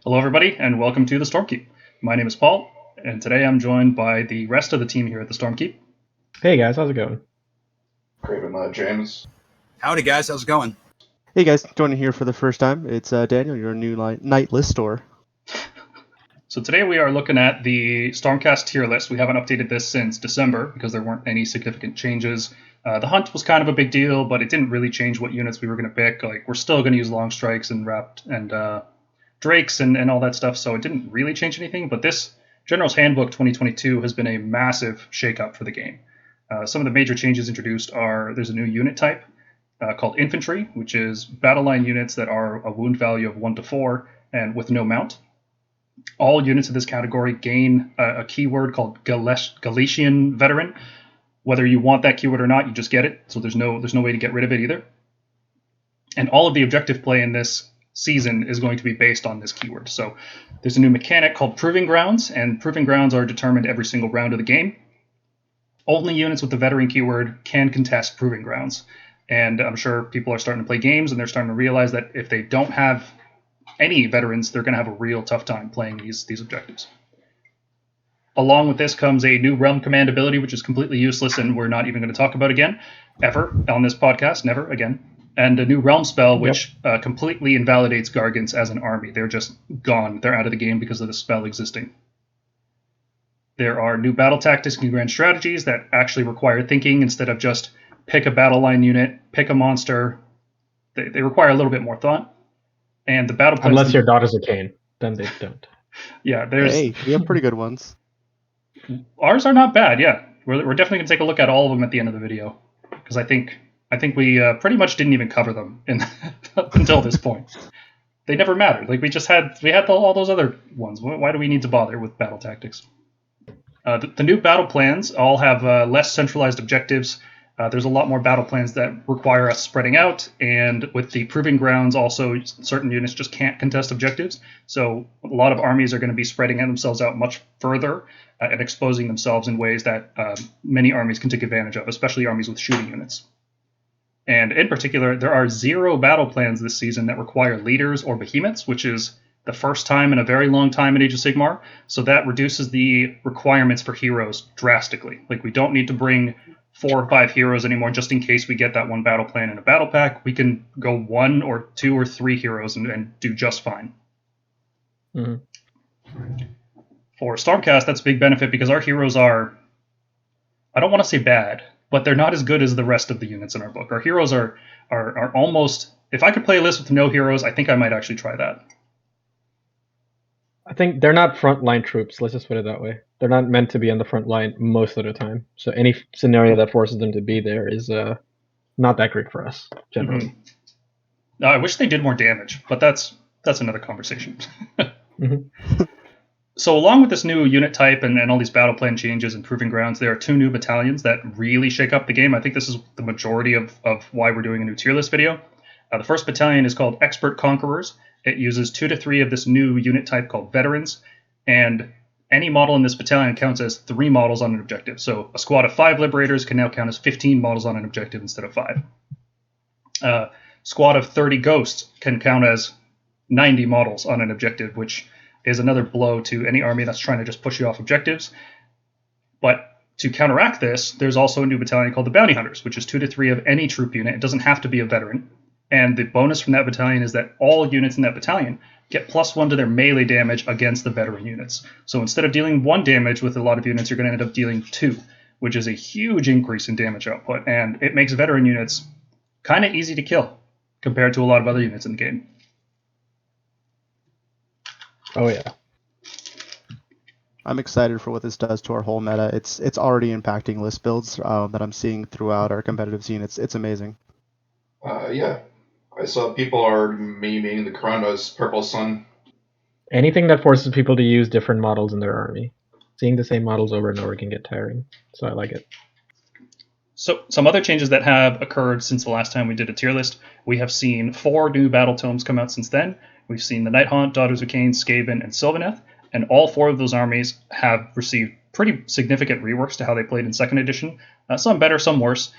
Hello, everybody, and welcome to the Stormkeep. My name is Paul, and today I'm joined by the rest of the team here at the Stormkeep. Hey guys, how's it going? Craven, James. Howdy guys, how's it going? Hey guys, joining here for the first time. It's Daniel, your new night list store. So today we are looking at the Stormcast tier list. We haven't updated this since December because there weren't any significant changes. The hunt was kind of a big deal, but it didn't really change what units we were going to pick. Like, we're still going to use long strikes and wrapped and drakes and all that stuff, so it didn't really change anything. But this General's Handbook 2022 has been a massive shakeup for the game. Some of the major changes introduced are there's a new unit type called Infantry, which is battle line units that are a wound value of 1 to 4 and with no mount. All units of this category gain a keyword called Galician Veteran. Whether you want that keyword or not, you just get it. So there's no way to get rid of it either. And all of the objective play in this season is going to be based on this keyword. So there's a new mechanic called Proving Grounds, and Proving Grounds are determined every single round of the game. Only units with the Veteran keyword can contest Proving Grounds. And I'm sure people are starting to play games, and they're starting to realize that if they don't have any veterans, they're going to have a real tough time playing these objectives. Along with this comes a new Realm Command ability, which is completely useless and we're not even going to talk about again, ever, on this podcast, never again. And a new Realm spell, which completely invalidates Gargants as an army. They're just gone. They're out of the game because of the spell existing. There are new battle tactics and grand strategies that actually require thinking instead of just pick a battle line unit, pick a monster. They require a little bit more thought. And the battle plans, unless your daughter's a cane, then they don't. Yeah, there's. Hey, we have pretty good ones. Ours are not bad. Yeah, we're definitely gonna take a look at all of them at the end of the video because I think we pretty much didn't even cover them until this point. They never mattered. Like we had all those other ones. Why do we need to bother with battle tactics? The new battle plans all have less centralized objectives. There's a lot more battle plans that require us spreading out, and with the Proving Grounds, also certain units just can't contest objectives. So a lot of armies are going to be spreading themselves out much further and exposing themselves in ways that many armies can take advantage of, especially armies with shooting units. And in particular, there are 0 battle plans this season that require leaders or behemoths, which is the first time in a very long time in Age of Sigmar. So that reduces the requirements for heroes drastically. Like, we don't need to bring 4 or 5 heroes anymore just in case we get that one battle plan in a battle pack. We can go 1 or 2 or 3 heroes and do just fine. Mm-hmm. For Stormcast, that's a big benefit because our heroes are, I don't want to say bad, but they're not as good as the rest of the units in our book. Our heroes are almost, if I could play a list with no heroes, I think I might actually try that. I think they're not frontline troops, let's just put it that way. They're not meant to be on the front line most of the time. So any scenario that forces them to be there is not that great for us, generally. Mm-hmm. I wish they did more damage, but that's another conversation. Mm-hmm. So along with this new unit type and all these battle plan changes and Proving Grounds, there are 2 new battalions that really shake up the game. I think this is the majority of why we're doing a new tier list video. The first battalion is called Expert Conquerors. It uses 2 to 3 of this new unit type called Veterans, and any model in this battalion counts as 3 models on an objective. So a squad of 5 Liberators can now count as 15 models on an objective instead of 5. Squad of 30 Ghosts can count as 90 models on an objective, which is another blow to any army that's trying to just push you off objectives. But to counteract this, there's also a new battalion called the Bounty Hunters, which is 2 to 3 of any troop unit. It doesn't have to be a veteran. And the bonus from that battalion is that all units in that battalion get +1 to their melee damage against the veteran units. So instead of dealing 1 damage with a lot of units, you're going to end up dealing 2, which is a huge increase in damage output. And it makes veteran units kind of easy to kill compared to a lot of other units in the game. Oh, yeah. I'm excited for what this does to our whole meta. It's already impacting list builds that I'm seeing throughout our competitive scene. It's amazing. Yeah. I saw people are memeing the Corona's Purple Sun. Anything that forces people to use different models in their army. Seeing the same models over and over can get tiring, so I like it. So some other changes that have occurred since the last time we did a tier list. We have seen 4 new battle tomes come out since then. We've seen the Nighthaunt, Daughters of Cain, Skaven, and Sylvaneth, and all 4 of those armies have received pretty significant reworks to how they played in 2nd edition. Some better, some worse,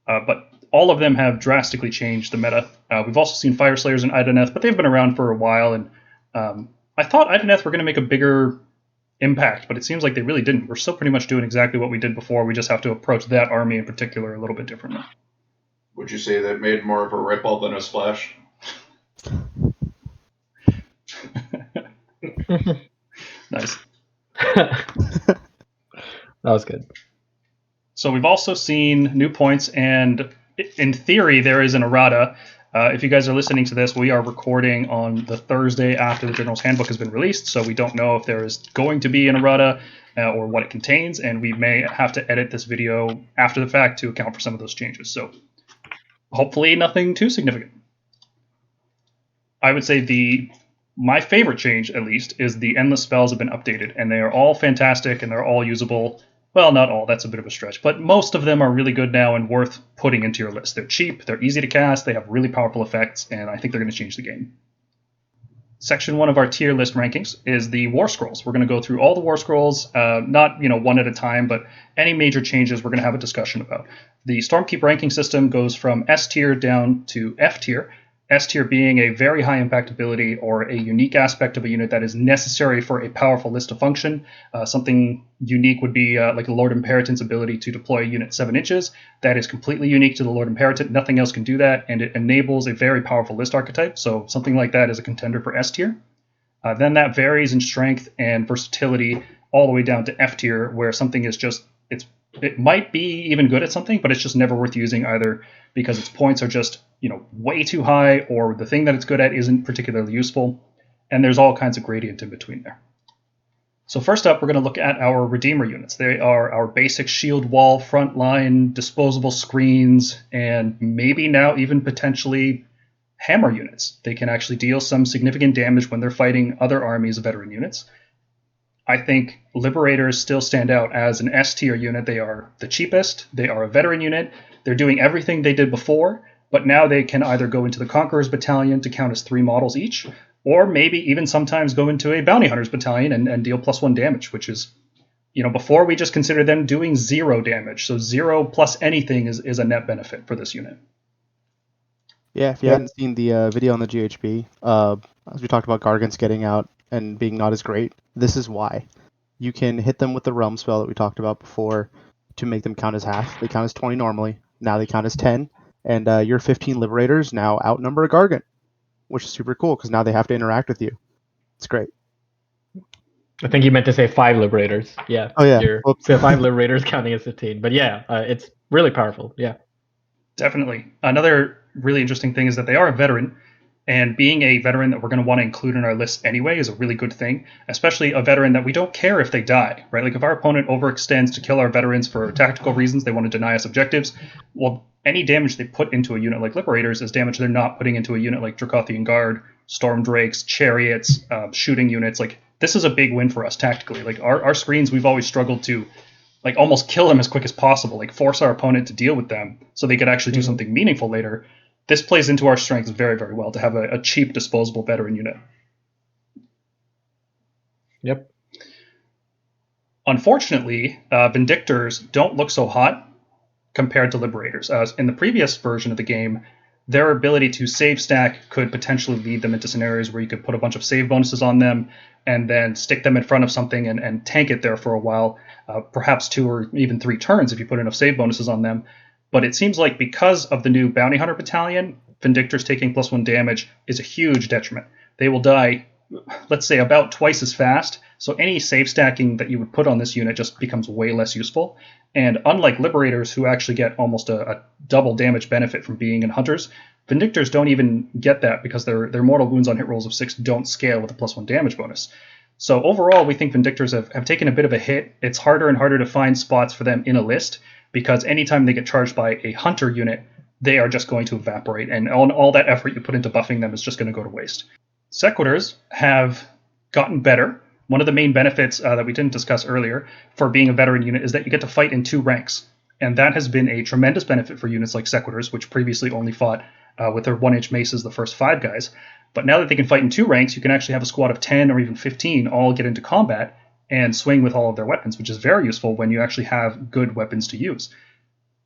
but all of them have drastically changed the meta. We've also seen Fire Slayers and Ideneth, but they've been around for a while, and I thought Ideneth were going to make a bigger impact, but it seems like they really didn't. We're still pretty much doing exactly what we did before. We just have to approach that army in particular a little bit differently. Would you say that made more of a ripple than a splash? Nice. That was good. So we've also seen new points, and in theory, there is an errata. If you guys are listening to this, we are recording on the Thursday after the General's Handbook has been released, so we don't know if there is going to be an errata or what it contains, and we may have to edit this video after the fact to account for some of those changes. So hopefully nothing too significant. I would say my favorite change, at least, is the endless spells have been updated, and they are all fantastic, and they're all usable. Well, not all, that's a bit of a stretch, but most of them are really good now and worth putting into your list. They're cheap, they're easy to cast, they have really powerful effects, and I think they're going to change the game. Section 1 of our tier list rankings is the War Scrolls. We're going to go through all the War Scrolls, not one at a time, but any major changes we're going to have a discussion about. The Stormkeep ranking system goes from S tier down to F tier. S tier being a very high impact ability or a unique aspect of a unit that is necessary for a powerful list to function. Something unique would be like the Lord Imperitant's ability to deploy a unit 7 inches. That is completely unique to the Lord Imperatant. Nothing else can do that, and it enables a very powerful list archetype. So something like that is a contender for S tier. Then that varies in strength and versatility all the way down to F tier, where something is just it might be even good at something, but it's just never worth using either because its points are just way too high, or the thing that it's good at isn't particularly useful, and there's all kinds of gradient in between there. So first up, we're going to look at our Redeemer units. They are our basic shield wall, front line, disposable screens, and maybe now even potentially hammer units. They can actually deal some significant damage when they're fighting other armies of veteran units. I think Liberators still stand out as an S tier unit. They are the cheapest, they are a veteran unit, they're doing everything they did before, but now they can either go into the Conqueror's Battalion to count as 3 models each, or maybe even sometimes go into a Bounty Hunter's Battalion and deal +1 damage, which is, before we just considered them doing 0 damage. So 0 plus anything is a net benefit for this unit. Yeah, if you hadn't seen the video on the GHB, as we talked about Gargants getting out and being not as great, this is why. You can hit them with the Realm spell that we talked about before to make them count as half. They count as 20 normally. Now they count as 10. And your 15 Liberators now outnumber a Gargant, which is super cool because now they have to interact with you. It's great. I think you meant to say 5 Liberators. Yeah. Oh, yeah. So 5 Liberators counting as 15. But yeah, it's really powerful. Yeah. Definitely. Another really interesting thing is that they are a veteran, and being a veteran that we're going to want to include in our list anyway is a really good thing, especially a veteran that we don't care if they die, right? Like if our opponent overextends to kill our veterans for tactical reasons, they want to deny us objectives, well, any damage they put into a unit like Liberators is damage they're not putting into a unit like Dracothian Guard, Storm Drakes, Chariots, shooting units. Like this is a big win for us tactically. Like our screens, we've always struggled to like almost kill them as quick as possible, like force our opponent to deal with them so they could actually do something meaningful later. This plays into our strengths very, very well to have a cheap, disposable veteran unit. Yep. Unfortunately, Vindictors don't look so hot compared to Liberators. In the previous version of the game, their ability to save stack could potentially lead them into scenarios where you could put a bunch of save bonuses on them and then stick them in front of something and tank it there for a while, perhaps 2 or even 3 turns if you put enough save bonuses on them. But it seems like because of the new Bounty Hunter Battalion, Vindictors taking +1 damage is a huge detriment. They will die, let's say, about twice as fast, so any save stacking that you would put on this unit just becomes way less useful. And unlike Liberators, who actually get almost a double damage benefit from being in Hunters, Vindictors don't even get that because their mortal wounds on hit rolls of 6 don't scale with a +1 damage bonus. So overall, we think Vindictors have taken a bit of a hit. It's harder and harder to find spots for them in a list, because anytime they get charged by a Hunter unit, they are just going to evaporate, and all that effort you put into buffing them is just going to go to waste. Sequitors have gotten better. One of the main benefits that we didn't discuss earlier for being a veteran unit is that you get to fight in 2 ranks, and that has been a tremendous benefit for units like Sequitors, which previously only fought with their 1-inch maces the first 5 guys. But now that they can fight in 2 ranks, you can actually have a squad of 10 or even 15 all get into combat and swing with all of their weapons, which is very useful when you actually have good weapons to use.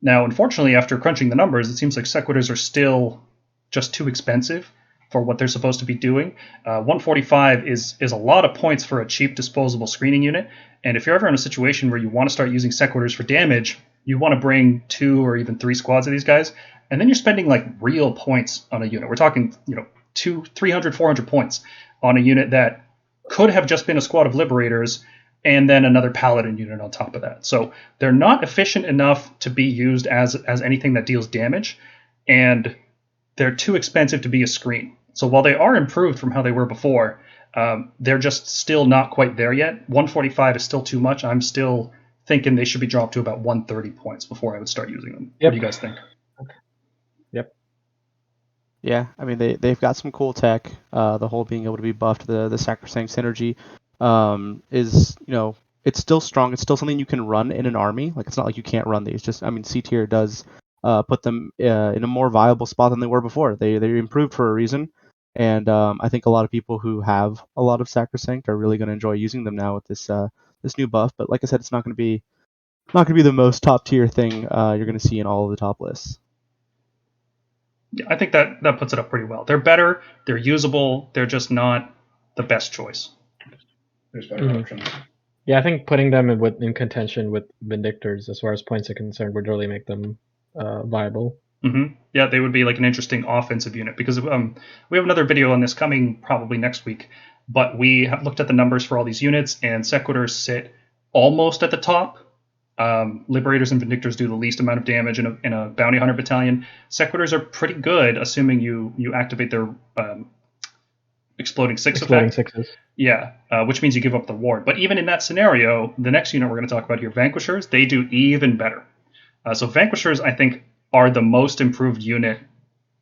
Now, unfortunately, after crunching the numbers, it seems like Sequitors are still just too expensive for what they're supposed to be doing. 145 is a lot of points for a cheap disposable screening unit. And if you're ever in a situation where you want to start using Sequitors for damage, you want to bring 2 or even 3 squads of these guys, and then you're spending like real points on a unit. We're talking, 300, 400 points on a unit that could have just been a squad of Liberators and then another Paladin unit on top of that. So they're not efficient enough to be used as anything that deals damage, and they're too expensive to be a screen. So while they are improved from how they were before, they're just still not quite there yet. 145 is still too much. I'm still thinking they should be dropped to about 130 points before I would start using them. Yep. What do you guys think? Yep. Yeah, I mean they've got some cool tech. The whole being able to be buffed, the Sacrosanct Synergy, is it's still strong. It's still something you can run in an army. Like it's not like you can't run these. Just C tier does put them in a more viable spot than they were before. They improved for a reason, and I think a lot of people who have a lot of Sacrosanct are really going to enjoy using them now with this new buff. But like I said, it's not going to be the most top tier thing you're going to see in all of the top lists. Yeah, I think that puts it up pretty well. They're better. They're usable. They're just not the best choice. There's better options. Yeah, I think putting them in contention with Vindictors as far as points are concerned would really make them viable. Mm-hmm. Yeah, they would be like an interesting offensive unit because we have another video on this coming probably next week. But we have looked at the numbers for all these units, and Sequitors sit almost at the top. Liberators and Vindictors do the least amount of damage in a Bounty Hunter battalion. Sequitors are pretty good, assuming you activate their Exploding effect. Sixes. Yeah, which means you give up the ward. But even in that scenario, the next unit we're going to talk about here, Vanquishers, they do even better. So Vanquishers, I think, are the most improved unit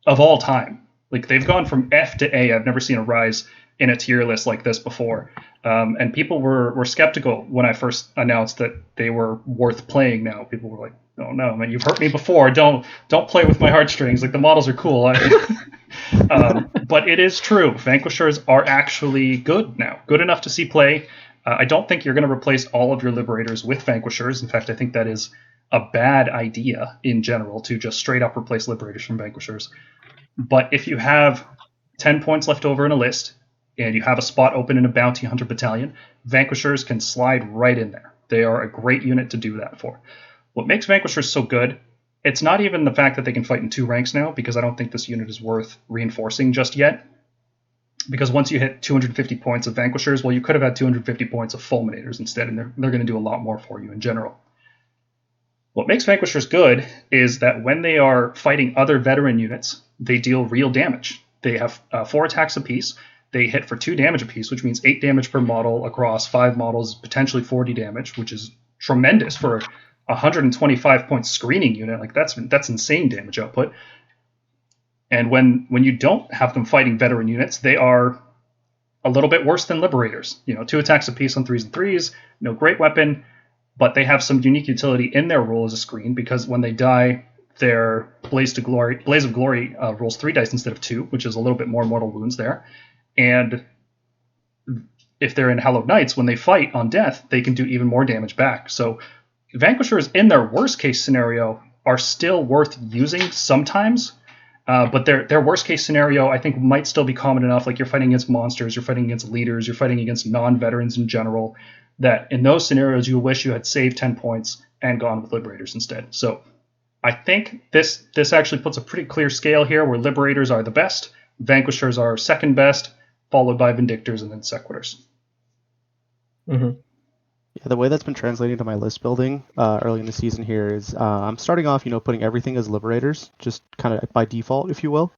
of all time. Like, they've gone from F to A. I've never seen a rise in a tier list like this before. And people were skeptical when I first announced that they were worth playing now. People were like, oh no, man, you've hurt me before. Don't play with my heartstrings. Like, the models are cool. But it is true. Vanquishers are actually good now. Good enough to see play. I don't think you're going to replace all of your Liberators with Vanquishers. In fact, I think that is a bad idea in general to just straight up replace Liberators from Vanquishers. But if you have 10 points left over in a list, and you have a spot open in a Bounty Hunter battalion, Vanquishers can slide right in there. They are a great unit to do that for. What makes Vanquishers so good, it's not even the fact that they can fight in 2 ranks now, because I don't think this unit is worth reinforcing just yet. Because once you hit 250 points of Vanquishers, well, you could have had 250 points of Fulminators instead, and they're going to do a lot more for you in general. What makes Vanquishers good is that when they are fighting other veteran units, they deal real damage. They have 4 attacks apiece. They hit for 2 damage apiece, which means 8 damage per model across 5 models, potentially 40 damage, which is tremendous for a 125 point screening unit. Like, that's insane damage output. And when you don't have them fighting veteran units, they are a little bit worse than Liberators. 2 attacks apiece on 3s and 3s, no great weapon, but they have some unique utility in their role as a screen, because when they die, their Blaze of Glory rolls 3 dice instead of 2, which is a little bit more mortal wounds there. And if they're in Hallowed Knights, when they fight on death, they can do even more damage back. So Vanquishers, in their worst case scenario, are still worth using sometimes. But their worst case scenario, I think, might still be common enough. Like, you're fighting against monsters, you're fighting against leaders, you're fighting against non-veterans in general, that in those scenarios you wish you had saved 10 points and gone with Liberators instead. So I think this actually puts a pretty clear scale here, where Liberators are the best, Vanquishers are second best, followed by Vindictors and then Sequitors. Mm-hmm. Yeah, the way that's been translating to my list building early in the season here is I'm starting off, putting everything as Liberators, just kind of by default, if you will.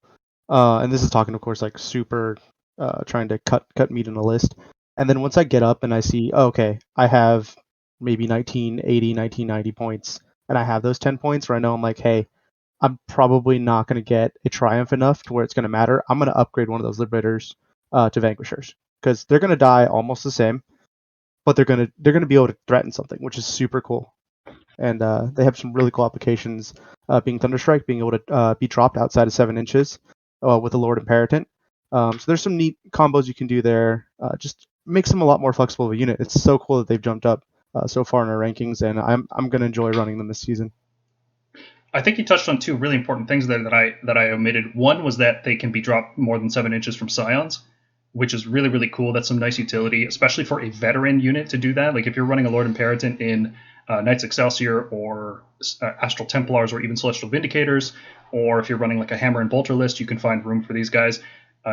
And this is talking, of course, like super trying to cut meat in a list. And then once I get up and I see, okay, I have maybe 1980, 1990 points, and I have those 10 points where I know I'm like, hey, I'm probably not going to get a Triumph enough to where it's going to matter. I'm going to upgrade one of those Liberators to Vanquishers, because they're going to die almost the same, but they're going to be able to threaten something, which is super cool. And they have some really cool applications, being Thunderstrike, being able to be dropped outside of 7 inches with the Lord Imperatant. So there's some neat combos you can do there. Just makes them a lot more flexible of a unit. It's so cool that they've jumped up so far in our rankings, and I'm going to enjoy running them this season. I think you touched on two really important things there that I omitted. One was that they can be dropped more than 7 inches from scions, which is really, really cool. That's some nice utility, especially for a veteran unit to do that. Like if you're running a Lord Imperator in Knights Excelsior or Astral Templars or even Celestial Vindicators, or if you're running like a Hammer and Bolter list, you can find room for these guys.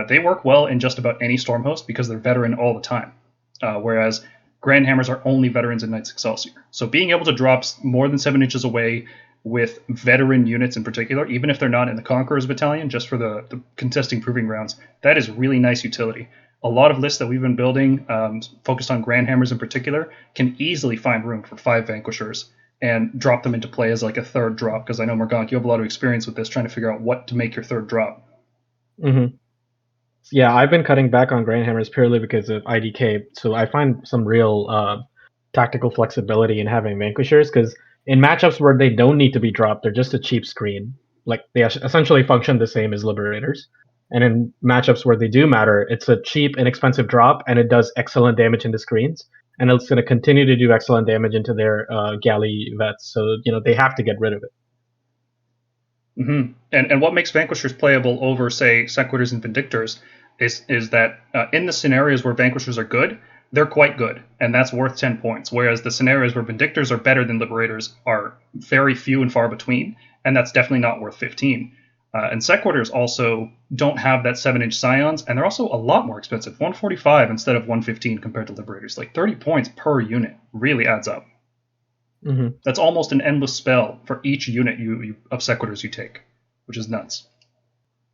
They work well in just about any Stormhost because they're veteran all the time, whereas Grand Hammers are only veterans in Knights Excelsior. So being able to drop more than 7 inches away with veteran units in particular, even if they're not in the Conquerors Battalion, just for the contesting proving grounds, that is really nice utility. A lot of lists that we've been building, focused on Grand Hammers in particular, can easily find room for 5 Vanquishers and drop them into play as like a third drop, because I know, Morgana, you have a lot of experience with this, trying to figure out what to make your third drop. Mm-hmm. Yeah, I've been cutting back on Grand Hammers purely because of IDK, so I find some real tactical flexibility in having Vanquishers, because in matchups where they don't need to be dropped, they're just a cheap screen. Like, they essentially function the same as Liberators. And in matchups where they do matter, it's a cheap, inexpensive drop, and it does excellent damage into screens. And it's going to continue to do excellent damage into their galley vets, so they have to get rid of it. Mm-hmm. And what makes Vanquishers playable over, say, Sequitors and Vindictors is that in the scenarios where Vanquishers are good, they're quite good, and that's worth 10 points, whereas the scenarios where Vindictors are better than Liberators are very few and far between, and that's definitely not worth 15. And Sequitors also don't have that 7-inch Scions, and they're also a lot more expensive, 145 instead of 115 compared to Liberators. Like 30 points per unit really adds up. Mm-hmm. That's almost an endless spell for each unit of Sequitors you take, which is nuts.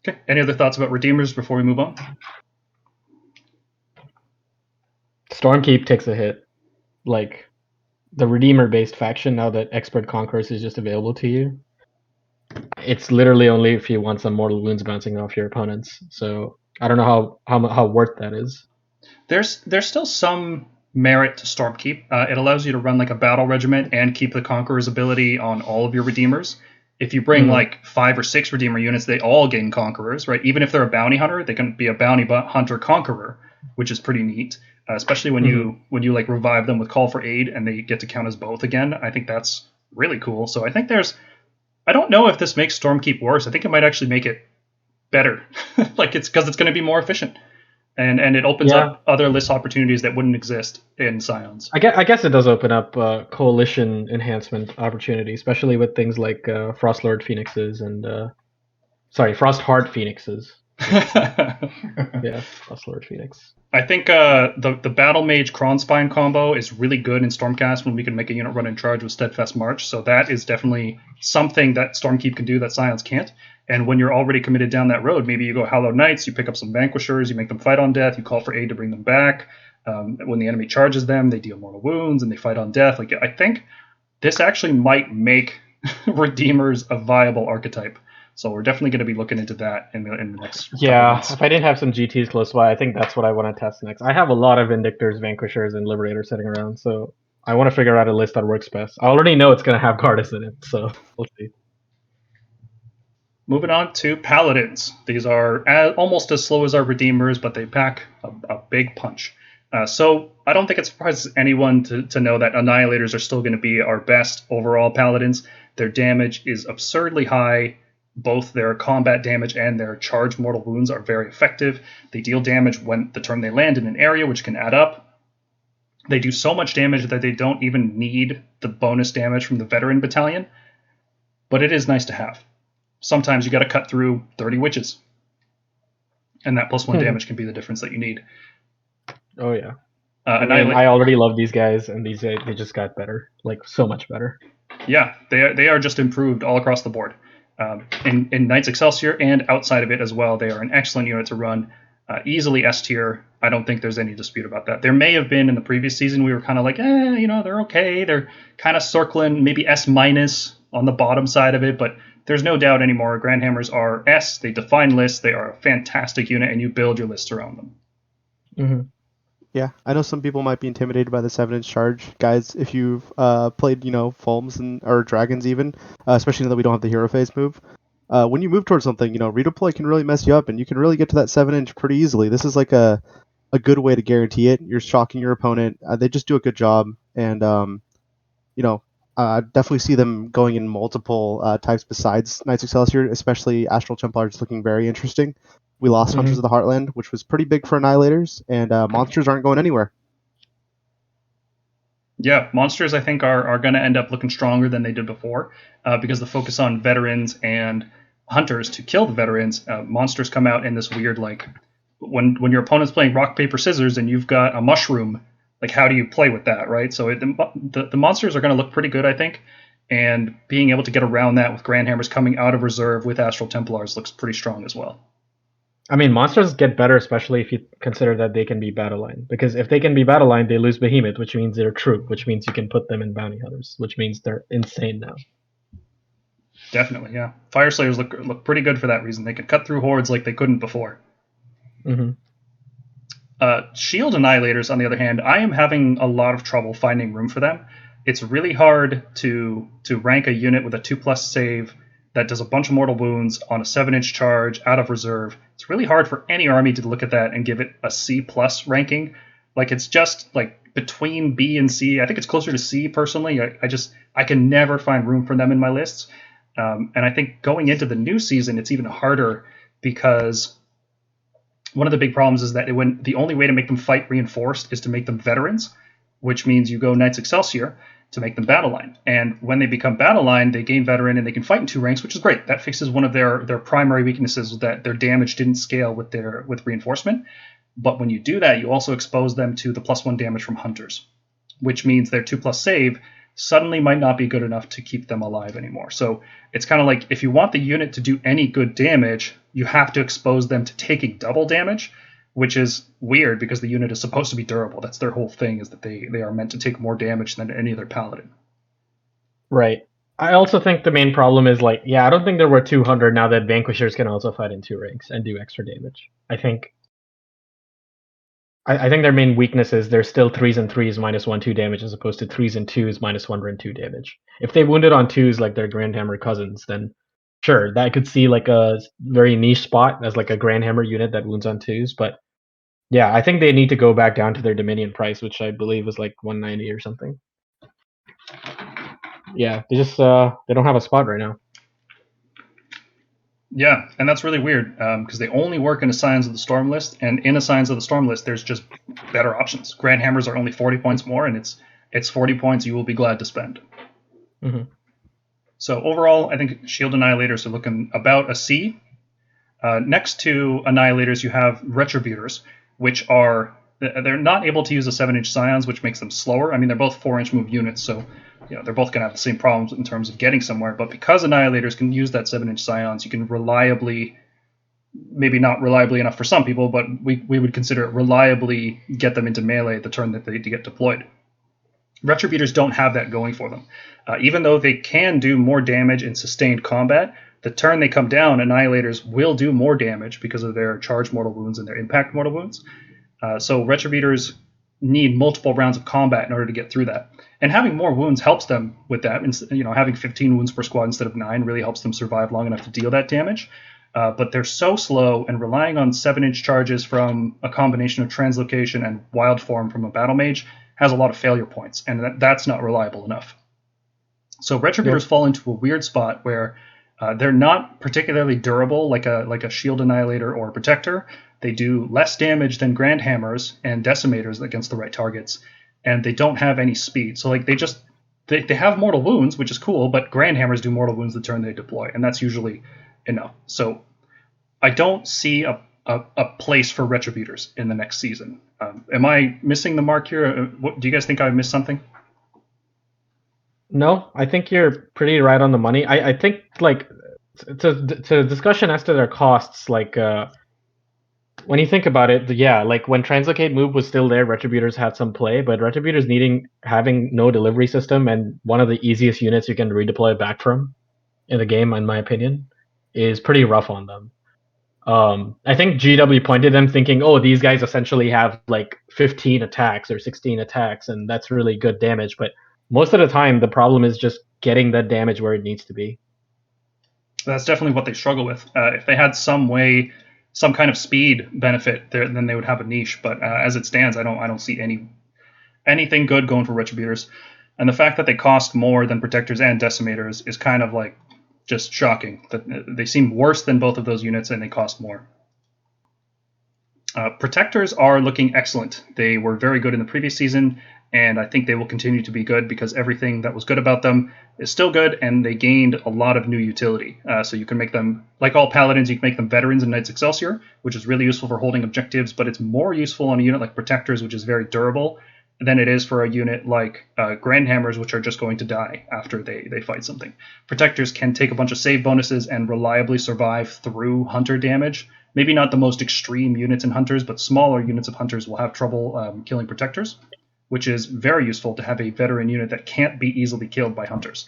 Okay, any other thoughts about Redeemers before we move on? Stormkeep takes a hit. Like, the Redeemer-based faction, now that Expert Conquerors is just available to you, it's literally only if you want some mortal wounds bouncing off your opponents. So I don't know how worth that is. There's still some merit to Stormkeep. It allows you to run like a battle regiment and keep the Conqueror's ability on all of your Redeemers. If you bring like 5 or 6 Redeemer units, they all gain Conquerors, right? Even if they're a bounty hunter, they can be a bounty hunter Conqueror, which is pretty neat. Especially when you like revive them with Call for Aid and they get to count as both again. I think that's really cool. So I think I don't know if this makes Stormkeep worse. I think it might actually make it better. Like it's because it's going to be more efficient. And it opens up other list opportunities that wouldn't exist in Scions. I guess it does open up coalition enhancement opportunities, especially with things like Frostlord Phoenixes and Frostheart Phoenixes. Yeah, Frostlord Phoenix. I think the Battle Mage Kronspine combo is really good in Stormcast when we can make a unit run in charge with Steadfast March. So that is definitely something that Stormkeep can do that Scions can't. And when you're already committed down that road, maybe you go Hallowed Knights, you pick up some Vanquishers, you make them fight on death, you call for aid to bring them back. When the enemy charges them, they deal mortal wounds and they fight on death. Like I think this actually might make Redeemers a viable archetype. So we're definitely going to be looking into that in the next couple months. If I didn't have some GTs close by, I think that's what I want to test next. I have a lot of Vindictors, Vanquishers, and Liberators sitting around, so I want to figure out a list that works best. I already know it's going to have Gardas in it, so we'll see. Moving on to Paladins. These are almost as slow as our Redeemers, but they pack a big punch. So I don't think it surprises anyone to know that Annihilators are still going to be our best overall Paladins. Their damage is absurdly high. Both their combat damage and their charged mortal wounds are very effective. They deal damage when the turn they land in an area, which can add up. They do so much damage that they don't even need the bonus damage from the Veteran Battalion. But it is nice to have. Sometimes you got to cut through 30 witches. And that +1 damage can be the difference that you need. Oh, yeah. I already love these guys, and they just got better. Like, so much better. Yeah, they are just improved all across the board. In Knights Excelsior and outside of it as well, they are an excellent unit to run. Easily S tier. I don't think there's any dispute about that. There may have been in the previous season, we were kind of like, they're okay. They're kind of circling maybe S- on the bottom side of it, but there's no doubt anymore. Grand Hammers are S. They define lists. They are a fantastic unit, and you build your lists around them. Mm-hmm. Yeah, I know some people might be intimidated by the 7-inch charge. Guys, if you've played, Foams or Dragons even, especially now that we don't have the hero phase move, when you move towards something, redeploy can really mess you up, and you can really get to that 7-inch pretty easily. This is like a good way to guarantee it. You're shocking your opponent. They just do a good job, and, Definitely see them going in multiple types besides Knights Excelsior, especially Astral Templars looking very interesting. We lost Hunters of the Heartland, which was pretty big for Annihilators, and monsters aren't going anywhere. Yeah, monsters I think are going to end up looking stronger than they did before because the focus on veterans and hunters to kill the veterans. Monsters come out in this weird like when your opponent's playing rock paper scissors and you've got a mushroom. Like how do you play with that, right? So the monsters are going to look pretty good, I think, and being able to get around that with Grand Hammers coming out of reserve with Astral Templars looks pretty strong as well. I mean, monsters get better, especially if you consider that they can be battle line. Because if they can be battle line, they lose Behemoth, which means they're troop, which means you can put them in bounty hunters, which means they're insane now. Definitely, yeah. Fire Slayers look pretty good for that reason. They can cut through hordes like they couldn't before. Mm-hmm. Shield Annihilators, on the other hand, I am having a lot of trouble finding room for them. It's really hard to rank a unit with a 2+ save that does a bunch of mortal wounds on a 7-inch charge out of reserve. It's really hard for any army to look at that and give it a C+ ranking. Like it's just like between B and C. I think it's closer to C personally. I can never find room for them in my lists. And I think going into the new season, it's even harder because one of the big problems is that when the only way to make them fight reinforced is to make them veterans, which means you go Knights Excelsior to make them battle line. And when they become battle line, they gain veteran and they can fight in 2 ranks, which is great. That fixes one of their primary weaknesses, that their damage didn't scale with reinforcement. But when you do that, you also expose them to the +1 damage from hunters, which means their 2+ save suddenly might not be good enough to keep them alive anymore. So it's kind of like if you want the unit to do any good damage, you have to expose them to taking double damage, which is weird because the unit is supposed to be durable. That's their whole thing, is that they are meant to take more damage than any other paladin. Right. I also think the main problem is I don't think there were 200 now that Vanquishers can also fight in 2 ranks and do extra damage. I think their main weakness is they're still 3s and 3s -1/2 damage as opposed to 3s and 2s -1 and 2 damage. If they wounded on 2s like their Grandhammer cousins, then sure, that could see like a very niche spot as like a Grandhammer unit that wounds on 2s. But yeah, I think they need to go back down to their Dominion price, which I believe is like 190 or something. Yeah, they just they don't have a spot right now. Yeah, and that's really weird because they only work in a Scions of the Storm list, and in a Scions of the Storm list, there's just better options. Grand Hammers are only 40 points more, and it's 40 points you will be glad to spend. Mm-hmm. So overall, I think Shield Annihilators are looking about a C. Next to Annihilators, you have Retributors, which they're not able to use the 7-inch Scions, which makes them slower. I mean, they're both 4-inch move units, so they're both going to have the same problems in terms of getting somewhere. But because Annihilators can use that 7-inch Scions, you can reliably, maybe not reliably enough for some people, but we would consider it reliably get them into melee the turn that they get deployed. Retributors don't have that going for them. Even though they can do more damage in sustained combat, the turn they come down, Annihilators will do more damage because of their charge mortal wounds and their impact mortal wounds. So Retributors need multiple rounds of combat in order to get through that. And having more wounds helps them with that. Having 15 wounds per squad instead of 9 really helps them survive long enough to deal that damage. But they're so slow, and relying on 7-inch charges from a combination of Translocation and Wild Form from a Battle Mage has a lot of failure points, and that's not reliable enough. So Retributors fall into a weird spot where they're not particularly durable like a Shield Annihilator or a Protector. They do less damage than Grand Hammers and Decimators against the right targets, and they don't have any speed. So they have mortal wounds, which is cool, but Grand Hammers do mortal wounds the turn they deploy, and that's usually enough. So I don't see a place for Retributors in the next season. Am I missing the mark here? Do you guys think I missed something? No, I think you're pretty right on the money. I think to discussion as to their costs, when you think about it, when Translocate Move was still there, Retributors had some play, but Retributors having no delivery system and one of the easiest units you can redeploy back from in the game, in my opinion, is pretty rough on them. I think GW pointed them thinking, oh, these guys essentially have 15 attacks or 16 attacks, and that's really good damage. But most of the time, the problem is just getting that damage where it needs to be. That's definitely what they struggle with. If they had some kind of speed benefit, then they would have a niche. But as it stands, I don't see anything good going for Retributors. And the fact that they cost more than Protectors and Decimators is kind of like just shocking. That they seem worse than both of those units and they cost more. Protectors are looking excellent. They were very good in the previous season, and I think they will continue to be good because everything that was good about them is still good, and they gained a lot of new utility. So you can make them, like all Paladins, you can make them veterans in Knights Excelsior, which is really useful for holding objectives, but it's more useful on a unit like Protectors, which is very durable, than it is for a unit like Grandhammers, which are just going to die after they fight something. Protectors can take a bunch of save bonuses and reliably survive through Hunter damage. Maybe not the most extreme units in Hunters, but smaller units of Hunters will have trouble killing Protectors, which is very useful to have a veteran unit that can't be easily killed by Hunters.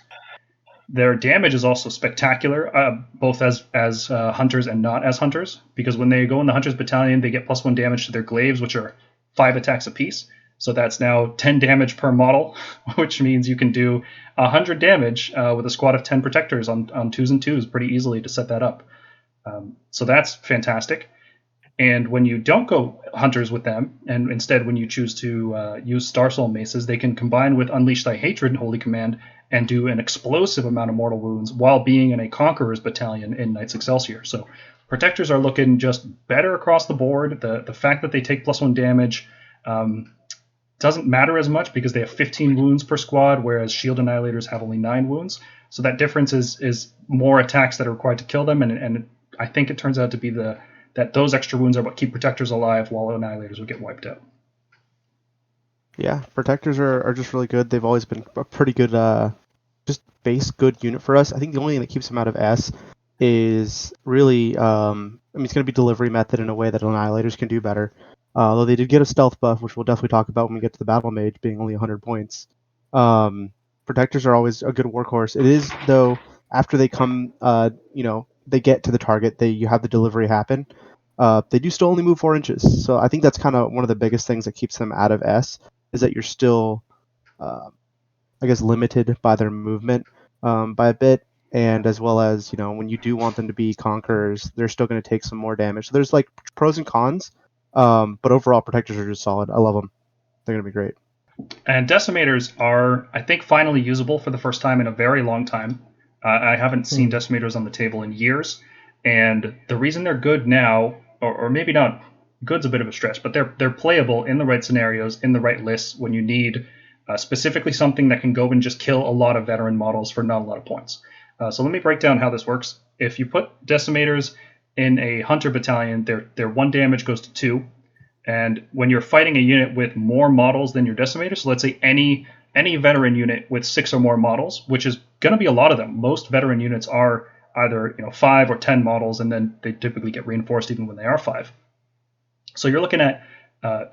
Their damage is also spectacular, both as Hunters and not as Hunters, because when they go in the Hunters Battalion, they get +1 damage to their glaives, which are 5 attacks apiece. So that's now 10 damage per model, which means you can do 100 damage with a squad of 10 Protectors on 2s and 2s pretty easily to set that up. So that's fantastic. And when you don't go Hunters with them, and instead when you choose to use Starsoul Maces, they can combine with Unleash Thy Hatred and Holy Command and do an explosive amount of mortal wounds while being in a Conqueror's Battalion in Knights Excelsior. So Protectors are looking just better across the board. The fact that they take +1 damage doesn't matter as much because they have 15 wounds per squad, whereas Shield Annihilators have only 9 wounds. So that difference is more attacks that are required to kill them, and I think it turns out to be that those extra wounds are what keep Protectors alive while Annihilators will get wiped out. Yeah, Protectors are just really good. They've always been a pretty good, just base good unit for us. I think the only thing that keeps them out of S is really, it's going to be delivery method in a way that Annihilators can do better. Although they did get a stealth buff, which we'll definitely talk about when we get to the Battle Mage being only 100 points. Protectors are always a good workhorse. It is, though, after they come, they get to the target, you have the delivery happen. They do still only move 4 inches. So I think that's kind of one of the biggest things that keeps them out of S, is that you're still, limited by their movement by a bit. And as well as, when you do want them to be Conquerors, they're still going to take some more damage. So there's like pros and cons. But overall, Protectors are just solid. I love them. They're going to be great. And Decimators are, I think, finally usable for the first time in a very long time. I haven't seen Decimators on the table in years. And the reason they're good now, or maybe not good's a bit of a stretch, but they're playable in the right scenarios, in the right lists, when you need specifically something that can go and just kill a lot of veteran models for not a lot of points. So let me break down how this works. If you put Decimators in a Hunter Battalion, their 1 damage goes to 2. And when you're fighting a unit with more models than your Decimators, so let's say any veteran unit with 6 or more models, which is going to be a lot of them. Most veteran units are either 5 or 10 models, and then they typically get reinforced even when they are 5. So you're looking at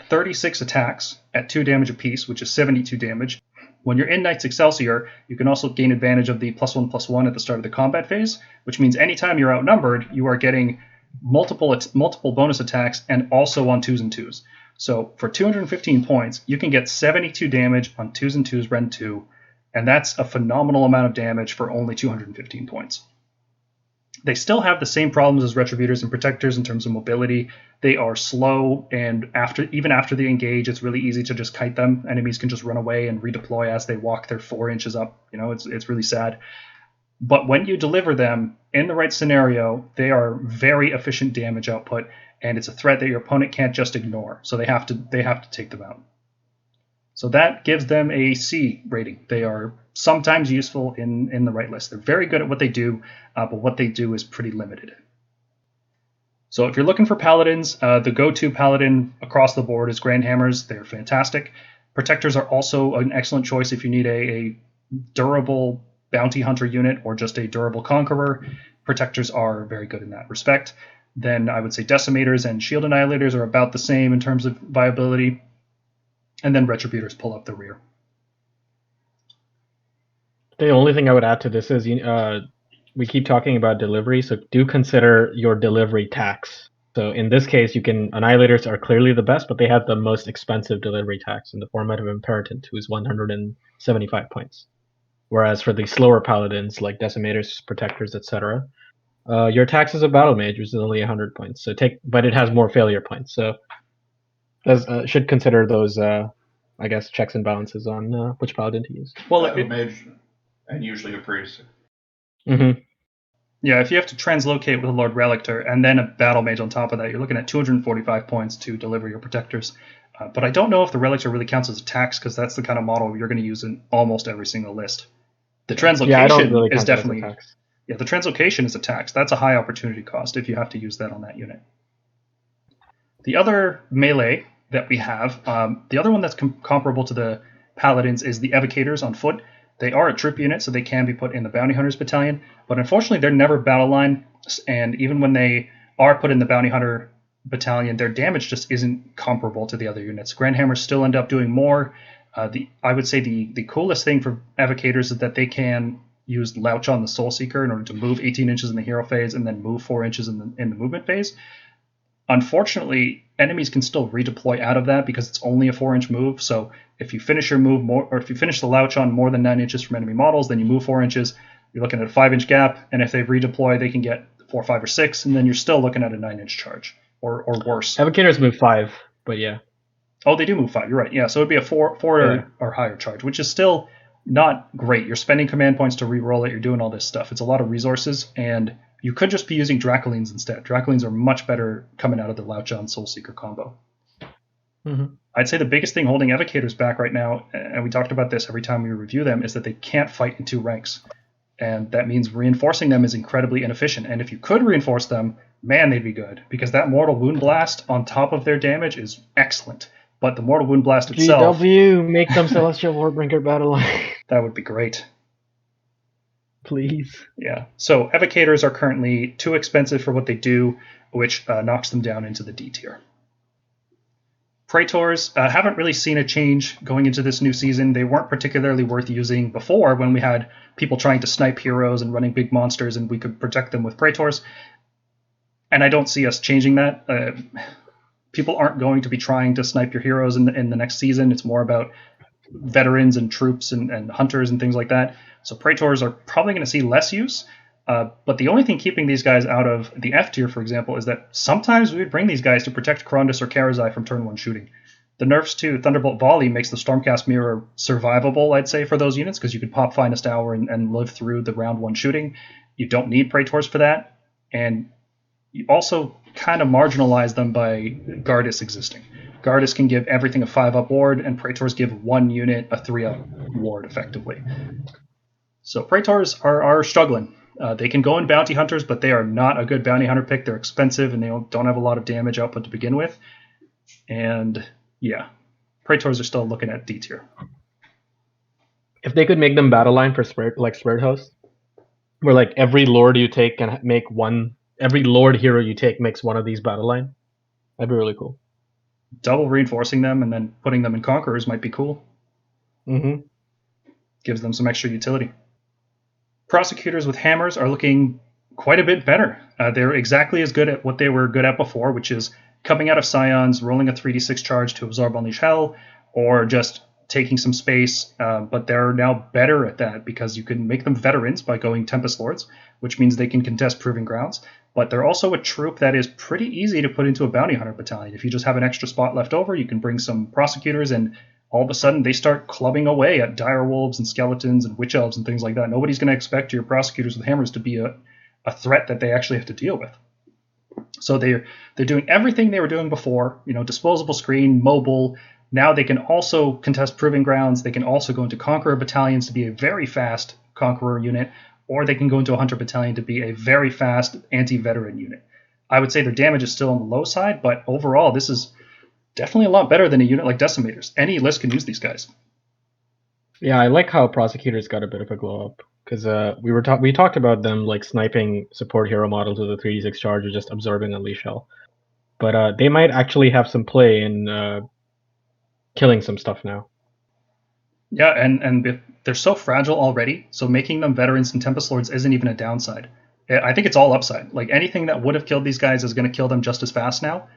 36 attacks at 2 damage apiece, which is 72 damage. When you're in Knights Excelsior, you can also gain advantage of the +1/+1 at the start of the combat phase, which means anytime you're outnumbered, you are getting multiple bonus attacks and also on 2s and 2s. So for 215 points, you can get 72 damage on 2s and 2s Ren 2, and that's a phenomenal amount of damage for only 215 points. They still have the same problems as Retributors and Protectors in terms of mobility. They are slow, and even after they engage, it's really easy to just kite them. Enemies can just run away and redeploy as they walk their 4 inches up. It's really sad. But when you deliver them in the right scenario, they are very efficient damage output, and it's a threat that your opponent can't just ignore. So they have to take them out. So that gives them a C rating. They are sometimes useful in the right list. They're very good at what they do, but what they do is pretty limited. So if you're looking for Paladins, the go-to Paladin across the board is Grandhammers. They're fantastic. Protectors are also an excellent choice if you need a durable bounty hunter unit or just a durable conqueror. Protectors are very good in that respect. Then I would say Decimators and Shield Annihilators are about the same in terms of viability. And then Retributors pull up the rear. The only thing I would add to this is we keep talking about delivery, so do consider your delivery tax. So in this case, Annihilators are clearly the best, but they have the most expensive delivery tax in the format of Imperatant, who is 175 points. Whereas for the slower Paladins, like Decimators, Protectors, etc., your tax is a Battle Mage, which is only 100 points. But it has more failure points, so should consider those I guess, checks and balances on which paladin to use. Well, A mage, and usually a priest. Mm-hmm. yeah, if you have to translocate with a Lord Relictor and then a Battle Mage on top of that, you're looking at 245 points to deliver your protectors. But I don't know if the Relictor really counts as attacks, because that's the kind of model you're going to use in almost every single list. The translocation Yeah, I don't really is count that as definitely... attacks. Yeah, the translocation is attacks. That's a high opportunity cost if you have to use that on that unit. The other melee that we have, the other one that's comparable to the Paladins is the Evocators on foot. They are a troop unit, so they can be put in the Bounty Hunters Battalion, but unfortunately they're never battle line, and even when they are put in the Bounty Hunter Battalion, their damage just isn't comparable to the other units. Grandhammers still end up doing more. I would say the coolest thing for Evocators is that they can use Louch on the Soul Seeker in order to move 18 inches in the hero phase and then move 4 inches in the movement phase. Unfortunately, enemies can still redeploy out of that because it's only a 4-inch move. So if you finish your move more, or if you finish the Louch on more than 9 inches from enemy models, then you move 4 inches. You're looking at a 5-inch gap, and if they redeploy, they can get 4, 5, or 6, and then you're still looking at a 9-inch charge or worse. Evocators move 5, but yeah. Oh, they do move 5. You're right. Yeah, so it'd be a 4 or higher charge, which is still not great. You're spending command points to re-roll it. You're doing all this stuff. It's a lot of resources, and you could just be using Dracolines instead. Dracolines are much better coming out of the Louch on Soul Seeker combo. Mm-hmm. I'd say the biggest thing holding Evocators back right now, and we talked about this every time we review them, is that they can't fight in 2 ranks. And that means reinforcing them is incredibly inefficient. And if you could reinforce them, man, they'd be good. Because that Mortal Wound Blast on top of their damage is excellent. But the Mortal Wound Blast itself... GW, make them Celestial Warbreaker battle line. That would be great. Please. Yeah. So Evocators are currently too expensive for what they do, which knocks them down into the D tier. Praetors haven't really seen a change going into this new season. They weren't particularly worth using before when we had people trying to snipe heroes and running big monsters and we could protect them with Praetors. And I don't see us changing that. People aren't going to be trying to snipe your heroes in the next season. It's more about veterans and troops and hunters and things like that. So Praetors are probably going to see less use. But the only thing keeping these guys out of the F tier, for example, is that sometimes we would bring these guys to protect Karondus or Karazai from turn 1 shooting. The nerfs to Thunderbolt Volley makes the Stormcast Mirror survivable, I'd say, for those units, because you could pop Finest Hour and live through the round 1 shooting. You don't need Praetors for that. And you also kind of marginalize them by Gardas existing. Gardas can give everything a 5-up ward, and Praetors give one unit a 3-up ward, effectively. So Praetors are struggling. They can go in Bounty Hunters, but they are not a good Bounty Hunter pick. They're expensive, and they don't have a lot of damage output to begin with. And, yeah, Praetors are still looking at D tier. If they could make them battle line for Spirit Host, where like every Lord you take can make one... Every Lord hero you take makes one of these battle line, that'd be really cool. Double reinforcing them and then putting them in Conquerors might be cool. Mm-hmm. Gives them some extra utility. Prosecutors with hammers are looking quite a bit better. They're exactly as good at what they were good at before, which is coming out of Scions, rolling a 3d6 charge to absorb Unleash Hell, or just taking some space. But they're now better at that because you can make them veterans by going Tempest Lords, which means they can contest Proving Grounds. But they're also a troop that is pretty easy to put into a Bounty Hunter battalion. If you just have an extra spot left over, you can bring some Prosecutors, and all of a sudden they start clubbing away at Direwolves and Skeletons and Witch Elves and things like that. Nobody's going to expect your Prosecutors with hammers to be a threat that they actually have to deal with. So they're doing everything they were doing before, disposable screen, mobile. Now they can also contest Proving Grounds. They can also go into Conqueror battalions to be a very fast Conqueror unit, or they can go into a Hunter battalion to be a very fast anti-veteran unit. I would say their damage is still on the low side, but overall this is definitely a lot better than a unit like Decimators. Any list can use these guys. Yeah, I like how Prosecutors got a bit of a glow up, because we talked about them like sniping support hero models with a 3d6 charge or just absorbing Unleash Hell. But they might actually have some play in killing some stuff now. Yeah, and they're so fragile already, so making them veterans and Tempest Lords isn't even a downside. I think it's all upside. Like, anything that would have killed these guys is going to kill them just as fast now.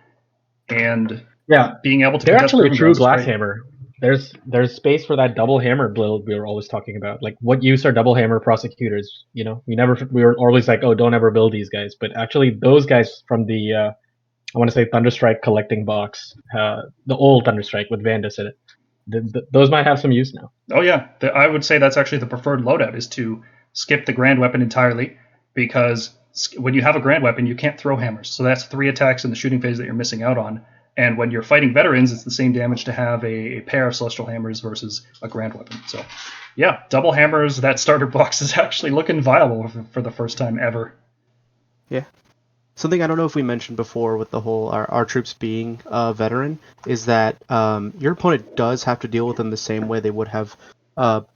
And yeah, being able to they're actually a true glass great. hammer. There's space for that double hammer build we were always talking about. Like, what use are double hammer Prosecutors? We were always like, oh, don't ever build these guys. But actually, those guys from the I want to say Thunderstrike collecting box, the old Thunderstrike with Vandus in it, those might have some use now. Oh yeah, I would say that's actually the preferred loadout, is to skip the grand weapon entirely, because when you have a grand weapon, you can't throw hammers. So that's 3 attacks in the shooting phase that you're missing out on. And when you're fighting veterans, it's the same damage to have a pair of celestial hammers versus a grand weapon. So yeah, double hammers, that starter box is actually looking viable for the first time ever. Yeah. Something I don't know if we mentioned before with the whole our troops being a veteran is that your opponent does have to deal with them the same way they would have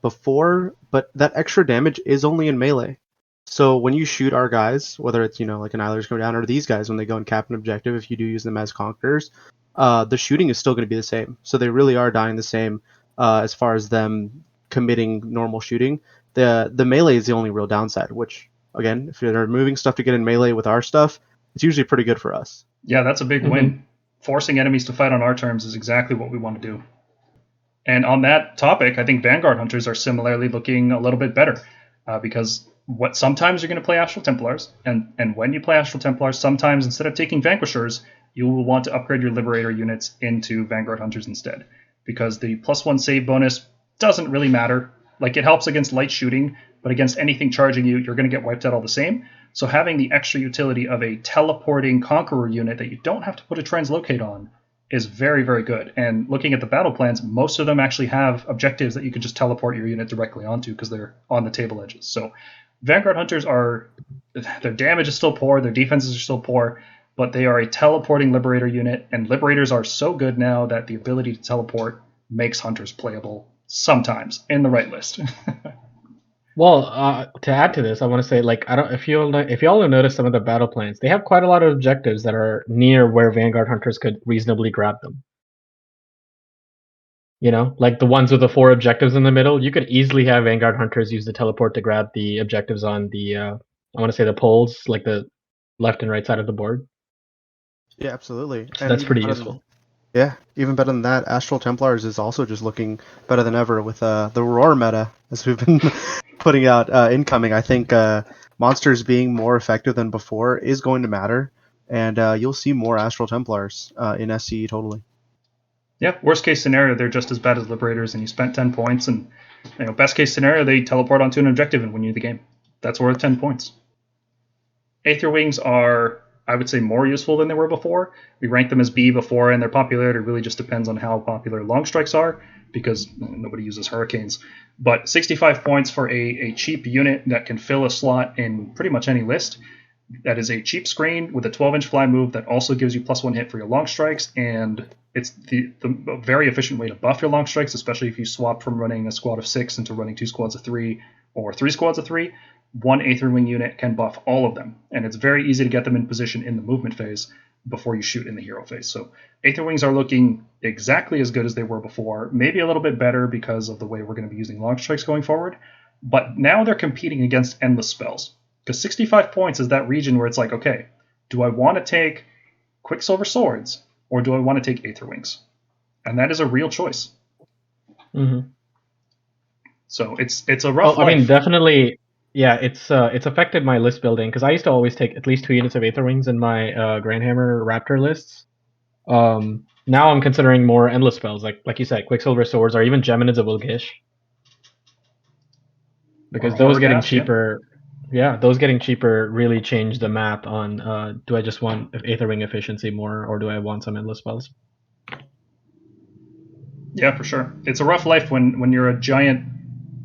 before, but that extra damage is only in melee. So when you shoot our guys, whether it's like Annihilators go down or these guys when they go and cap an objective, if you do use them as conquerors, the shooting is still going to be the same. So they really are dying the same as far as them committing normal shooting. The melee is the only real downside, which again, if you're removing stuff to get in melee with our stuff, it's usually pretty good for us. Yeah, that's a big win. Forcing enemies to fight on our terms is exactly what we want to do. And on that topic, I think Vanguard Hunters are similarly looking a little bit better, because sometimes you're going to play Astral Templars, and when you play Astral Templars, sometimes instead of taking Vanquishers, you will want to upgrade your Liberator units into Vanguard Hunters instead, because the +1 save bonus doesn't really matter. Like, it helps against light shooting, but against anything charging you, you're going to get wiped out all the same. So having the extra utility of a teleporting Conqueror unit that you don't have to put a translocate on is very, very good. And looking at the battle plans, most of them actually have objectives that you can just teleport your unit directly onto because they're on the table edges. So Vanguard Hunters their damage is still poor, their defenses are still poor, but they are a teleporting Liberator unit, and Liberators are so good now that the ability to teleport makes Hunters playable sometimes in the right list. Well, to add to this, I want to say, I don't if y'all have noticed some of the battle plans, they have quite a lot of objectives that are near where Vanguard Hunters could reasonably grab them. Like the ones with the 4 objectives in the middle, you could easily have Vanguard Hunters use the teleport to grab the objectives on the I want to say the poles, like the left and right side of the board. Yeah, absolutely. So And that's even pretty better useful. Yeah, even better than that, Astral Templars is also just looking better than ever with the Roar meta, as we've been putting out incoming. I think monsters being more effective than before is going to matter, and you'll see more Astral Templars in SCE totally. Yeah, worst case scenario, they're just as bad as Liberators, and you spent 10 points, and best case scenario, they teleport onto an objective and win you the game. That's worth 10 points. Aether Wings are, I would say, more useful than they were before. We ranked them as B before, and their popularity really just depends on how popular long strikes are, because nobody uses hurricanes. But 65 points for a cheap unit that can fill a slot in pretty much any list. That is a cheap screen with a 12-inch fly move that also gives you +1 hit for your long strikes, and it's the very efficient way to buff your long strikes, especially if you swap from running a squad of 6 into running 2 squads of 3 or 3 squads of 3. One Aether Wing unit can buff all of them, and it's very easy to get them in position in the movement phase before you shoot in the hero phase. So Aether Wings are looking exactly as good as they were before, maybe a little bit better because of the way we're going to be using long strikes going forward, but now they're competing against endless spells. Because 65 points is that region where it's like, okay, do I want to take Quicksilver Swords or do I want to take Aether Wings? And that is a real choice. Mm-hmm. So it's a rough life. I mean, definitely, yeah, it's affected my list building, because I used to always take at least 2 units of Aether Wings in my Grandhammer Raptor lists. Now I'm considering more endless spells, like you said, Quicksilver Swords, or even Geminids of Wilgish. Because those getting cheaper... Yeah, those getting cheaper really change the map on do I just want Aether Wing efficiency more, or do I want some endless spells? Yeah, for sure. It's a rough life when you're a giant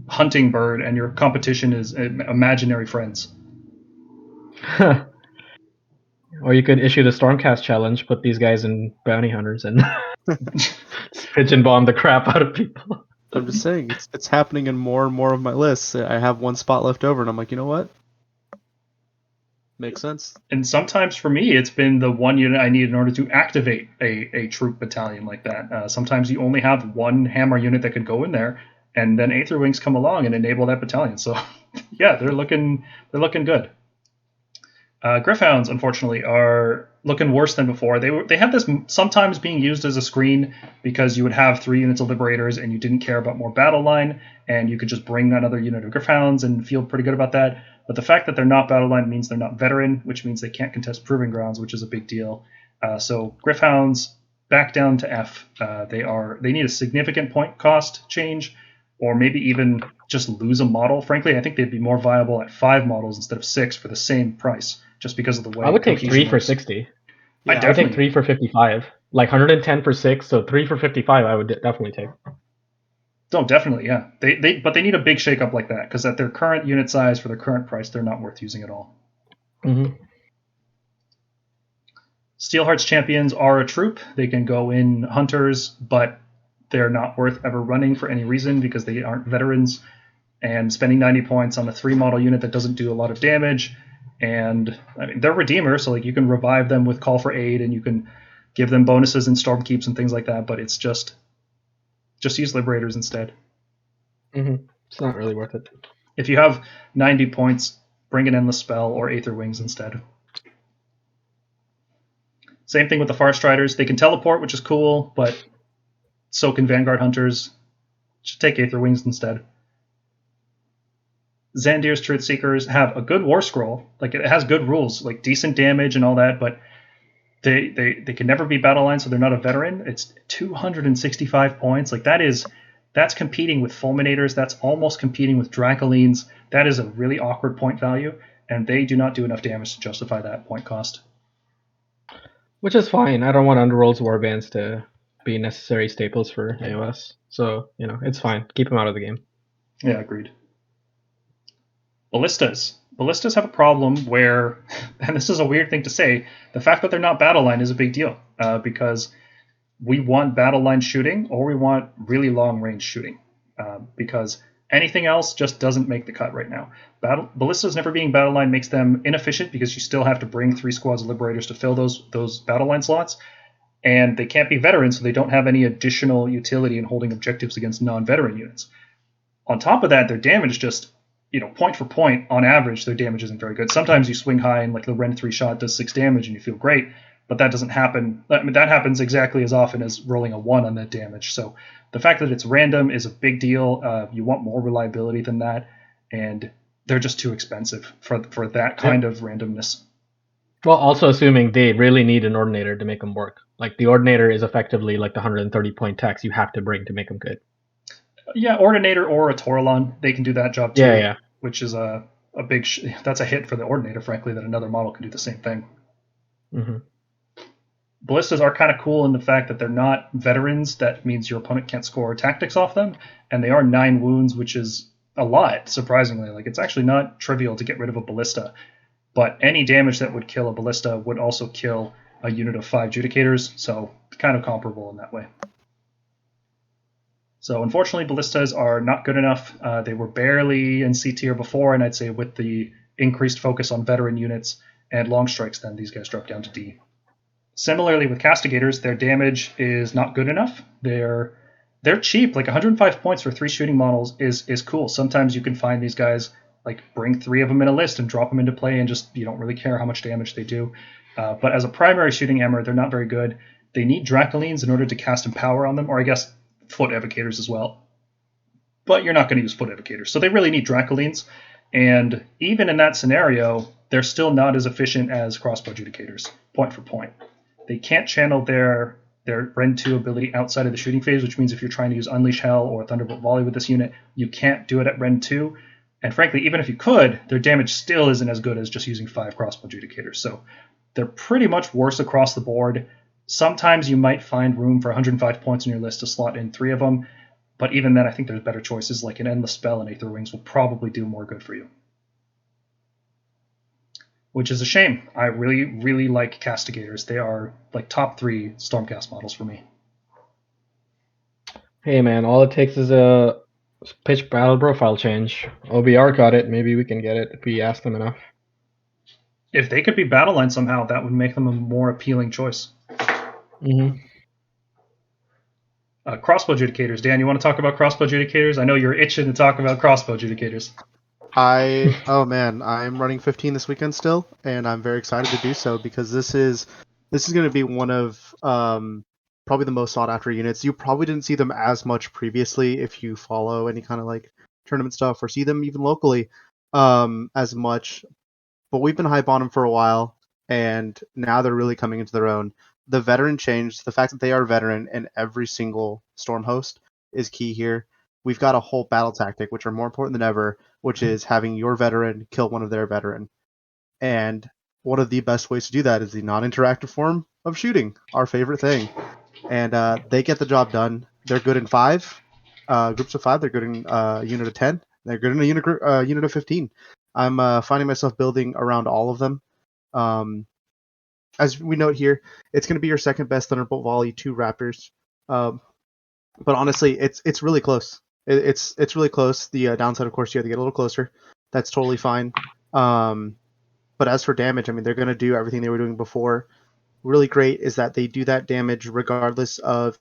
hunting bird and your competition is imaginary friends. Or you could issue the Stormcast challenge, put these guys in bounty hunters, and pigeon bomb the crap out of people. I'm just saying, it's happening in more and more of my lists. I have 1 spot left over, and I'm like, you know what? Makes sense. And sometimes for me, it's been the one unit I need in order to activate a troop battalion like that. Sometimes you only have 1 hammer unit that could go in there, and then Aether Wings come along and enable that battalion. So, yeah, they're looking good. Gryph-hounds, unfortunately, are looking worse than before. They have this sometimes being used as a screen because you would have 3 units of Liberators and you didn't care about more battle line, and you could just bring another unit of Gryph-hounds and feel pretty good about that. But the fact that they're not battle line means they're not veteran, which means they can't contest Proving Grounds, which is a big deal. So Gryph-hounds, back down to F. They need a significant point cost change, or maybe even just lose a model. Frankly, I think they'd be more viable at 5 models instead of 6 for the same price, just because of the way I would take cohesion 3 for works. 60. Yeah, I would take 3 for 55. Like 110 for 6, so 3 for 55 I would definitely take. Oh, definitely, yeah. But they need a big shakeup like that, because at their current unit size for their current price, they're not worth using at all. Mm-hmm. Steelheart's champions are a troop. They can go in hunters, but they're not worth ever running for any reason because they aren't veterans. And spending 90 points on a 3 model unit that doesn't do a lot of damage. And I mean, they're redeemers, so like you can revive them with Call for Aid, and you can give them bonuses and Stormkeeps and things like that. But it's just use Liberators instead. Mm-hmm. It's not really worth it. If you have 90 points, bring an Endless Spell or Aether Wings instead. Same thing with the Farstriders. They can teleport, which is cool, but so can Vanguard Hunters. Should take Aether Wings instead. Xandir's Truth Seekers have a good War Scroll. Like, it has good rules, like decent damage and all that, but they can never be battle line, so they're not a veteran. It's 265 points. Like, that's competing with Fulminators. That's almost competing with Dracolines. That is a really awkward point value, and they do not do enough damage to justify that point cost. Which is fine. I don't want Underworld's warbands to be necessary staples for AOS. So, it's fine. Keep them out of the game. Yeah, agreed. Ballistas. Ballistas have a problem where, and this is a weird thing to say, the fact that they're not battle line is a big deal, because we want battle line shooting or we want really long range shooting, because anything else just doesn't make the cut right now. Ballistas never being battle line makes them inefficient because you still have to bring 3 squads of Liberators to fill those battle line slots, and they can't be veterans, so they don't have any additional utility in holding objectives against non-veteran units. On top of that, their damage just, point for point, on average, their damage isn't very good. Sometimes you swing high and like the Ren 3 shot does 6 damage and you feel great, but that doesn't happen. I mean, that happens exactly as often as rolling a 1 on that damage. So the fact that it's random is a big deal. You want more reliability than that, and they're just too expensive for that kind of randomness. Well, also assuming they really need an Ordinator to make them work. Like, the Ordinator is effectively like the 130 point tax you have to bring to make them good. Yeah, Ordinator or a Toralon, they can do that job too. Yeah. Which is a big that's a hit for the Ordinator, frankly, that another model can do the same thing. Mm-hmm. Ballistas are kind of cool in the fact that they're not veterans. That means your opponent can't score tactics off them, and they are 9 wounds, which is a lot, surprisingly. Like, it's actually not trivial to get rid of a Ballista, but any damage that would kill a Ballista would also kill a unit of 5 Judicators, so kind of comparable in that way. So unfortunately, Ballistas are not good enough. They were barely in C tier before, and I'd say with the increased focus on veteran units and long strikes, then these guys drop down to D. Similarly with Castigators, their damage is not good enough. They're cheap. Like 105 points for 3 shooting models is cool. Sometimes you can find these guys, like, bring 3 of them in a list and drop them into play, and just you don't really care how much damage they do. But as a primary shooting hammer, they're not very good. They need Dracolines in order to cast Empower on them, or I guess Foot Evocators as well. But you're not going to use Foot Evocators, so they really need Dracolines. And even in that scenario, they're still not as efficient as Crossbow Judicators, point for point. They can't channel their Ren 2 ability outside of the shooting phase, which means if you're trying to use Unleash Hell or Thunderbolt Volley with this unit, you can't do it at Ren 2. And frankly, even if you could, their damage still isn't as good as just using 5 Crossbow Judicators. So they're pretty much worse across the board. Sometimes you might find room for 105 points in your list to slot in 3 of them, but even then I think there's better choices, like an Endless Spell and Aether Wings will probably do more good for you. Which is a shame. I really, really like Castigators. They are like top 3 Stormcast models for me. Hey man, all it takes is a pitch battle profile change. OBR got it. Maybe we can get it if we ask them enough. If they could be battle line somehow, that would make them a more appealing choice. Mm-hmm. Crossbow Judicators. Dan, you want to talk about Crossbow Judicators? I know you're itching to talk about Crossbow Judicators. Oh man, I'm running 15 this weekend still, and I'm very excited to do so because this is going to be one of probably the most sought after units. You probably didn't see them as much previously if you follow any kind of like tournament stuff or see them even locally as much, but we've been hype on them for a while, and now they're really coming into their own. the veteran change, the fact that they are veteran in every single storm host is key here. We've got a whole battle tactic, which are more important than ever, which is having your veteran kill one of their veteran. And one of the best ways to do that is the non-interactive form of shooting, our favorite thing. And they get the job done. They're good in 5 groups of 5. They're good in a unit of 10. They're good in a unit of 15. I'm finding myself building around all of them. As we note here, it's going to be your second best Thunderbolt volley, 2 Raptors. But honestly, it's really close. It's really close. The downside, of course, you have to get a little closer. That's totally fine. But as for damage, I mean, they're going to do everything they were doing before. Really great is that they do that damage regardless of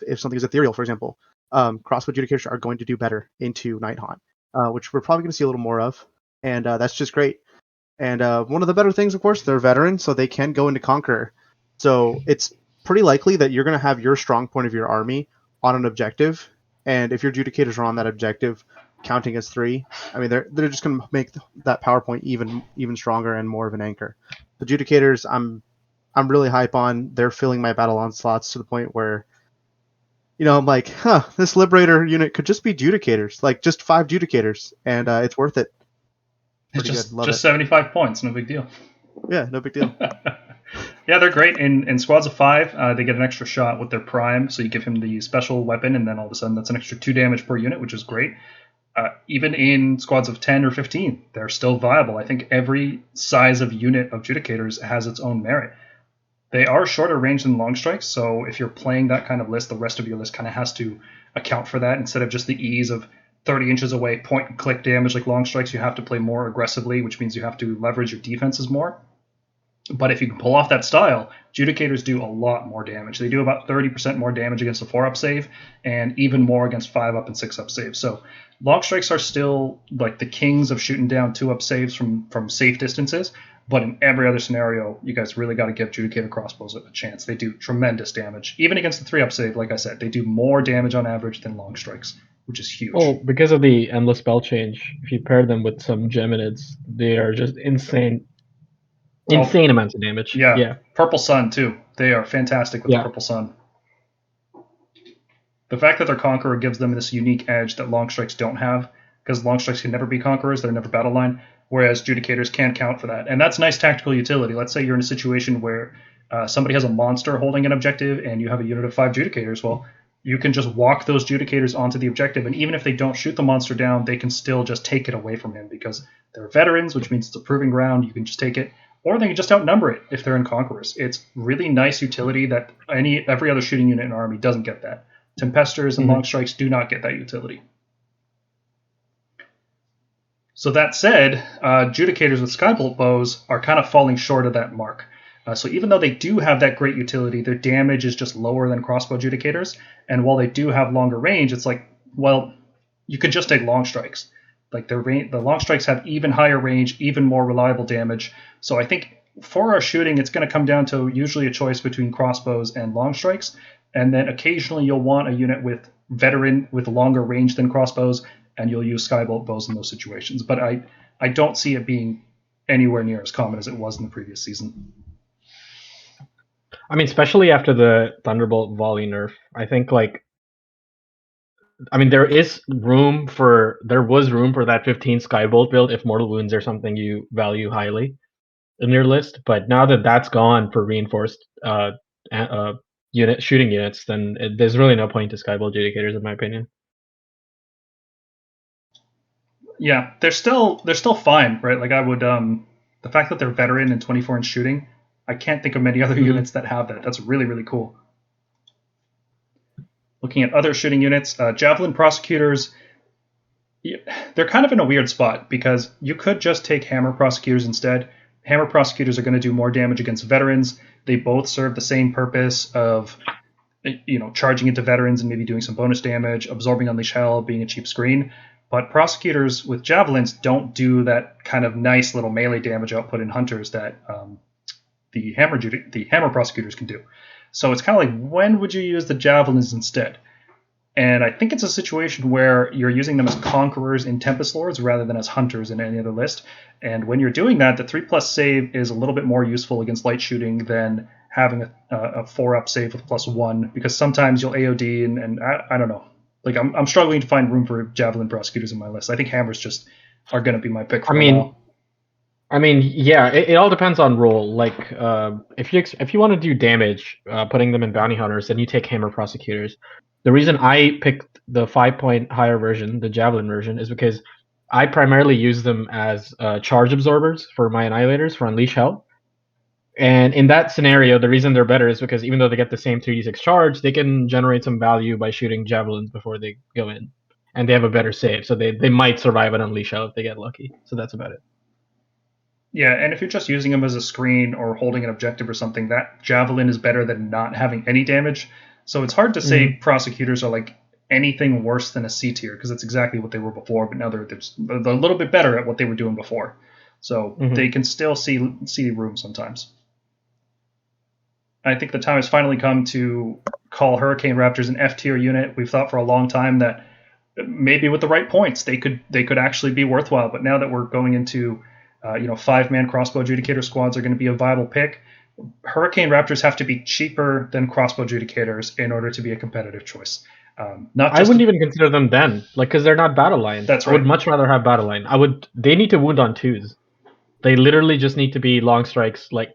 if something is ethereal, for example. Crossbow Judicators are going to do better into Night Haunt, which we're probably going to see a little more of. And that's just great. And one of the better things, of course, they're veterans, so they can go into Conqueror. So it's pretty likely that you're going to have your strong point of your army on an objective. And if your Judicators are on that objective, counting as 3, I mean, they're just going to make that PowerPoint even stronger and more of an anchor. The Judicators, I'm really hype on. They're filling my battle onslaughts to the point where, I'm like, this Liberator unit could just be Judicators, like just 5 Judicators, and it's worth it. It's just 75 points, no big deal. Yeah, no big deal. Yeah, they're great. In squads of 5, they get an extra shot with their prime, so you give him the special weapon, and then all of a sudden that's an extra 2 damage per unit, which is great. Even in squads of 10 or 15, they're still viable. I think every size of unit of Judicators has its own merit. They are shorter range than long strikes, so if you're playing that kind of list, the rest of your list kind of has to account for that. Instead of just the ease of 30 inches away, point and click damage like long strikes, you have to play more aggressively, which means you have to leverage your defenses more. But if you can pull off that style, Judicators do a lot more damage. They do about 30% more damage against a 4-up save, and even more against 5-up and 6-up saves. So long strikes are still like the kings of shooting down 2-up saves from safe distances, but in every other scenario, you guys really got to give Judicator crossbows a chance. They do tremendous damage. Even against the 3-up save, like I said, they do more damage on average than long strikes, which is huge. Well, because of the endless spell change, if you pair them with some Geminids, they are just insane amounts of damage. Yeah. Purple Sun, too. They are fantastic with the Purple Sun. The fact that they're Conqueror gives them this unique edge that long strikes don't have, because long strikes can never be Conquerors, they're never battle line, whereas Judicators can count for that. And that's nice tactical utility. Let's say you're in a situation where somebody has a monster holding an objective and you have a unit of 5 Judicators. Well, you can just walk those Judicators onto the objective, and even if they don't shoot the monster down, they can still just take it away from him because they're veterans, which means it's a proving ground. You can just take it. Or they can just outnumber it if they're in Conquerors. It's really nice utility that every other shooting unit in an army doesn't get that. Tempestors and long strikes do not get that utility. So that said, Judicators with Skybolt bows are kind of falling short of that mark. So even though they do have that great utility, their damage is just lower than crossbow Judicators. And while they do have longer range, it's like, well, you could just take long strikes. Like the long strikes have even higher range, even more reliable damage. So I think for our shooting, it's going to come down to usually a choice between crossbows and long strikes. And then occasionally you'll want a unit with veteran with longer range than crossbows, and you'll use Skybolt bows in those situations. But I don't see it being anywhere near as common as it was in the previous season. I mean, especially after the Thunderbolt volley nerf, I think there was room for that 15 Skybolt build if Mortal Wounds are something you value highly in your list. But now that that's gone for reinforced shooting units, then there's really no point to Skybolt Judicators, in my opinion. Yeah, they're still fine, right? Like I would, the fact that they're veteran and 24-inch shooting, I can't think of many other units that have that. That's really, really cool. Looking at other shooting units, Javelin Prosecutors, they're kind of in a weird spot because you could just take Hammer Prosecutors instead. Hammer Prosecutors are going to do more damage against veterans. They both serve the same purpose of, charging into veterans and maybe doing some bonus damage, absorbing Unleash Hell, being a cheap screen. But Prosecutors with Javelins don't do that kind of nice little melee damage output in Hunters that the Hammer Prosecutors can do. So it's kind of like, when would you use the Javelins instead? And I think it's a situation where you're using them as Conquerors in Tempest Lords rather than as Hunters in any other list. And when you're doing that, the 3+ save is a little bit more useful against light shooting than having a 4-up save with +1, because sometimes you'll AOD and I don't know. Like I'm struggling to find room for Javelin prosecutors in my list. I think hammers just are going to be my pick for a while. Yeah, it all depends on role. Like, if you want to do damage, putting them in bounty hunters, then you take hammer prosecutors. The reason I picked the 5-point higher version, the javelin version, is because I primarily use them as charge absorbers for my annihilators for unleash hell. And in that scenario, the reason they're better is because even though they get the same 3d6 charge, they can generate some value by shooting javelins before they go in, and they have a better save, so they might survive an unleash hell if they get lucky. So that's about it. Yeah, and if you're just using them as a screen or holding an objective or something, that javelin is better than not having any damage. So it's hard to say prosecutors are like anything worse than a C tier, because that's exactly what they were before. But now they're a little bit better at what they were doing before, so they can still see room sometimes. I think the time has finally come to call Hurricane Raptors an F tier unit. We've thought for a long time that maybe with the right points they could actually be worthwhile. But now that we're going into 5-man crossbow adjudicator squads are going to be a viable pick, Hurricane Raptors have to be cheaper than crossbow adjudicators in order to be a competitive choice. I wouldn't even consider them then, like, because they're not battle line. That's right. I would much rather have battle line. They need to wound on 2s. They literally just need to be long strikes, like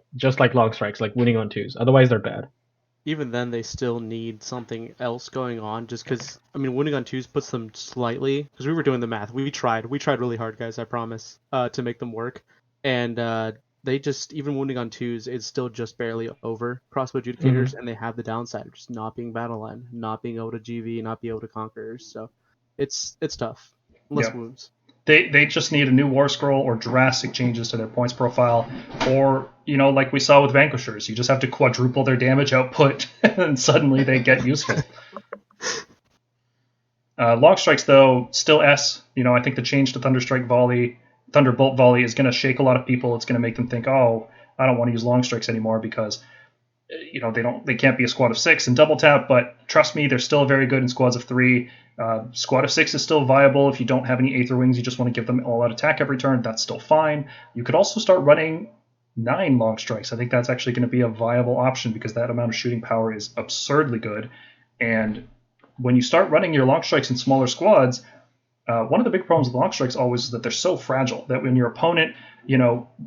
long strikes, like wounding on 2s. Otherwise, they're bad. Even then, they still need something else going on, just because, wounding on 2s puts them slightly, because we were doing the math. We tried really hard, guys, I promise, to make them work. And they just, even wounding on 2s, it's still just barely over crossbow adjudicators, and they have the downside of just not being battle line, not being able to GV, not being able to conquerors. So it's tough. Less wounds. They just need a new war scroll or drastic changes to their points profile, or like we saw with Vanquishers, you just have to quadruple their damage output and suddenly they get useful. Long strikes though still S. I think the change to Thunderbolt Volley is going to shake a lot of people. It's going to make them think, oh, I don't want to use long strikes anymore because they can't be a squad of 6 and double tap. But trust me, they're still very good in squads of 3. Squad of 6 is still viable if you don't have any Aether Wings. You just want to give them all-out attack every turn. That's still fine. You could also start running 9 long strikes. I think that's actually going to be a viable option because that amount of shooting power is absurdly good. And when you start running your long strikes in smaller squads, one of the big problems with long strikes always is that they're so fragile that when your opponent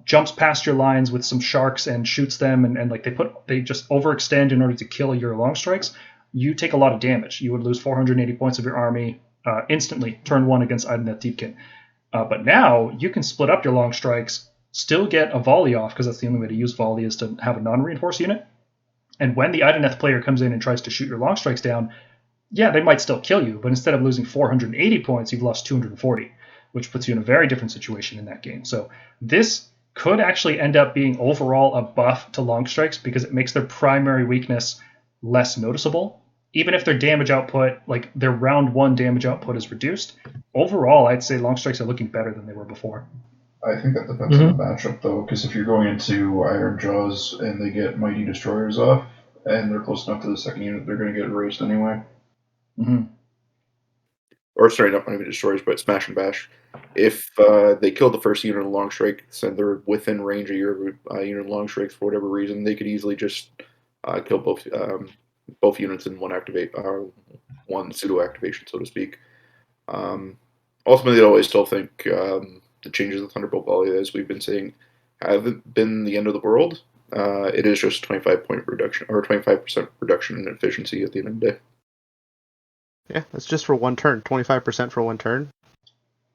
jumps past your lines with some sharks and shoots them and like they just overextend in order to kill your long strikes, you take a lot of damage. You would lose 480 points of your army instantly, turn 1 against Ideneth Deepkin. But now you can split up your long strikes, still get a volley off, because that's the only way to use volley is to have a non-reinforced unit. And when the Ideneth player comes in and tries to shoot your long strikes down, yeah, they might still kill you, but instead of losing 480 points, you've lost 240, which puts you in a very different situation in that game. So this could actually end up being overall a buff to long strikes because it makes their primary weakness less noticeable. Even if their damage output, like their round 1 damage output is reduced, overall, I'd say long strikes are looking better than they were before. I think that depends on the matchup, though, because if you're going into Iron Jaws and they get Mighty Destroyers off, and they're close enough to the second unit, they're going to get erased anyway. Or sorry, not Mighty Destroyers, but Smash and Bash. If they kill the first unit of long strikes and they're within range of your unit of long strikes for whatever reason, they could easily just kill both units in one pseudo activation, so to speak. Ultimately, I always still think the changes of Thunderbolt Volley, as we've been saying, haven't been the end of the world. It is just a 25% reduction in efficiency at the end of the day. Yeah, that's just for one turn. 25% for one turn.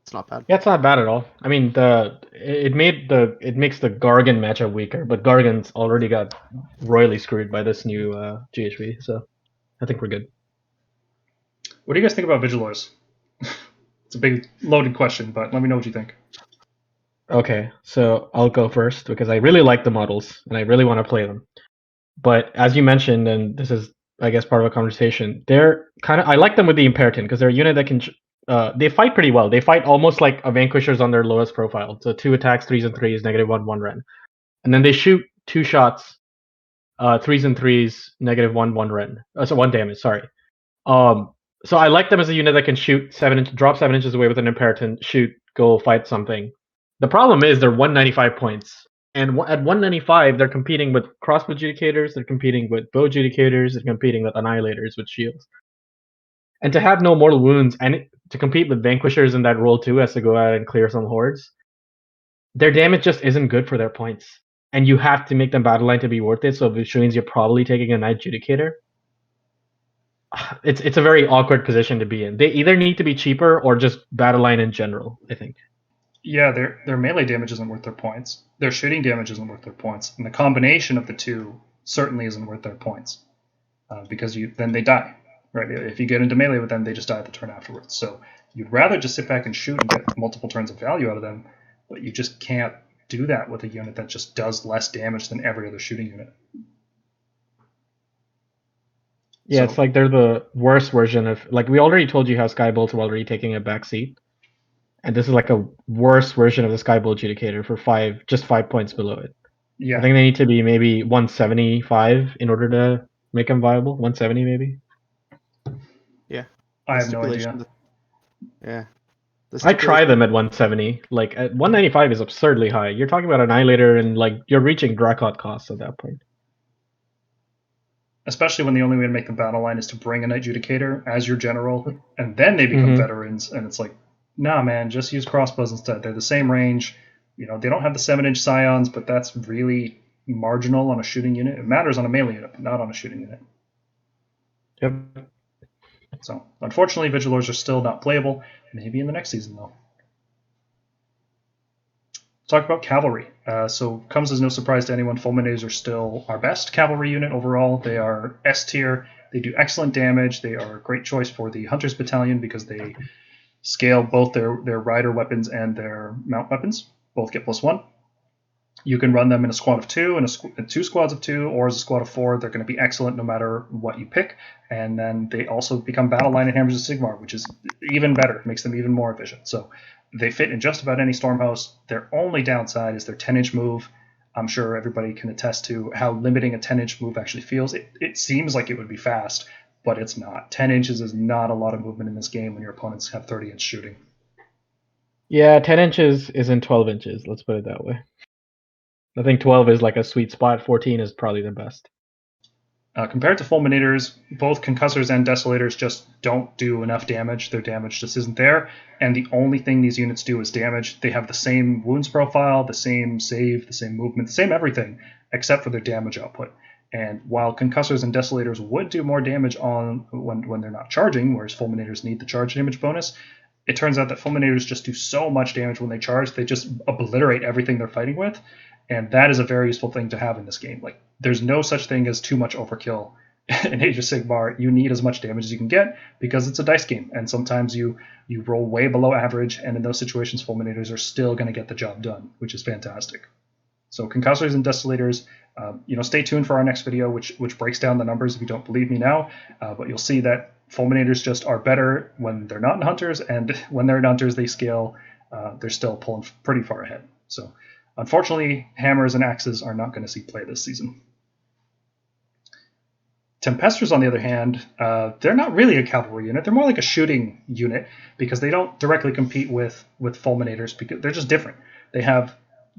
It's not bad. Yeah, it's not bad at all. I mean, it makes the Gargan matchup weaker, but Gargan's already got royally screwed by this new GHB, so I think we're good. What do you guys think about Vigilors? It's a big loaded question, but let me know what you think. Okay, so I'll go first because I really like the models and I really want to play them. But as you mentioned, and this is, I guess, part of a conversation, I like them with the Imperaton because they're a unit that can they fight pretty well. They fight almost like a Vanquishers on their lowest profile. So 2 attacks, 3s and 3s, -1, 1 ren. And then they shoot 2 shots, 3s and 3s, -1, 1 ren. So 1 damage, sorry. So I like them as a unit that can shoot drop 7 inches away with an Imperaton, shoot, go fight something. The problem is they're 195 points. And at 195, they're competing with crossbow adjudicators, they're competing with bow adjudicators, they're competing with annihilators with shields. And to have no mortal wounds and to compete with vanquishers in that role too, as to go out and clear some hordes, their damage just isn't good for their points. And you have to make them battle line to be worth it, so which means you're probably taking a Knight Judicator. It's a very awkward position to be in. They either need to be cheaper or just battle line in general, I think. Yeah, their melee damage isn't worth their points. Their shooting damage isn't worth their points, and the combination of the two certainly isn't worth their points, because then they die. Right? If you get into melee with them, they just die at the turn afterwards. So you'd rather just sit back and shoot and get multiple turns of value out of them, but you just can't do that with a unit that just does less damage than every other shooting unit. Yeah, it's like they're the worst version of, like, we already told you how Skybolts were already taking a back seat, and this is like a worse version of the Skybolt Adjudicator for 5 points below it. Yeah, I think they need to be maybe 175 in order to make them viable. 170 maybe. Yeah. I have no idea. Yeah. I try them at 170. Like at 195 is absurdly high. You're talking about Annihilator and like you're reaching Drakot costs at that point. Especially when the only way to make the battle line is to bring a Knight Judicator as your general, and then they become veterans, and it's like, nah, man, just use crossbows instead. They're the same range. You know, they don't have the 7-inch scions, but that's really marginal on a shooting unit. It matters on a melee unit, but not on a shooting unit. Yep. So, unfortunately, Vigilors are still not playable. Maybe in the next season, though. Talk about Cavalry. So, comes as no surprise to anyone, Fulminators are still our best Cavalry unit overall. They are S tier. They do excellent damage. They are a great choice for the Hunters Battalion because they scale both their rider weapons and their mount weapons. Both get +1. You can run them in a squad of 2, in 2 squads of 2, or as a squad of 4. They're going to be excellent no matter what you pick. And then they also become battle line in Hammers of Sigmar, which is even better. It makes them even more efficient. So they fit in just about any Stormhost. Their only downside is their 10-inch move. I'm sure everybody can attest to how limiting a 10-inch move actually feels. It seems like it would be fast, but it's not. 10 inches is not a lot of movement in this game when your opponents have 30-inch shooting. Yeah, 10 inches isn't 12 inches. Let's put it that way. I think 12 is like a sweet spot. 14 is probably the best. Compared to Fulminators, both Concussors and Desolators just don't do enough damage. Their damage just isn't there. And the only thing these units do is damage. They have the same wounds profile, the same save, the same movement, the same everything, except for their damage output. And while Concussors and Desolators would do more damage on when they're not charging, whereas Fulminators need the charge damage bonus, it turns out that Fulminators just do so much damage when they charge, they just obliterate everything they're fighting with. And that is a very useful thing to have in this game. Like, there's no such thing as too much overkill in Age of Sigmar. You need as much damage as you can get because it's a dice game. And sometimes you roll way below average, and in those situations, Fulminators are still going to get the job done, which is fantastic. So Concussors and Desolators, stay tuned for our next video, which breaks down the numbers if you don't believe me now. But you'll see that Fulminators just are better when they're not in Hunters, and when they're in Hunters, they scale. They're still pulling pretty far ahead. So unfortunately, Hammers and Axes are not going to see play this season. Tempestors, on the other hand, they're not really a cavalry unit. They're more like a shooting unit because they don't directly compete with Fulminators because they're just different. They have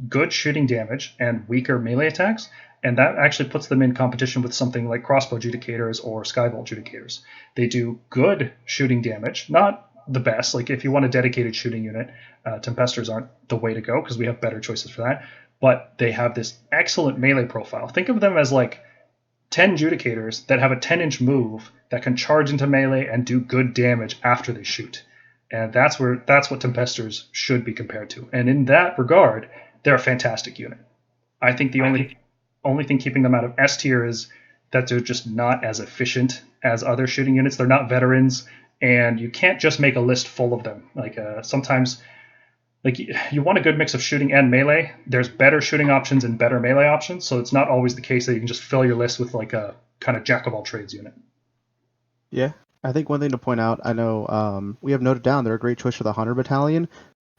good shooting damage and weaker melee attacks, and that actually puts them in competition with something like Crossbow Adjudicators or Skybolt Adjudicators. They do good shooting damage, not the best. Like, if you want a dedicated shooting unit, Tempestors aren't the way to go because we have better choices for that. But they have this excellent melee profile. Think of them as like 10 Judicators that have a 10-inch move that can charge into melee and do good damage after they shoot. And that's what Tempestors should be compared to. And in that regard, they're a fantastic unit. I think the only thing keeping them out of S tier is that they're just not as efficient as other shooting units. They're not veterans, and you can't just make a list full of them. Like sometimes, like you want a good mix of shooting and melee. There's better shooting options and better melee options, so it's not always the case that you can just fill your list with like a kind of jack of all trades unit. Yeah, I think one thing to point out, I know we have noted down they're a great choice for the Hunter Battalion.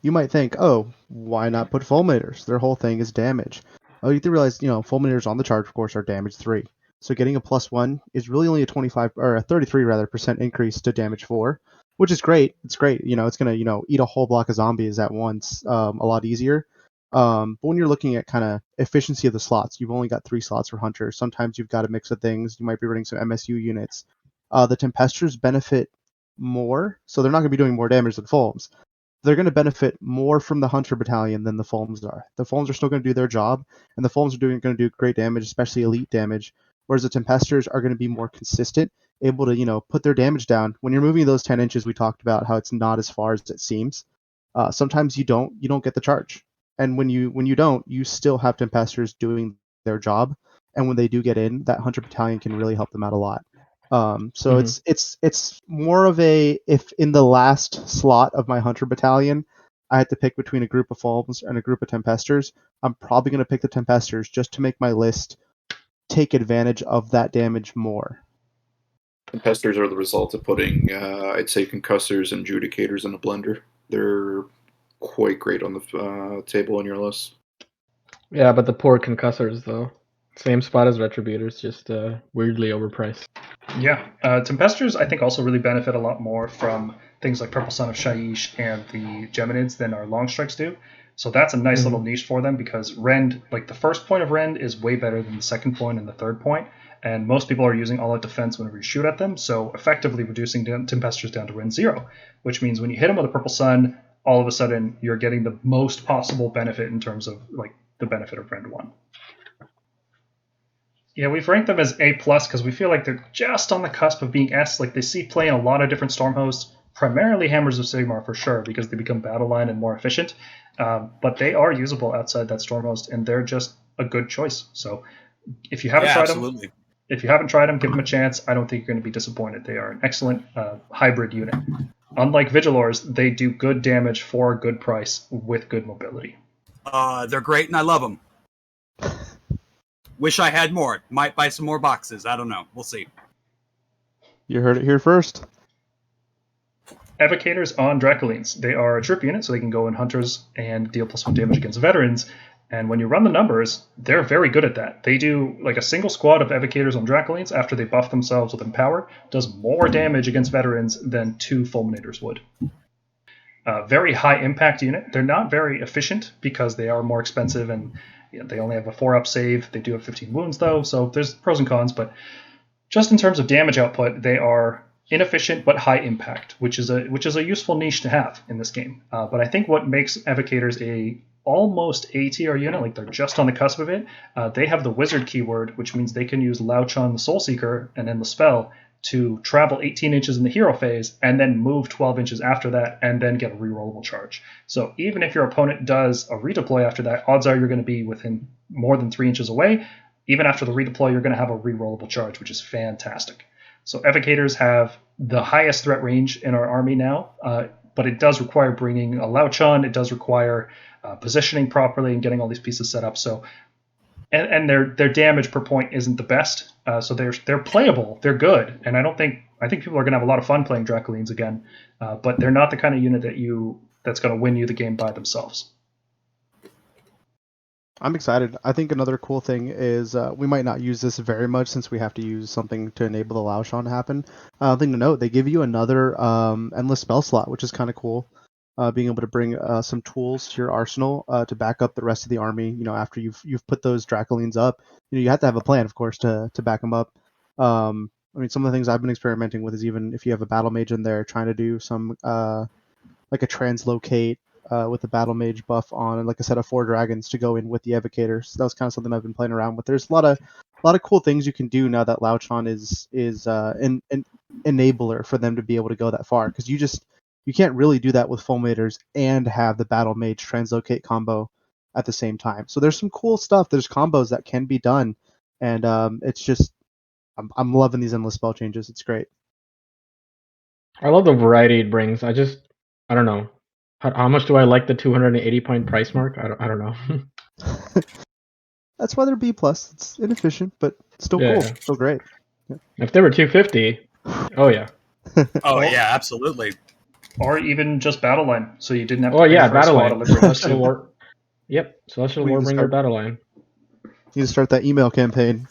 You might think, oh, why not put Fulminators? Their whole thing is damage. Oh, you have to realize, Fulminators on the charge, of course, are damage 3. So getting a +1 is really only a 33% increase to damage 4, which is great. It's great. It's going to, eat a whole block of zombies at once a lot easier. But when you're looking at kind of efficiency of the slots, you've only got 3 slots for Hunter. Sometimes you've got a mix of things. You might be running some MSU units. The Tempesters benefit more, so they're not going to be doing more damage than Fulms. They're going to benefit more from the Hunter Battalion than the Fulms are. The Fulms are still going to do their job, and the Fulms are going to do great damage, especially elite damage, whereas the Tempesters are going to be more consistent, able to, put their damage down. When you're moving those 10 inches, we talked about how it's not as far as it seems. Sometimes you don't get the charge. And when you don't, you still have Tempesters doing their job, and when they do get in, that Hunter Battalion can really help them out a lot. So it's more of a, if in the last slot of my Hunter Battalion, I had to pick between a group of Fulms and a group of Tempesters, I'm probably going to pick the Tempesters just to make my list take advantage of that damage more. Tempesters are the result of putting, I'd say, Concussors and Judicators in a blender. They're quite great on the table on your list. Yeah, but the poor Concussors, though. Same spot as Retributors, just weirdly overpriced. Yeah, Tempesters I think also really benefit a lot more from things like Purple Sun of Shaiish and the Geminids than our Long Strikes do. So that's a nice little niche for them, because Rend, like the first point of Rend is way better than the second point and the third point, and most people are using all-out defense whenever you shoot at them, so effectively reducing Tempesters down to Rend 0, which means when you hit them with a Purple Sun, all of a sudden you're getting the most possible benefit in terms of like the benefit of Rend 1. Yeah, we've ranked them as A+ because we feel like they're just on the cusp of being S. Like, they see play in a lot of different Stormhosts, primarily Hammers of Sigmar for sure, because they become battle line and more efficient. But they are usable outside that Stormhost, and they're just a good choice. So if you haven't tried them, give them a chance. I don't think you're going to be disappointed. They are an excellent hybrid unit. Unlike Vigilors, they do good damage for a good price with good mobility. They're great, and I love them. Wish I had more. Might buy some more boxes. I don't know. We'll see. You heard it here first. Evocators on Draculines. They are a troop unit, so they can go in Hunters and deal +1 damage against veterans. And when you run the numbers, they're very good at that. They do, like, a single squad of Evocators on Draculines after they buff themselves with Empower does more damage against veterans than 2 Fulminators would. Very high impact unit. They're not very efficient because they are more expensive, and they only have a 4-up save. They do have 15 wounds, though, so there's pros and cons. But just in terms of damage output, they are inefficient but high impact, which is a useful niche to have in this game. But I think what makes Evocators a almost A tier unit, like they're just on the cusp of it, they have the Wizard keyword, which means they can use Lauchon the Soul Seeker and then the spell to travel 18 inches in the hero phase and then move 12 inches after that and then get a rerollable charge. So even if your opponent does a redeploy after that, odds are you're going to be within more than 3 inches away. Even after the redeploy, you're going to have a rerollable charge, which is fantastic. So Evocators have the highest threat range in our army now, but it does require bringing a Lauchon. It does require positioning properly and getting all these pieces set up. So, and their damage per point isn't the best. So they're playable. They're good, and I think people are going to have a lot of fun playing Draculines again. But they're not the kind of unit that's going to win you the game by themselves. I'm excited. I think another cool thing is we might not use this very much since we have to use something to enable the Lauchon to happen. Thing to note, they give you another endless spell slot, which is kind of cool. Being able to bring some tools to your arsenal to back up the rest of the army. After you've put those Draculines up, you have to have a plan, of course, to back them up. Some of the things I've been experimenting with is even if you have a battle mage in there, trying to do some like a translocate with the battle mage buff on, like a set of 4 dragons to go in with the Evocators. So that was kind of something I've been playing around with. There's a lot of cool things you can do now that Lauchon is an enabler for them to be able to go that far, because you can't really do that with Fulminators and have the battle mage translocate combo at the same time. So there's some cool stuff. There's combos that can be done, and it's just I'm loving these endless spell changes. It's great. I love the variety it brings. I don't know. How much do I like the 280 point price mark? I don't know. That's why they're B+. It's inefficient, but still cool. Still great. Yeah. If they were 250, oh yeah. Oh yeah, absolutely. Or even just battle line, so you didn't have to. Oh yeah, battle line. Celestial War. Yep, Celestial We need to Warbringer start- battle line. You need to start that email campaign.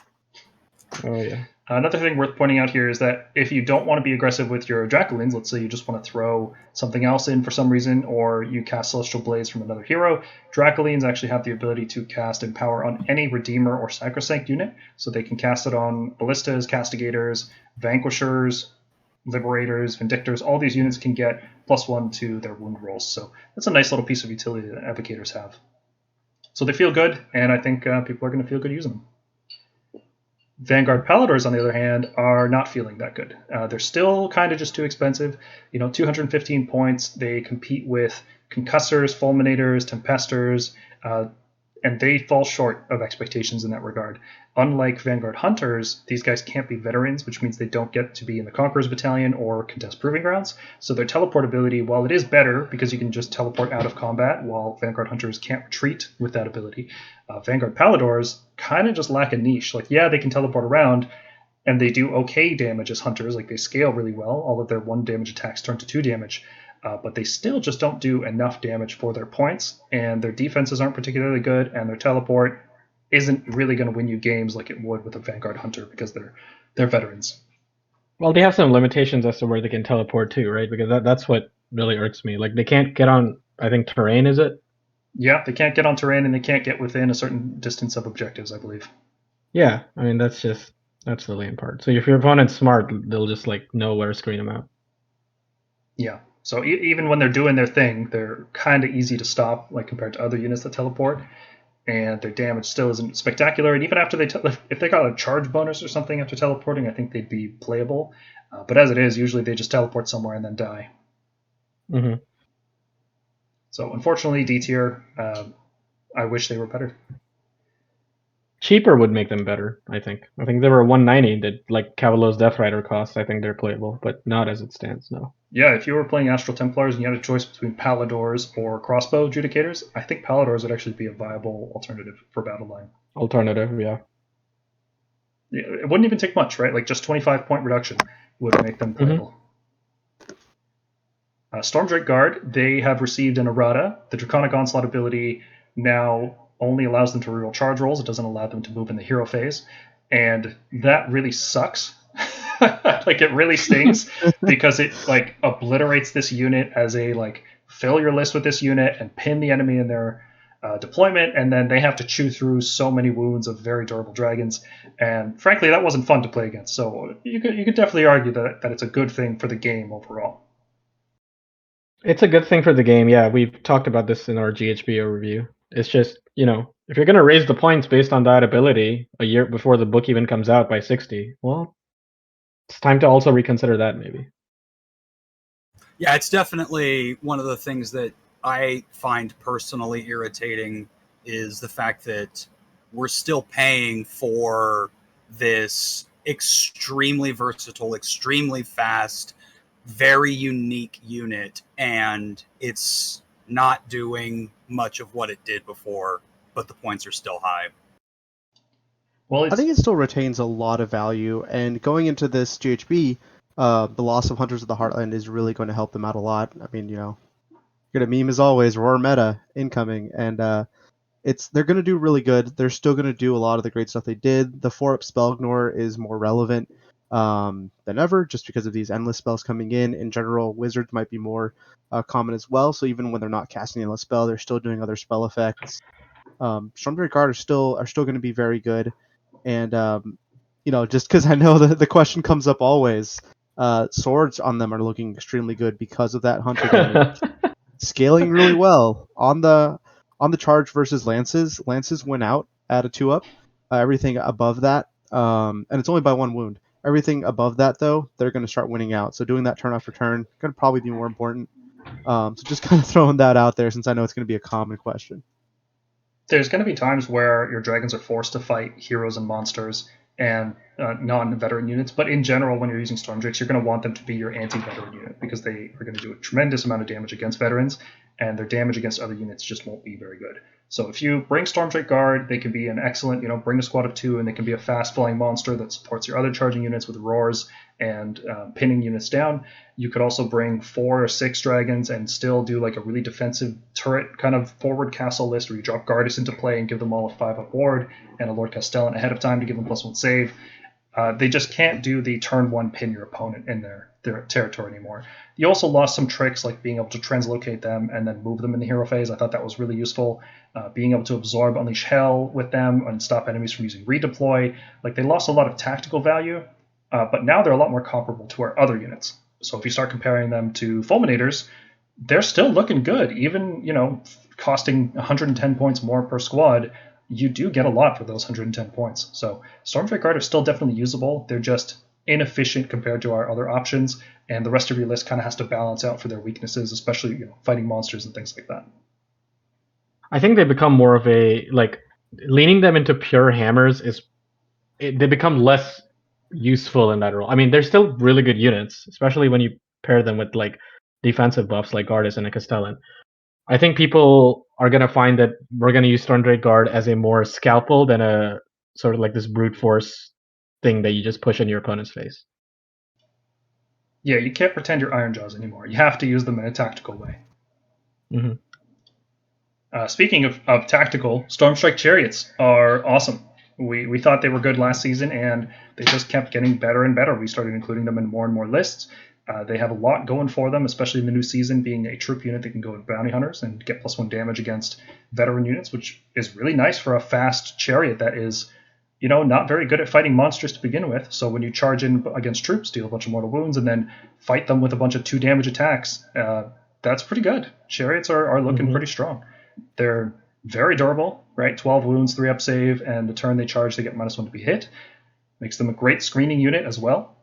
Oh yeah. Another thing worth pointing out here is that if you don't want to be aggressive with your Dracolines, let's say you just want to throw something else in for some reason, or you cast Celestial Blaze from another hero, Dracolines actually have the ability to cast Empower on any Redeemer or Sacrosanct unit. So they can cast it on Ballistas, Castigators, Vanquishers, Liberators, Vindictors. All these units can get +1 to their wound rolls. So that's a nice little piece of utility that Advocators have. So they feel good, and I think people are going to feel good using them. Vanguard Paladors, on the other hand, are not feeling that good. They're still kind of just too expensive. 215 points. They compete with Concussors, Fulminators, Tempestors, and they fall short of expectations in that regard. Unlike Vanguard Hunters, these guys can't be veterans, which means they don't get to be in the Conqueror's Battalion or contest Proving Grounds. So their teleportability, while it is better because you can just teleport out of combat, while Vanguard Hunters can't retreat with that ability, Vanguard Paladors kind of just lack a niche. Like, yeah, they can teleport around, and they do okay damage as Hunters. Like, they scale really well. All of their 1 damage attacks turn to 2 damage. But they still just don't do enough damage for their points, and their defenses aren't particularly good, and their teleport isn't really going to win you games like it would with a Vanguard Hunter because they're veterans. Well, they have some limitations as to where they can teleport too, right? Because that's what really irks me. Like, they can't get on, I think, terrain, is it? Yeah, they can't get on terrain, and they can't get within a certain distance of objectives, I believe. Yeah, I mean, that's the lame part. So if your opponent's smart, they'll just know where to screen them out. Yeah. So even when they're doing their thing, they're kind of easy to stop, like compared to other units that teleport, and their damage still isn't spectacular. And even after if they got a charge bonus or something after teleporting, I think they'd be playable. But as it is, usually they just teleport somewhere and then die. Mm-hmm. So unfortunately, D tier, I wish they were better. Cheaper would make them better, I think. I think they were 190 that like Cavallo's Death Rider costs. I think they're playable, but not as it stands, no. Yeah, if you were playing Astral Templars and you had a choice between Paladors or Crossbow Adjudicators, I think Paladors would actually be a viable alternative for Battleline. Alternative, yeah. It wouldn't even take much, right? Like just 25-point reduction would make them playable. Mm-hmm. Stormdrake Guard, they have received an errata. The Draconic Onslaught ability now only allows them to reroll charge rolls. It doesn't allow them to move in the hero phase. And that really sucks. Like, it really stings because it obliterates this unit as a fill your list with this unit and pin the enemy in their deployment, and then they have to chew through so many wounds of very durable dragons. And frankly, that wasn't fun to play against. So you could definitely argue that it's a good thing for the game overall. It's a good thing for the game, yeah. We've talked about this in our GHB overview. It's just, if you're going to raise the points based on that ability a year before the book even comes out by 60, well, it's time to also reconsider that, maybe. Yeah, it's definitely one of the things that I find personally irritating is the fact that we're still paying for this extremely versatile, extremely fast, very unique unit, and it's not doing much of what it did before, but the points are still high. Well, I think it still retains a lot of value, and going into this GHB, the loss of Hunters of the Heartland is really going to help them out a lot. I mean, good at meme as always, roar meta incoming, and they're going to do really good. They're still going to do a lot of the great stuff they did. The 4-up spell ignore is more relevant than ever, just because of these endless spells coming in. In general, wizards might be more common as well, so even when they're not casting an endless spell, they're still doing other spell effects. Stormdrake Guard are still going to be very good. And, just because I know the question comes up always, swords on them are looking extremely good because of that hunter damage. Scaling really well. On the charge versus lances, lances went out at a 2-up. Everything above that, and it's only by 1 wound. Everything above that, though, they're going to start winning out. So doing that turn after turn, going to probably be more important. So just kind of throwing that out there since I know it's going to be a common question. There's going to be times where your dragons are forced to fight heroes and monsters and non-veteran units, but in general, when you're using Stormdrakes, you're going to want them to be your anti-veteran unit because they are going to do a tremendous amount of damage against veterans, and their damage against other units just won't be very good. So if you bring Stormdrake Guard, they can be an excellent, bring a squad of 2, and they can be a fast-flying monster that supports your other charging units with roars and pinning units down. You could also bring 4 or 6 dragons and still do a really defensive turret kind of forward castle list where you drop Gardas into play and give them all a 5-up ward and a Lord Castellan ahead of time to give them +1 save. They just can't do the turn 1 pin your opponent in their territory anymore. You also lost some tricks like being able to translocate them and then move them in the hero phase. I thought that was really useful. Being able to absorb Unleash Hell with them and stop enemies from using redeploy. Like, they lost a lot of tactical value, but now they're a lot more comparable to our other units. So if you start comparing them to Fulminators, they're still looking good. Even, costing 110 points more per squad, you do get a lot for those 110 points. So Stormstrike Guard are still definitely usable. They're just inefficient compared to our other options, and the rest of your list kind of has to balance out for their weaknesses, especially fighting monsters and things like that. I think they become more of a, like, leaning them into pure hammers they become less useful in that role. I mean, they're still really good units, especially when you pair them with like defensive buffs like Gardas and a Castellan. I think people are going to find that we're going to use Stormdrake Guard as a more scalpel than a sort of like this brute force thing that you just push in your opponent's face. Yeah, you can't pretend you're Iron Jaws anymore. You have to use them in a tactical way. Mm-hmm. Speaking of tactical, Stormstrike Chariots are awesome. We thought they were good last season, and they just kept getting better and better. We started including them in more and more lists. They have a lot going for them, especially in the new season, being a troop unit that can go with bounty hunters and get +1 damage against veteran units, which is really nice for a fast chariot that is, not very good at fighting monsters to begin with. So when you charge in against troops, deal a bunch of mortal wounds, and then fight them with a bunch of 2 damage attacks, that's pretty good. Chariots are looking pretty strong. They're very durable, right? 12 wounds, 3 up save, and the turn they charge, they get -1 to be hit. Makes them a great screening unit as well.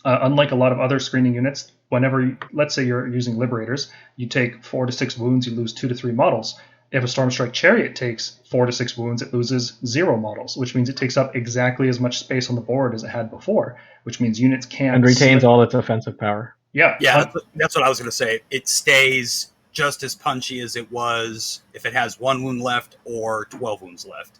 Unlike a lot of other screening units, whenever, let's say you're using Liberators, you take 4 to 6 wounds, you lose 2 to 3 models. If a Stormstrike Chariot takes 4 to 6 wounds, it loses 0 models, which means it takes up exactly as much space on the board as it had before, which means units can't... And retains all its offensive power. Yeah. Yeah, that's what I was going to say. It stays just as punchy as it was if it has 1 wound left or 12 wounds left.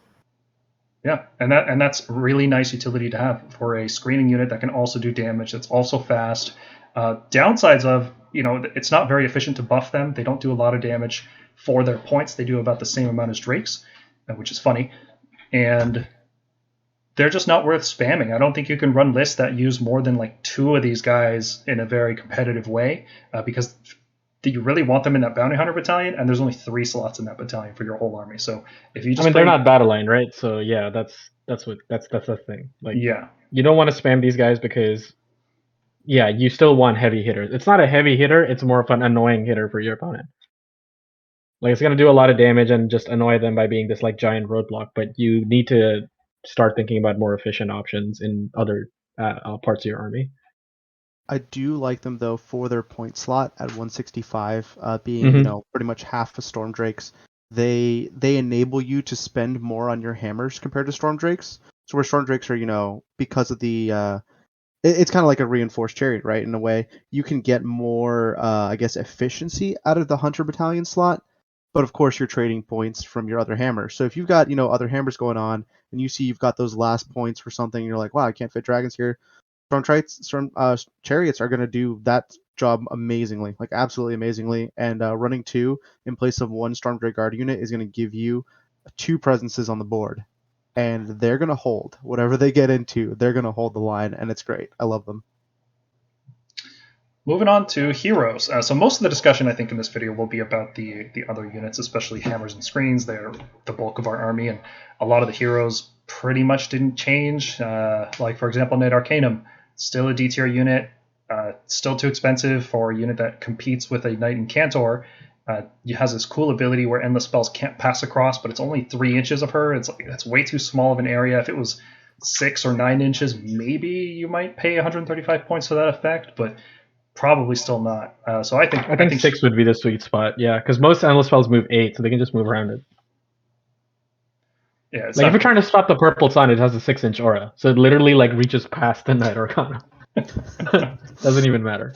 Yeah, and that's really nice utility to have for a screening unit that can also do damage, that's also fast. Downsides of, it's not very efficient to buff them. They don't do a lot of damage for their points. They do about the same amount as Drakes, which is funny. And they're just not worth spamming. I don't think you can run lists that use more than like 2 of these guys in a very competitive way, because you really want them in that bounty hunter battalion, and there's only 3 slots in that battalion for your whole army. So if you just they're not battle line, right? So yeah, that's the thing. Like, yeah, you don't want to spam these guys because you still want heavy hitters. It's not a heavy hitter, it's more of an annoying hitter for your opponent. Like, it's gonna do a lot of damage and just annoy them by being this like giant roadblock, but you need to start thinking about more efficient options in other parts of your army. I do like them though for their point slot at 165, being pretty much half of Storm Drakes. They enable you to spend more on your hammers compared to Storm Drakes. So where Storm Drakes are, because of the it's kind of like a reinforced chariot, right? In a way, you can get more, efficiency out of the Hunter Battalion slot. But of course, you're trading points from your other hammers. So if you've got other hammers going on, and you see you've got those last points for something, and you're like, wow, I can't fit dragons here. Storm Chariots are going to do that job amazingly, like absolutely amazingly. And running 2 in place of 1 Stormdrake Guard unit is going to give you 2 presences on the board. And they're going to hold. Whatever they get into, they're going to hold the line, and it's great. I love them. Moving on to heroes. So most of the discussion, I think, in this video will be about the other units, especially hammers and screens. They're the bulk of our army, and a lot of the heroes pretty much didn't change. Like, for example, Knight Arcanum, still a D tier unit, still too expensive for a unit that competes with a Knight Incantor. It has this cool ability where endless spells can't pass across, but it's only 3 inches of her. That's way too small of an area. If it was 6 or 9 inches, maybe you might pay 135 points for that effect, but probably still not. So I think 6 would be the sweet spot. Yeah, because most endless spells move 8, so they can just move around it. Yeah, like if you're trying to stop the purple sun, it has a 6-inch aura, so it literally like reaches past the Knight Arcana. Doesn't even matter.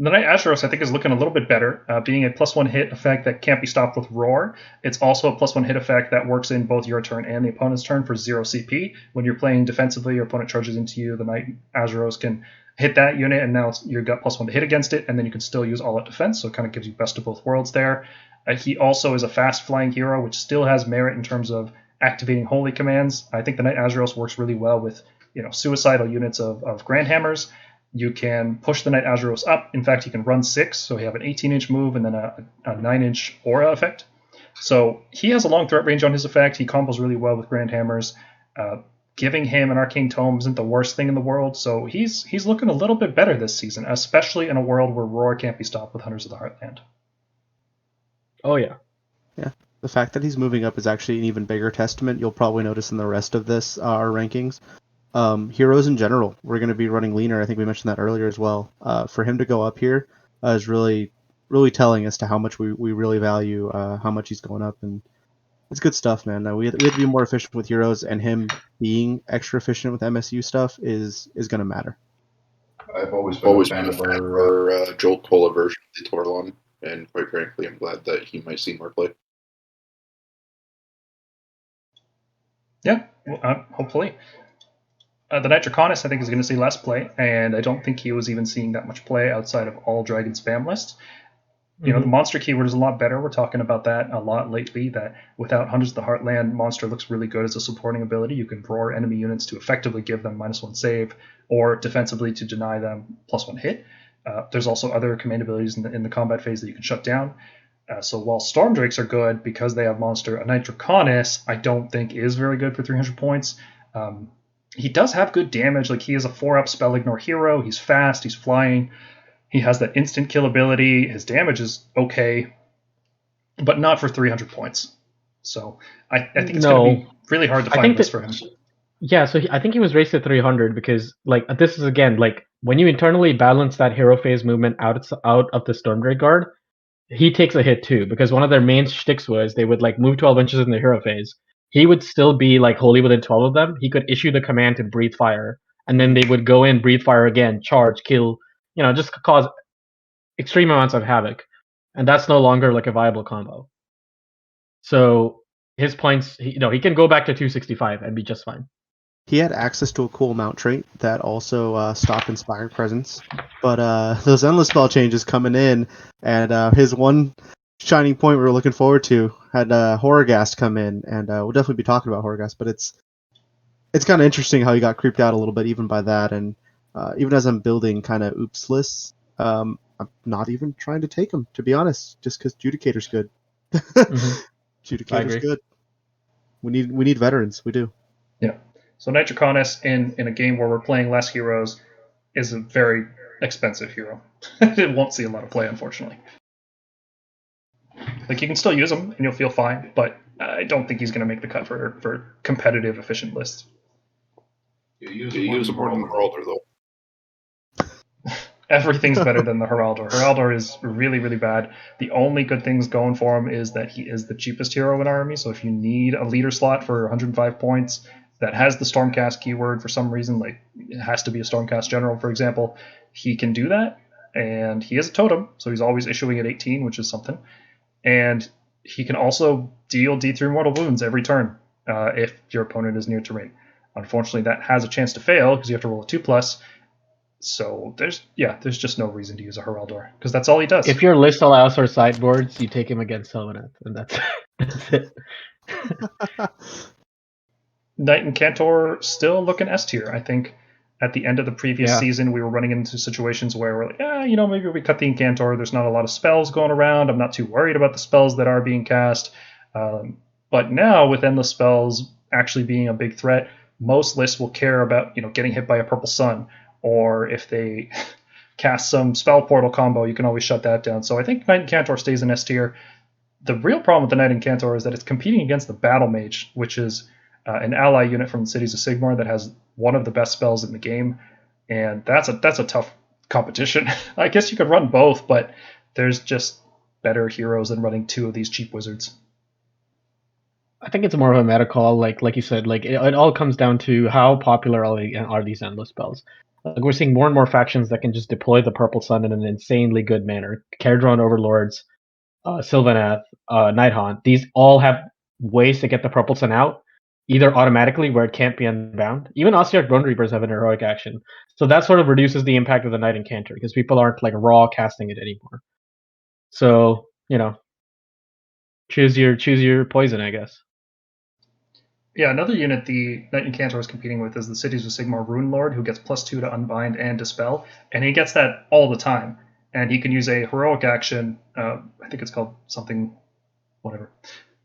The Knight Azuros, I think, is looking a little bit better, being a +1 hit effect that can't be stopped with Roar. It's also a +1 hit effect that works in both your turn and the opponent's turn for 0 CP. When you're playing defensively, your opponent charges into you, the Knight Azuros can hit that unit, and now you've got +1 to hit against it, and then you can still use all-out defense, so it kind of gives you best of both worlds there. He also is a fast flying hero, which still has merit in terms of activating holy commands. I think the Knight Azuros works really well with suicidal units of Grandhammers. You can push the Knight Azuros up. In fact, he can run 6, so you have an 18-inch move and then a 9-inch aura effect. So he has a long threat range on his effect. He combos really well with Grandhammers. Giving him an Arcane Tome isn't the worst thing in the world, so he's looking a little bit better this season, especially in a world where Roar can't be stopped with Hunters of the Heartland. Oh, yeah. Yeah. The fact that he's moving up is actually an even bigger testament. You'll probably notice in the rest of this, our rankings. Heroes in general, we're going to be running leaner. I think we mentioned that earlier as well. For him to go up here is really, really telling as to how much we really value how much he's going up, and it's good stuff, man. We have to be more efficient with heroes, and him being extra efficient with MSU stuff is going to matter. I've always been a fan of our Joel Cola version of the Torlon, and quite frankly, I'm glad that he might see more play. Yeah, hopefully. The Knight Draconis, I think, is going to see less play, and I don't think he was even seeing that much play outside of all Dragon spam lists. The monster keyword is a lot better. We're talking about that a lot lately, that without Hunters of the Heartland, monster looks really good as a supporting ability. You can roar enemy units to effectively give them -1 save, or defensively to deny them +1 hit. There's also other command abilities in the combat phase that you can shut down. So while Storm Drakes are good because they have monster, a Knight Draconis I don't think is very good for 300 points. He does have good damage. Like, he is a 4-up spell ignore hero. He's fast. He's flying. He has that instant kill ability. His damage is okay, but not for 300 points. So I think it's going to be really hard to find this for him. Yeah, so I think he was raised to 300 because, like, this is, again, like, when you internally balance that hero phase movement out of the Stormdrake guard, he takes a hit too, because one of their main shticks was they would, like, move 12 inches in the hero phase. He would still be, like, wholly within 12 of them. He could issue the command to breathe fire, and then they would go in, breathe fire again, charge, kill, just cause extreme amounts of havoc. And that's no longer, like, a viable combo. So his points, he can go back to 265 and be just fine. He had access to a cool mount trait that also stopped Inspiring Presence, but those Endless Spell changes coming in, and his one shining point we were looking forward to had Horrorghast come in, and we'll definitely be talking about Horrorghast, but it's kind of interesting how he got creeped out a little bit even by that, and even as I'm building kind of oops lists, I'm not even trying to take him, to be honest, just because Judicator's good. Judicator's good. We need veterans. We do. Yeah. So Knight Draconis in a game where we're playing less heroes is a very expensive hero. It won't see a lot of play, unfortunately. Like, you can still use him and you'll feel fine, but I don't think he's going to make the cut for competitive, efficient lists. You use him more than Heraldor, though. Everything's better than the Heraldor. Heraldor is really, really bad. The only good things going for him is that he is the cheapest hero in our army, so if you need a leader slot for 105 points that has the Stormcast keyword for some reason, like it has to be a Stormcast general, for example, he can do that, and he is a totem, so he's always issuing at 18, which is something, and he can also deal D3 mortal wounds every turn if your opponent is near terrain. Unfortunately, that has a chance to fail because you have to roll a 2+, so there's just no reason to use a Heraldor because that's all he does. If your list allows for sideboards, you take him against Sylvaneth, and that's it. Knight and Cantor still looking S tier. I think at the end of the previous season, we were running into situations where we're like, maybe we cut the Incantor. There's not a lot of spells going around. I'm not too worried about the spells that are being cast. But now, with endless spells actually being a big threat, most lists will care about getting hit by a Purple Sun, or if they cast some spell portal combo, you can always shut that down. So I think Knight and Cantor stays in S tier. The real problem with the Knight and Cantor is that it's competing against the Battle Mage, which is an ally unit from the Cities of Sigmar that has one of the best spells in the game, and that's a tough competition. I guess you could run both, but there's just better heroes than running 2 of these cheap wizards. I think it's more of a meta call, like you said. Like it all comes down to how popular are these endless spells. Like, we're seeing more and more factions that can just deploy the Purple Sun in an insanely good manner. Caradron Overlords, Sylvaneth, Nighthaunt. These all have ways to get the Purple Sun out, either automatically where it can't be unbound. Even Ossiarch Bone Reapers have an heroic action. So that sort of reduces the impact of the Knight and Cantor because people aren't like raw casting it anymore. So, choose your poison, I guess. Yeah, another unit the Knight Incantor is competing with is the Cities of Sigmar Rune Lord, who gets +2 to Unbind and Dispel, and he gets that all the time. And he can use a heroic action. I think it's called something, whatever.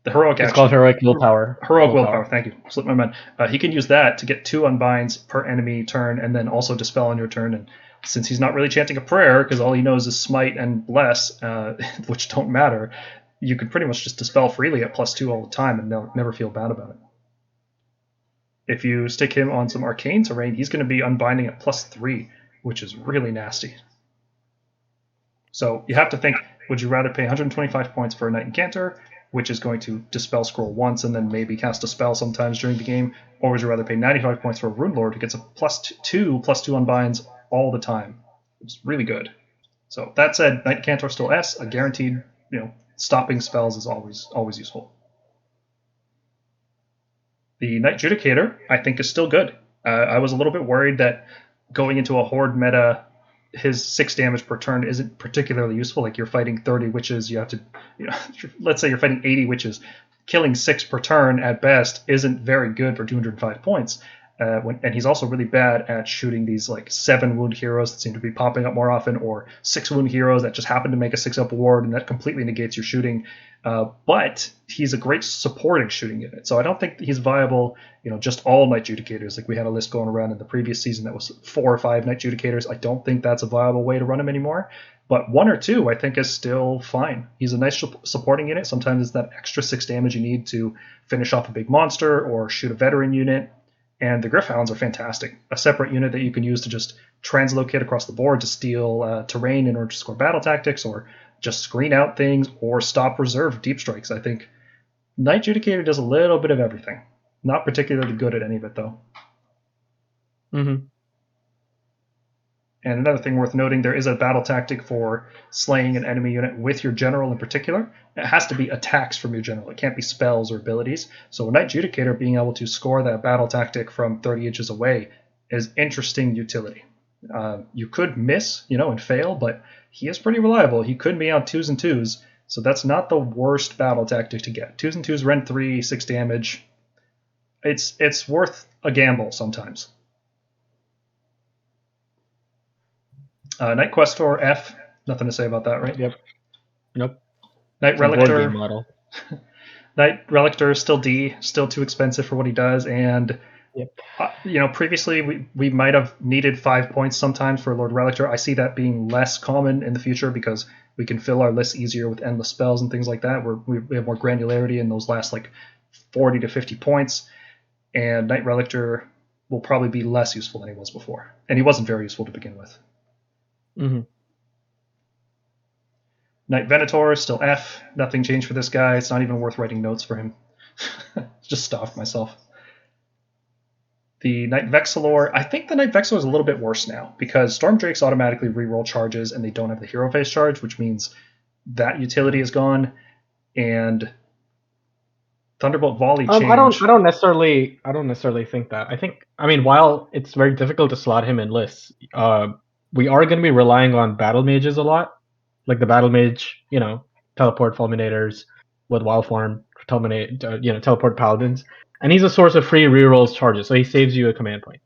The heroic action. It's called Heroic Willpower. Heroic Willpower, thank you. Slipped my mind. He can use that to get 2 Unbinds per enemy turn, and then also Dispel on your turn. And since he's not really chanting a prayer, because all he knows is Smite and Bless, which don't matter, you can pretty much just Dispel freely at +2 all the time and never feel bad about it. If you stick him on some arcane terrain, he's going to be unbinding at +3, which is really nasty. So you have to think, would you rather pay 125 points for a Knight Incantor, which is going to Dispel Scroll once and then maybe cast a spell sometimes during the game, or would you rather pay 95 points for a Rune Lord who gets a +2 unbinds all the time? It's really good. So that said, Knight Incantor still S, a guaranteed, stopping spells is always useful. The Knight Judicator, I think, is still good. I was a little bit worried that going into a Horde meta, his 6 damage per turn isn't particularly useful. Like, you're fighting 30 witches, you have to, let's say you're fighting 80 witches. Killing 6 per turn at best isn't very good for 205 points. And he's also really bad at shooting these 7 wound heroes that seem to be popping up more often, or 6 wound heroes that just happen to make a 6-up ward, and that completely negates your shooting. But he's a great supporting shooting unit, so I don't think he's viable. Just all Knight Judicators. Like, we had a list going around in the previous season that was 4 or 5 Knight Judicators. I don't think that's a viable way to run him anymore. But 1 or 2, I think, is still fine. He's a nice supporting unit. Sometimes it's that extra 6 damage you need to finish off a big monster or shoot a veteran unit. And the Gryph-hounds are fantastic. A separate unit that you can use to just translocate across the board to steal terrain in order to score battle tactics, or just screen out things, or stop reserve deep strikes. I think Knight Judicator does a little bit of everything. Not particularly good at any of it, though. Mm-hmm. And another thing worth noting, there is a battle tactic for slaying an enemy unit with your general in particular. It has to be attacks from your general. It can't be spells or abilities. So a Knight Judicator being able to score that battle tactic from 30 inches away is interesting utility. You could miss, and fail, but he is pretty reliable. He could be on 2s and 2s, so that's not the worst battle tactic to get. 2s and 2s, rend 3, 6 damage. It's worth a gamble sometimes. Knight Questor F, nothing to say about that, right? Yep. Nope. Knight Relictor model. Knight Relictor is still D, still too expensive for what he does, and yep. Previously we might have needed 5 points sometimes for Lord Relictor. I see that being less common in the future because we can fill our lists easier with endless spells and things like that, where we have more granularity in those last 40 to 50 points, and Knight Relictor will probably be less useful than he was before, and he wasn't very useful to begin with. Mm-hmm. Knight Venator is still F. Nothing changed for this guy. It's not even worth writing notes for him. Just stopped myself. The Knight Vexillor, I think the Knight Vexillor is a little bit worse now because Storm Drakes automatically reroll charges and they don't have the hero phase charge, which means that utility is gone. And Thunderbolt Volley change. I don't necessarily think that. While it's very difficult to slot him in lists, we are going to be relying on battle mages a lot, like the battle mage, teleport fulminators with wild form, teleport paladins, and he's a source of free rerolls charges, so he saves you a command point.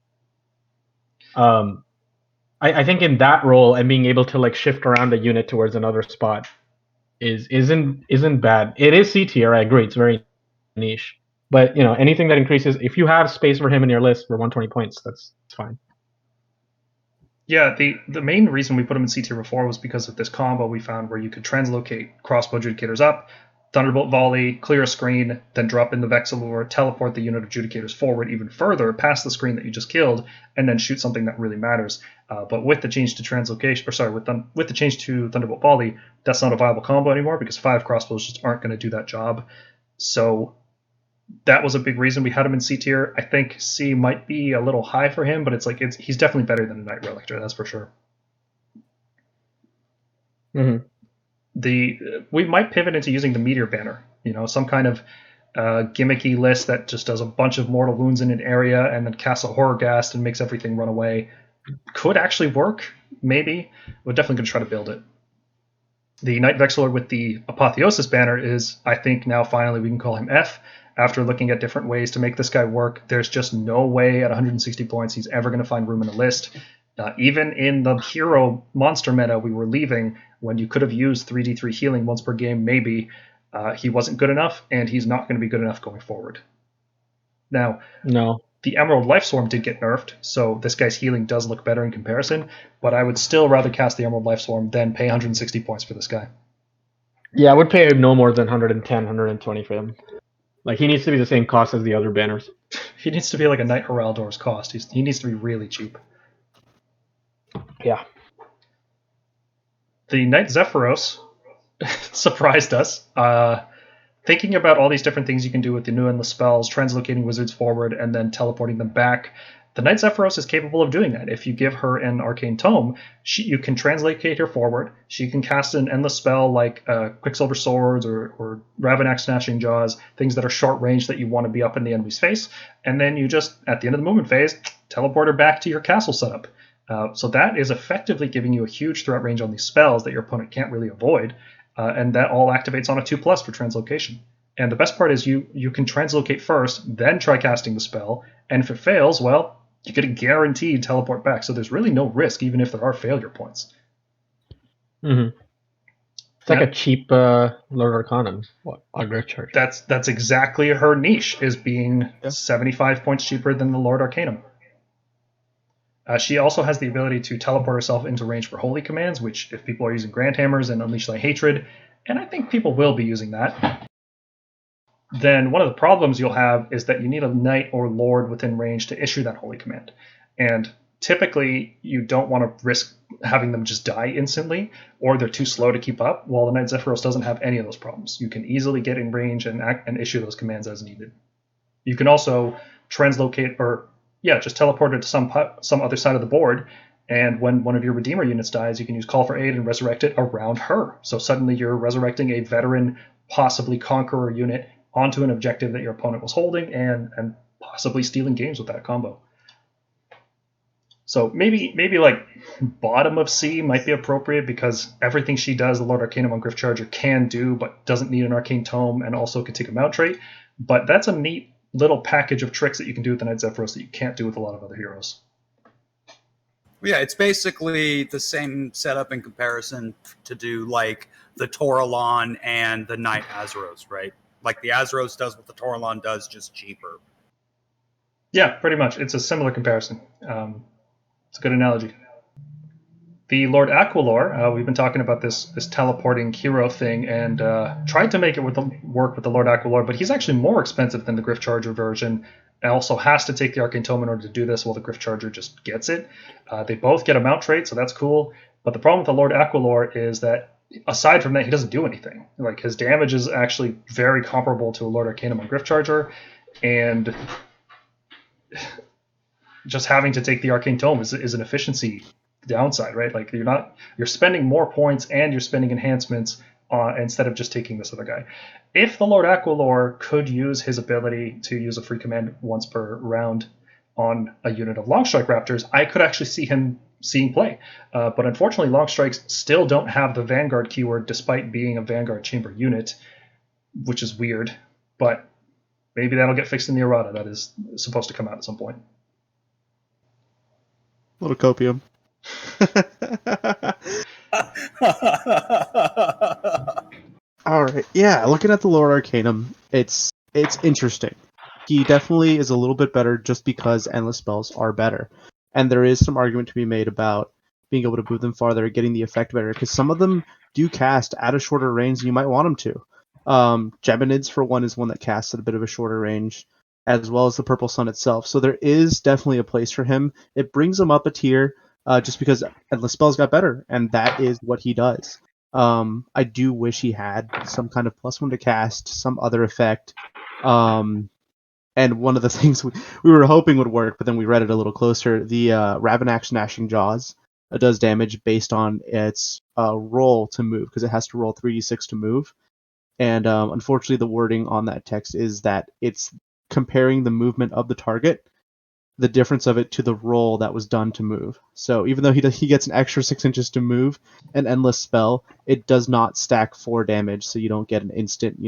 I think in that role and being able to shift around a unit towards another spot isn't bad. It is C tier, I agree. It's very niche, but anything that increases, if you have space for him in your list for 120 points, that's fine. Yeah, the main reason we put him in C tier before was because of this combo we found where you could translocate crossbow Judicators up, Thunderbolt Volley, clear a screen, then drop in the Vexillor, teleport the unit of Judicators forward even further past the screen that you just killed, and then shoot something that really matters. But with the change to with the change to Thunderbolt Volley, that's not a viable combo anymore because 5 crossbows just aren't going to do that job. So that was a big reason we had him in C tier. I think C might be a little high for him, but he's definitely better than a Knight Relictor, that's for sure. Mm-hmm. We might pivot into using the Meteor Banner, some kind of gimmicky list that just does a bunch of mortal wounds in an area and then casts a Horror Ghast and makes everything run away. Could actually work, maybe. We're definitely going to try to build it. The Knight Vexillor with the Apotheosis Banner is, I think now finally we can call him F. after looking at different ways to make this guy work, there's just no way at 160 points he's ever going to find room in the list. Even in the hero monster meta we were leaving, when you could have used 3d3 healing once per game, maybe, he wasn't good enough, and he's not going to be good enough going forward. Now, No. the Emerald Life Swarm did get nerfed, so this guy's healing does look better in comparison, but I would still rather cast the Emerald Life Swarm than pay 160 points for this guy. Yeah, I would pay no more than 110, 120 for him. Like, he needs to be the same cost as the other banners. He needs to be like a Knight Heraldor's cost. He needs to be really cheap. Yeah. The Knight Zephyros surprised us. Thinking about all these different things you can do with the new endless spells, translocating wizards forward, and then teleporting them back, the Knight Zephyros is capable of doing that. If you give her an Arcane Tome, you can translocate her forward. She can cast an endless spell like Quicksilver Swords or Ravanax Snatching Jaws, things that are short range that you want to be up in the enemy's face, and then you just, at the end of the movement phase, teleport her back to your castle setup. So that is effectively giving you a huge threat range on these spells that your opponent can't really avoid. And that all activates on a 2+ for translocation. And the best part is you can translocate first, then try casting the spell, and if it fails, well, you get a guaranteed teleport back, so there's really no risk, even if there are failure points. Mm-hmm. It's like a cheap Lord Arcanum, Grift Charge. That's exactly her niche, is being 75 points cheaper than the Lord Arcanum. She also has the ability to teleport herself into range for holy commands, which if people are using Grand Hammers and Unleash Thy Hatred, and I think people will be using that, then one of the problems you'll have is that you need a knight or lord within range to issue that holy command. And typically you don't want to risk having them just die instantly, or they're too slow to keep up, while the Knight Zephyros doesn't have any of those problems. You can easily get in range and issue those commands as needed. You can also translocate just teleport it to some other side of the board, and when one of your Redeemer units dies, you can use Call for Aid and resurrect it around her. So suddenly you're resurrecting a veteran, possibly Conqueror unit onto an objective that your opponent was holding, and possibly stealing games with that combo. So maybe like bottom of C might be appropriate, because everything she does, the Lord Arcanum on Grift Charger can do, but doesn't need an Arcane Tome, and also can take a mount trait. But that's a neat little package of tricks that you can do with the Knight Zephyros that you can't do with a lot of other heroes. Yeah, it's basically the same setup in comparison to do like the Toralon and the Knight Azeros, right? Like the Azeros does what the Toralon does, just cheaper. Yeah, pretty much. It's a similar comparison. It's a good analogy. The Lord Aquilor, we've been talking about this teleporting hero thing, and tried to make it work with the Lord Aquilor, but he's actually more expensive than the Grift Charger version, and also has to take the Arcane Tome in order to do this, while the Grift Charger just gets it. They both get a mount trait, so that's cool, but the problem with the Lord Aquilor is that, aside from that, he doesn't do anything. Like, his damage is actually very comparable to a Lord Arcanum on Grift Charger, and just having to take the Arcane Tome is an efficiency downside, right? Like, you're spending more points and you're spending enhancements instead of just taking this other guy. If the Lord Aquilor could use his ability to use a free command once per round on a unit of Longstrike Raptors, I could actually see him seeing play. But unfortunately, Longstrikes still don't have the Vanguard keyword, despite being a Vanguard Chamber unit, which is weird. But maybe that'll get fixed in the errata that is supposed to come out at some point. A little copium. All right. Yeah, looking at the Lord Arcanum, it's interesting. He definitely is a little bit better just because endless spells are better. And there is some argument to be made about being able to move them farther, getting the effect better, because some of them do cast at a shorter range than you might want them to. Geminids, for one, is one that casts at a bit of a shorter range, as well as the Purple Sun itself. So there is definitely a place for him. It brings him up a tier just because endless spells got better, and that is what he does. I do wish he had some kind of +1 to cast, some other effect. And one of the things we were hoping would work, but then we read it a little closer, the Ravanax Snatching Jaws does damage based on its roll to move, because it has to roll 3d6 to move. And unfortunately, the wording on that text is that it's comparing the movement of the target, the difference of it to the roll that was done to move. So even though he gets an extra 6 inches to move an endless spell, it does not stack 4 damage, so you don't get an instant,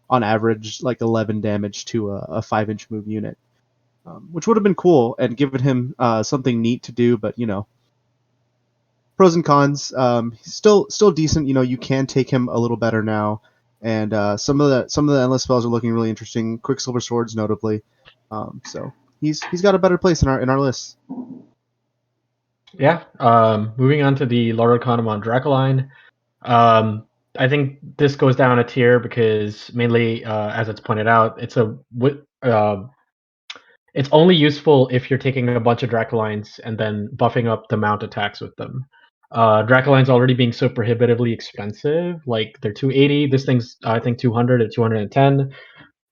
on average like 11 damage to a 5-inch move unit, which would have been cool and given him something neat to do. But pros and cons. He's still decent. You can take him a little better now, and some of the endless spells are looking really interesting. Quicksilver Swords, notably. So he's got a better place in our list. Yeah. Moving on to the Lord Arcanum Dracoline. I think this goes down a tier because mainly, as it's pointed out, it's only useful if you're taking a bunch of Dracolines and then buffing up the mount attacks with them. Dracolines already being so prohibitively expensive, like they're 280. This thing's I think 200 or 210.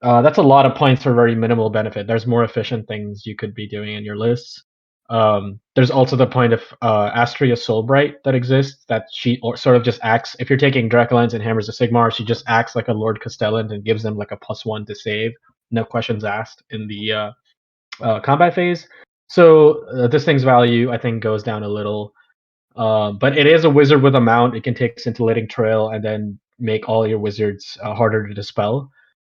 That's a lot of points for very minimal benefit. There's more efficient things you could be doing in your lists. There's also the point of Astria Soulbright that exists, that she sort of just acts, if you're taking Dracolines and Hammers of Sigmar, she just acts like a Lord Castellan and gives them like a +1 to save, no questions asked in the combat phase. So this thing's value, I think, goes down a little. But it is a wizard with a mount. It can take Scintillating Trail and then make all your wizards harder to dispel.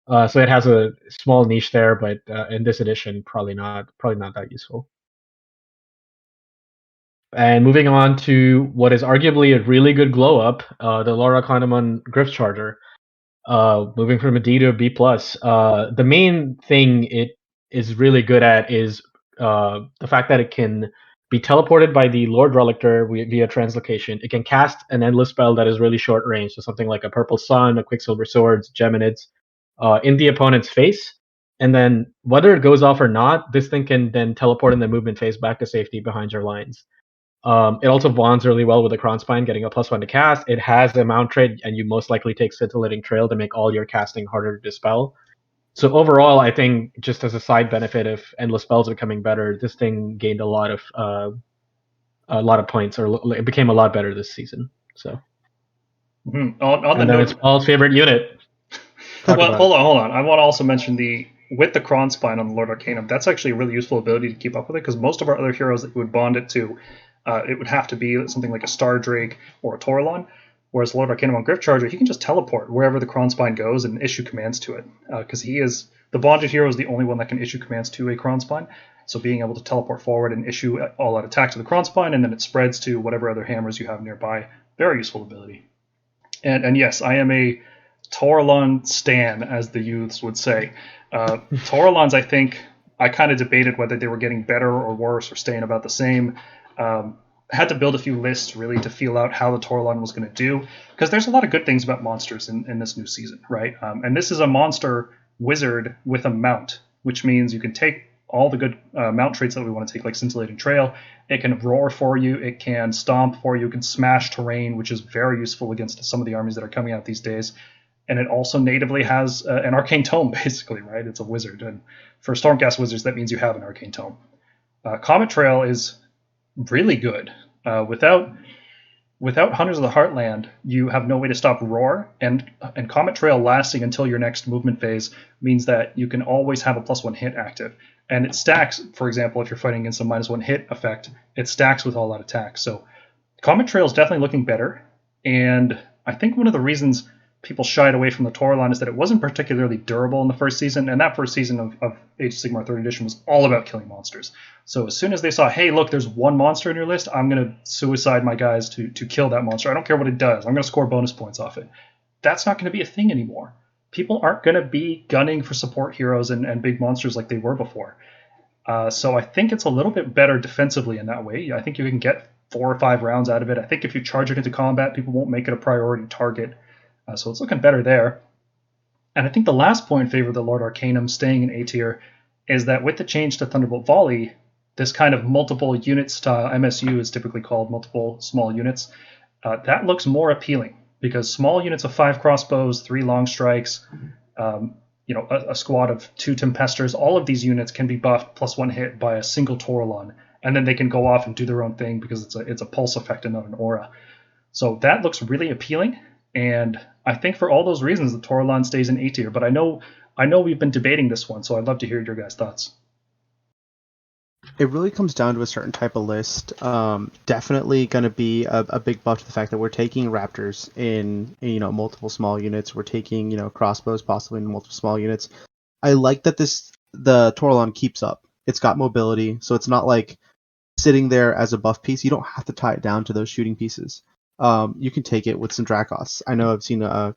So it has a small niche there, but in this edition, probably not that useful. And moving on to what is arguably a really good glow up, the Laura Kahneman Griff Charger. Moving from a D to a B+. The main thing it is really good at is the fact that it can be teleported by the Lord Relictor via translocation. It can cast an endless spell that is really short range, so something like a Purple Sun, a Quicksilver Swords, Geminids, in the opponent's face. And then whether it goes off or not, this thing can then teleport in the movement phase back to safety behind your lines. It also bonds really well with the Kronspine, getting a +1 to cast. It has a mount trait, and you most likely take Scintillating Trail to make all your casting harder to dispel. So overall, I think just as a side benefit of endless spells becoming better, this thing gained a lot of points, or it became a lot better this season. So, On the and then it's note, Paul's favorite unit. well, hold on. I want to also mention with the Kronspine on the Lord Arcanum, that's actually a really useful ability to keep up with it, because most of our other heroes that you would bond it to, it would have to be something like a Star Drake or a Toralon, whereas Lord Arcanum on Griff Charger, he can just teleport wherever the Kronspine goes and issue commands to it, because the bonded hero is the only one that can issue commands to a Kronspine. So being able to teleport forward and issue all-out attack to the Kronspine, and then it spreads to whatever other hammers you have nearby, very useful ability. And yes, I am a Toralon stan, as the youths would say. Toralons, I think, I kind of debated whether they were getting better or worse or staying about the same. Had to build a few lists really to feel out how the Toralon was going to do, because there's a lot of good things about monsters in this new season, right? And this is a monster wizard with a mount, which means you can take all the good mount traits that we want to take, like Scintillating Trail. It can roar for you, it can stomp for you, it can smash terrain, which is very useful against some of the armies that are coming out these days. And it also natively has an Arcane Tome, basically, right? It's a wizard. And for Stormcast wizards, that means you have an Arcane Tome. Comet Trail is really good. Without Hunters of the Heartland, you have no way to stop Roar, and Comet Trail lasting until your next movement phase means that you can always have a +1 hit active. And it stacks, for example, if you're fighting against a -1 hit effect, it stacks with all that attack. So Comet Trail is definitely looking better, and I think one of the reasons people shied away from the Toralon is that it wasn't particularly durable in the first season, and that first season of Age of Sigmar 3rd Edition was all about killing monsters. So as soon as they saw, hey, look, there's one monster in your list, I'm going to suicide my guys to kill that monster. I don't care what it does. I'm going to score bonus points off it. That's not going to be a thing anymore. People aren't going to be gunning for support heroes and big monsters like they were before. So I think it's a little bit better defensively in that way. I think you can get 4 or 5 rounds out of it. I think if you charge it into combat, people won't make it a priority target. So it's looking better there. And I think the last point in favor of the Lord Arcanum staying in A tier is that with the change to Thunderbolt Volley, this kind of multiple unit style, MSU is typically called multiple small units, that looks more appealing, because small units of 5 crossbows, 3 long strikes, a squad of 2 Tempesters, all of these units can be buffed +1 hit by a single Toralon, and then they can go off and do their own thing because it's a pulse effect and not an aura. So that looks really appealing. And I think for all those reasons, the Toralon stays in A tier. But I know we've been debating this one, so I'd love to hear your guys' thoughts. It really comes down to a certain type of list. Definitely going to be a big buff to the fact that we're taking Raptors in multiple small units. We're taking crossbows possibly in multiple small units. I like that the Torlon keeps up. It's got mobility, so it's not like sitting there as a buff piece. You don't have to tie it down to those shooting pieces. You can take it with some Dracoths. I know I've seen a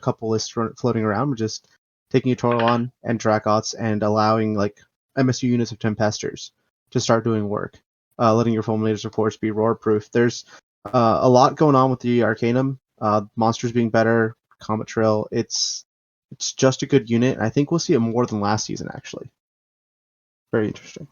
couple lists floating around with just taking a Torlon and Dracoths and allowing like MSU units of Tempesters to start doing work, letting your Fulminators of course be roar proof. There's a lot going on with the Arcanum, monsters being better, Comet Trail. It's just a good unit. I think we'll see it more than last season actually. Very interesting.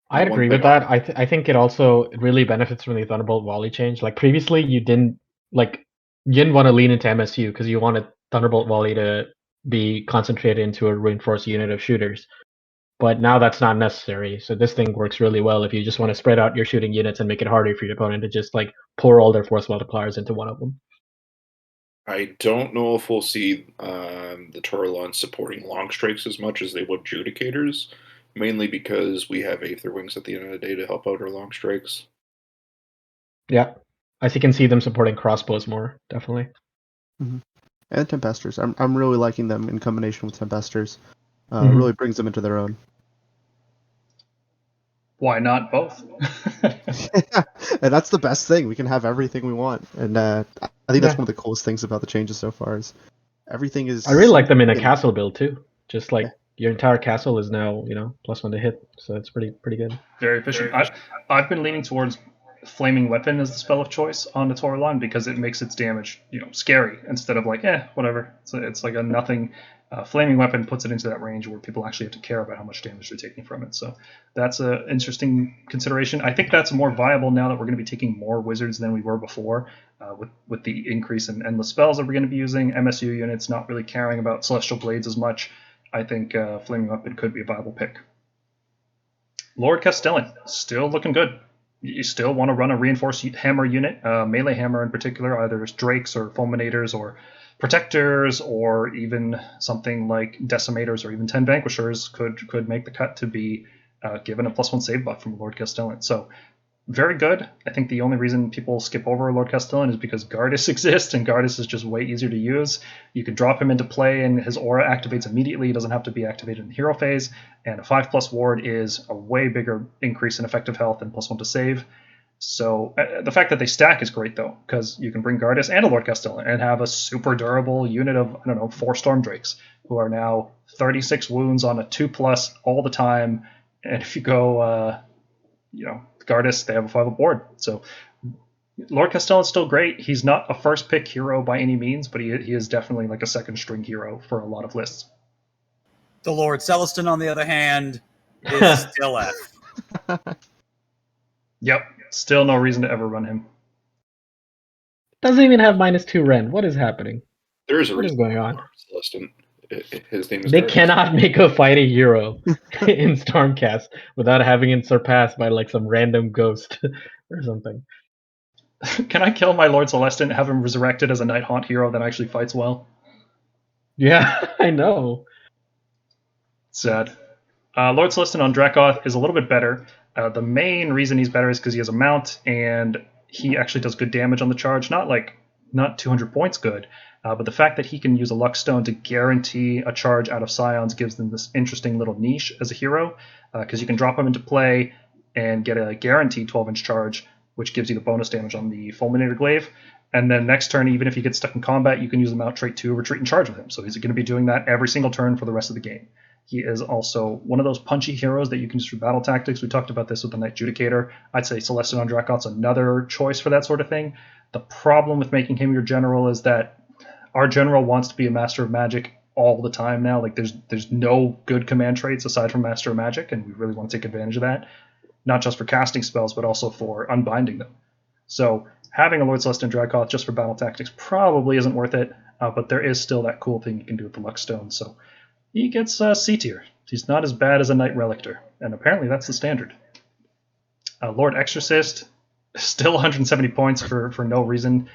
I'd agree with that. I think it also really benefits from the Thunderbolt volley change. Like previously, you didn't want to lean into MSU because you wanted Thunderbolt volley to be concentrated into a reinforced unit of shooters. But now that's not necessary. So this thing works really well if you just want to spread out your shooting units and make it harder for your opponent to just like pour all their force multipliers into one of them. I don't know if we'll see the Torlon supporting long strikes as much as they would Judicators, mainly because we have Aether Wings at the end of the day to help out our long strikes. Yeah, I can see them supporting crossbows more, definitely. Mm-hmm. And Tempesters. I'm really liking them in combination with Tempesters. It really brings them into their own. Why not both? And that's the best thing. We can have everything we want. And I think that's one of the coolest things about the changes so far is everything is... I really like them in a castle build too. Just like your entire castle is now, +1 to hit. So it's pretty good. Very efficient. I've been leaning towards Flaming Weapon as the spell of choice on the Torlon because it makes its damage, scary instead of like, whatever. It's like a nothing. Flaming Weapon puts it into that range where people actually have to care about how much damage they're taking from it. So that's an interesting consideration. I think that's more viable now that we're going to be taking more wizards than we were before, with the increase in endless spells that we're going to be using. MSU units not really caring about Celestial Blades as much. I think Flaming Weapon could be a viable pick. Lord Castellan, still looking good. You still want to run a reinforced hammer unit, melee hammer in particular, either as Drakes or Fulminators or Protectors or even something like Decimators or even 10 Vanquishers could make the cut to be given a +1 save buff from Lord Castellan. So very good. I think the only reason people skip over Lord Castellan is because Gardas exists, and Gardas is just way easier to use. You can drop him into play, and his aura activates immediately. He doesn't have to be activated in the hero phase, and a 5+ ward is a way bigger increase in effective health and +1 to save. So the fact that they stack is great, though, because you can bring Gardas and a Lord Castellan and have a super durable unit of, 4 Storm Drakes, who are now 36 wounds on a 2+ all the time, and if you go... Gardas, they have a 5 board. So Lord Castellan's still great. He's not a first pick hero by any means, but he is definitely like a second string hero for a lot of lists. The Lord Celestin, on the other hand, is still F. Yep. Still no reason to ever run him. Doesn't even have -2 Ren. What is happening? There is a what reason is going on? Celestin. His name is They Gardas. cannot make a fighting hero in Stormcast without having it surpassed by like some random ghost or something. Can I kill my Lord Celestin and have him resurrected as a Night Haunt hero that actually fights well? Yeah, I know. Sad. Lord Celestin on Dracoth is a little bit better. The main reason he's better is because he has a mount, and he actually does good damage on the charge. Not 200 points good, but the fact that he can use a Luck Stone to guarantee a charge out of Scions gives them this interesting little niche as a hero, because you can drop him into play and get a guaranteed 12-inch charge, which gives you the bonus damage on the Fulminator Glaive. And then next turn, even if he gets stuck in combat, you can use the mount trait to retreat and charge with him. So he's going to be doing that every single turn for the rest of the game. He is also one of those punchy heroes that you can use for battle tactics. We talked about this with the Knight Judicator. I'd say Celestin on Dracoth's another choice for that sort of thing. The problem with making him your general is that our general wants to be a Master of Magic all the time now. Like there's no good command traits aside from Master of Magic, and we really want to take advantage of that. Not just for casting spells, but also for unbinding them. So having a Lord Celestin Dracoth just for battle tactics probably isn't worth it, but there is still that cool thing you can do with the Luck Stone. So he gets C tier. He's not as bad as a Knight Relictor, and apparently that's the standard. Lord Exorcist, still 170 points for no reason.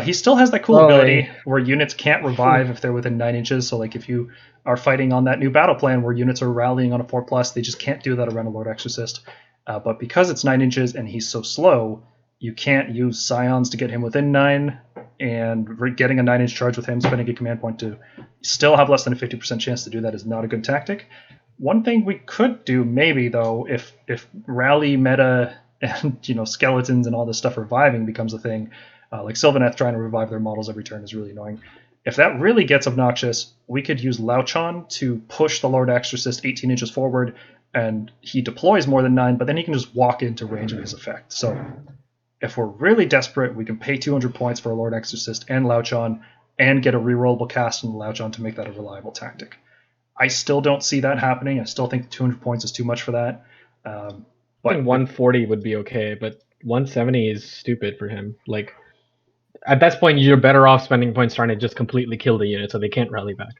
He still has that cool ability where units can't revive if they're within 9 inches. So, like, if you are fighting on that new battle plan where units are rallying on a 4+, they just can't do that around a Lord Exorcist. But because it's 9 inches and he's so slow, you can't use Scions to get him within 9, and getting a 9-inch charge with him, spending a command point to still have less than a 50% chance to do that is not a good tactic. One thing we could do, maybe, though, if rally meta and skeletons and all this stuff reviving becomes a thing, like Sylvaneth trying to revive their models every turn is really annoying. If that really gets obnoxious, we could use Lauchon to push the Lord Exorcist 18 inches forward, and he deploys more than 9, but then he can just walk into range of his effect. So if we're really desperate, we can pay 200 points for a Lord Exorcist and Lauchon and get a rerollable cast on the Lauchon to make that a reliable tactic. I still don't see that happening. I still think 200 points is too much for that. I think 140 would be okay, but 170 is stupid for him. Like, at this point, you're better off spending points trying to just completely kill the unit so they can't rally back.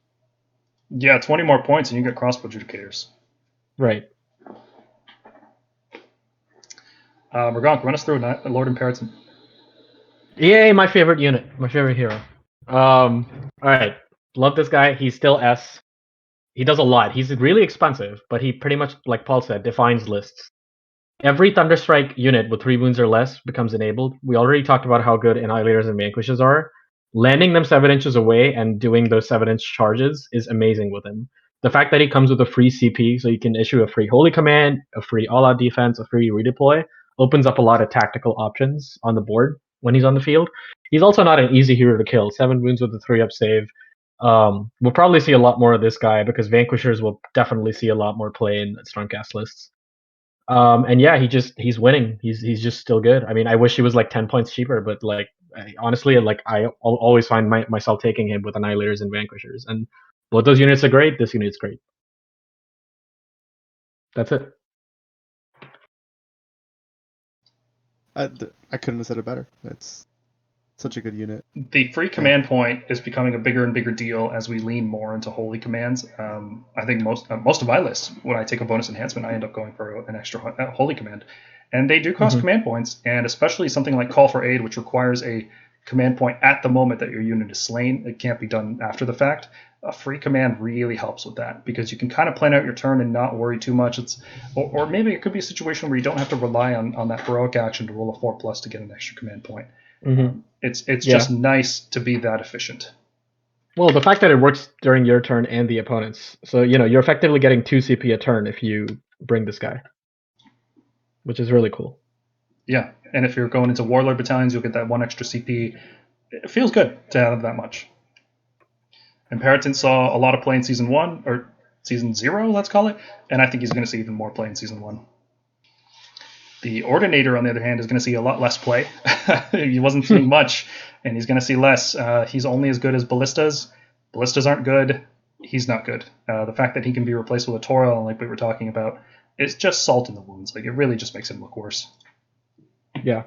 Yeah, 20 more points and you get crossbow adjudicators. Right. Mergonk, run us through Lord Imperator. Yay, my favorite unit. My favorite hero. Alright. Love this guy. He's still S. He does a lot. He's really expensive, but he pretty much, like Paul said, defines lists. Every Thunderstrike unit with 3 wounds or less becomes enabled. We already talked about how good Annihilators and Vanquishes are. Landing them 7 inches away and doing those 7-inch charges is amazing with him. The fact that he comes with a free CP, so you can issue a free Holy Command, a free All-Out Defense, a free Redeploy, opens up a lot of tactical options on the board when he's on the field. He's also not an easy hero to kill. 7 wounds with a 3-up save. We'll probably see a lot more of this guy because Vanquishers will definitely see a lot more play in Stormcast lists. And yeah, he's winning. He's just still good. I mean, I wish he was like 10 points cheaper, but like honestly, like I always find myself taking him with Annihilators and Vanquishers, and both those units are great. This unit's great. That's it. I couldn't have said it better. It's such a good unit. The free command point is becoming a bigger and bigger deal as we lean more into holy commands. I think most of my lists, when I take a bonus enhancement, I end up going for an extra holy command. And they do cost command points, and especially something like Call for Aid, which requires a command point at the moment that your unit is slain. It can't be done after the fact. A free command really helps with that because you can kind of plan out your turn and not worry too much. Or maybe it could be a situation where you don't have to rely on that heroic action to roll a 4+ to get an extra command point. It's just nice to be that efficient. Well, the fact that it works during your turn and the opponent's, so you're effectively getting 2 CP a turn if you bring this guy, which is really cool. Yeah, and if you're going into Warlord battalions, you'll get that 1 extra CP. It feels good to have that much. Imperator saw a lot of play in Season 1, or Season 0, let's call it, and I think he's going to see even more play in Season 1. The Ordinator, on the other hand, is going to see a lot less play. He wasn't seeing much, and he's going to see less. He's only as good as Ballistas. Ballistas aren't good. He's not good. The fact that he can be replaced with a Taural, like we were talking about, it's just salt in the wounds. Like, it really just makes him look worse. Yeah.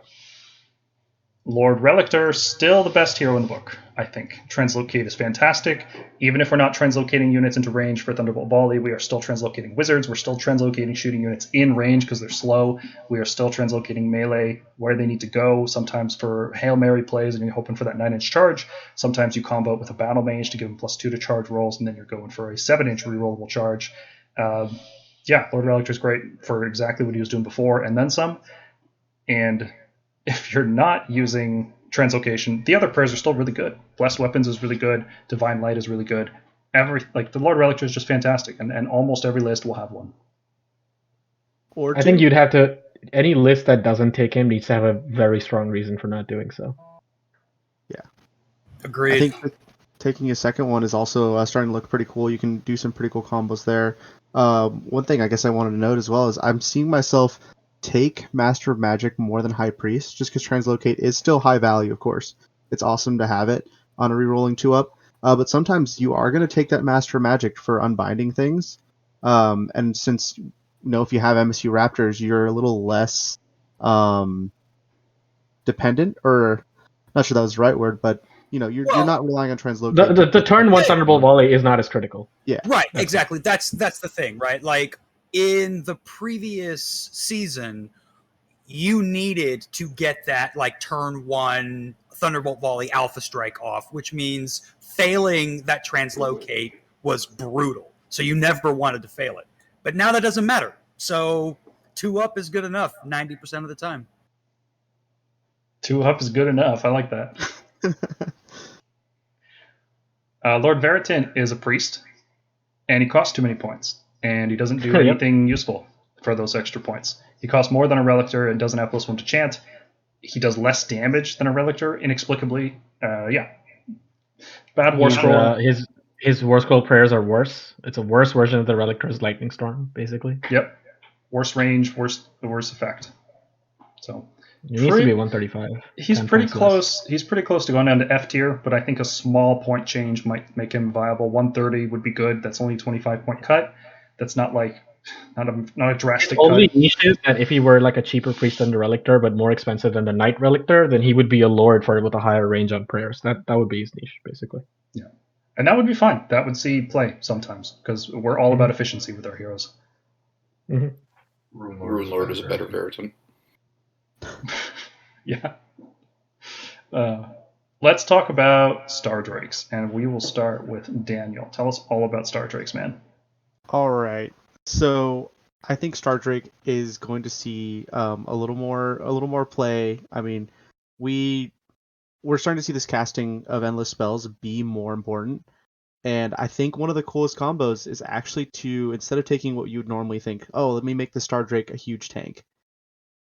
Lord Relictor, still the best hero in the book, I think. Translocate is fantastic. Even if we're not translocating units into range for Thunderbolt Volley, we are still translocating wizards. We're still translocating shooting units in range because they're slow. We are still translocating melee where they need to go, sometimes for Hail Mary plays and you're hoping for that 9-inch charge. Sometimes you combo it with a battle mage to give them +2 to charge rolls, and then you're going for a 7-inch rerollable charge. Lord Relictor is great for exactly what he was doing before and then some. And if you're not using translocation, the other prayers are still really good. Blessed Weapons is really good. Divine Light is really good. The Lord Relictor is just fantastic, and almost every list will have one. I think you'd have to. Any list that doesn't take him needs to have a very strong reason for not doing so. Yeah. Agreed. I think taking a second one is also starting to look pretty cool. You can do some pretty cool combos there. One thing I guess I wanted to note as well is I'm seeing myself take Master of Magic more than High Priest, just because Translocate is still high value, of course. It's awesome to have it on a rerolling 2-up, but sometimes you are going to take that Master of Magic for unbinding things, and since if you have MSU Raptors, you're a little less dependent, or not sure that was the right word, but you're not relying on Translocate. The turn 1 Thunderbolt Volley is not as critical. Yeah, right, exactly. That's the thing, right? Like, in the previous season, you needed to get that like turn 1 Thunderbolt Volley Alpha Strike off, which means failing that translocate was brutal. So you never wanted to fail it. But now that doesn't matter. So 2 up is good enough 90% of the time. 2 up is good enough. I like that. Lord Veritin is a priest, and he costs too many points, and he doesn't do anything useful for those extra points. He costs more than a Relictor and doesn't have +1 to chant. He does less damage than a Relictor, inexplicably. Bad War Scroll. His War Scroll prayers are worse. It's a worse version of the Relictor's Lightning Storm, basically. Yep. Worse range, worse effect. So it needs to be 135. He's pretty close. Less. He's pretty close to going down to F tier, but I think a small point change might make him viable. 130 would be good. That's only a 25 point cut. That's not like not a drastic cut. Only niche is that if he were like a cheaper priest than the Relictor, but more expensive than the Knight Relictor, then he would be a Lord with a higher range on prayers. That would be his niche, basically. Yeah. And that would be fine. That would see play sometimes, because we're all about efficiency with our heroes. Mm-hmm. Rune Lord is a better Veritin. Yeah. Let's talk about Star Drakes, and we will start with Daniel. Tell us all about Star Drakes, man. All right. So I think Star Drake is going to see a little more play. I mean, we're starting to see this casting of endless spells be more important. And I think one of the coolest combos is actually to, instead of taking what you would normally think, oh, let me make the Star Drake a huge tank.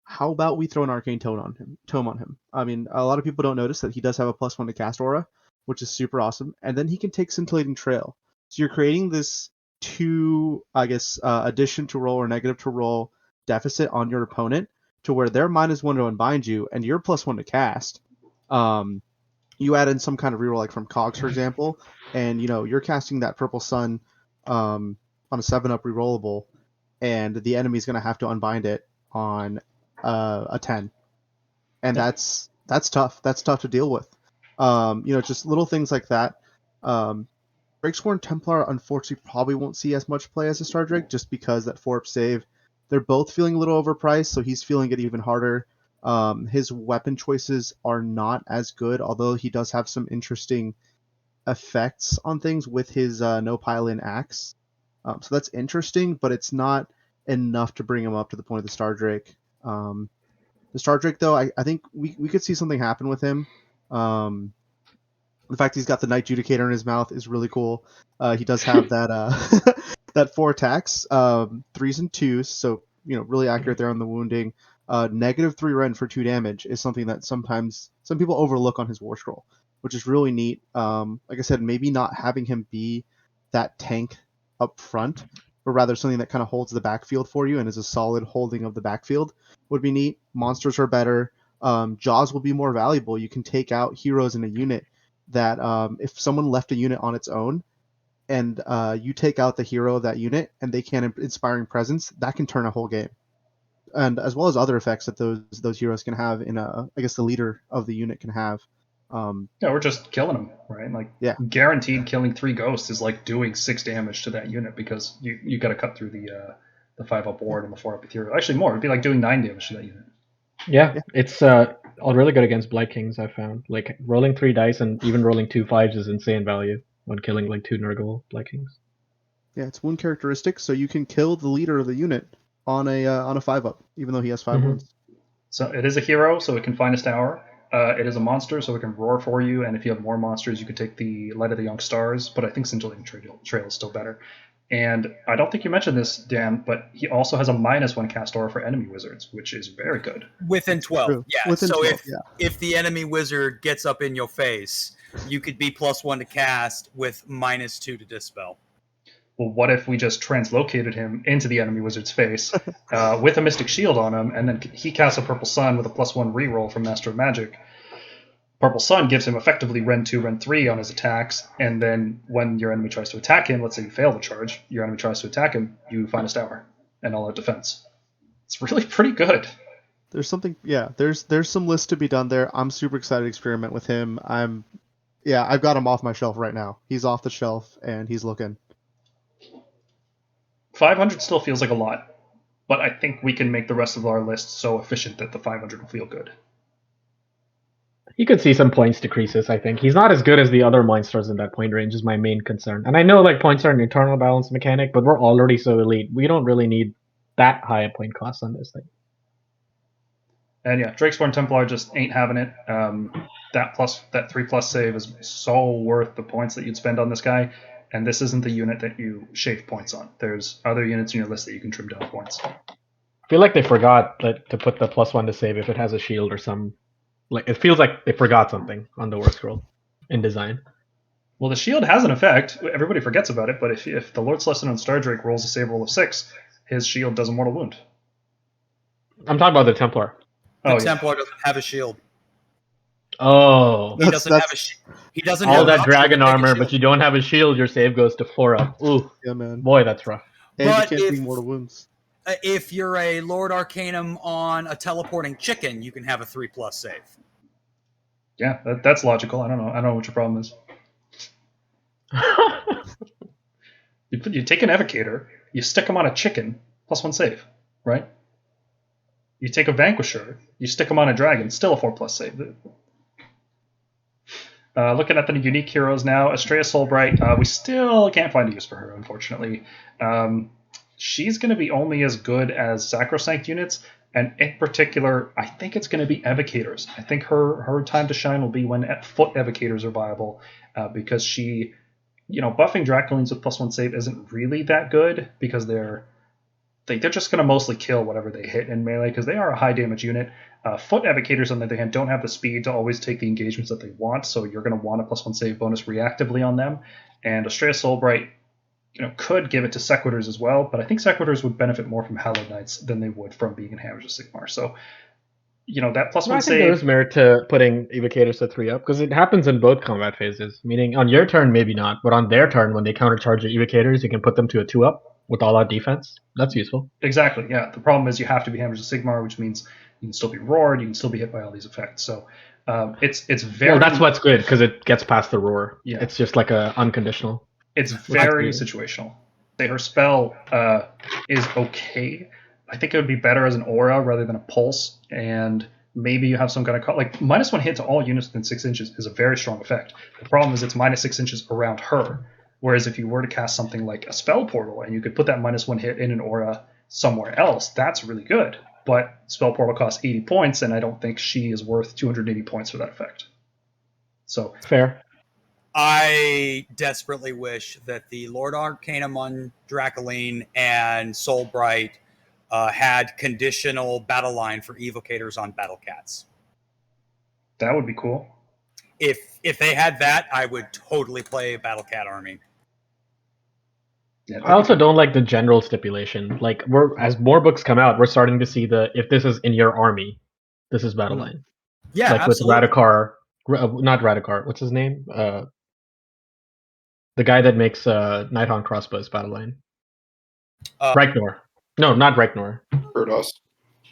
How about we throw an Arcane Tome on him? I mean, a lot of people don't notice that he does have a +1 to cast aura, which is super awesome. And then he can take Scintillating Trail. So you're creating this 2, addition to roll or negative to roll deficit on your opponent to where they're -1 to unbind you and you're +1 to cast. You add in some kind of reroll, like from Cogs, for example, and you're casting that Purple Sun on a 7-up rerollable, and the enemy's going to have to unbind it on a 10, and that's tough. That's tough to deal with. Just little things like that. Breaksworn Templar, unfortunately, probably won't see as much play as a Star Drake, just because that 4-up save. They're both feeling a little overpriced, so he's feeling it even harder. His weapon choices are not as good, although he does have some interesting effects on things with his no pile-in axe. So that's interesting, but it's not enough to bring him up to the point of the Star Drake. The Star Drake, though, I think we could see something happen with him. The fact he's got the Knight Judicator in his mouth is really cool. He does have that that 4 attacks, 3s and 2s, so really accurate there on the wounding. -3 rend for 2 damage is something that sometimes some people overlook on his War Scroll, which is really neat. Like I said, maybe not having him be that tank up front, but rather something that kind of holds the backfield for you and is a solid holding of the backfield would be neat. Monsters are better. Jaws will be more valuable. You can take out heroes in a unit that if someone left a unit on its own and you take out the hero of that unit and they can Inspiring Presence, that can turn a whole game. And as well as other effects that those heroes can have in the leader of the unit can have. We're just killing them, right? Like, guaranteed killing 3 ghosts is like doing 6 damage to that unit, because you got to cut through the 5-up ward and the 4-up ethereal. Actually, more. It'd be like doing 9 damage to that unit. Yeah. It's really good against Blight Kings, I found. Like, rolling 3 dice and even rolling 2 5s is insane value when killing like 2 Nurgle Blight Kings. Yeah, it's wound characteristic, so you can kill the leader of the unit on a 5-up, even though he has 5 wounds. So it is a hero, so it can Finest Hour. It is a monster, so it can roar for you, and if you have more monsters, you could take the Light of the Young Stars, but I think Scintillating Trail is still better. And I don't think you mentioned this, Dan, but he also has a -1 cast aura for enemy wizards, which is very good. Within 12. True. Yeah. Within so 12, if the enemy wizard gets up in your face, you could be +1 to cast with -2 to dispel. Well, what if we just translocated him into the enemy wizard's face with a Mystic Shield on him, and then he casts a Purple Sun with a +1 reroll from Master of Magic. Purple Sun gives him effectively Rend 2, Rend 3 on his attacks, and then when your enemy tries to attack him, let's say you fail the charge, your enemy tries to attack him, you Finest Hour and all out defense. It's really pretty good. There's something, there's some lists to be done there. I'm super excited to experiment with him. I've got him off my shelf right now. He's off the shelf, and he's looking. 500 still feels like a lot. but I think we can make the rest of our list so efficient that the 500 will feel good. You could see some points decreases, I think. He's not as good as the other monsters in that point range is my main concern. And I know like points are an eternal balance mechanic, but we're already so elite. We don't really need that high a point cost on this thing. And yeah, Drakesborn Templar just ain't having it. That 3+ save is so worth the points that you'd spend on this guy. And this isn't the unit that you shave points on. There's other units in your list that you can trim down points. I feel like they forgot to put the +1 to save if it has a shield or some. Like it feels like they forgot something on the war scroll in design. Well, the shield has an effect. Everybody forgets about it, but if the Lord's Lesson on Star Drake rolls a save roll of 6, his shield does a mortal wound. I'm talking about the Templar. The Templar doesn't have a shield. Oh, He doesn't have a shield. He doesn't all have that an dragon option to take a armor, shield. but you don't have a shield. Your save goes to 4 up. Ooh, Yeah, man. boy, that's rough. And But you can't if- do mortal wounds. If you're a Lord Arcanum on a teleporting chicken, you can have a 3+ save. Yeah, that's logical. I don't know what your problem is. You take an Evocator, you stick him on a chicken, +1 save, right? You take a Vanquisher, you stick him on a dragon, still a 4+ save. Looking at the unique heroes now, Estrella Soulbright, we still can't find a use for her, unfortunately. She's going to be only as good as Sacrosanct units, and in particular, I think it's going to be Evocators. I think her time to shine will be when foot Evocators are viable, because she, buffing Draculines with +1 save isn't really that good, because they're just going to mostly kill whatever they hit in melee, because they are a high damage unit. Foot Evocators, on the other hand, don't have the speed to always take the engagements that they want, so you're going to want a +1 save bonus reactively on them. And Estrella Soulbright, could give it to Sequitors as well, but I think Sequitors would benefit more from Hallowed Knights than they would from being in Hammers of Sigmar. So, that +1 I think save. there is merit to putting Evocators to 3 up, because it happens in both combat phases. Meaning, on your turn, maybe not, but on their turn, when they countercharge the Evocators, you can put them to a 2 up with all out defense. That's useful. Exactly, yeah. The problem is you have to be Hammers of Sigmar, which means you can still be roared, you can still be hit by all these effects. So, it's very. Well, that's what's good, because it gets past the roar. Yeah. It's just like a unconditional. It's very situational. Her spell is okay. I think it would be better as an aura rather than a pulse, and maybe you have some kind of -1 hit to all units within 6 inches is a very strong effect. The problem is it's -6 inches around her, whereas if you were to cast something like a spell portal and you could put that -1 hit in an aura somewhere else, that's really good. But spell portal costs 80 points, and I don't think she is worth 280 points for that effect. So fair. I desperately wish that the Lord Arcanum on Dracoline and Soulbright had conditional battle line for Evocators on Battle Cats. That would be cool. If they had that, I would totally play a Battle Cat army. Yeah, I also don't like the general stipulation. Like, as more books come out, we're starting to see if this is in your army, this is battle line. Yeah, like absolutely. with Radikar, not Radikar. What's his name? The guy that makes Nighthawk crossbows battle line. Reignor. No, not Reignor.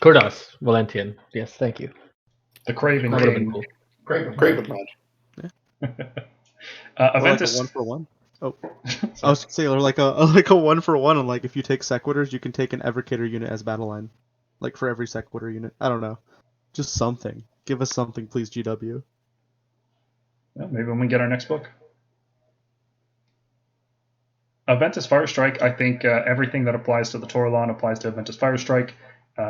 Kurdos Valentian. Yes, thank you. The Craven That would have been King. cool. Craven Lodge. Aventus. Like a 1-for-1. Oh, I was saying like a 1-for-1. And like if you take Sequitors, you can take an Evocator unit as battle line, like for every Sequitor unit. I don't know, just something. Give us something, please, GW. Well, maybe when we get our next book. Aventus Firestrike, I think everything that applies to the Toralon applies to Aventus Firestrike.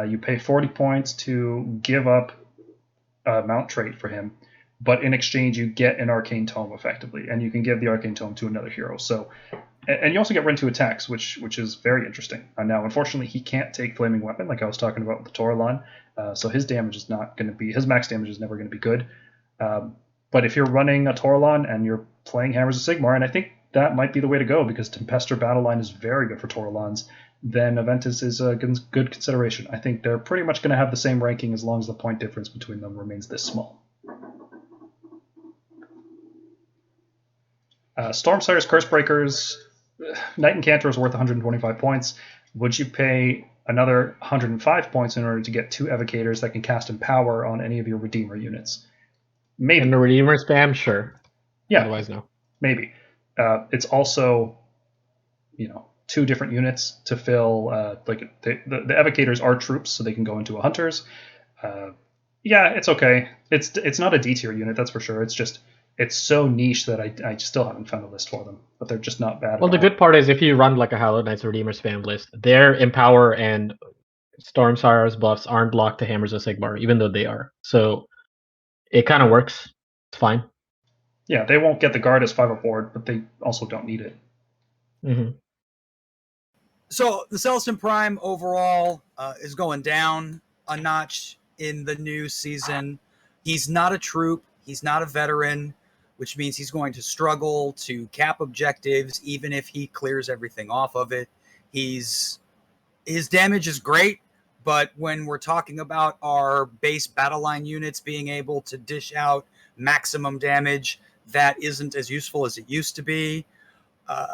You pay 40 points to give up a mount trait for him, but in exchange you get an Arcane Tome effectively, and you can give the Arcane Tome to another hero. So, and you also get Rend 2 attacks, which is very interesting. Now, unfortunately, he can't take Flaming Weapon like I was talking about with the Toralon, so his damage is not going to be, his max damage is never going to be good. But if you're running a Toralon and you're playing Hammers of Sigmar, and I think that might be the way to go because Tempester Battle Line is very good for Toralons, then Aventus is a good consideration. I think they're pretty much going to have the same ranking as long as the point difference between them remains this small. Stormsire's Cursebreakers, Knight Incantor is worth 125 points. Would you pay another 105 points in order to get 2 Evocators that can cast Empower on any of your Redeemer units? Maybe. And the Redeemer spam, sure. Yeah. Otherwise, no. Maybe. It's also, 2 different units to fill. The evocators are troops, so they can go into a hunters. Yeah, it's okay. It's not a D tier unit, that's for sure. It's so niche that I still haven't found a list for them, but they're just not bad. Well, the good part is if you run like a Hallowed Knights Redeemers fam list, their Empower and Stormsire's buffs aren't locked to Hammers of Sigmar, even though they are. So it kind of works. It's fine. Yeah, they won't get the guard as 5 aboard, but they also don't need it. Mm-hmm. So the Celestin Prime overall is going down a notch in the new season. He's not a troop. He's not a veteran, which means he's going to struggle to cap objectives, even if he clears everything off of it. His damage is great, but when we're talking about our base battle line units being able to dish out maximum damage, that isn't as useful as it used to be.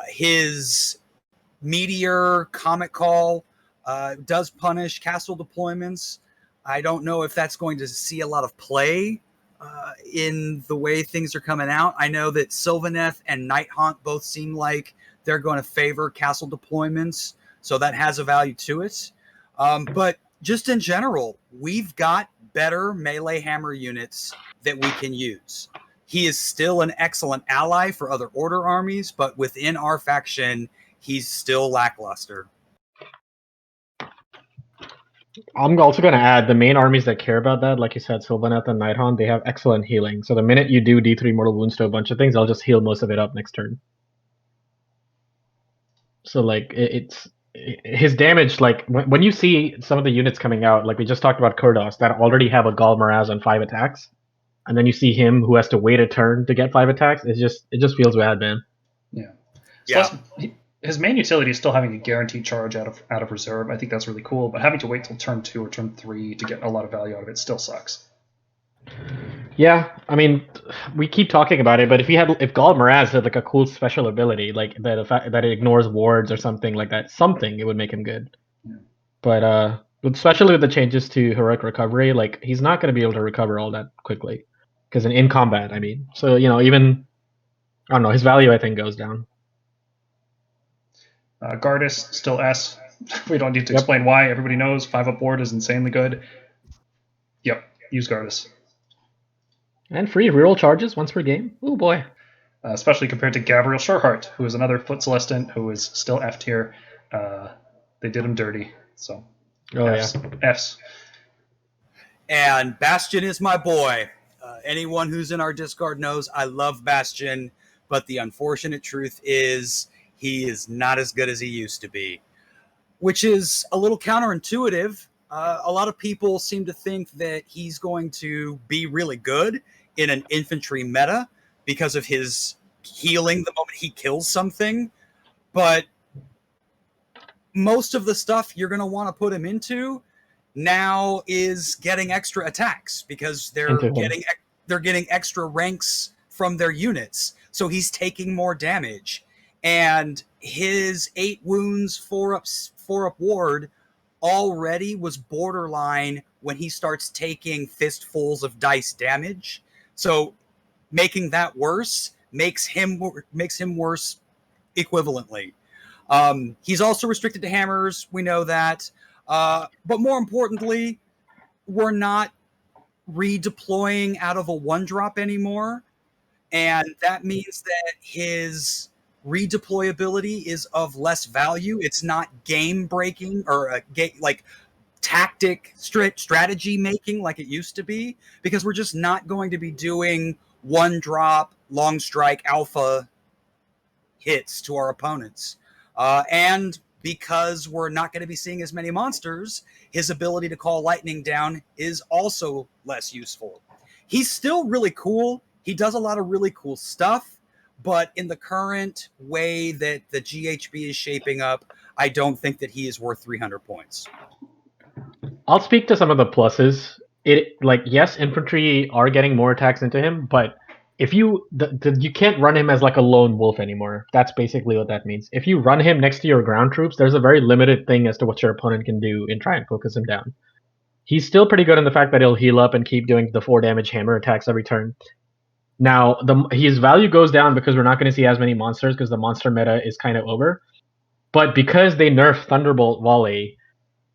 His Meteor Comet Call does punish castle deployments. I don't know if that's going to see a lot of play in the way things are coming out. I know that Sylvaneth and Night Haunt both seem like they're going to favor castle deployments, so that has a value to it. But just in general, we've got better melee hammer units that we can use. He is still an excellent ally for other order armies, but within our faction, he's still lackluster. I'm also going to add the main armies that care about that, like you said, Sylvaneth and Nighthaunt, they have excellent healing. So the minute you do D3 Mortal Wounds to a bunch of things, I'll just heal most of it up next turn. So like it's his damage, like when you see some of the units coming out, like we just talked about Kurdos, that already have a Gal Maraz on 5 attacks, and then you see him who has to wait a turn to get 5 attacks, it just feels bad, man. Yeah. Yeah. His main utility is still having a guaranteed charge out of reserve. I think that's really cool, but having to wait till turn 2 or turn 3 to get a lot of value out of it still sucks. Yeah, I mean, we keep talking about it, but if Gal Maraz had like a cool special ability, like the fact that it ignores wards or something like that, it would make him good. Yeah. But especially with the changes to heroic recovery, like he's not going to be able to recover all that quickly, because in combat, I mean, so even I don't know, his value I think goes down. Gardas still S. We don't need to explain why. Everybody knows 5 aboard is insanely good. Yep, use Gardas. And free reroll charges once per game. Oh boy. Especially compared to Gabriel Shorehart, who is another Foot Celestant who is still F tier. They did him dirty. So Fs. And Bastion is my boy. Anyone who's in our Discord knows I love Bastion, but the unfortunate truth is he is not as good as he used to be, which is a little counterintuitive. A lot of people seem to think that he's going to be really good in an infantry meta because of his healing the moment he kills something. But most of the stuff you're going to want to put him into now is getting extra attacks because they're getting extra ranks from their units. So he's taking more damage. And his 8 wounds, 4 up ward already was borderline when he starts taking fistfuls of dice damage. So making that worse makes him worse equivalently. He's also restricted to hammers. We know that. But more importantly, we're not redeploying out of a 1-drop anymore. And that means that his redeployability is of less value. It's not game breaking or tactic strategy making like it used to be, because we're just not going to be doing 1-drop long strike alpha hits to our opponents. And because we're not going to be seeing as many monsters, his ability to call lightning down is also less useful. He's still really cool. He does a lot of really cool stuff, but in the current way that the GHB is shaping up, I don't think that he is worth 300 points. I'll speak to some of the pluses. Yes, infantry are getting more attacks into him, but if you can't run him as like a lone wolf anymore. That's basically what that means. If you run him next to your ground troops, there's a very limited thing as to what your opponent can do and try and focus him down. He's still pretty good in the fact that he'll heal up and keep doing the 4 damage hammer attacks every turn. Now, his value goes down because we're not going to see as many monsters because the monster meta is kind of over. But because they nerfed Thunderbolt Volley,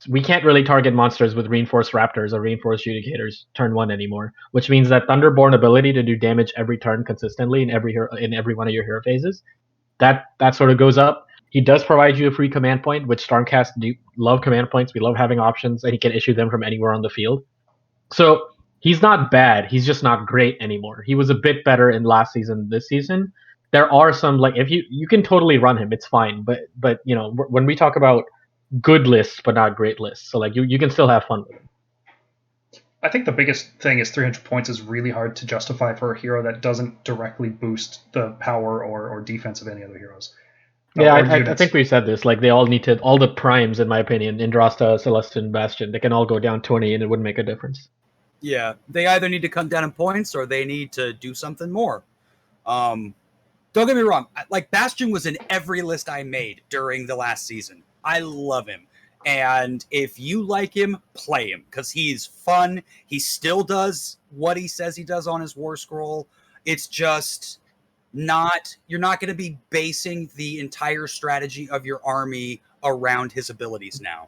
we can't really target monsters with Reinforced Raptors or Reinforced Judicators turn 1 anymore, which means that Thunderborn ability to do damage every turn consistently in every one of your hero phases, that sort of goes up. He does provide you a free command point, which Stormcast love command points. We love having options, and he can issue them from anywhere on the field. So he's not bad. He's just not great anymore. He was a bit better in last season. This season, there are some like if you can totally run him, it's fine. But you know when we talk about good lists but not great lists, so like you can still have fun with him. I think the biggest thing is 300 points is really hard to justify for a hero that doesn't directly boost the power or defense of any other heroes. Yeah, I think we said this. Like they all need to, all the primes, in my opinion, Indrasta, Celestin, Bastion, they can all go down 20 and it wouldn't make a difference. Yeah, they either need to come down in points or they need to do something more. Don't get me wrong. Like Bastion was in every list I made during the last season. I love him. And if you like him, play him because he's fun. He still does what he says he does on his War Scroll. It's just you're not going to be basing the entire strategy of your army around his abilities now.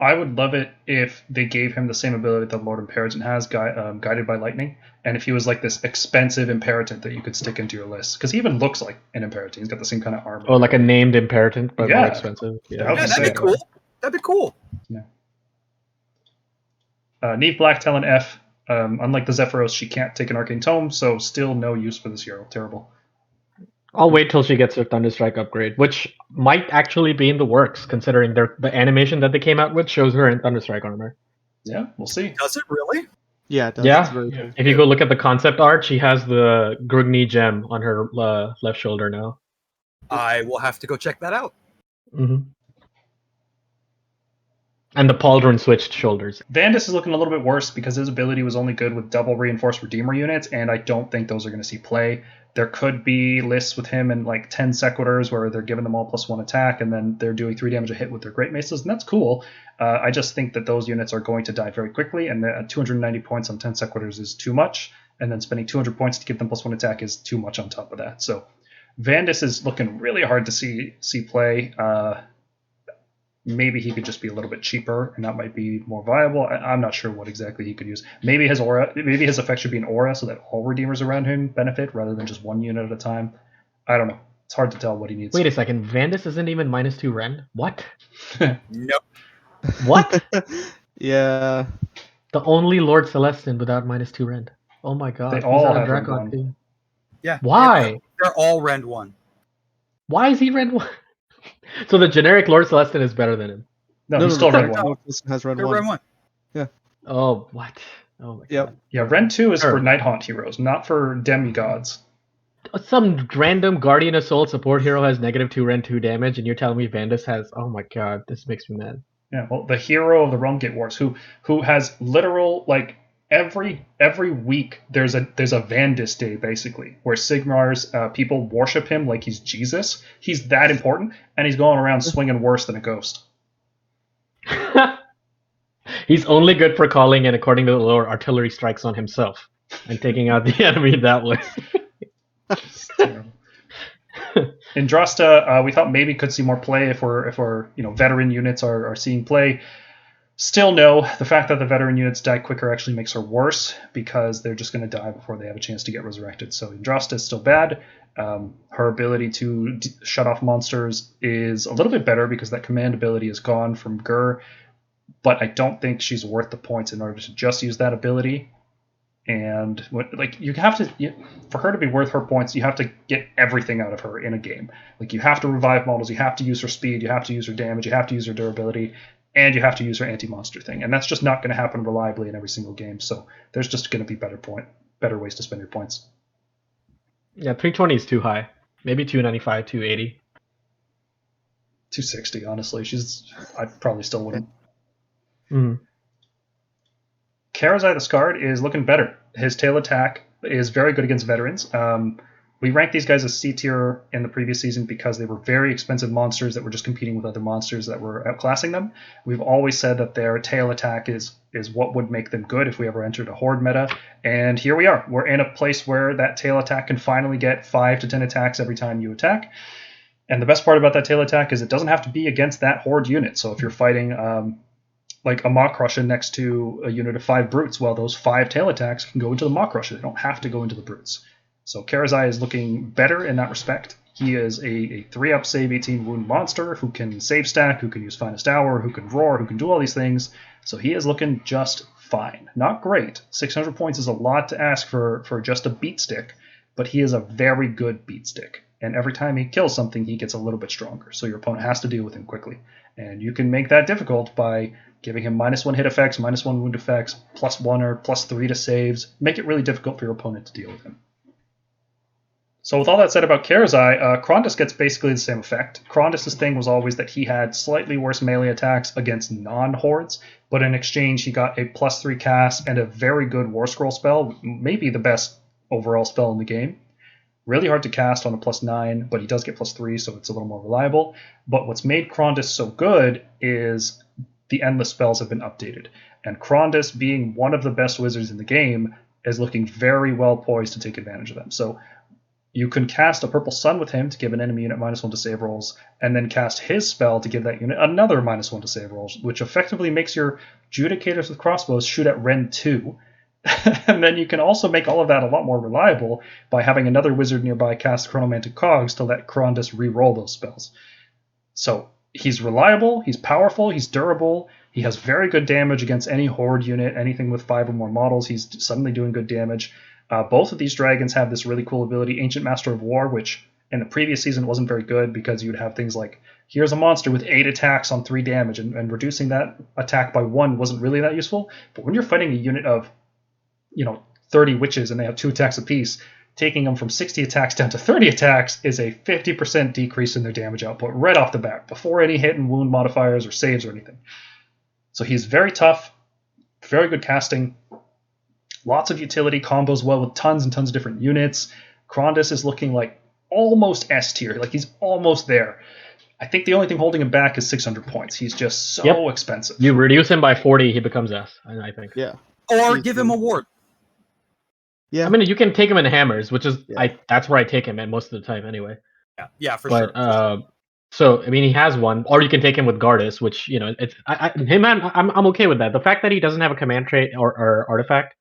I would love it if they gave him the same ability that Lord Imperatant has, Guided by Lightning, and if he was like this expensive Imperatant that you could stick into your list. Because he even looks like an Imperatant. He's got the same kind of armor. Oh, like a named Imperatant, but Yeah. more expensive. That would be That'd be sick. cool. That'd be cool. Yeah. Neve Blacktail and F. Unlike the Zephyros, she can't take an Arcane Tome, so still no use for this hero. Terrible. I'll wait till she gets her Thunderstrike upgrade, which might actually be in the works, considering the animation that they came out with shows her in Thunderstrike armor. Yeah, we'll see. Does it really? Yeah, it does. Yeah. It's very cool. If you go look at the concept art, she has the Grugni gem on her left shoulder now. I will have to go check that out. Mm-hmm. And the Pauldron switched shoulders. Vandus is looking a little bit worse because his ability was only good with double reinforced Redeemer units, and I don't think those are going to see play. There could be lists with him and like 10 Sequitors where they're giving them all +1 attack, and then they're doing 3 damage a hit with their Great Maces, and that's cool. I just think that those units are going to die very quickly, and 290 points on 10 Sequitors is too much, and then spending 200 points to give them +1 attack is too much on top of that. So Vandus is looking really hard to see play. Maybe he could just be a little bit cheaper, and that might be more viable. I'm not sure what exactly he could use. Maybe his effect should be an aura, so that all Redeemers around him benefit rather than just one unit at a time. I don't know. It's hard to tell what he needs. Wait a second. Vandus isn't even -2 Rend? What? Nope. What? Yeah. The only Lord Celestin without -2 Rend. Oh my god. They all He's have Rend Rend 1. too. Yeah. Why? They're all Rend 1. Why is he Rend 1? So the generic Lord Celestin is better than him. No, he's still Rend 1. No, this has Rend They're 1. Rend 1. Oh, what? Oh my Yep. god. Yeah, Rend 2 is Sure. for Nighthaunt heroes, not for demigods. Some random Guardian of Soul support hero has -2 Rend 2 damage, and you're telling me Vandus has... Oh my god, this makes me mad. Yeah, well, the hero of the Realm Gate Wars, who has literal, like, every week there's a Vandus day, basically, where Sigmar's people worship him like he's Jesus. He's that important, and he's going around swinging worse than a ghost. He's only good for calling in, according to the lore, artillery strikes on himself and taking out the enemy that way. Indrasta, we thought maybe could see more play if our veteran units are seeing play. Still no. The fact that the veteran units die quicker actually makes her worse because they're just going to die before they have a chance to get resurrected. So Indrasta is still bad. Her ability to shut off monsters is a little bit better because that command ability is gone from Gur, but I don't think she's worth the points in order to just use that ability. And you have to, for her to be worth her points, you have to get everything out of her in a game. Like you have to revive models, you have to use her speed, you have to use her damage, you have to use her durability, and you have to use her anti-monster thing. And that's just not going to happen reliably in every single game. So there's just going to be better ways to spend your points. Yeah, 320 is too high. Maybe 295, 280. 260, honestly. I probably still wouldn't. Mm. Karazai the Scarred is looking better. His tail attack is very good against veterans. We ranked these guys as C tier in the previous season because they were very expensive monsters that were just competing with other monsters that were outclassing them. We've always said that their tail attack is what would make them good if we ever entered a horde meta. And here we are. We're in a place where that tail attack can finally get 5 to 10 attacks every time you attack. And the best part about that tail attack is it doesn't have to be against that horde unit. So if you're fighting like a Maw Crusher next to a unit of 5 brutes, well, those 5 tail attacks can go into the Maw Crusher. They don't have to go into the brutes. So Karazai is looking better in that respect. He is a 3-up save 18 wound monster who can save stack, who can use Finest Hour, who can roar, who can do all these things. So he is looking just fine. Not great. 600 points is a lot to ask for just a beat stick, but he is a very good beat stick. And every time he kills something, he gets a little bit stronger. So your opponent has to deal with him quickly. And you can make that difficult by giving him -1 hit effects, -1 wound effects, +1 or +3 to saves. Make it really difficult for your opponent to deal with him. So with all that said about Karazai, Krondus gets basically the same effect. Krondus' thing was always that he had slightly worse melee attacks against non-hordes, but in exchange he got a +3 cast and a very good War Scroll spell, maybe the best overall spell in the game. Really hard to cast on a +9, but he does get +3, so it's a little more reliable. But what's made Krondus so good is the endless spells have been updated. And Krondus, being one of the best wizards in the game, is looking very well poised to take advantage of them. So you can cast a Purple Sun with him to give an enemy unit -1 to save rolls, and then cast his spell to give that unit another -1 to save rolls, which effectively makes your Judicators with crossbows shoot at Ren 2. And then you can also make all of that a lot more reliable by having another wizard nearby cast Chronomantic Cogs to let Krondus re-roll those spells. So he's reliable, he's powerful, he's durable, he has very good damage against any horde unit, anything with 5 or more models, he's suddenly doing good damage. Both of these dragons have this really cool ability, Ancient Master of War, which in the previous season wasn't very good because you'd have things like, here's a monster with 8 attacks on 3 damage, and reducing that attack by 1 wasn't really that useful. But when you're fighting a unit of 30 witches and they have 2 attacks apiece, taking them from 60 attacks down to 30 attacks is a 50% decrease in their damage output right off the bat, before any hit and wound modifiers or saves or anything. So he's very tough, very good casting, lots of utility, combos well with tons and tons of different units. Krondus is looking like almost S tier, like he's almost there. I think the only thing holding him back is 600 points. He's just so expensive. You reduce him by 40, he becomes S, I think. Yeah. Or give him a ward. Yeah. I mean, you can take him in hammers, which is that's where I take him at most of the time anyway. Yeah, for sure. So I mean, he has one, or you can take him with Gardas, which I'm okay with that. The fact that he doesn't have a command trait or artifact,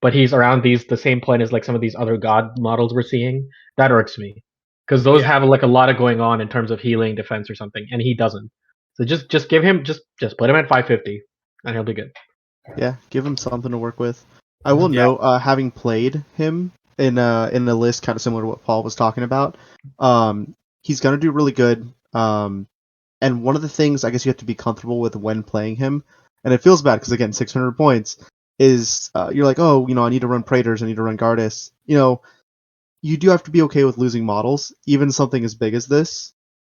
but he's around the same point as like some of these other god models we're seeing, that irks me, because those have like a lot of going on in terms of healing, defense, or something, and he doesn't. So just give him just put him at 550, and he'll be good. Yeah, give him something to work with. I will note, having played him in a list kind of similar to what Paul was talking about, he's gonna do really good. And one of the things I guess you have to be comfortable with when playing him, and it feels bad because again 600 points is you're like, oh, I need to run Praetors, I need to run Gardas. You do have to be okay with losing models, even something as big as this,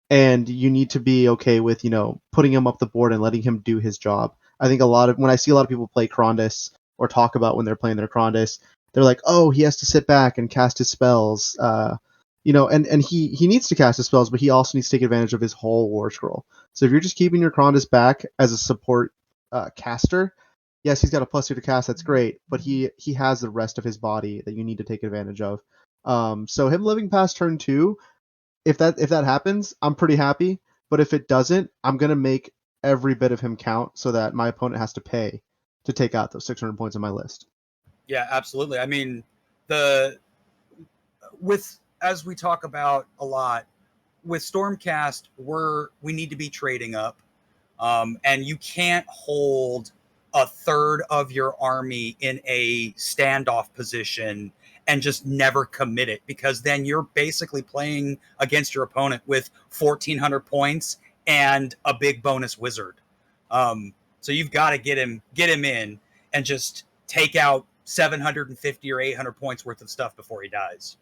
and you need to be okay with putting him up the board and letting him do his job. I think when I see a lot of people play Krondus or talk about when they're playing their Krondus, they're like, oh, he has to sit back and cast his spells. And he needs to cast his spells, but he also needs to take advantage of his whole War Scroll. So if you're just keeping your Krondus back as a support caster, yes, he's got a +2 to cast, that's great, but he has the rest of his body that you need to take advantage of. So him living past turn 2, if that happens, I'm pretty happy. But if it doesn't, I'm gonna make every bit of him count so that my opponent has to pay to take out those 600 points on my list. Yeah, absolutely. I mean, as we talk about a lot with Stormcast, we need to be trading up, and you can't hold a third of your army in a standoff position and just never commit it, because then you're basically playing against your opponent with 1,400 points and a big bonus wizard. So you've got to get him in and just take out 750 or 800 points worth of stuff before he dies.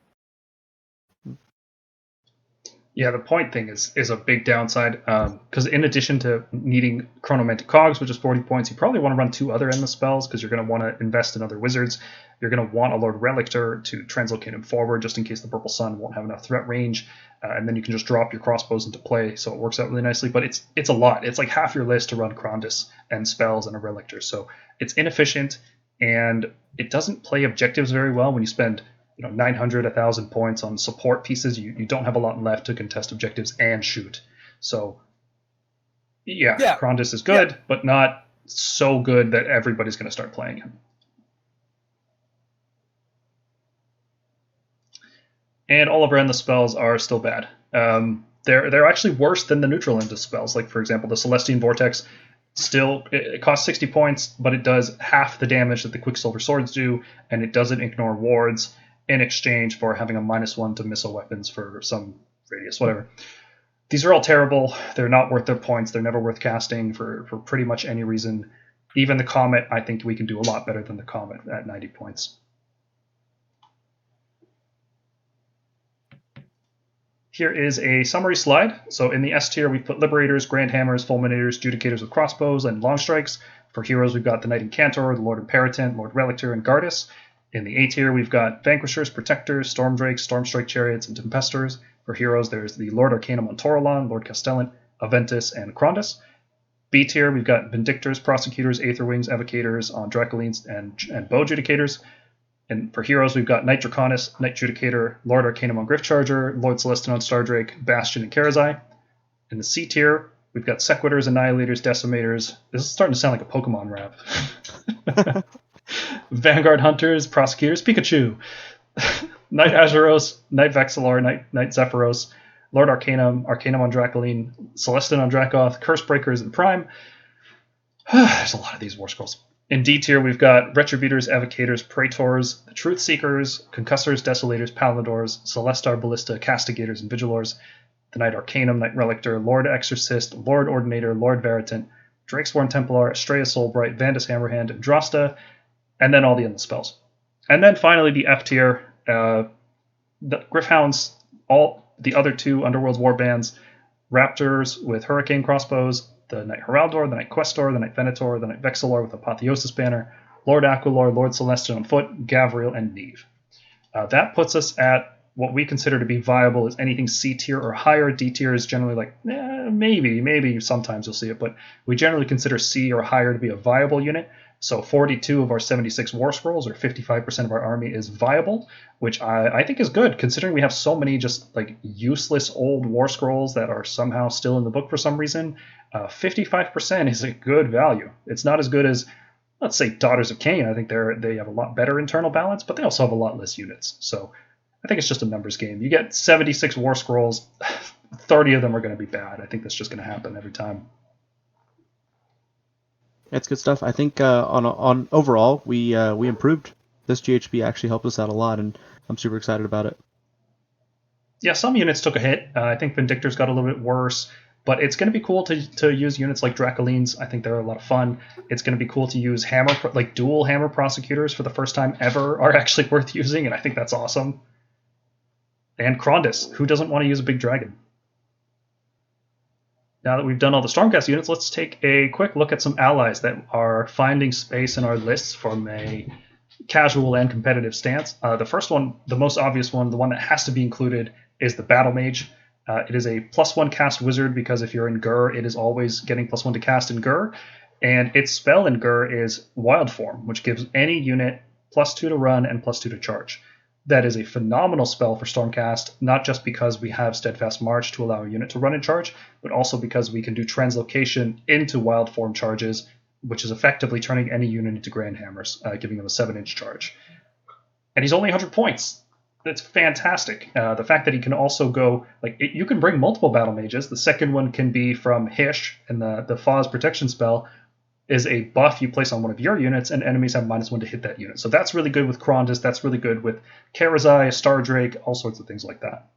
Yeah, the point thing is a big downside, because in addition to needing Chronomantic Cogs, which is 40 points, you probably want to run 2 other endless spells, because you're going to want to invest in other wizards. You're going to want a Lord Relictor to translocate him forward, just in case the Purple Sun won't have enough threat range, and then you can just drop your crossbows into play, so it works out really nicely. But it's a lot. It's like half your list to run Krondus and spells and a Relictor, so it's inefficient, and it doesn't play objectives very well when you spend 900, 1,000 points on support pieces, you don't have a lot left to contest objectives and shoot. So, yeah. Krondys is good, but not so good that everybody's going to start playing him. And all of our endless spells are still bad. They're actually worse than the neutral endless spells. Like, for example, the Celestian Vortex, still, it costs 60 points, but it does half the damage that the Quicksilver Swords do, and it doesn't ignore wards in exchange for having a -1 to missile weapons for some radius, whatever. These are all terrible. They're not worth their points. They're never worth casting for pretty much any reason. Even the Comet, I think we can do a lot better than the Comet at 90 points. Here is a summary slide. So in the S tier, we put Liberators, Grand Hammers, Fulminators, Judicators with crossbows, and long strikes. For heroes, we've got the Knight Incantor, the Lord Imperator, Lord Relictor, and Gardas. In the A tier, we've got Vanquishers, Protectors, Stormdrakes, Stormstrike Chariots, and Tempestors. For heroes, there's the Lord Arcanum on Toralon, Lord Castellan, Aventus, and Krondys. B tier, we've got Vindictors, Prosecutors, Aetherwings, Evocators on Dracolines, and Bow Judicators. And for heroes, we've got Knight Draconis, Knight Judicator, Lord Arcanum on Gryph-Charger, Lord Celestin on Stardrake, Bastion, and Karazai. In the C tier, we've got Sequitors, Annihilators, Decimators. This is starting to sound like a Pokemon rap. Vanguard Hunters, Prosecutors, Pikachu. Knight Azuros, Knight Vexilor, Knight Zephyros, Lord Arcanum, Arcanum on Dracoline, Celestin on Dracoth, Cursebreakers, and Prime. There's a lot of these War Scrolls. In D tier, we've got Retributors, Evocators, Praetors, the Truth Seekers, Concussors, Desolators, Paladors, Celestar, Ballista, Castigators, and Vigilors, the Knight Arcanum, Knight Relictor, Lord Exorcist, Lord Ordinator, Lord Veritant, Drakesworn Templar, Estrella Soulbright, Vandus Hammerhand, and Drosta, and then all the endless spells. And then finally the F tier, the Gryph-hounds, all the other two Underworld's Warbands, Raptors with Hurricane Crossbows, the Knight Heraldor, the Knight Questor, the Knight Venator, the Knight Vexilor with Apotheosis Banner, Lord Aquilor, Lord Celestin on foot, Gavriel, and Neve. That puts us at what we consider to be viable is anything C tier or higher. D tier is generally like, maybe sometimes you'll see it, but we generally consider C or higher to be a viable unit. So 42 of our 76 War Scrolls, or 55% of our army, is viable, which I think is good, considering we have so many just like useless old War Scrolls that are somehow still in the book for some reason. 55% is a good value. It's not as good as, let's say, Daughters of Cain. I think they have a lot better internal balance, but they also have a lot less units. So I think it's just a numbers game. You get 76 War Scrolls, 30 of them are going to be bad. I think that's just going to happen every time. That's good stuff. I think on overall, we improved. This GHB actually helped us out a lot, and I'm super excited about it. Yeah, some units took a hit. I think Vindictors got a little bit worse, but it's going to be cool to use units like Dracolines. I think they're a lot of fun. It's going to be cool to use dual Hammer Prosecutors for the first time ever are actually worth using, and I think that's awesome. And Krondys. Who doesn't want to use a big dragon? Now that we've done all the Stormcast units, let's take a quick look at some allies that are finding space in our lists from a casual and competitive stance. The first one, the most obvious one, the one that has to be included, is the Battle Mage. It is a +1 cast wizard because if you're in Gur, it is always getting +1 to cast in Gur. And its spell in Gur is Wild Form, which gives any unit +2 to run and +2 to charge. That is a phenomenal spell for Stormcast, not just because we have Steadfast March to allow a unit to run and charge, but also because we can do Translocation into Wild Form charges, which is effectively turning any unit into Grand Hammers, giving them a 7-inch charge. And he's only 100 points. That's fantastic. The fact that he can also go, you can bring multiple Battle Mages. The second one can be from Hish, and the Faw's protection spell is a buff you place on one of your units, and enemies have -1 to hit that unit. So that's really good with Krondys, that's really good with Karazai, Stardrake, all sorts of things like that.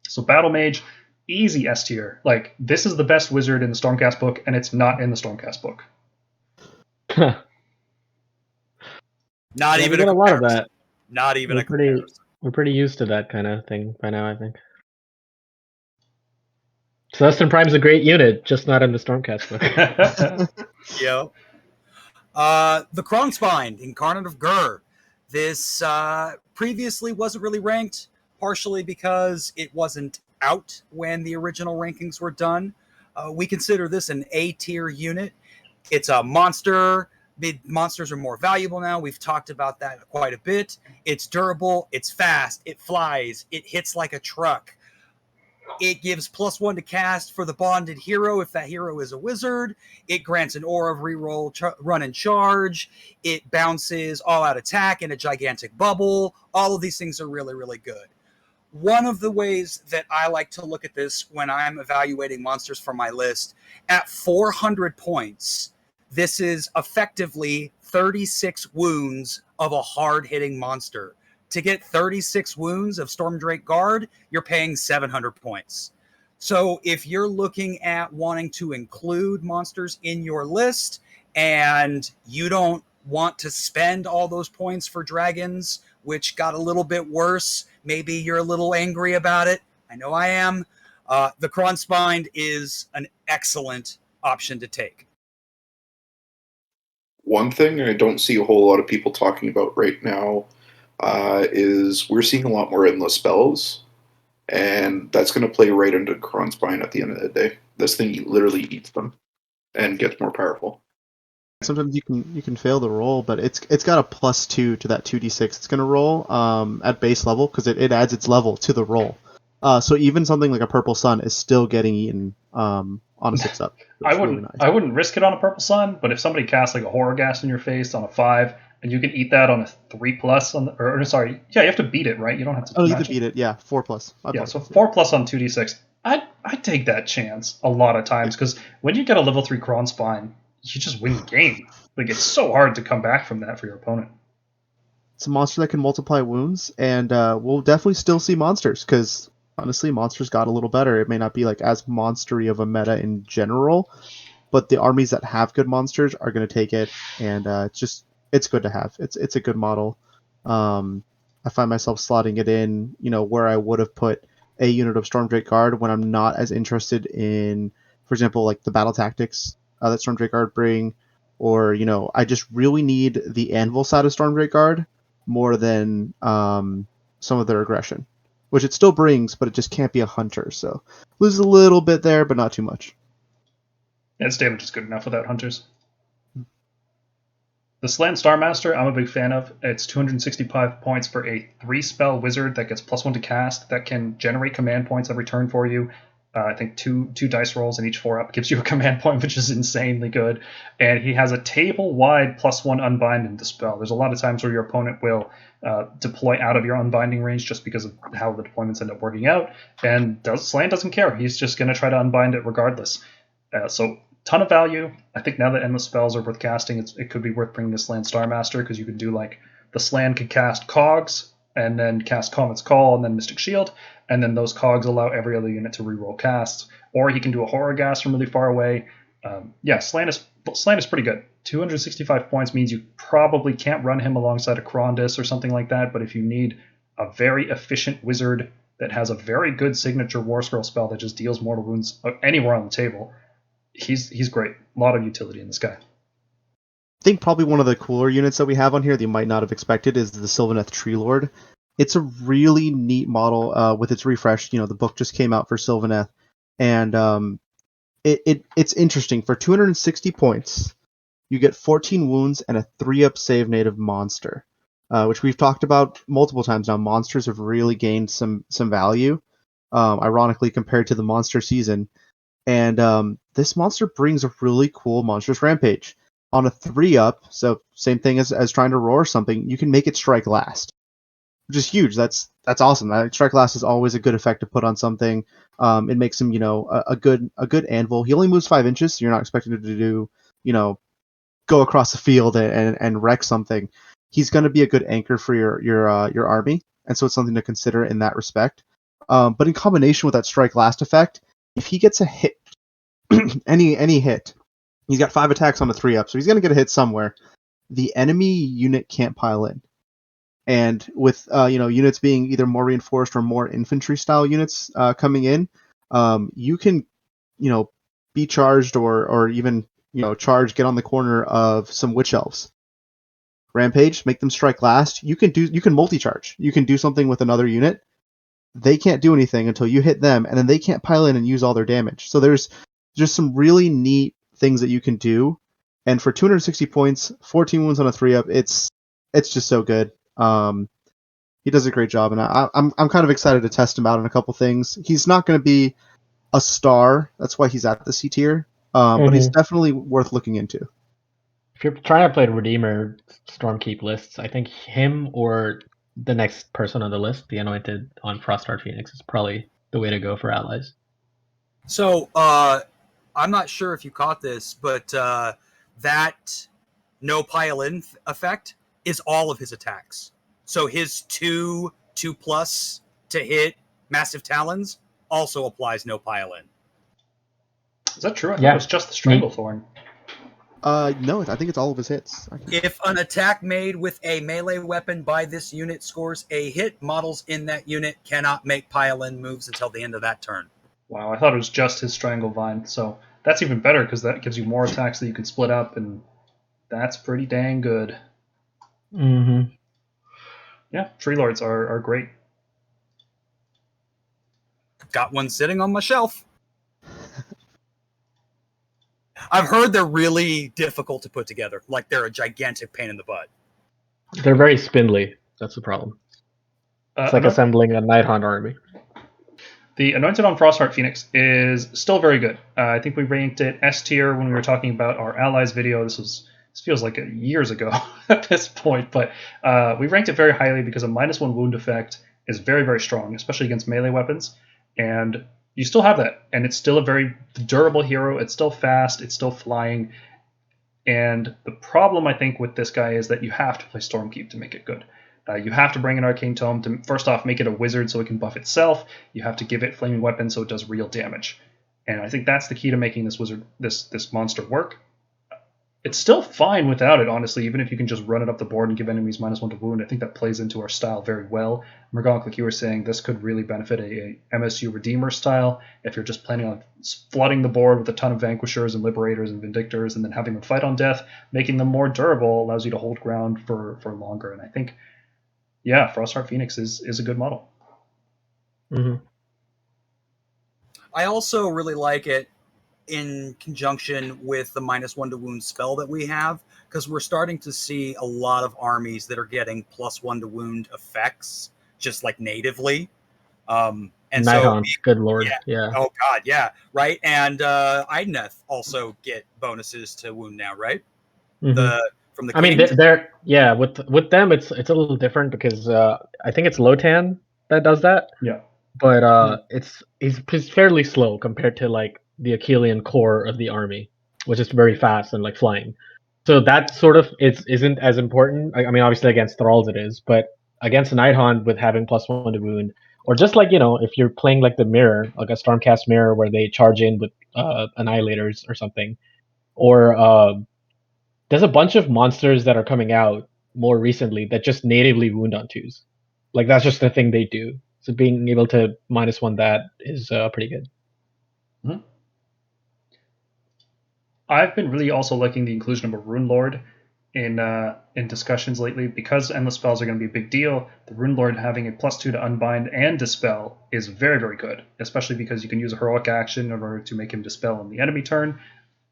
So Battle Mage, easy S tier. This is the best wizard in the Stormcast book, and it's not in the Stormcast book. Not even a lot of that. Not even a comparison. We're pretty used to that kind of thing by now, I think. Celestin Prime's a great unit, just not in the Stormcast book. Yep. The Krongspine, Incarnate of Gur. This previously wasn't really ranked, partially because it wasn't out when the original rankings were done. We consider this an A-tier unit. It's a monster Monsters are more valuable now. We've talked about that quite a bit. It's durable, it's fast, it flies, it hits like a truck. It gives +1 to cast for the bonded hero if that hero is a wizard. It grants an aura of reroll, run and charge. It bounces all-out attack in a gigantic bubble. All of these things are really, really good. One of the ways that I like to look at this when I'm evaluating monsters for my list, at 400 points, this is effectively 36 wounds of a hard-hitting monster. To get 36 wounds of Stormdrake Guard, you're paying 700 points. So if you're looking at wanting to include monsters in your list and you don't want to spend all those points for dragons, which got a little bit worse, maybe you're a little angry about it. I know I am. The Kronspine is an excellent option to take. One thing I don't see a whole lot of people talking about right now is we're seeing a lot more endless spells, and that's going to play right into Kronspine at the end of the day. This thing literally eats them and gets more powerful. Sometimes you can fail the roll, but it's got a +2 to that 2d6 it's going to roll at base level because it adds its level to the roll. So even something like a Purple Sun is still getting eaten on a 6-up. I wouldn't risk it on a Purple Sun, but if somebody casts like a Horror Gas in your face on a 5, and you can eat that on a 3+ on the, you have to beat it, right? You don't have to. Oh, you have to beat it, yeah, 4+. Yeah, so 4+ on 2d6. I'd take that chance a lot of times because when you get a level 3 Kronspine, you just win the game. Like, it's so hard to come back from that for your opponent. It's a monster that can multiply wounds, and we'll definitely still see monsters because honestly, monsters got a little better. It may not be like as monstery of a meta in general, but the armies that have good monsters are going to take it, and it's good to have. It's a good model. I find myself slotting it in, where I would have put a unit of Stormdrake Guard when I'm not as interested in, for example, like the battle tactics that Stormdrake Guard bring, or I just really need the Anvil side of Stormdrake Guard more than some of their aggression, which it still brings, but it just can't be a hunter. So loses a little bit there, but not too much. Yeah, its damage is good enough without hunters. The Slant Starmaster, I'm a big fan of. It's 265 points for a 3-spell wizard that gets +1 to cast, that can generate command points every turn for you. I think two dice rolls in each 4-up gives you a command point, which is insanely good. And he has a table-wide +1 unbind and dispel. There's a lot of times where your opponent will deploy out of your unbinding range just because of how the deployments end up working out. And Slant doesn't care. He's just going to try to unbind it regardless. So ton of value. I think now that endless spells are worth casting, it could be worth bringing the Slant Starmaster because you could do like the Slant could cast Cogs and then cast Comet's Call and then Mystic Shield, and then those Cogs allow every other unit to reroll casts. Or he can do a Horror Gas from really far away. Slant is pretty good. 265 points means you probably can't run him alongside a Krondys or something like that, but if you need a very efficient wizard that has a very good signature War Scroll spell that just deals mortal wounds anywhere on the table, he's great. A lot of utility in this guy. I think probably one of the cooler units that we have on here that you might not have expected is the Sylvaneth Tree Lord. It's a really neat model with its refresh. The book just came out for Sylvaneth, and it's interesting. For 260 points, you get 14 wounds and a 3-up save native monster, which we've talked about multiple times now. Monsters have really gained some value, ironically compared to the monster season. And this monster brings a really cool Monstrous Rampage. On a 3-up, so same thing as trying to roar something, you can make it strike last, which is huge. That's awesome. Strike last is always a good effect to put on something. It makes him, a good anvil. He only moves 5 inches, so you're not expecting him to do, go across the field and wreck something. He's going to be a good anchor for your army, and so it's something to consider in that respect. But in combination with that strike last effect, if he gets a hit, any hit, he's got 5 attacks on a 3-up, so he's going to get a hit somewhere. The enemy unit can't pile in. And with units being either more reinforced or more infantry style units coming in, you can be charged or even charge, get on the corner of some witch elves. Rampage, make them strike last. You can multi-charge. You can do something with another unit. They can't do anything until you hit them, and then they can't pile in and use all their damage. So there's just some really neat things that you can do And for 260 points, 14 wounds on a 3-up, it's just so good. He does a great job, and I'm kind of excited to test him out on a couple things. He's not going to be a star, that's why he's at the C tier, but he's definitely worth looking into. If you're trying to play Redeemer Stormkeep lists, I think him or the next person on the list, the Anointed on Frostart Phoenix, is probably the way to go for allies. So, I'm not sure if you caught this, but that no pile-in effect is all of his attacks. So his 2+ to hit Massive Talons also applies no pile-in. Is that true? I thought it was just the Stranglethorn. No, I think it's all of his hits. If an attack made with a melee weapon by this unit scores a hit, models in that unit cannot make pile-in moves until the end of that turn. Wow, I thought it was just his Stranglevine. So that's even better because that gives you more attacks that you can split up, and that's pretty dang good. Mm-hmm. Yeah, Tree Lords are great. Got one sitting on my shelf. I've heard they're really difficult to put together. Like they're a gigantic pain in the butt. They're very spindly. That's the problem. It's like assembling a Nighthaunt army. The Anointed on Frostheart Phoenix is still very good. I think we ranked it S tier when we were talking about our allies video. This feels like years ago at this point, but we ranked it very highly because a -1 wound effect is very, very strong, especially against melee weapons. And you still have that, and it's still a very durable hero. It's still fast. It's still flying. And the problem, I think, with this guy is that you have to play Stormkeep to make it good. You have to bring an Arcane Tome to, first off, make it a wizard so it can buff itself. You have to give it Flaming Weapon so it does real damage. And I think that's the key to making this wizard, this monster work. It's still fine without it, honestly, even if you can just run it up the board and give enemies -1 to wound. I think that plays into our style very well. Mergonk, like you were saying, this could really benefit a MSU Redeemer style if you're just planning on flooding the board with a ton of Vanquishers and Liberators and Vindictors and then having them fight on death. Making them more durable allows you to hold ground for longer. And I think, yeah, Frostheart Phoenix is a good model. Mm-hmm. I also really like it in conjunction with the -1 to wound spell that we have, because we're starting to see a lot of armies that are getting +1 to wound effects just like natively. And Nighthaunt, so, good lord, yeah. Oh god, yeah, right. And Idneth also get bonuses to wound now, right? Mm-hmm. From the I mean, they're with them it's a little different because I think it's Lotan that does that. Yeah. But he's fairly slow compared to like the Achillean core of the army, which is very fast and like flying. So that sort of isn't as important. I mean, obviously against Thralls it is, but against Nighthaunt with having +1 to wound, or just like if you're playing like the mirror, like a Stormcast mirror where they charge in with Annihilators or something, or there's a bunch of monsters that are coming out more recently that just natively wound on 2s. Like that's just the thing they do. So being able to -1 that is pretty good. Mm-hmm. I've been really also liking the inclusion of a Rune Lord in discussions lately because endless spells are going to be a big deal. The Rune Lord having a +2 to unbind and dispel is very, very good, especially because you can use a heroic action in order to make him dispel on the enemy turn,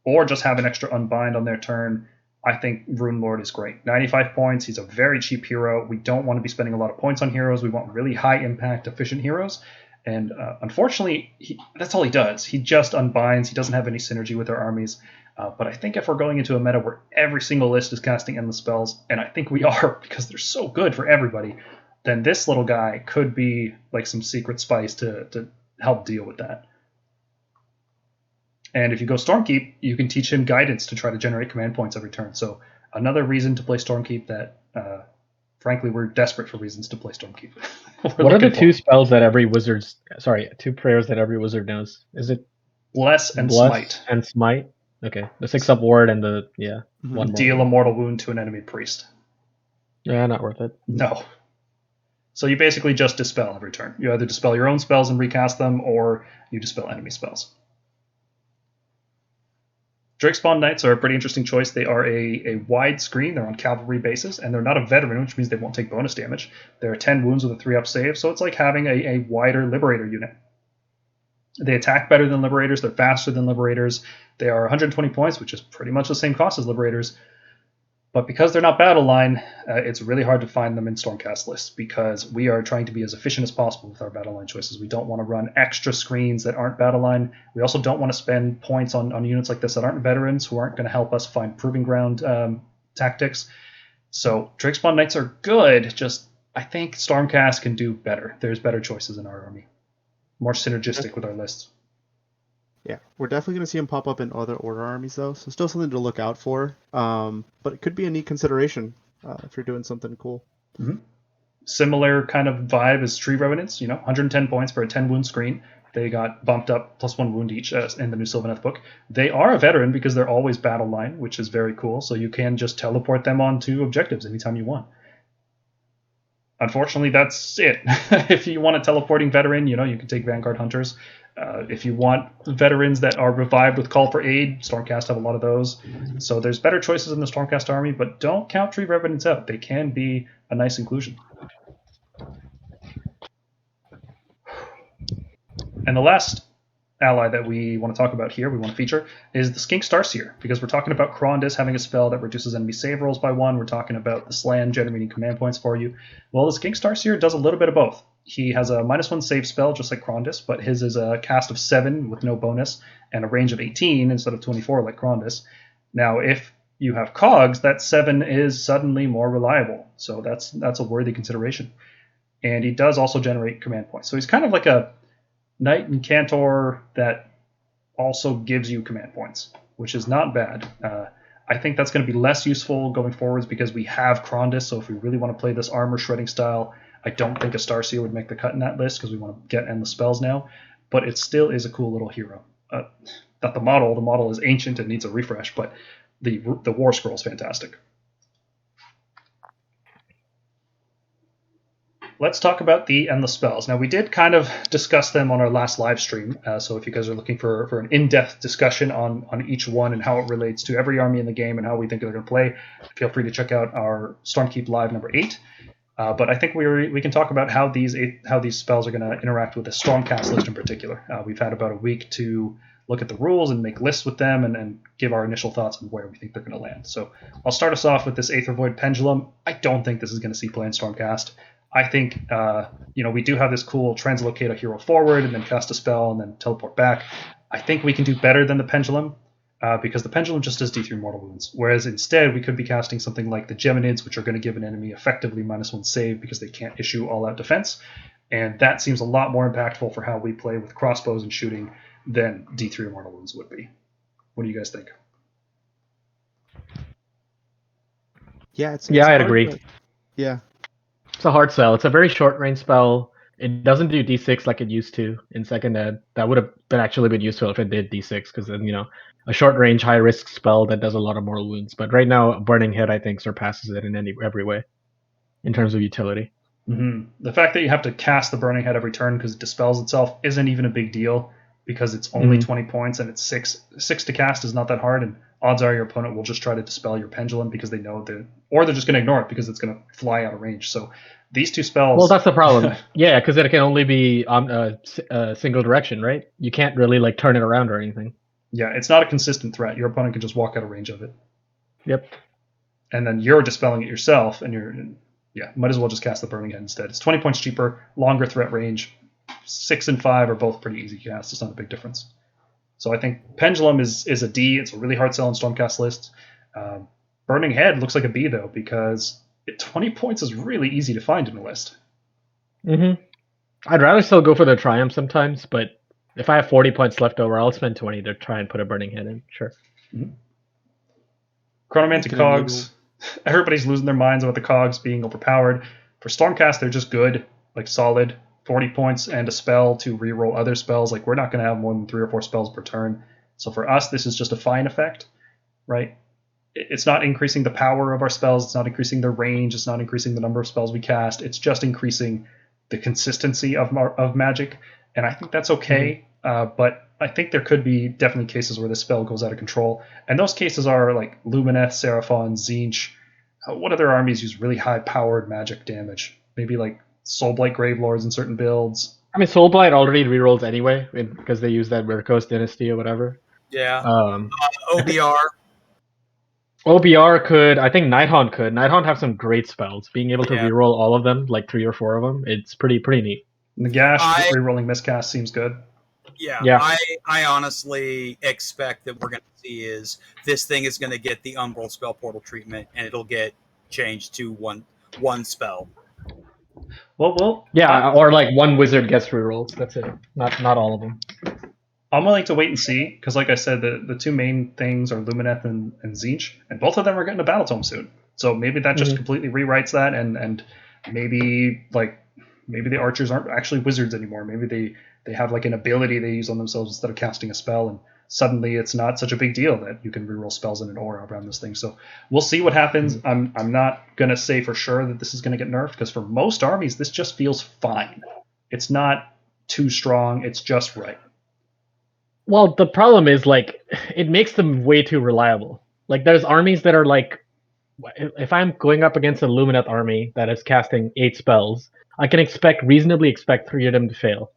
or just have an extra unbind on their turn. I think Rune Lord is great. 95 points. He's a very cheap hero. We don't want to be spending a lot of points on heroes. We want really high impact, efficient heroes. And unfortunately, that's all he does. He just unbinds. He doesn't have any synergy with our armies. But I think if we're going into a meta where every single list is casting endless spells, and I think we are because they're so good for everybody, then this little guy could be like some secret spice to help deal with that. And if you go Stormkeep, you can teach him guidance to try to generate command points every turn. So another reason to play Stormkeep that, frankly, we're desperate for reasons to play Stormkeep. What are the two spells that every wizard's... Sorry, 2 prayers that every wizard knows? Is it... Bless and Bless Smite. And Smite? Okay. The 6-up ward and the... Yeah. Mm-hmm. One more. Deal a mortal wound to an enemy priest. Yeah, not worth it. No. So you basically just dispel every turn. You either dispel your own spells and recast them, or you dispel enemy spells. Drakespawn Knights are a pretty interesting choice. They are a wide screen. They're on Cavalry bases, and they're not a veteran, which means they won't take bonus damage. They're 10 wounds with a 3-up save, so it's like having a wider Liberator unit. They attack better than Liberators. They're faster than Liberators. They are 120 points, which is pretty much the same cost as Liberators. But because they're not battle line, it's really hard to find them in Stormcast lists because we are trying to be as efficient as possible with our battle line choices. We don't want to run extra screens that aren't battle line. We also don't want to spend points on units like this that aren't veterans who aren't going to help us find proving ground tactics. So Drakespawn Knights are good, just I think Stormcast can do better. There's better choices in our army. More synergistic with our lists. Yeah, we're definitely going to see him pop up in other order armies, though, so still something to look out for. But it could be a neat consideration if you're doing something cool. Mm-hmm. Similar kind of vibe as Tree Revenants, 110 points for a 10 wound screen. They got bumped up +1 wound each in the new Sylvaneth book. They are a veteran because they're always battle line, which is very cool, so you can just teleport them onto objectives anytime you want. Unfortunately, that's it. If you want a teleporting veteran, you can take Vanguard Hunters. If you want veterans that are revived with Call for Aid, Stormcast have a lot of those. So there's better choices in the Stormcast army, but don't count Tree Revenants out. They can be a nice inclusion. And the last ally that we want to talk about here, we want to feature, is the Skink Starseer, because we're talking about Krondys having a spell that reduces enemy save rolls by 1. We're talking about the Slan generating command points for you. Well, the Skink Starseer does a little bit of both. He has a -1 save spell, just like Krondys, but his is a cast of 7 with no bonus, and a range of 18 instead of 24 like Krondys. Now, if you have Cogs, that 7 is suddenly more reliable, so that's a worthy consideration. And he does also generate command points. So he's kind of like a Knight and Cantor that also gives you command points, which is not bad. I think that's going to be less useful going forwards because we have Krondys, so if we really want to play this armor shredding style, I don't think a Starseer would make the cut in that list because we want to get endless spells now, but it still is a cool little hero. Not the model is ancient and needs a refresh, but the War Scroll is fantastic. Let's talk about the endless spells. Now, we did kind of discuss them on our last live stream, so if you guys are looking for an in-depth discussion on each one and how it relates to every army in the game and how we think they're going to play, feel free to check out our Stormkeep Live number 8. But I think we can talk about how these spells are going to interact with the Stormcast list in particular. We've had about a week to look at the rules and make lists with them and give our initial thoughts on where we think they're going to land. So I'll start us off with this Aether Void Pendulum. I don't think this is going to see play in Stormcast. I think, we do have this cool translocate a hero forward and then cast a spell and then teleport back. I think we can do better than the Pendulum because the Pendulum just does D3 mortal wounds. Whereas instead, we could be casting something like the Geminids, which are going to give an enemy effectively -1 save because they can't issue all-out defense. And that seems a lot more impactful for how we play with crossbows and shooting than D3 mortal wounds would be. What do you guys think? Yeah, I'd agree. Yeah. It's a hard sell. It's a very short range spell. It doesn't do D6 like it used to in second ed. That would have actually been useful if it did D6, because then, a short range, high risk spell that does a lot of mortal wounds. But right now, Burning Head, I think, surpasses it in every way in terms of utility. Mm-hmm. The fact that you have to cast the Burning Head every turn because it dispels itself isn't even a big deal because it's only 20 points and it's 6 to cast is not that hard, and odds are your opponent will just try to dispel your Pendulum because they know or they're just going to ignore it because it's going to fly out of range. So these two spells... Well, that's the problem. Yeah, because it can only be on a single direction, right? You can't really turn it around or anything. Yeah, it's not a consistent threat. Your opponent can just walk out of range of it. Yep. And then you're dispelling it yourself, and might as well just cast the Burning Head instead. It's 20 points cheaper, longer threat range. 6 and 5 are both pretty easy to cast. It's not a big difference. So I think Pendulum is a D. It's a really hard sell in Stormcast lists. Burning Head looks like a B, though, because 20 points is really easy to find in a list. Mm-hmm. I'd rather still go for the Triumph sometimes, but if I have 40 points left over, I'll spend 20 to try and put a Burning Head in. Sure. Mm-hmm. Chronomantic Cogs. Everybody's losing their minds about the Cogs being overpowered. For Stormcast, they're just good, solid. 40 points and a spell to reroll other spells. We're not going to have more than 3 or 4 spells per turn. So for us, this is just a fine effect, right? It's not increasing the power of our spells. It's not increasing their range. It's not increasing the number of spells we cast. It's just increasing the consistency of magic. And I think that's okay. But I think there could be definitely cases where this spell goes out of control. And those cases are like Lumineth, Seraphon, Tzeentch. What other armies use really high-powered magic damage? Maybe Soulblight Gravelords in certain builds. I mean, Soulblight already rerolls anyway because they use that Mirkos Dynasty or whatever. Yeah. Um, OBR. OBR could, I think Nighthaunt could. Nighthaunt have some great spells. Being able to Yeah. reroll all of them, like 3 or 4 of them, it's pretty neat. Nagash I- rerolling miscast seems good. Yeah. I honestly expect that we're going to see is this thing is going to get the Umbral Spell Portal treatment, and it'll get changed to one spell. Well, Yeah, or like one wizard gets rerolls. That's it. Not all of them. I'm willing to wait and see, because like I said, the two main things are Lumineth and Tzeentch, and both of them are getting a Battle Tome soon. So maybe that just completely rewrites that, and maybe the archers aren't actually wizards anymore. Maybe they have like an ability they use on themselves instead of casting a spell, and suddenly it's not such a big deal that you can reroll spells in an aura around this thing. So we'll see what happens. I'm not gonna say for sure that this is gonna get nerfed, because for most armies this just feels fine. It's not too strong. It's just right. Well, the problem is like it makes them way too reliable. Like there's armies that are like, if I'm going up against a Lumineth army that is casting 8 spells, I can reasonably expect 3 of them to fail.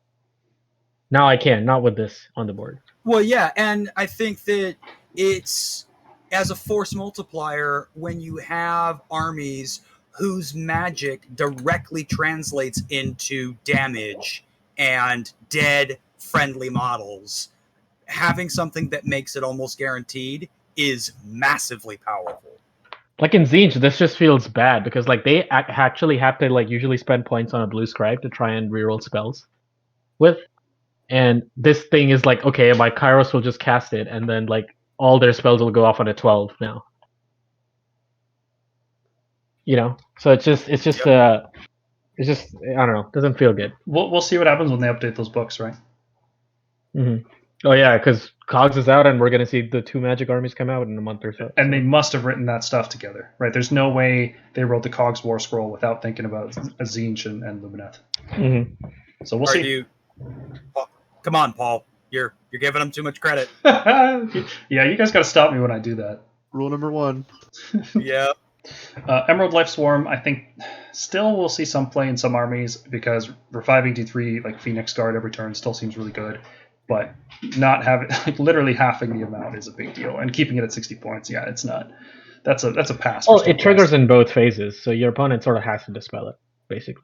Now I can, not with this on the board. Well, yeah, and I think that it's as a force multiplier when you have armies whose magic directly translates into damage and dead friendly models. Having something that makes it almost guaranteed is massively powerful. Like in Tzeentch, this just feels bad because like they actually have to like usually spend points on a blue scribe to try and reroll spells with, and this thing is like, okay, my Kairos will just cast it, and then like all their spells will go off on a 12 now. You know, so it's just I don't know, doesn't feel good. We'll see what happens when they update those books, right? Mm-hmm. Oh yeah, because Cogs is out, and we're gonna see the 2 magic armies come out in a month or so. And they must have written that stuff together, right? There's no way they wrote the Cogs War Scroll without thinking about Tzeentch and Lumineth. Mm-hmm. So we'll see. Come on, Paul. You're giving them too much credit. Yeah, you guys got to stop me when I do that. Rule number 1. Yeah. Emerald Life Swarm, I think, still will see some play in some armies because reviving D3 like Phoenix Guard every turn still seems really good. But not having like literally halving the amount is a big deal, and keeping it at 60 points, yeah, it's not. That's a pass. Well, it triggers in both phases, so your opponent sort of has to dispel it, basically.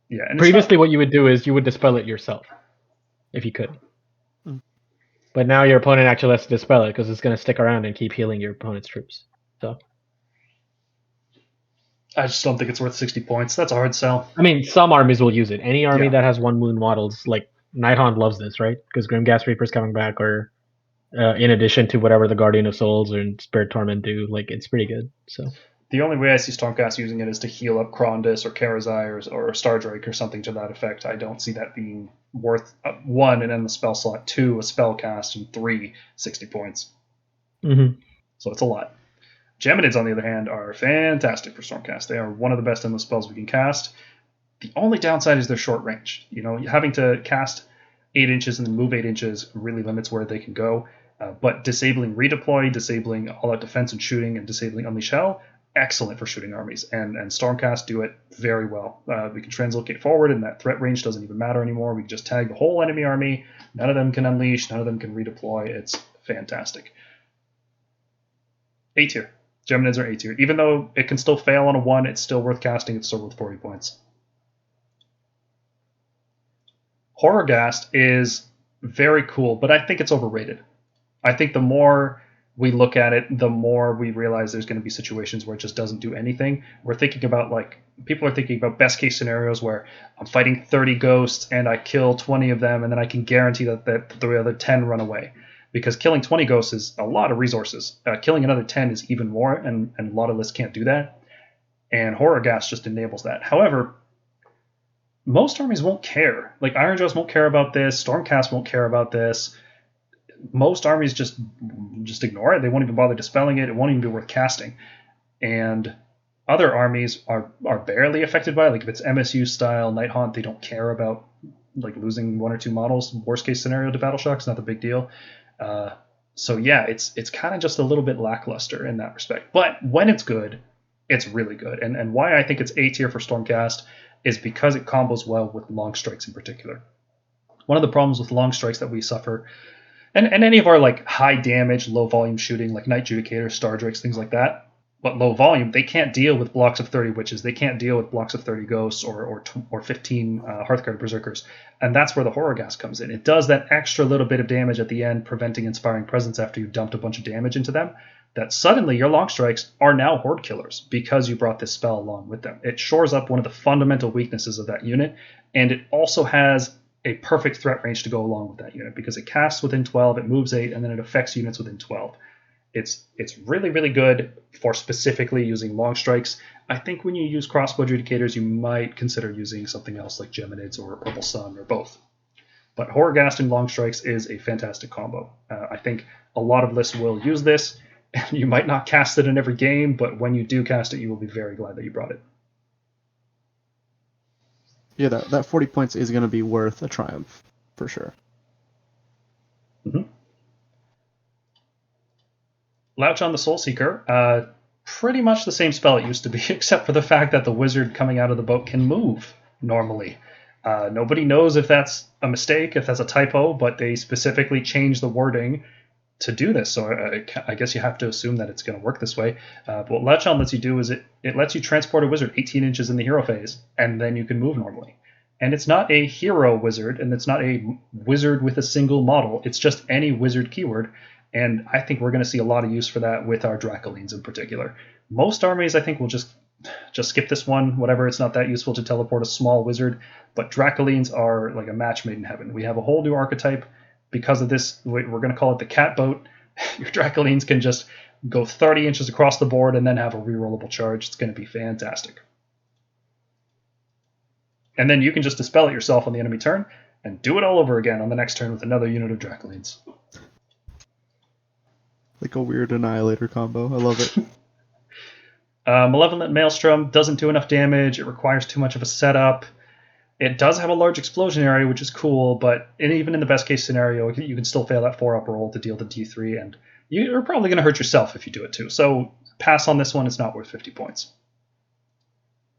Yeah. And previously, what you would do is you would dispel it yourself, if you could. But now your opponent actually has to dispel it because it's going to stick around and keep healing your opponent's troops. So I just don't think it's worth 60 points. That's a hard sell. I mean, some armies will use it. Any army that has 1 wound models, like Nighthaunt loves this, right? Because Grimghast Reaper's coming back, or in addition to whatever the Guardian of Souls or Spirit Torment do, like it's pretty good. So the only way I see Stormcast using it is to heal up Krondys or Karazai or Stardrake or something to that effect. I don't see that being worth 1 and then the spell slot, 2 a spell cast, and 3 60 points. Mm-hmm. So it's a lot. Geminids, on the other hand, are fantastic for Stormcast. They are one of the best endless spells we can cast. The only downside is their short range. You know, having to cast 8 inches and then move 8 inches really limits where they can go. But disabling Redeploy, disabling All-Out Defense and Shooting, and disabling Unleash Hell, excellent for shooting armies. And Stormcast do it very well. We can translocate forward, and that threat range doesn't even matter anymore. We can just tag the whole enemy army. None of them can unleash. None of them can redeploy. It's fantastic. A tier. Geminids are A tier. Even though it can still fail on a 1, it's still worth casting. It's still worth 40 points. Horrorghast is very cool, but I think it's overrated. I think the more we look at it, the more we realize there's going to be situations where it just doesn't do anything. We're thinking about, like, people are thinking about best case scenarios where I'm fighting 30 ghosts and I kill 20 of them, and then I can guarantee that the other 10 run away. Because killing 20 ghosts is a lot of resources. Killing another 10 is even more, and a lot of lists can't do that. And Horrorghast just enables that. However, most armies won't care. Like, Ironjawz won't care about this. Stormcast won't care about this. Most armies just ignore it. They won't even bother dispelling it. It won't even be worth casting. And other armies are barely affected by it. Like, if it's MSU style Nighthaunt, they don't care about like losing 1 or 2 models. Worst case scenario to Battle Shock's not the big deal. So yeah, it's kind of just a little bit lackluster in that respect. But when it's good, it's really good. And why I think it's A tier for Stormcast is because it combos well with long strikes in particular. One of the problems with long strikes that we suffer, and any of our like high damage, low volume shooting, like Night Judicator, Star Drakes, things like that, but low volume, they can't deal with blocks of 30 Witches. They can't deal with blocks of 30 Ghosts or 15 Hearthguard Berserkers. And that's where the Horror Gas comes in. It does that extra little bit of damage at the end, preventing Inspiring Presence after you've dumped a bunch of damage into them, that suddenly your long strikes are now horde killers because you brought this spell along with them. It shores up one of the fundamental weaknesses of that unit, and it also has a perfect threat range to go along with that unit because it casts within 12, it moves 8, and then it affects units within 12. It's really, really good for specifically using long strikes. I think when you use crossbow adjudicators, you might consider using something else like Geminids or Purple Sun or both. But Horrorghast and long strikes is a fantastic combo. I think a lot of lists will use this. You might not cast it in every game, but when you do cast it, you will be very glad that you brought it. Yeah, that 40 points is going to be worth a triumph, for sure. Mm-hmm. Louch on the Soulseeker, pretty much the same spell it used to be, except for the fact that the wizard coming out of the boat can move normally. Nobody knows if that's a mistake, if that's a typo, but they specifically changed the wording to do this. So I guess you have to assume that it's going to work this way. But what Louch on lets you do is it lets you transport a wizard 18 inches in the hero phase, and then you can move normally. And it's not a hero wizard, and it's not a wizard with a single model. It's just any wizard keyword. And I think we're going to see a lot of use for that with our Dracolines in particular. Most armies, I think, will just skip this one, whatever. It's not that useful to teleport a small wizard. But Dracolines are like a match made in heaven. We have a whole new archetype. Because of this, we're going to call it the cat boat. Your Dracolines can just go 30 inches across the board and then have a rerollable charge. It's going to be fantastic. And then you can just dispel it yourself on the enemy turn and do it all over again on the next turn with another unit of Dracolines. Like a weird Annihilator combo. I love it. Malevolent Maelstrom doesn't do enough damage. It requires too much of a setup. It does have a large explosion area, which is cool, but even in the best case scenario, you can still fail that 4-up roll to deal the D3, and you're probably going to hurt yourself if you do it too. So pass on this one. It's not worth 50 points.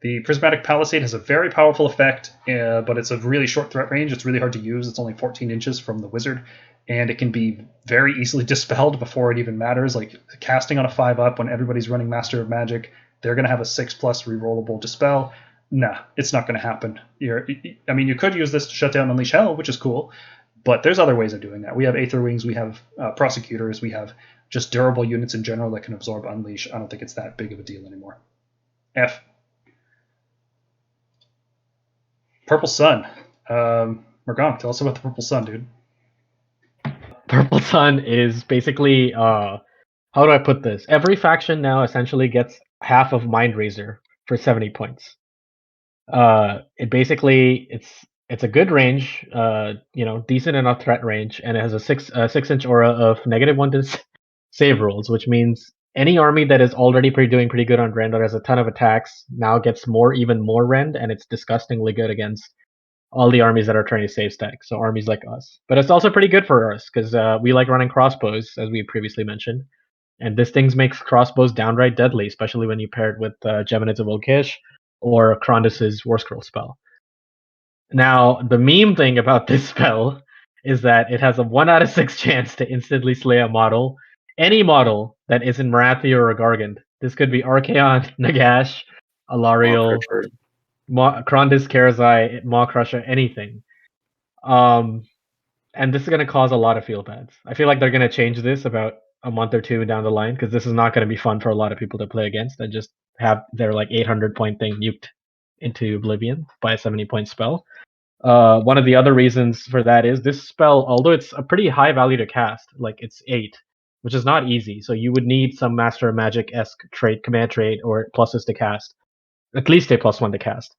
The Prismatic Palisade has a very powerful effect, but it's a really short threat range. It's really hard to use. It's only 14 inches from the wizard, and it can be very easily dispelled before it even matters. Like casting on a 5-up when everybody's running Master of Magic, they're going to have a 6+ rerollable dispel. Nah, it's not going to happen. You could use this to shut down Unleash Hell, which is cool, but there's other ways of doing that. We have Aether Wings, we have Prosecutors, we have just durable units in general that can absorb Unleash. I don't think it's that big of a deal anymore. F. Purple Sun. Morgana, tell us about the Purple Sun, dude. Purple Sun is basically, how do I put this? Every faction now essentially gets half of Mind Razor for 70 points. It's a good range, decent enough threat range, and it has a 6-inch aura of -1 to save rolls, which means any army that is already doing pretty good on Rend or has a ton of attacks now gets even more Rend, and it's disgustingly good against all the armies that are trying to save stack, so armies like us. But it's also pretty good for us, because we like running crossbows, as we previously mentioned, and this thing makes crossbows downright deadly, especially when you pair it with Geminids of Volkish or Krondus's War Scroll spell. Now, the meme thing about this spell is that it has a 1 out of 6 chance to instantly slay a model, any model that isn't Marathi or a Gargant. This could be Archaon, Nagash, Alariel, Krondus, Karazai, Maw Crusher, anything. And this is going to cause a lot of field bads. I feel like they're going to change this about a month or two down the line, because this is not going to be fun for a lot of people to play against and just have their 800-point thing nuked into oblivion by a 70-point spell. One of the other reasons for that is this spell, although it's a pretty high value to cast, it's 8, which is not easy. So you would need some Master of Magic-esque command trait or pluses to cast, at least a +1 to cast,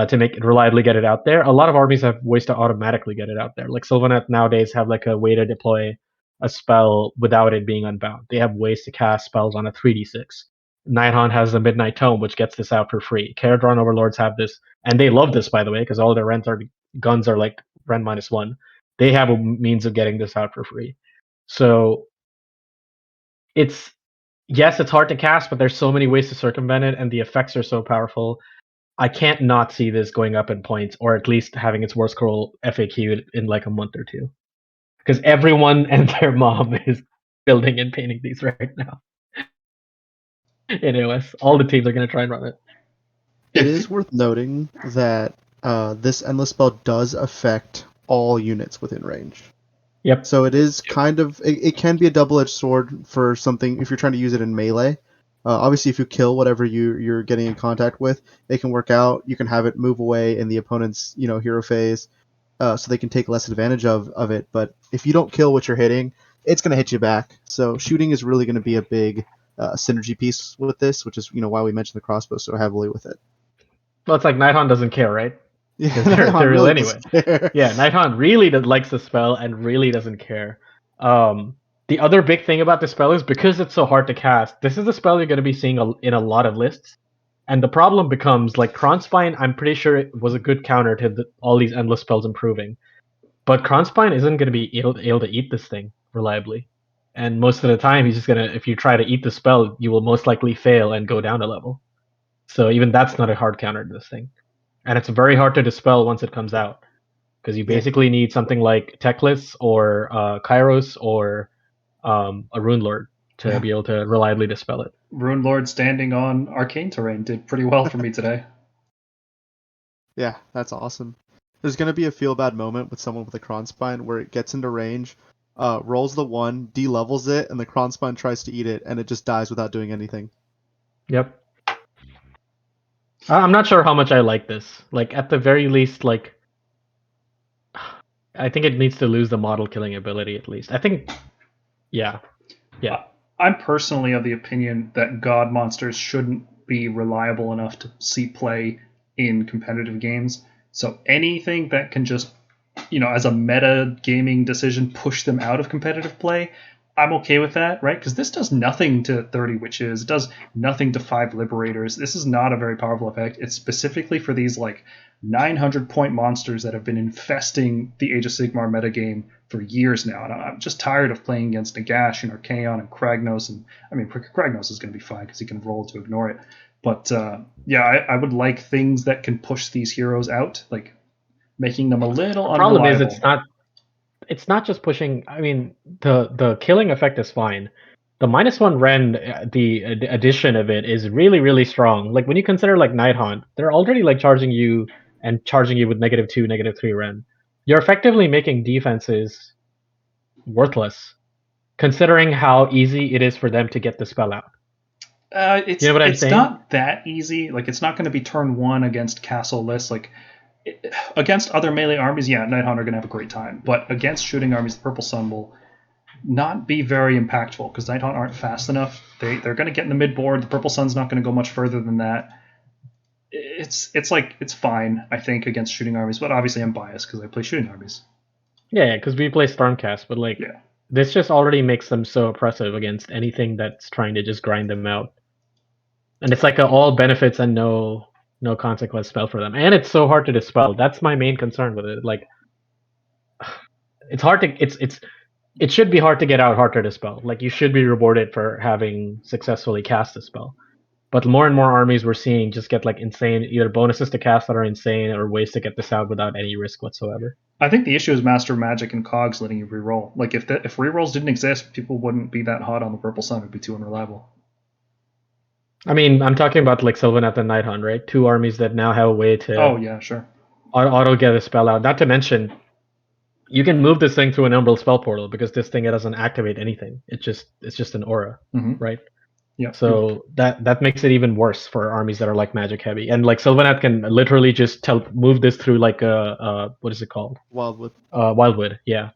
to make it reliably get it out there. A lot of armies have ways to automatically get it out there. Like Sylvaneth nowadays have a way to deploy a spell without it being unbound. They have ways to cast spells on a 3d6. Nighthaunt has the Midnight Tome, which gets this out for free. Caradron Overlords have this, and they love this, by the way, because all their guns are Rend -1. They have a means of getting this out for free. So it's hard to cast, but there's so many ways to circumvent it, and the effects are so powerful. I can't not see this going up in points, or at least having its war scroll FAQ in like a month or two. Because everyone and their mom is building and painting these right now. In AOS, all the teams are going to try and run it. It is worth noting that this endless spell does affect all units within range. Yep. So it is kind of it can be a double-edged sword for something if you're trying to use it in melee. Obviously, if you kill whatever you're getting in contact with, it can work out. You can have it move away in the opponent's hero phase, so they can take less advantage of it. But if you don't kill what you're hitting, it's going to hit you back. So shooting is really going to be a big synergy piece with this, which is why we mentioned the crossbow so heavily with it. Well, it's like Nighthawk doesn't care, right? Yeah, They're real really anyway. doesn't care. Yeah, Nighthawk really likes the spell and really doesn't care. The other big thing about the spell is because it's so hard to cast, this is a spell you're going to be seeing in a lot of lists. And the problem becomes, like, Kronspine, I'm pretty sure it was a good counter to all these endless spells improving. But Kronspine isn't going to be able to eat this thing reliably. And most of the time, he's just going to, if you try to eat the spell, you will most likely fail and go down a level. So even that's not a hard counter to this thing. And it's very hard to dispel once it comes out. Because you basically need something like Teclis or Kairos or a Rune Lord to be able to reliably dispel it. Rune Lord standing on arcane terrain did pretty well for me today. Yeah, that's awesome. There's going to be a feel-bad moment with someone with a Kronspine where it gets into range, rolls the 1, de-levels it, and the Kronspine tries to eat it, and it just dies without doing anything. Yep. I'm not sure how much I like this. Like, at the very least, like, I think it needs to lose the model killing ability at least. I think, yeah. I'm personally of the opinion that god monsters shouldn't be reliable enough to see play in competitive games. So anything that can just, as a meta gaming decision, push them out of competitive play, I'm okay with that, right? Because this does nothing to 30 Witches. It does nothing to 5 Liberators. This is not a very powerful effect. It's specifically for these, 900-point monsters that have been infesting the Age of Sigmar metagame for years now. And I'm just tired of playing against Nagash and Archaon and Kragnos. And, Kragnos is going to be fine because he can roll to ignore it. But, I would like things that can push these heroes out, like making them a little unreliable. The problem is it's not just pushing. I mean, the killing effect is fine. The -1 Rend, the addition of it is really, really strong. Like, when you consider, like, Nighthaunt, they're already, like, charging you with -2, -3 Rend. You're effectively making defenses worthless, considering how easy it is for them to get the spell out. It's you know what I'm saying? Not that easy. Like, it's not going to be turn 1 against castle lists. Like, against other melee armies, Nighthaunt are going to have a great time. But against shooting armies, the Purple Sun will not be very impactful because Nighthaunt aren't fast enough. They're going to get in the mid board. The Purple Sun's not going to go much further than that. It's fine, I think, against shooting armies. But obviously, I'm biased because I play shooting armies. Yeah, because we play Stormcast, but this just already makes them so oppressive against anything that's trying to just grind them out. And it's like all benefits and no consequence spell for them, and it's so hard to dispel. That's my main concern with it. Like, it's hard to it should be hard to get out, hard to dispel. Like, you should be rewarded for having successfully cast a spell. But more and more armies we're seeing just get like insane either bonuses to cast that are insane or ways to get this out without any risk whatsoever. I think the issue is Master Magic and Cogs letting you reroll. Like, if rerolls didn't exist, people wouldn't be that hot on the Purple Sun. It'd be too unreliable. I mean, I'm talking about like Sylvaneth and Nighthaunt, right? 2 armies that now have a way to auto get a spell out. Not to mention, you can move this thing through an Umbral Spell Portal because this thing doesn't activate anything. It's just an aura, right? Yeah. So that makes it even worse for armies that are like magic heavy. And like Sylvaneth can literally just move this through like what is it called? Wildwood. Wildwood, yeah.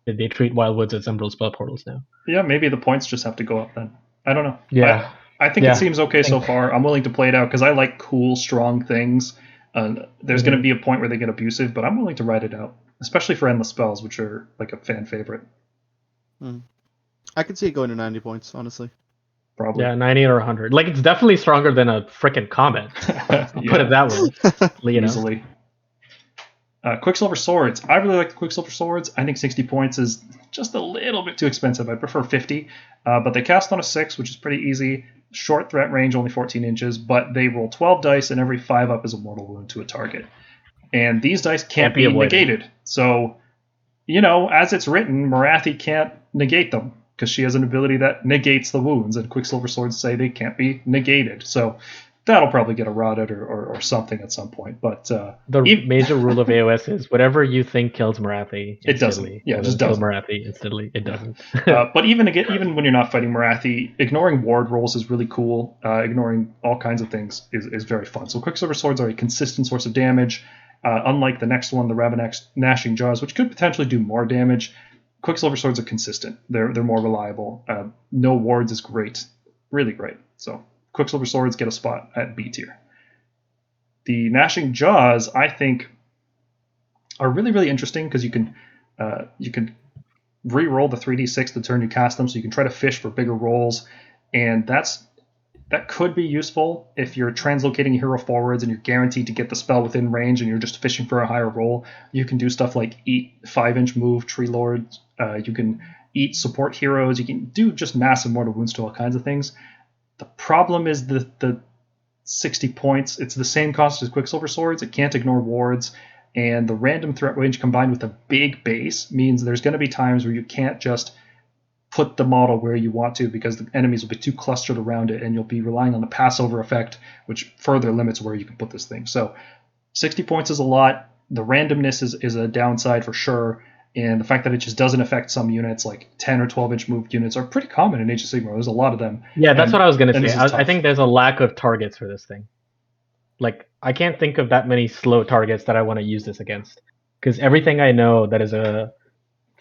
They treat Wildwoods as Umbral Spell Portals now. Yeah, maybe the points just have to go up then. I don't know. Yeah. I think it seems okay so far. I'm willing to play it out because I like cool, strong things. There's going to be a point where they get abusive, but I'm willing to ride it out, especially for endless spells, which are like a fan favorite. I could see it going to 90 points, honestly. Probably. Yeah, 90 or 100. Like, it's definitely stronger than a frickin' Comet. Put it that way. Easily. Quicksilver Swords. I really like the Quicksilver Swords. I think 60 points is just a little bit too expensive. I prefer 50. But they cast on a 6, which is pretty easy. short threat range, only 14 inches, but they roll 12 dice, and every 5 up is a mortal wound to a target. And these dice can't be negated. So, as it's written, Morathi can't negate them because she has an ability that negates the wounds, and Quicksilver Swords say they can't be negated. So that'll probably get eroded or something at some point. But the major rule of AOS is whatever you think kills Morathi, it doesn't. Yeah, it just doesn't. Kill Morathi instantly. It doesn't. But even when you're not fighting Morathi, ignoring ward rolls is really cool. Ignoring all kinds of things is very fun. So Quicksilver Swords are a consistent source of damage. Unlike the next one, the Ravenex Gnashing Jaws, which could potentially do more damage, Quicksilver Swords are consistent. They're more reliable. No wards is great. Really great. So Quicksilver Swords get a spot at B tier. The Gnashing Jaws, I think, are really, really interesting because you can re-roll the 3d6 the turn you cast them, so you can try to fish for bigger rolls, and that could be useful if you're translocating a hero forwards and you're guaranteed to get the spell within range and you're just fishing for a higher roll. You can do stuff like eat 5-inch move Tree Lords. You can eat support heroes. You can do just massive mortal wounds to all kinds of things. The problem is the 60 points. It's the same cost as Quicksilver Swords. It can't ignore wards. And the random threat range combined with a big base means there's going to be times where you can't just put the model where you want to because the enemies will be too clustered around it, and you'll be relying on the Passover effect, which further limits where you can put this thing. So 60 points is a lot. The randomness is a downside for sure. And the fact that it just doesn't affect some units, like 10 or 12-inch move units, are pretty common in Age of Sigmar. There's a lot of them. Yeah, that's what I was going to say. I think there's a lack of targets for this thing. Like, I can't think of that many slow targets that I want to use this against. Because everything I know that is a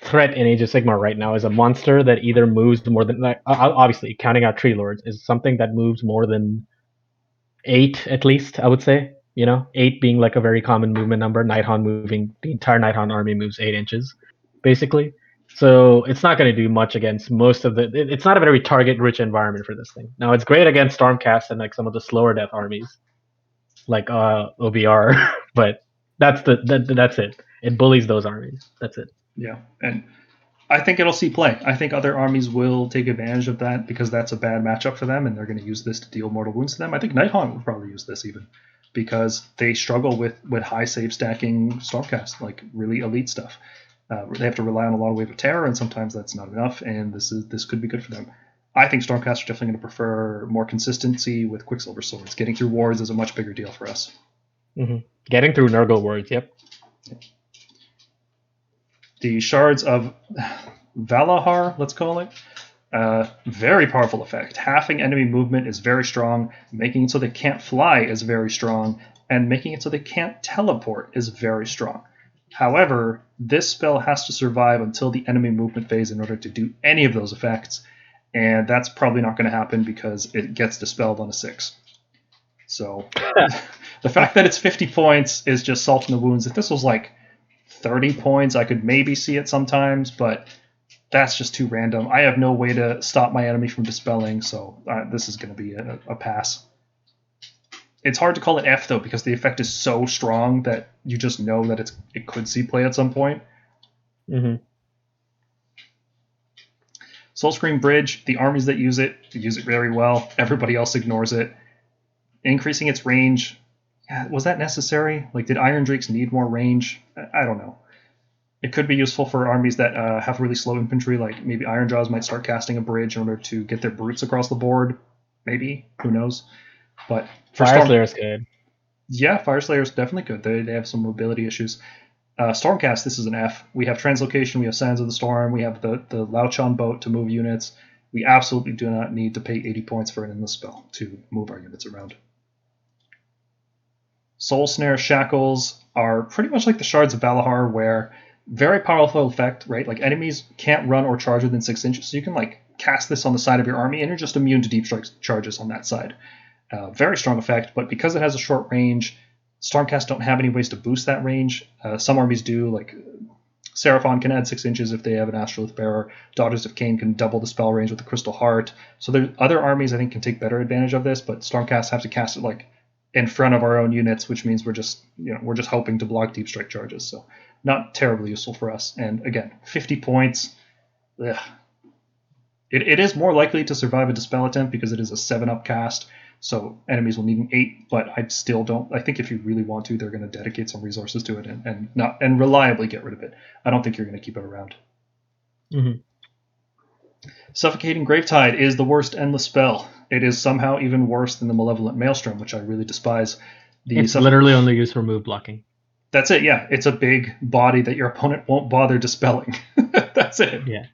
threat in Age of Sigmar right now is a monster that either moves more than... obviously, counting out Tree Lords, is something that moves more than 8, at least, I would say. 8 being like a very common movement number. Nighthaunt moving... The entire Nighthaunt army moves 8 inches, basically. So it's not going to do much against most of the... It's not a very target-rich environment for this thing. Now, it's great against Stormcast and like some of the slower death armies, like OBR, but that's it. It bullies those armies. That's it. Yeah, and I think it'll see play. I think other armies will take advantage of that because that's a bad matchup for them, and they're going to use this to deal mortal wounds to them. I think Nighthaunt would probably use this even because they struggle with high save stacking Stormcast, like really elite stuff. They have to rely on a lot of Wave of Terror, and sometimes that's not enough, and this could be good for them. I think Stormcast are definitely going to prefer more consistency with Quicksilver Swords. Getting through wards is a much bigger deal for us. Mm-hmm. Getting through Nurgle wards, yep. The Shards of Valahar, let's call it. Very powerful effect. Halving enemy movement is very strong. Making it so they can't fly is very strong. And making it so they can't teleport is very strong. However, this spell has to survive until the enemy movement phase in order to do any of those effects. And that's probably not going to happen because it gets dispelled on a 6. So the fact that it's 50 points is just salt in the wounds. If this was like 30 points, I could maybe see it sometimes, but that's just too random. I have no way to stop my enemy from dispelling, so this is going to be a pass. It's hard to call it F, though, because the effect is so strong that you just know that it could see play at some point. Mm-hmm. Soulscream Bridge, the armies that use it very well. Everybody else ignores it. Increasing its range, was that necessary? Like, did Iron Drakes need more range? I don't know. It could be useful for armies that have really slow infantry, like maybe Iron Jaws might start casting a bridge in order to get their brutes across the board. Maybe. Who knows? But for Fyreslayer's good. Yeah, Fyreslayer's definitely good. They have some mobility issues. Stormcast, this is an F. We have Translocation, we have Sands of the Storm, we have the Lauchon boat to move units. We absolutely do not need to pay 80 points for an endless spell to move our units around. Soul Snare Shackles are pretty much like the Shards of Valahar, where very powerful effect, right? Like, enemies can't run or charge within 6 inches, so you can like cast this on the side of your army, and you're just immune to deep strike charges on that side. Very strong effect, but because it has a short range, Stormcast don't have any ways to boost that range. Some armies do, like Seraphon can add 6 inches if they have an Astrolith Bearer. Daughters of Cain can double the spell range with the Crystal Heart. So there other armies I think can take better advantage of this, but Stormcast have to cast it like in front of our own units, which means we're just hoping to block deep strike charges. So not terribly useful for us. And again, 50 points. Ugh. It is more likely to survive a Dispel attempt because it is a 7-up cast, so enemies will need an 8, but I still don't. I think if you really want to, they're going to dedicate some resources to it and reliably get rid of it. I don't think you're going to keep it around. Mm-hmm. Suffocating Gravetide is the worst endless spell. It is somehow even worse than the Malevolent Maelstrom, which I really despise. It's literally only used for move blocking. That's it, yeah. It's a big body that your opponent won't bother dispelling. That's it. Yeah.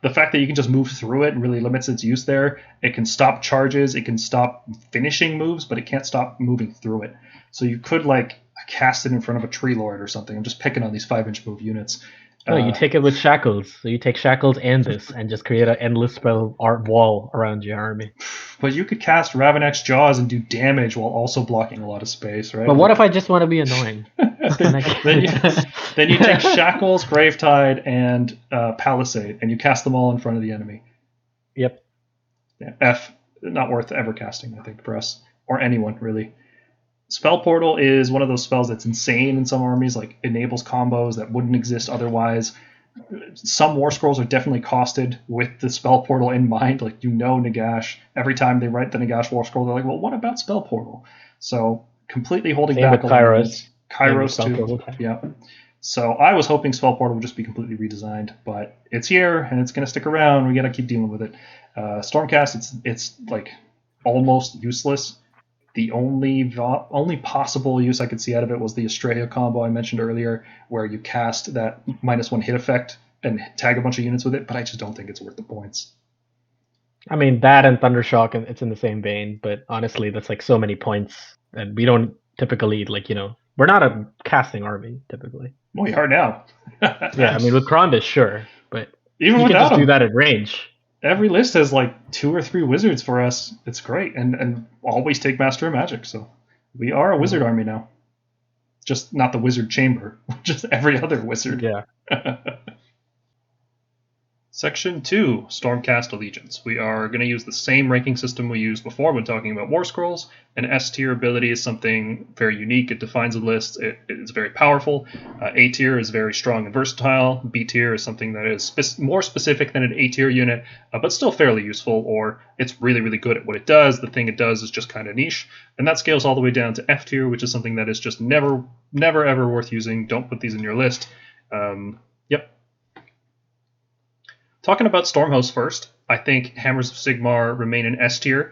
The fact that you can just move through it really limits its use there. It can stop charges, it can stop finishing moves, but it can't stop moving through it. So you could cast it in front of a Tree Lord or something. I'm just picking on these 5-inch move units. No, you take it with Shackles. So you take Shackles and this, and just create an endless spell art wall around your army. But you could cast Ravenex's Jaws and do damage while also blocking a lot of space, right? But what if I just want to be annoying? then you take Shackles, Gravetide, and Palisade, and you cast them all in front of the enemy. Yep. Yeah, F, not worth ever casting, I think, for us. Or anyone, really. Spell Portal is one of those spells that's insane in some armies, enables combos that wouldn't exist otherwise. Some War Scrolls are definitely costed with the Spell Portal in mind. Nagash, every time they write the Nagash War Scroll, they're like, well, what about Spell Portal? So completely holding Same back with Kairos. Kairos too. Yeah. So I was hoping Spell Portal would just be completely redesigned, but it's here and it's going to stick around. We got to keep dealing with it. Stormcast, it's almost useless. The only possible use I could see out of it was the Estrella combo I mentioned earlier, where you cast that -1 hit effect and tag a bunch of units with it, but I just don't think it's worth the points. I mean, that and Thundershock, and it's in the same vein, but honestly, that's so many points, and we don't typically, we're not a casting army, typically. Well, we are now. Yeah, I mean, with Krondis, sure, but even you can just him. do that at range. Every list has 2 or 3 wizards for us. It's great, and always take Master of Magic. So we are a wizard army now. Just not the wizard chamber, just every other wizard. Yeah. Section 2, Stormcast Allegiance. We are going to use the same ranking system we used before when talking about War Scrolls. An S tier ability is something very unique. It defines a list. It is very powerful. A tier is very strong and versatile. B tier is something that is more specific than an A tier unit, but still fairly useful, or it's really, really good at what it does. The thing it does is just kind of niche. And that scales all the way down to F tier, which is something that is just never, ever worth using. Don't put these in your list. Yep. Talking about Stormhosts first, I think Hammers of Sigmar remain an S tier.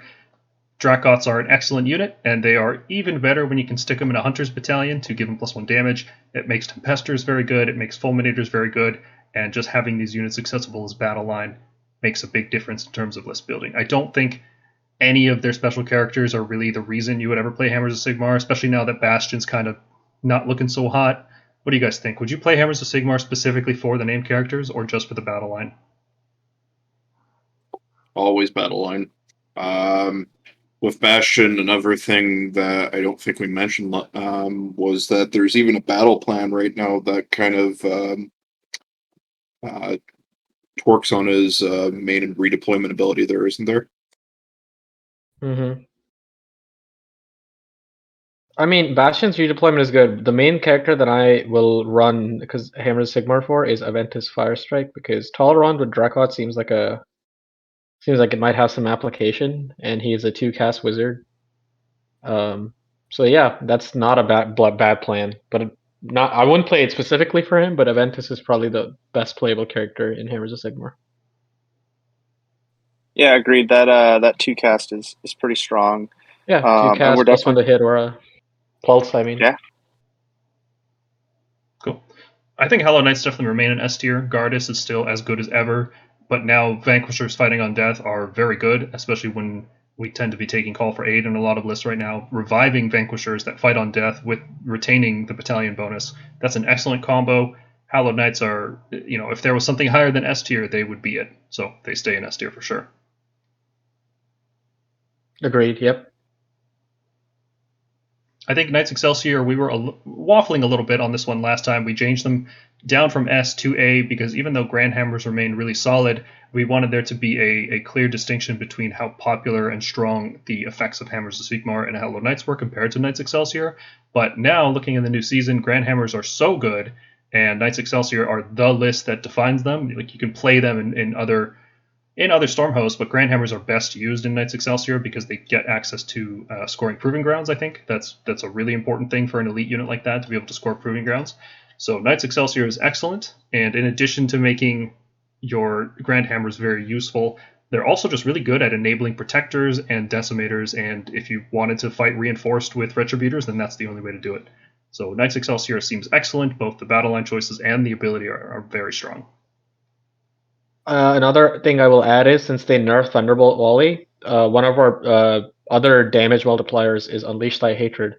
Dracots are an excellent unit, and they are even better when you can stick them in a Hunter's Battalion to give them +1 damage. It makes Tempesters very good, it makes Fulminators very good, and just having these units accessible as battle line makes a big difference in terms of list building. I don't think any of their special characters are really the reason you would ever play Hammers of Sigmar, especially now that Bastion's kind of not looking so hot. What do you guys think? Would you play Hammers of Sigmar specifically for the named characters, or just for the battle line? Always battle line. With Bastion, another thing that I don't think we mentioned was that there's even a battle plan right now that kind of torques on his main and redeployment ability there, isn't there? Mm-hmm. I mean, Bastion's redeployment is good. The main character that I will run, because Hammers of Sigmar for, is Aventus Firestrike, because Talrond with Dracot seems like it might have some application, and he is a 2-cast wizard. So yeah, that's not a bad plan, but I wouldn't play it specifically for him. But Aventus is probably the best playable character in Hammers of Sigmar. Yeah, agreed. That 2-cast is pretty strong. Yeah, 2-cast +1 to hit or a pulse. I mean, yeah. Cool. I think Hollow Knights definitely remain an S tier. Gardas is still as good as ever. But now Vanquishers fighting on death are very good, especially when we tend to be taking Call for Aid in a lot of lists right now. Reviving Vanquishers that fight on death with retaining the battalion bonus, that's an excellent combo. Hallowed Knights are, if there was something higher than S tier, they would be it. So they stay in S tier for sure. Agreed, yep. I think Knights Excelsior, we were waffling a little bit on this one last time. We changed them down from S to A because even though Grand Hammers remain really solid, we wanted there to be a clear distinction between how popular and strong the effects of Hammers of Sigmar and Hallowed Knights were compared to Knights Excelsior. But now, looking in the new season, Grand Hammers are so good, and Knights Excelsior are the list that defines them. You can play them in other in other Stormhosts, but Grandhammers are best used in Knights Excelsior because they get access to scoring Proving Grounds, I think. That's a really important thing for an elite unit like that, to be able to score Proving Grounds. So Knights Excelsior is excellent, and in addition to making your Grandhammers very useful, they're also just really good at enabling Protectors and Decimators, and if you wanted to fight Reinforced with Retributors, then that's the only way to do it. So Knights Excelsior seems excellent. Both the battle line choices and the ability are very strong. Another thing I will add is, since they nerfed Thunderbolt Volley, one of our other damage multipliers is Unleash Thy Hatred,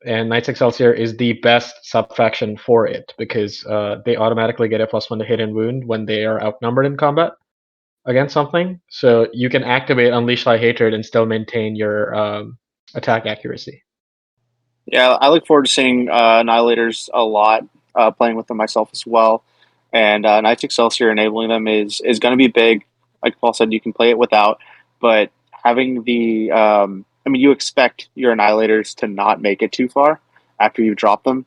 and Knights Excelsior is the best sub-faction for it, because they automatically get a +1 to hit and wound when they are outnumbered in combat against something. So you can activate Unleash Thy Hatred and still maintain your attack accuracy. Yeah, I look forward to seeing Annihilators a lot, playing with them myself as well. And Knights Excelsior enabling them is going to be big. Like Paul said, you can play it without, but having the you expect your Annihilators to not make it too far after you drop them,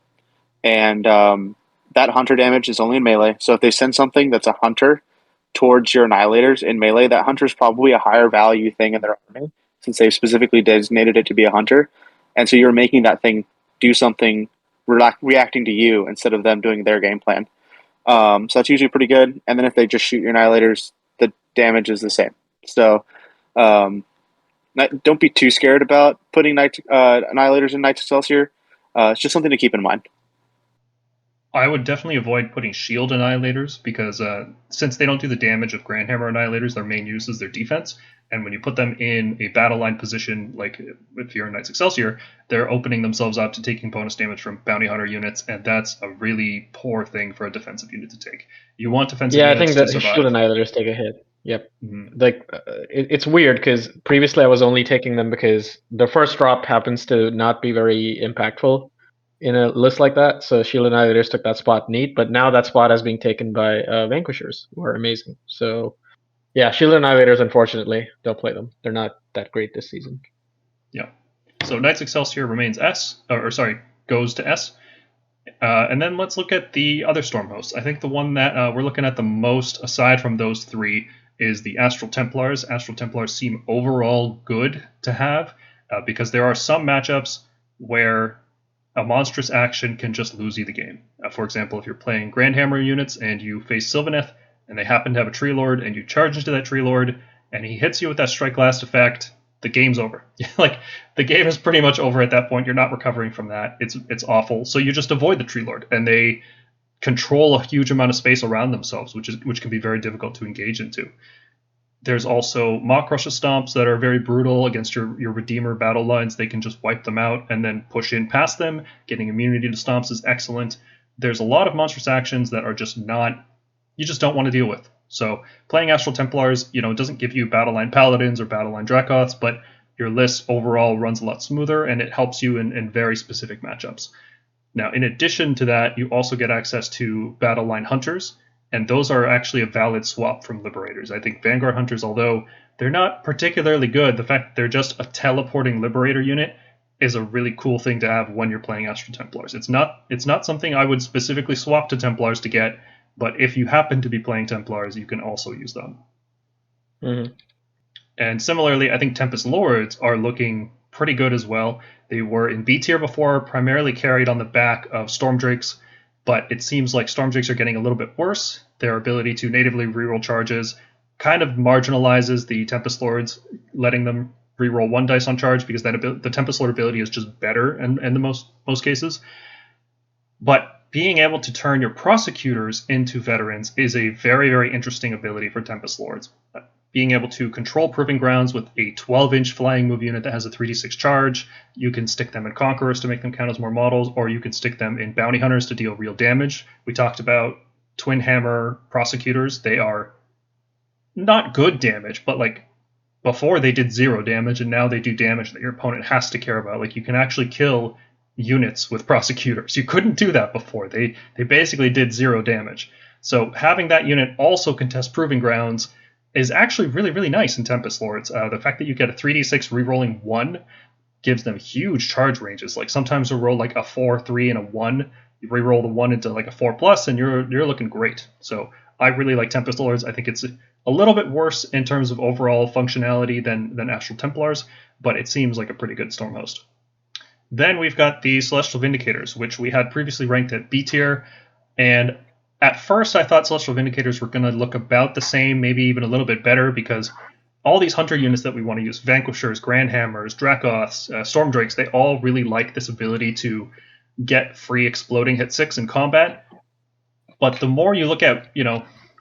and that Hunter damage is only in melee. So if they send something that's a Hunter towards your Annihilators in melee, that Hunter is probably a higher value thing in their army, since they've specifically designated it to be a Hunter, and so you're making that thing do something reacting to you instead of them doing their game plan. So that's usually pretty good. And then if they just shoot your Annihilators, the damage is the same. So don't be too scared about putting Annihilators in Knights Excelsior. It's just something to keep in mind. I would definitely avoid putting shield Annihilators because since they don't do the damage of Grandhammer Annihilators, their main use is their defense. And when you put them in a battle line position, like if you're in Knights Excelsior, they're opening themselves up to taking bonus damage from Bounty Hunter units, and that's a really poor thing for a defensive unit to take. You want defensive units to survive. Yeah, I think that shield Annihilators take a hit. Yep. Mm-hmm. Like it's weird because previously I was only taking them because the first drop happens to not be very impactful in a list like that. So shield Annihilators took that spot neat, but now that spot is being taken by Vanquishers, who are amazing. So yeah, shield Annihilators, unfortunately, don't play them. They're not that great this season. Yeah. So Knights Excelsior remains goes to S. And then let's look at the other Stormhosts. I think the one that we're looking at the most, aside from those three, is the Astral Templars. Astral Templars seem overall good to have because there are some matchups where a monstrous action can just lose you the game. For example, if you're playing Grandhammer units and you face Sylvaneth and they happen to have a Tree Lord and you charge into that Tree Lord and he hits you with that Strike Last effect, the game's over. Like, the game is pretty much over at that point. You're not recovering from that. It's awful. So you just avoid the Tree Lord, and they control a huge amount of space around themselves, which can be very difficult to engage into. There's also Maw Crusher Stomps that are very brutal against your Redeemer battle lines. They can just wipe them out and then push in past them. Getting immunity to Stomps is excellent. There's a lot of monstrous actions that are just not, you just don't want to deal with. So playing Astral Templars, doesn't give you battle line Paladins or battle line Dracoths, but your list overall runs a lot smoother, and it helps you in very specific matchups. Now, in addition to that, you also get access to battle line Hunters, and those are actually a valid swap from Liberators. I think Vanguard Hunters, although they're not particularly good, the fact that they're just a teleporting Liberator unit is a really cool thing to have when you're playing Astral Templars. It's not something I would specifically swap to Templars to get, but if you happen to be playing Templars, you can also use them. Mm-hmm. And similarly, I think Tempest Lords are looking pretty good as well. They were in B tier before, primarily carried on the back of Stormdrakes, but it seems like Stormdrakes are getting a little bit worse. Their ability to natively reroll charges kind of marginalizes the Tempest Lords, letting them reroll 1 dice on charge because the Tempest Lord ability is just better in the most cases. But being able to turn your Prosecutors into Veterans is a very, very interesting ability for Tempest Lords. Being able to control Proving Grounds with a 12-inch flying move unit that has a 3d6 charge, you can stick them in Conquerors to make them count as more models, or you can stick them in Bounty Hunters to deal real damage. We talked about Twin Hammer Prosecutors. They are not good damage, but like before they did 0 damage, and now they do damage that your opponent has to care about. Like, you can actually kill units with Prosecutors. You couldn't do that before. They basically did 0 damage. So having that unit also contest Proving Grounds is actually really, really nice in Tempest Lords. The fact that you get a 3d6 rerolling 1 gives them huge charge ranges. Like, sometimes you'll roll like a 4, 3, and a 1. You reroll the 1 into like a 4+, and you're looking great. So I really like Tempest Lords. I think it's A little bit worse in terms of overall functionality than Astral Templars, but it seems like a pretty good Stormhost. Then we've got the Celestial Vindicators, which we had previously ranked at B tier, and at first I thought Celestial Vindicators were going to look about the same, maybe even a little bit better, because all these hunter units that we want to use, Vanquishers, Grandhammers, Dracoths, Stormdrakes, they all really like this ability to get free exploding hit 6 in combat. But the more you look at,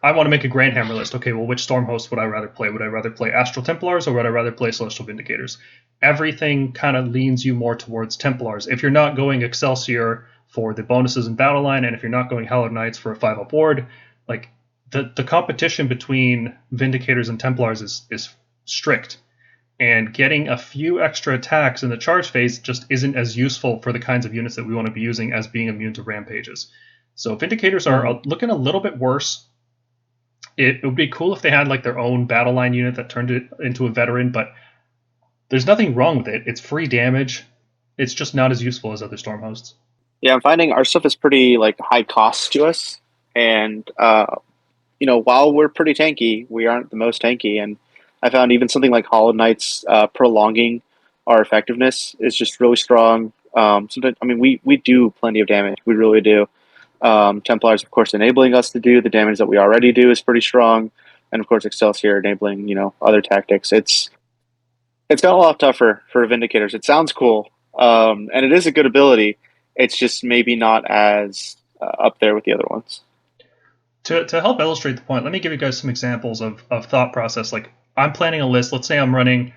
I want to make a Grandhammer list. Okay, well, which Stormhost would I rather play? Would I rather play Astral Templars or would I rather play Celestial Vindicators? Everything kind of leans you more towards Templars. If you're not going Excelsior for the bonuses in Battle Line, and if you're not going Hallowed Knights for a 5-up board, like the competition between Vindicators and Templars is strict. And getting a few extra attacks in the charge phase just isn't as useful for the kinds of units that we want to be using as being immune to rampages. So Vindicators are looking a little bit worse. It would be cool if they had like their own battle line unit that turned it into a veteran, but there's nothing wrong with it. It's free damage. It's just not as useful as other Stormhosts. Yeah, I'm finding our stuff is pretty like high cost to us, and while we're pretty tanky, we aren't the most tanky. And I found even something like Hollow Knights prolonging our effectiveness is just really strong. Sometimes, we do plenty of damage. We really do. Templars, of course, enabling us to do the damage that we already do is pretty strong, and of course, Excelsior enabling other tactics. It's got a lot tougher for Vindicators. It sounds cool, and it is a good ability. It's just maybe not as up there with the other ones. To help illustrate the point, let me give you guys some examples of thought process. Like, I'm planning a list. Let's say I'm running,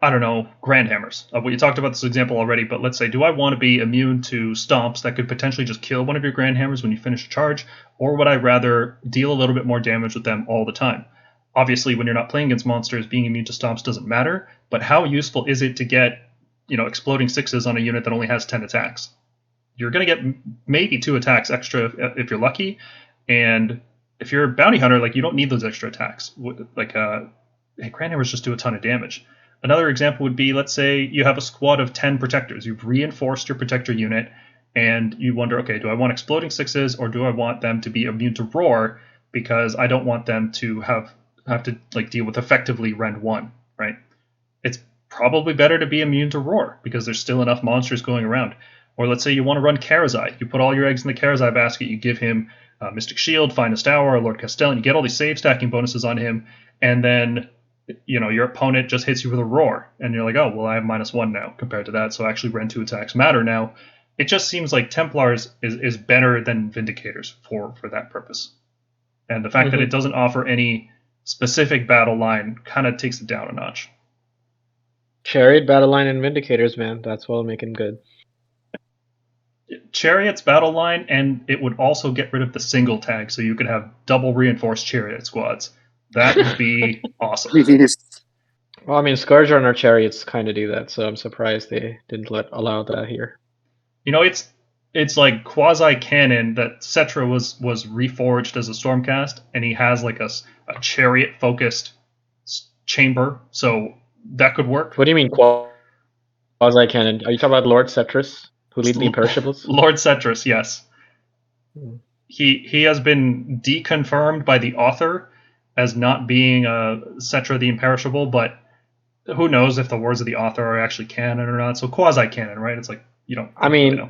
I don't know, Grandhammers. We talked about this example already, but let's say, do I want to be immune to stomps that could potentially just kill one of your Grandhammers when you finish a charge, or would I rather deal a little bit more damage with them all the time? Obviously, when you're not playing against monsters, being immune to stomps doesn't matter, but how useful is it to get, exploding 6s on a unit that only has 10 attacks? You're going to get maybe 2 attacks extra if you're lucky, and if you're a bounty hunter, like, you don't need those extra attacks. Like, Grandhammers just do a ton of damage. Another example would be, let's say you have a squad of 10 protectors. You've reinforced your protector unit, and you wonder, okay, do I want exploding 6s, or do I want them to be immune to roar, because I don't want them to have to like deal with effectively rend 1, right? It's probably better to be immune to roar, because there's still enough monsters going around. Or let's say you want to run Karazai. You put all your eggs in the Karazai basket, you give him Mystic Shield, Finest Hour, Lord Castellan, you get all these save stacking bonuses on him, and then your opponent just hits you with a roar, and you're like, oh, well, I have -1 now compared to that, so actually rend 2 attacks matter now. It just seems like Templars is better than Vindicators for that purpose. And the fact that it doesn't offer any specific battle line kind of takes it down a notch. Chariot, battle line, and Vindicators, man. That's what will make him good. Chariot's battle line, and it would also get rid of the single tag, so you could have double reinforced Chariot squads. That would be awesome. Well, I mean, Scourger and our Chariots kind of do that, so I'm surprised they didn't allow that here. It's like quasi-canon that Cetra was reforged as a Stormcast, and he has like a Chariot-focused chamber, so that could work. What do you mean quasi-canon? Are you talking about Lord Cetrus, who leads the Imperishables? Lord Cetrus, yes. He has been deconfirmed by the author as not being Cetra the Imperishable, but who knows if the words of the author are actually canon or not. So quasi-canon, right? It's like, really know.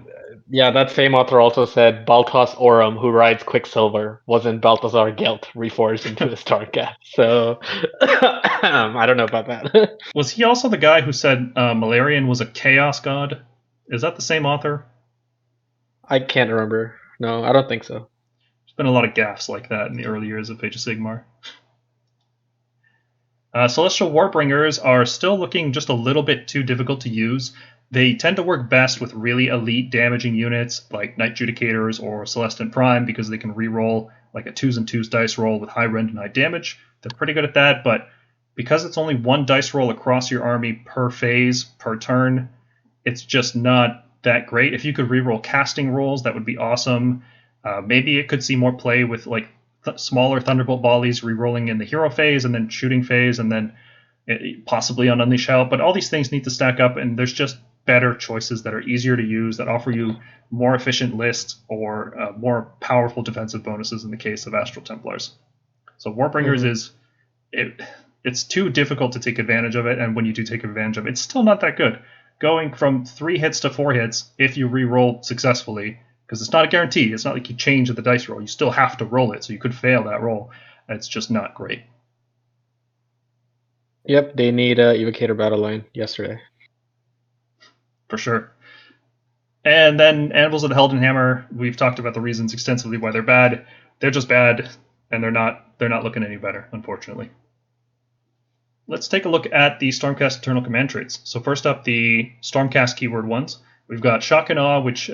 Yeah, that same author also said Baltas Aurum, who rides Quicksilver, wasn't Balthazar Gelt reforged into the Stormcast. So I don't know about that. Was he also the guy who said Malarian was a chaos god? Is that the same author? I can't remember. No, I don't think so. There's been a lot of gaffes like that in the early years of Age of Sigmar. Celestial Warbringers are still looking just a little bit too difficult to use. They tend to work best with really elite damaging units like Knight Judicators or Celestin Prime, because they can reroll like a 2s and 2s dice roll with high rend and high damage. They're pretty good at that, but because it's only 1 dice roll across your army per phase, per turn, it's just not that great. If you could reroll casting rolls, that would be awesome. Maybe it could see more play with like smaller Thunderbolt volleys rerolling in the hero phase and then shooting phase, and then possibly on Unleash Hell. But all these things need to stack up, and there's just better choices that are easier to use, that offer you more efficient lists or more powerful defensive bonuses in the case of Astral Templars. So Warbringers it's too difficult to take advantage of it, and when you do take advantage of it, it's still not that good. Going from 3 hits to 4 hits if you re-roll successfully, because it's not a guarantee. It's not like you change the dice roll. You still have to roll it, so you could fail that roll. It's just not great. Yep, they need Evocator Battle Line yesterday. For sure. And then Anvils of the Helden Hammer, we've talked about the reasons extensively why they're bad. They're just bad, and they're not looking any better, unfortunately. Let's take a look at the Stormcast internal command traits. So first up, the Stormcast keyword ones. We've got Shock and Awe, which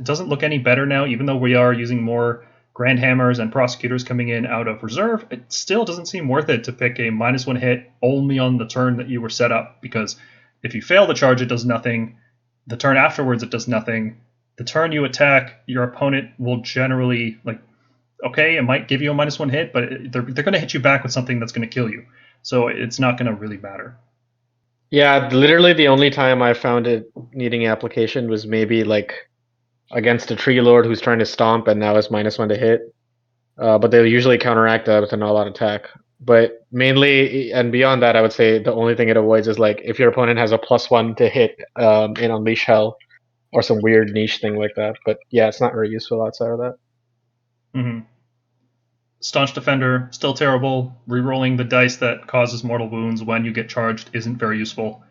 doesn't look any better now, even though we are using more Grand Hammers and Prosecutors coming in out of reserve. It still doesn't seem worth it to pick a -1 hit only on the turn that you were set up, because if you fail the charge, it does nothing. The turn afterwards, it does nothing. The turn you attack, your opponent will generally, okay, it might give you a -1 hit, but they're going to hit you back with something that's going to kill you. So it's not going to really matter. Yeah, literally the only time I found it needing application was maybe against a Tree Lord who's trying to stomp and now is -1 to hit. But they'll usually counteract that with an all-out attack. But mainly, and beyond that, I would say the only thing it avoids is if your opponent has a +1 to hit in Unleash Hell or some weird niche thing like that. But yeah, it's not very useful outside of that. Mm-hmm. Staunch Defender, still terrible. Rerolling the dice that causes mortal wounds when you get charged isn't very useful.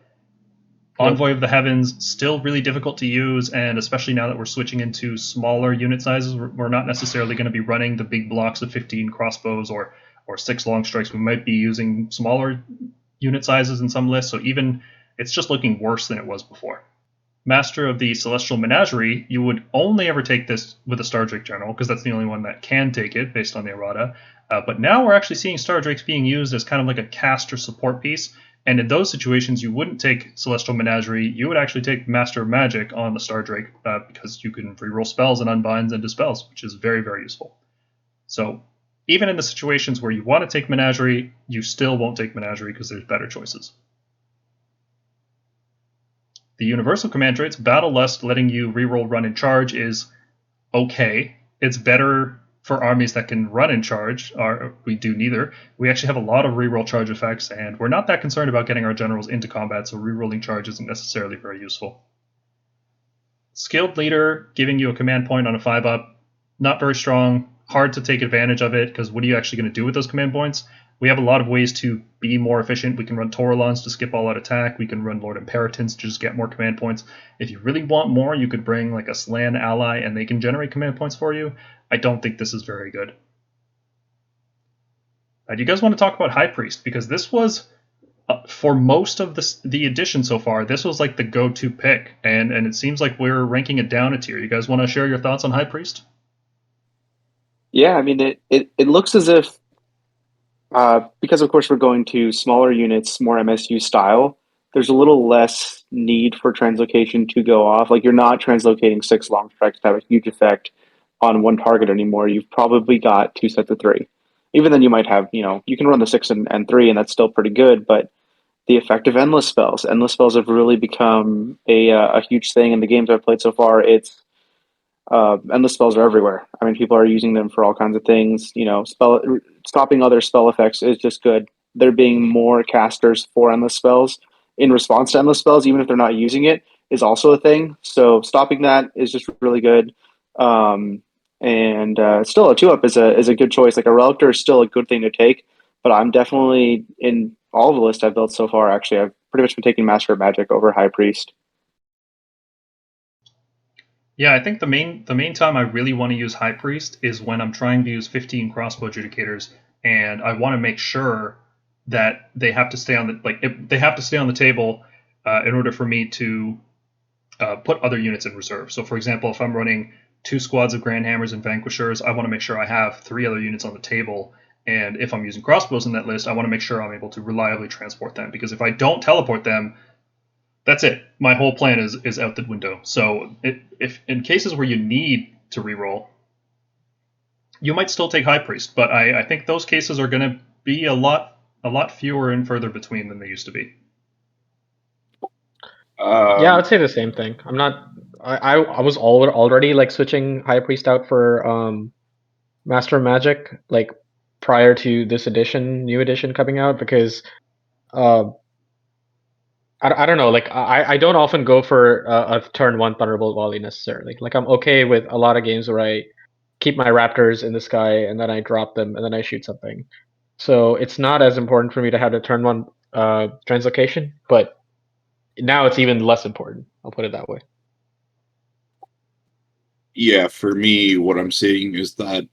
Yep. Envoy of the Heavens, still really difficult to use, and especially now that we're switching into smaller unit sizes, we're not necessarily going to be running the big blocks of 15 crossbows or 6 long strikes. We might be using smaller unit sizes in some lists, so even it's just looking worse than it was before. Master of the Celestial Menagerie, you would only ever take this with a Stardrake General, because that's the only one that can take it based on the errata. But now we're actually seeing Stardrakes being used as kind of like a cast or support piece, and in those situations you wouldn't take Celestial Menagerie, you would actually take Master of Magic on the Stardrake, because you can reroll spells and unbinds and dispels, which is very, very useful. So even in the situations where you want to take Menagerie, you still won't take Menagerie because there's better choices. The universal command traits, Battle Lust, letting you reroll run and charge, is okay. It's better for armies that can run and charge. We do neither. We actually have a lot of reroll charge effects, and we're not that concerned about getting our generals into combat, so rerolling charge isn't necessarily very useful. Skilled Leader, giving you a command point on a 5-up, not very strong. Hard to take advantage of it, because what are you actually going to do with those command points? We have a lot of ways to be more efficient. We can run Taurolons to skip all-out attack. We can run Lord Imperitons to just get more command points. If you really want more, you could bring a Slan ally and they can generate command points for you. I don't think this is very good. Do you guys want to talk about High Priest? Because this was, for most of the edition so far, this was the go-to pick. And it seems like we're ranking it down a tier. You guys want to share your thoughts on High Priest? Yeah, I mean, it looks as if, because of course we're going to smaller units, more MSU style, there's a little less need for translocation to go off. You're not translocating 6 long strikes to have a huge effect on one target anymore. You've probably got 2 sets of 3. Even then you might have, you can run the 6 and 3 and that's still pretty good, but the effect of endless spells have really become a huge thing in the games I've played so far. It's endless spells are everywhere. I mean, people are using them for all kinds of things. Stopping other spell effects is just good. There being more casters for endless spells in response to endless spells, even if they're not using it, is also a thing. So stopping that is just really good. And still, a 2-up is a good choice. A Relictor is still a good thing to take, but I'm definitely, in all of the lists I've built so far, actually, I've pretty much been taking Master of Magic over High Priest. Yeah, I think the main time I really want to use High Priest is when I'm trying to use 15 crossbow adjudicators, and I want to make sure that they have to stay on the table in order for me to put other units in reserve. So, for example, if I'm running 2 squads of Grand Hammers and Vanquishers, I want to make sure I have 3 other units on the table. And if I'm using crossbows in that list, I want to make sure I'm able to reliably transport them. Because if I don't teleport them, that's it. My whole plan is out the window. So if in cases where you need to reroll, you might still take High Priest, but I think those cases are going to be a lot fewer and further between than they used to be. Yeah, I would say the same thing. I'm not. I was already switching High Priest out for Master of Magic prior to this new edition coming out, because I don't know, like I don't often go for a turn 1 Thunderbolt volley necessarily. Like I'm okay with a lot of games where I keep my raptors in the sky and then I drop them and then I shoot something. So it's not as important for me to have the turn 1 translocation, but now it's even less important. I'll put it that way. Yeah, for me, what I'm seeing is that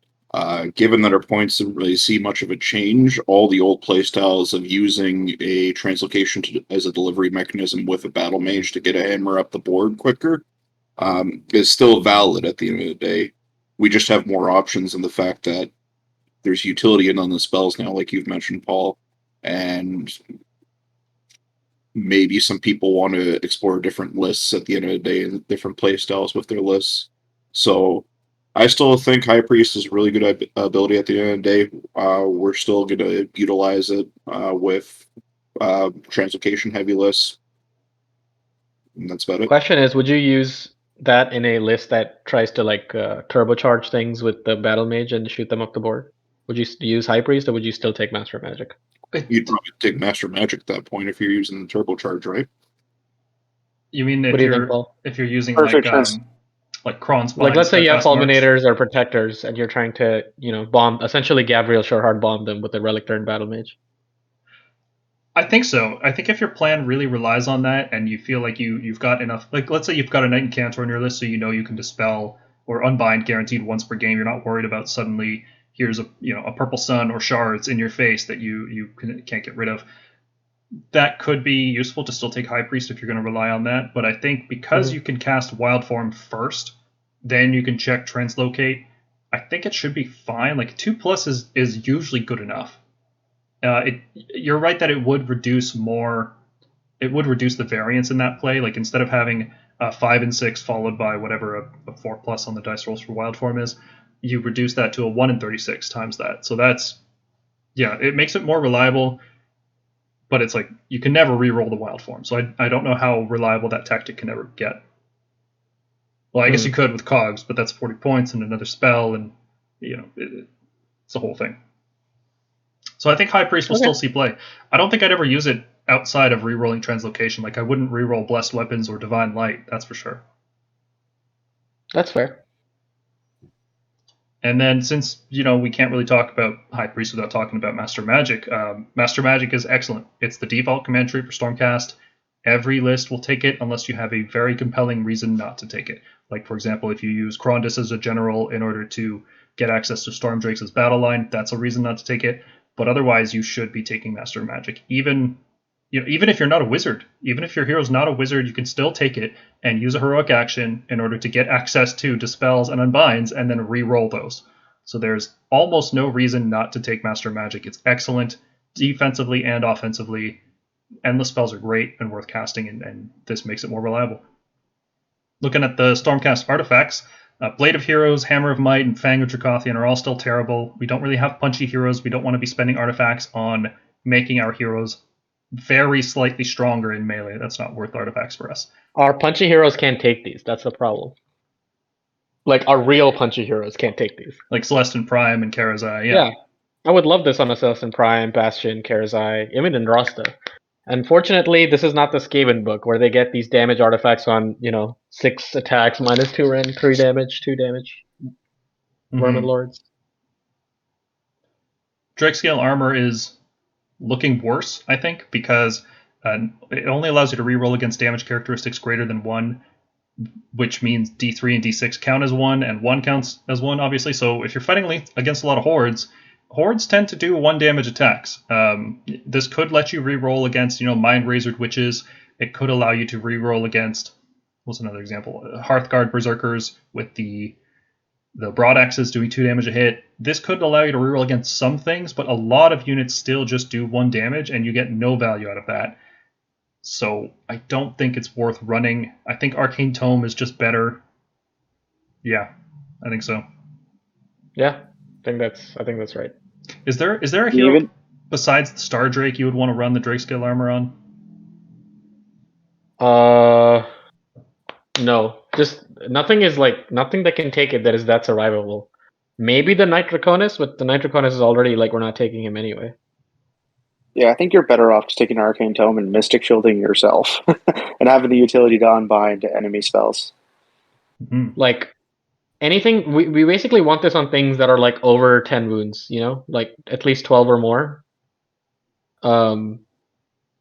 given that our points didn't really see much of a change, all the old playstyles of using a translocation as a delivery mechanism with a battle mage to get a hammer up the board quicker is still valid at the end of the day. We just have more options in the fact that there's utility in on the spells now, like you've mentioned, Paul, and maybe some people want to explore different lists at the end of the day and different playstyles with their lists. So I still think High Priest is a really good ability at the end of the day. We're still going to utilize it with translocation heavy lists. And that's about it. Question is, would you use that in a list that tries to like turbocharge things with the battle mage and shoot them up the board? Would you use High Priest or would you still take Master Magic? You'd probably take Master Magic at that point if you're using the turbocharge, right? You mean What do you think, Paul? if you're using Perfect like Kron's Spines, Like let's say you have Steadfast Marks? Fulminators or Protectors and you're trying to, bomb, essentially Gabriel Shorehard bomb them with a Relic Turn Battle Mage. I think so. I think if your plan really relies on that and you feel like you've got enough, like let's say you've got a Knight Incantor on your list, so you know you can dispel or unbind guaranteed once per game. You're not worried about suddenly here's a purple sun or shards in your face that you can't get rid of. That could be useful to still take High Priest if you're going to rely on that. But I think because you can cast Wild Form first, then you can check Translocate. I think it should be fine. Like 2+ is usually good enough. You're right that it would reduce more. It would reduce the variance in that play. Like instead of having a 5 and 6 followed by whatever a 4+ on the dice rolls for Wild Form is, you reduce that to a 1 in 36 times that. So that's it makes it more reliable. But it's like you can never re-roll the Wild Form. So I don't know how reliable that tactic can ever get. Well, I guess you could with Cogs, but that's 40 points and another spell, and it's a whole thing. So I think High Priest will still see play. I don't think I'd ever use it outside of re-rolling Translocation. Like I wouldn't re-roll Blessed Weapons or Divine Light, that's for sure. That's fair. And then since, we can't really talk about High Priest without talking about Master Magic, Master Magic is excellent. It's the default command tree for Stormcast. Every list will take it unless you have a very compelling reason not to take it. Like, for example, if you use Krondys as a general in order to get access to Stormdrakes' battle line, that's a reason not to take it. But otherwise, you should be taking Master Magic. Even if you're not a wizard, even if your hero's not a wizard, you can still take it and use a heroic action in order to get access to Dispels and Unbinds and then re-roll those. So there's almost no reason not to take Master Magic. It's excellent defensively and offensively. Endless spells are great and worth casting, and this makes it more reliable. Looking at the Stormcast artifacts, Blade of Heroes, Hammer of Might, and Fang of Dracothian are all still terrible. We don't really have punchy heroes. We don't want to be spending artifacts on making our heroes very slightly stronger in melee. That's not worth artifacts for us. Our punchy heroes can't take these. That's the problem. Like our real punchy heroes can't take these. Like Celestin Prime and Karazai. Yeah. I would love this on a Celestin Prime, Bastion, Karazai, even in Rosta. Unfortunately, this is not the Skaven book where they get these damage artifacts on, 6 attacks, -2 rend, 3 damage, 2 damage. Vermin Lords. Drake-scale armor is looking worse, I think, because it only allows you to reroll against damage characteristics greater than 1, which means D3 and D6 count as 1, and 1 counts as 1, obviously. So if you're fighting against a lot of hordes tend to do 1 damage attacks. This could let you reroll against, Mind Razored Witches. It could allow you to reroll against, what's another example? Hearthguard Berserkers with the broad axes doing 2 damage a hit. This could allow you to reroll against some things, but a lot of units still just do 1 damage, and you get no value out of that. So I don't think it's worth running. I think Arcane Tome is just better. Yeah, I think so. Yeah, I think that's right. Is there a hero besides the Star Drake you would want to run the Drake scale armor on? No. Just nothing that can take it that is that survivable. Maybe the Knight Draconis, but the Knight Draconis is already like we're not taking him anyway. Yeah, I think you're better off just taking Arcane Tome and Mystic Shielding yourself and having the utility to unbind enemy spells. Mhm. Like anything, we basically want this on things that are like over 10 wounds, you know, like at least 12 or more.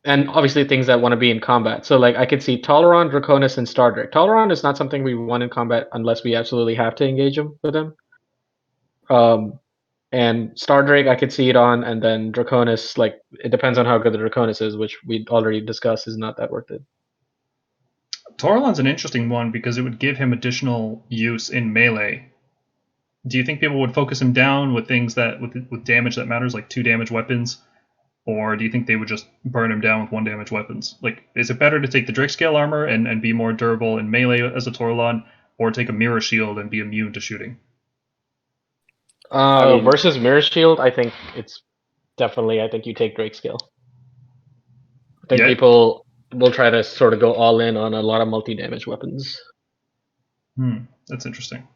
And obviously things that want to be in combat. So like I could see Toleron, Draconis, and Stardrake. Toleron is not something we want in combat unless we absolutely have to engage him with him. And Stardrake I could see it on, and then Draconis, like it depends on how good the Draconis is, which we already discussed is not that worth it. Toralon's an interesting one because it would give him additional use in melee. Do you think people would focus him down with things that with damage that matters, like 2 damage weapons? Or do you think they would just burn him down with 1 damage weapons? Like, is it better to take the Drake-scale armor and be more durable in melee as a Toralon, or take a Mirror Shield and be immune to shooting? I mean- Versus Mirror Shield, I think it's definitely, I think you take Drake Skill. I think Yeah. people will try to sort of go all in on a lot of multi-damage weapons. That's interesting.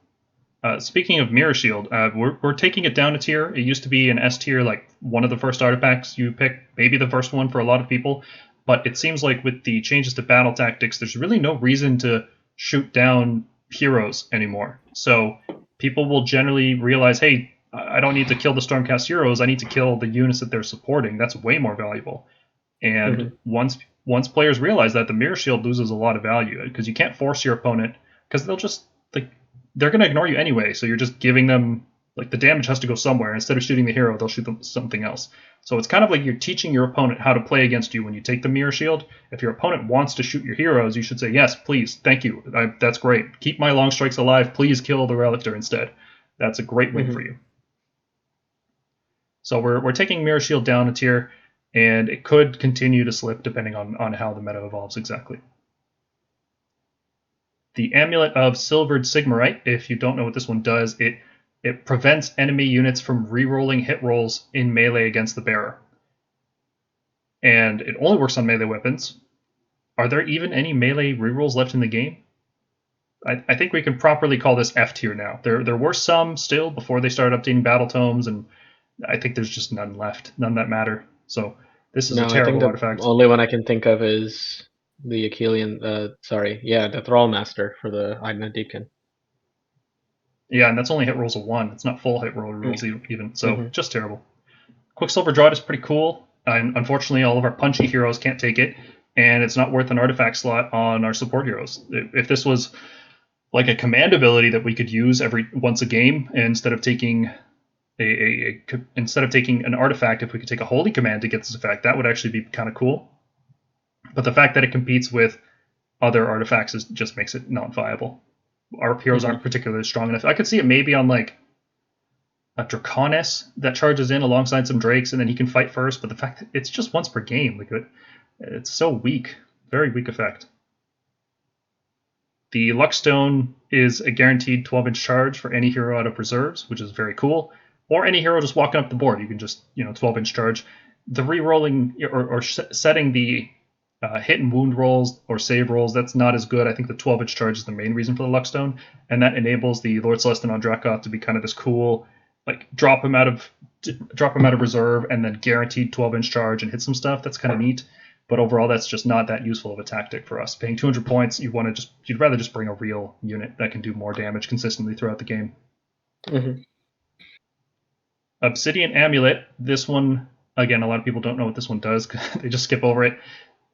Speaking of Mirror Shield, we're taking it down a tier. It used to be an S tier, like one of the first artifacts you pick, maybe the first one for a lot of people. But it seems like with the changes to battle tactics, there's really no reason to shoot down heroes anymore. So people will generally realize, hey, I don't need to kill the Stormcast heroes. I need to kill the units that they're supporting. That's way more valuable. And once players realize that, the Mirror Shield loses a lot of value because you can't force your opponent, because they'll just like they're going to ignore you anyway. So you're just giving them, like, the damage has to go somewhere. Instead of shooting the hero, they'll shoot them something else. So it's kind of like you're teaching your opponent how to play against you when you take the Mirror Shield. If your opponent wants to shoot your heroes, you should say, yes, please, thank you. That's great. Keep my long strikes alive. Please kill the Relictor instead. That's a great win for you. So we're taking Mirror Shield down a tier, and it could continue to slip depending on how the meta evolves exactly. The Amulet of Silvered Sigmarite, if you don't know what this one does, it prevents enemy units from re-rolling hit rolls in melee against the bearer. And it only works on melee weapons. Are there even any melee rerolls left in the game? I think we can properly call this F tier now. There were some still before they started updating battle tomes, and I think there's just none left, none that matter. So this is a terrible artifact. The only one I can think of is the Achillean, the Thrall Master for the Aigna Deepkin. Yeah, and that's only hit rolls of 1. It's not full hit roll rolls even, so just terrible. Quicksilver Draught is pretty cool. Unfortunately, all of our punchy heroes can't take it, and it's not worth an artifact slot on our support heroes. If this was like a command ability that we could use once a game, instead of taking an artifact, if we could take a holy command to get this effect, that would actually be kind of cool. But the fact that it competes with other artifacts just makes it not viable. Our heroes aren't particularly strong enough. I could see it maybe on like a Draconis that charges in alongside some Drakes, and then he can fight first. But the fact that it's just once per game, like it's so weak, very weak effect. The Luckstone is a guaranteed 12-inch charge for any hero out of reserves, which is very cool. Or any hero just walking up the board, you can just 12-inch charge. The re-rolling or setting the hit and wound rolls or save rolls, that's not as good. I think the 12-inch charge is the main reason for the Luckstone, and that enables the Lord Celestin on Dracoth to be kind of this cool, like drop him out of reserve and then guaranteed 12-inch charge and hit some stuff. That's kind of neat, but overall that's just not that useful of a tactic for us. Paying 200 points, you'd rather just bring a real unit that can do more damage consistently throughout the game. Obsidian Amulet, this one, again, a lot of people don't know what this one does. They just skip over it.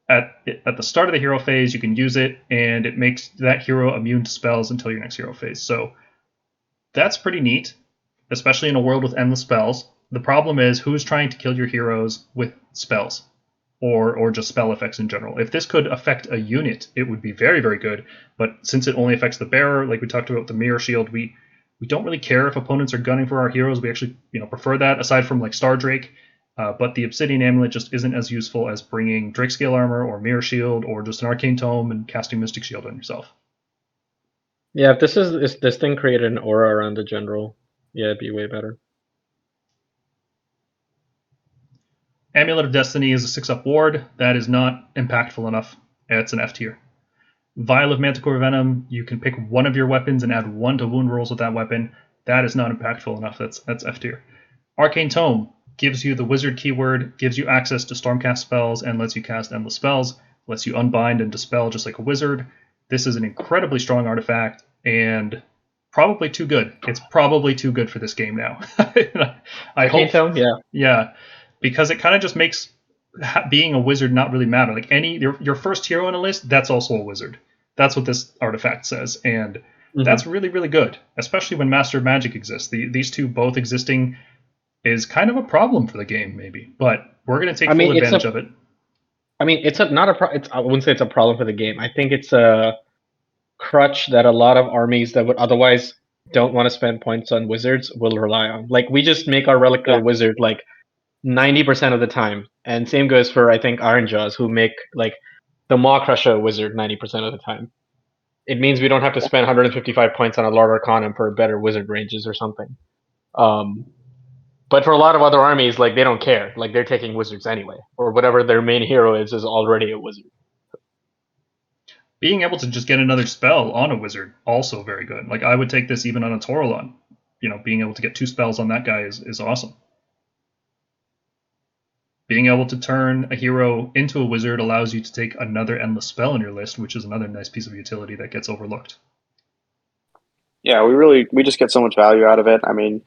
At the start of the hero phase, you can use it, and it makes that hero immune to spells until your next hero phase. So that's pretty neat, especially in a world with endless spells. The problem is who's trying to kill your heroes with spells, or just spell effects in general. If this could affect a unit, it would be very, very good. But since it only affects the bearer, like we talked about the Mirror Shield, we don't really care if opponents are gunning for our heroes. We actually prefer that, aside from like Star Drake. But the Obsidian Amulet just isn't as useful as bringing Drake Scale Armor or Mirror Shield or just an Arcane Tome and casting Mystic Shield on yourself. Yeah, if this thing created an aura around the general, yeah, it'd be way better. Amulet of Destiny is a 6-up ward. That is not impactful enough. It's an F tier. Vial of Manticore Venom, you can pick one of your weapons and add 1 to wound rolls with that weapon. That is not impactful enough. That's F tier. Arcane Tome gives you the wizard keyword, gives you access to Stormcast spells, and lets you cast endless spells, lets you unbind and dispel just like a wizard. This is an incredibly strong artifact, and probably too good. It's probably too good for this game now. I hope. Tome, Yeah, because it kind of just makes being a wizard not really matter. Like your first hero on a list, that's also a wizard. That's what this artifact says, and that's really, really good, especially when Master of Magic exists. These two both existing is kind of a problem for the game, maybe, but we're going to take full advantage of it. I mean, it's not a I wouldn't say it's a problem for the game. I think it's a crutch that a lot of armies that would otherwise don't want to spend points on wizards will rely on. Like, we just make our Reliquary wizard like 90% of the time, and same goes for, I think, Iron Jaws, who make like the Maw Crusher wizard 90% of the time. It means we don't have to spend 155 points on a Lord Arcanum for better wizard ranges or something. But for a lot of other armies, like, they don't care. Like, they're taking wizards anyway, or whatever their main hero is already a wizard. Being able to just get another spell on a wizard, also very good. Like, I would take this even on a Taurolon. Being able to get 2 spells on that guy is awesome. Being able to turn a hero into a wizard allows you to take another endless spell on your list, which is another nice piece of utility that gets overlooked. Yeah, we just get so much value out of it. I mean,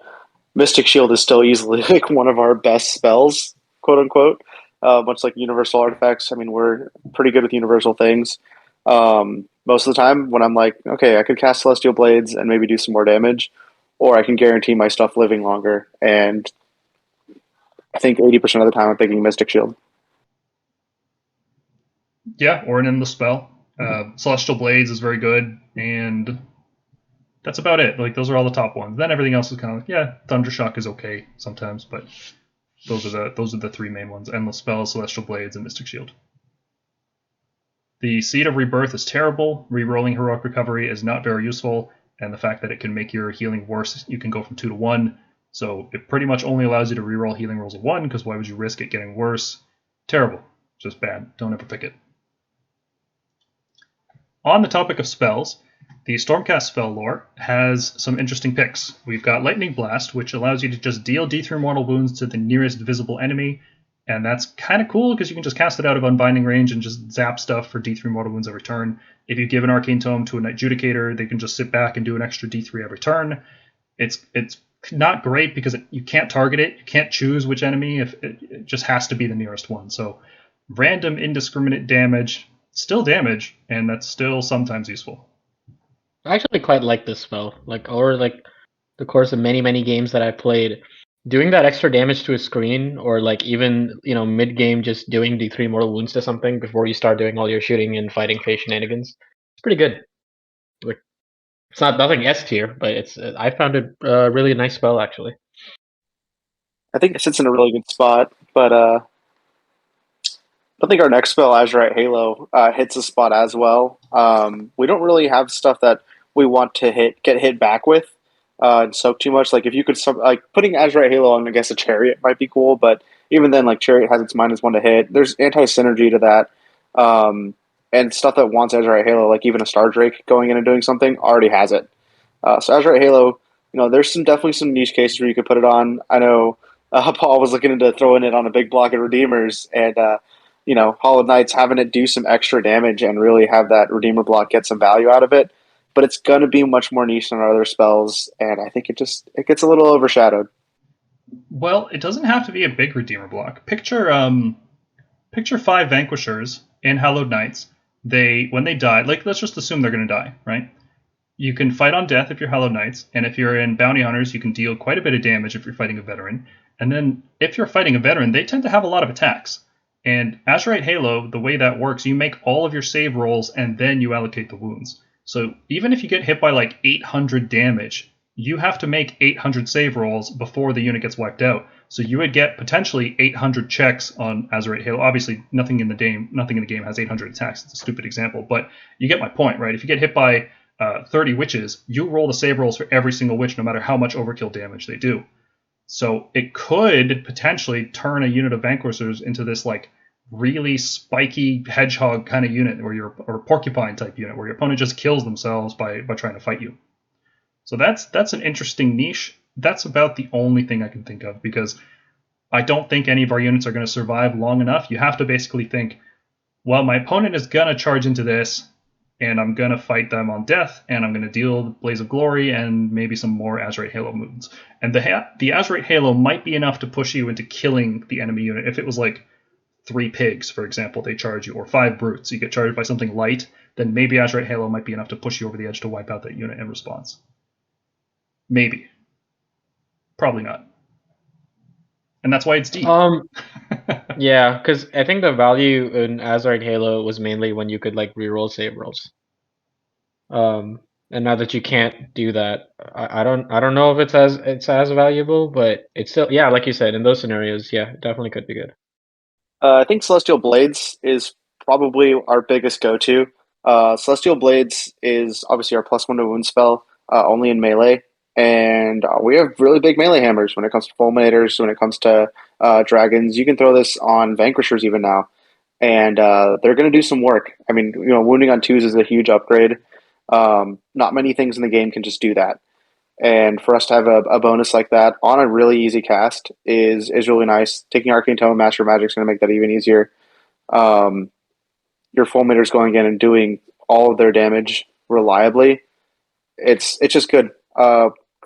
Mystic Shield is still easily like one of our best spells, quote unquote. Much like Universal Artifacts. I mean, we're pretty good with universal things. Most of the time, when I'm like, okay, I could cast Celestial Blades and maybe do some more damage, or I can guarantee my stuff living longer. And I think 80% of the time I'm picking Mystic Shield. Yeah, or an endless spell. Celestial Blades is very good, and that's about it. Like, those are all the top ones. Then everything else is kind of like, yeah, Thundershock is okay sometimes, but those are the 3 main ones: Endless Spells, Celestial Blades, and Mystic Shield. The Seed of Rebirth is terrible. Rerolling Heroic Recovery is not very useful, and the fact that it can make your healing worse, you can go from 2 to 1. So it pretty much only allows you to reroll healing rolls of 1, because why would you risk it getting worse? Terrible. Just bad. Don't ever pick it. On the topic of spells, the Stormcast spell lore has some interesting picks. We've got Lightning Blast, which allows you to just deal D3 mortal wounds to the nearest visible enemy, and that's kind of cool because you can just cast it out of unbinding range and just zap stuff for D3 mortal wounds every turn. If you give an Arcane Tome to an Adjudicator, they can just sit back and do an extra D3 every turn. It's not great because you can't target it. You can't choose which enemy. If it just has to be the nearest one. So random indiscriminate damage, still damage, and that's still sometimes useful. I actually quite like this spell. Like, over the course of many games that I've played, doing that extra damage to a screen, or like even mid game just doing D3 mortal wounds to something before you start doing all your shooting and fighting phase shenanigans, it's pretty good. Like, it's not nothing S tier, but I found it a really nice spell actually. I think it sits in a really good spot, but I think our next spell, Azurite Halo, hits a spot as well. We don't really have stuff that we want to get hit back with and soak too much. Like, if you could, like, putting Azurite Halo on, I guess, a Chariot might be cool, but even then, like, Chariot has its -1 to hit. There's anti-synergy to that. And stuff that wants Azurite Halo, like even a Star Drake going in and doing something, already has it. So Azurite Halo, there's definitely some niche cases where you could put it on. I know Paul was looking into throwing it on a big block of Redeemers, and Hollow Knight's having it do some extra damage and really have that Redeemer block get some value out of it. But it's going to be much more niche than our other spells, and I think it gets a little overshadowed. Well, it doesn't have to be a big Redeemer block. Picture 5 Vanquishers in Hallowed Knights. When they die, let's just assume they're going to die, right? You can fight on death if you're Hallowed Knights, and if you're in Bounty Hunters, you can deal quite a bit of damage if you're fighting a veteran. And then if you're fighting a veteran, they tend to have a lot of attacks. And Azurite Halo, the way that works, you make all of your save rolls and then you allocate the wounds. So even if you get hit by like 800 damage, you have to make 800 save rolls before the unit gets wiped out. So you would get potentially 800 checks on Azurite Halo. Obviously, nothing in the game has 800 attacks. It's a stupid example, but you get my point, right? If you get hit by 30 witches, you roll the save rolls for every single witch, no matter how much overkill damage they do. So it could potentially turn a unit of Vanquishers into this like really spiky hedgehog kind of unit, or porcupine type unit, where your opponent just kills themselves by trying to fight you. So that's an interesting niche. That's about the only thing I can think of, because I don't think any of our units are going to survive long enough. You have to basically think, well, my opponent is going to charge into this, and I'm going to fight them on death, and I'm going to deal Blaze of Glory and maybe some more Azerite Halo moons. And the Azerite Halo might be enough to push you into killing the enemy unit. If it was like 3 pigs, for example, they charge you, or 5 brutes, you get charged by something light, then maybe Azerite Halo might be enough to push you over the edge to wipe out that unit in response. Maybe. Probably not. And that's why it's deep. Yeah, because I think the value in Azerite Halo was mainly when you could like reroll save rolls. And now that you can't do that, I don't know if it's as valuable, but it's still, yeah, like you said, in those scenarios, yeah, it definitely could be good. I think Celestial Blades is probably our biggest go-to. Celestial Blades is obviously our +1 to wound spell, only in melee, and we have really big melee hammers when it comes to fulminators, when it comes to dragons. You can throw this on vanquishers even now, and they're going to do some work. I mean, wounding on 2s is a huge upgrade. Not many things in the game can just do that. And for us to have a bonus like that on a really easy cast is really nice. Taking Arcane Tome, Master Magic is going to make that even easier. Your fulminators going in and doing all of their damage reliably. It's just good.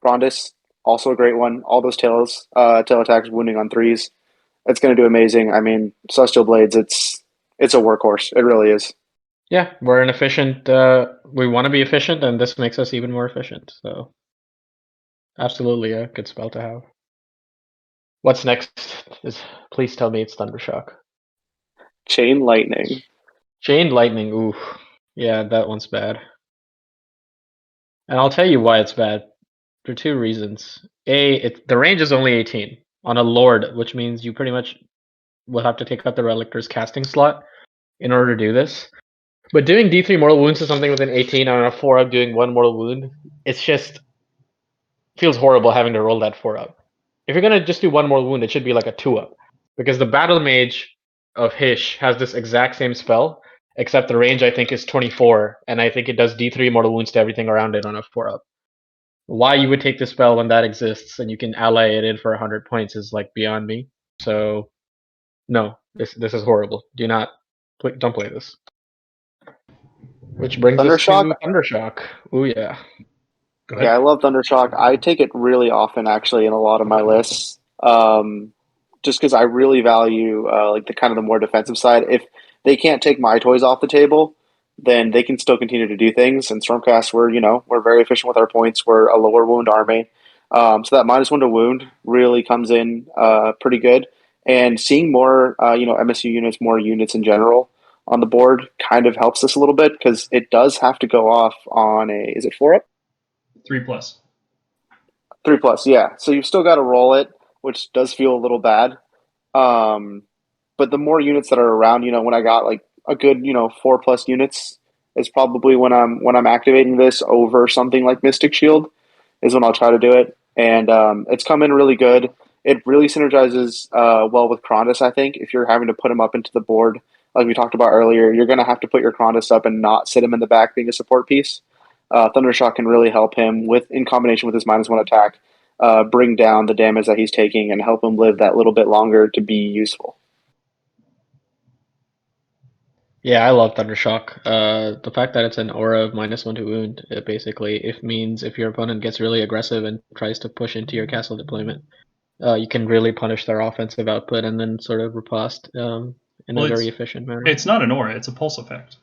Grondis, also a great one. All those tail attacks, wounding on 3s. It's going to do amazing. I mean, Celestial Blades, it's a workhorse. It really is. Yeah, we're an efficient. We want to be efficient, and this makes us even more efficient. So, absolutely a good spell to have. What's next? Please tell me it's Thundershock. Chain Lightning. Chain Lightning. Ooh, yeah, that one's bad. And I'll tell you why it's bad. For 2 reasons. The range is only 18 on a Lord, which means you pretty much will have to take out the Relictor's casting slot in order to do this. But doing D3 mortal wounds to something within 18 on a 4-up doing 1 mortal wound, it's just feels horrible having to roll that 4-up. If you're gonna just do 1 mortal wound, it should be like a 2-up. Because the Battle Mage of Hish has this exact same spell, except the range I think is 24, and I think it does D3 mortal wounds to everything around it on a 4-up. Why you would take the spell when that exists and you can ally it in for 100 points is like beyond me. So, no, this is horrible. Don't play this. Which brings us to Thundershock. Ooh, yeah. Go ahead. Yeah, I love Thundershock. I take it really often, actually, in a lot of my lists. Just because I really value like the more defensive side. If they can't take my toys off the table, then they can still continue to do things. And Stormcast, we're very efficient with our points. We're a lower wound army, so that -1 to wound really comes in pretty good. And seeing more, MSU units, more units in general on the board, kind of helps us a little bit because it does have to go off on is it 4-up? 3+. 3+, yeah. So you've still got to roll it, which does feel a little bad. But the more units that are around, when I got like a good, 4+ units is probably when I'm activating this over something like Mystic Shield is when I'll try to do it. And it's come in really good. It really synergizes well with Krondis, I think. If you're having to put him up into the board, like we talked about earlier, you're going to have to put your Krondis up and not sit him in the back being a support piece. Thundershock can really help him in combination with his -1 attack, bring down the damage that he's taking and help him live that little bit longer to be useful. Yeah, I love Thundershock. The fact that it's an aura of -1 to wound, it basically means if your opponent gets really aggressive and tries to push into your castle deployment, you can really punish their offensive output and then sort of riposte in a very efficient manner. It's not an aura; it's a pulse effect.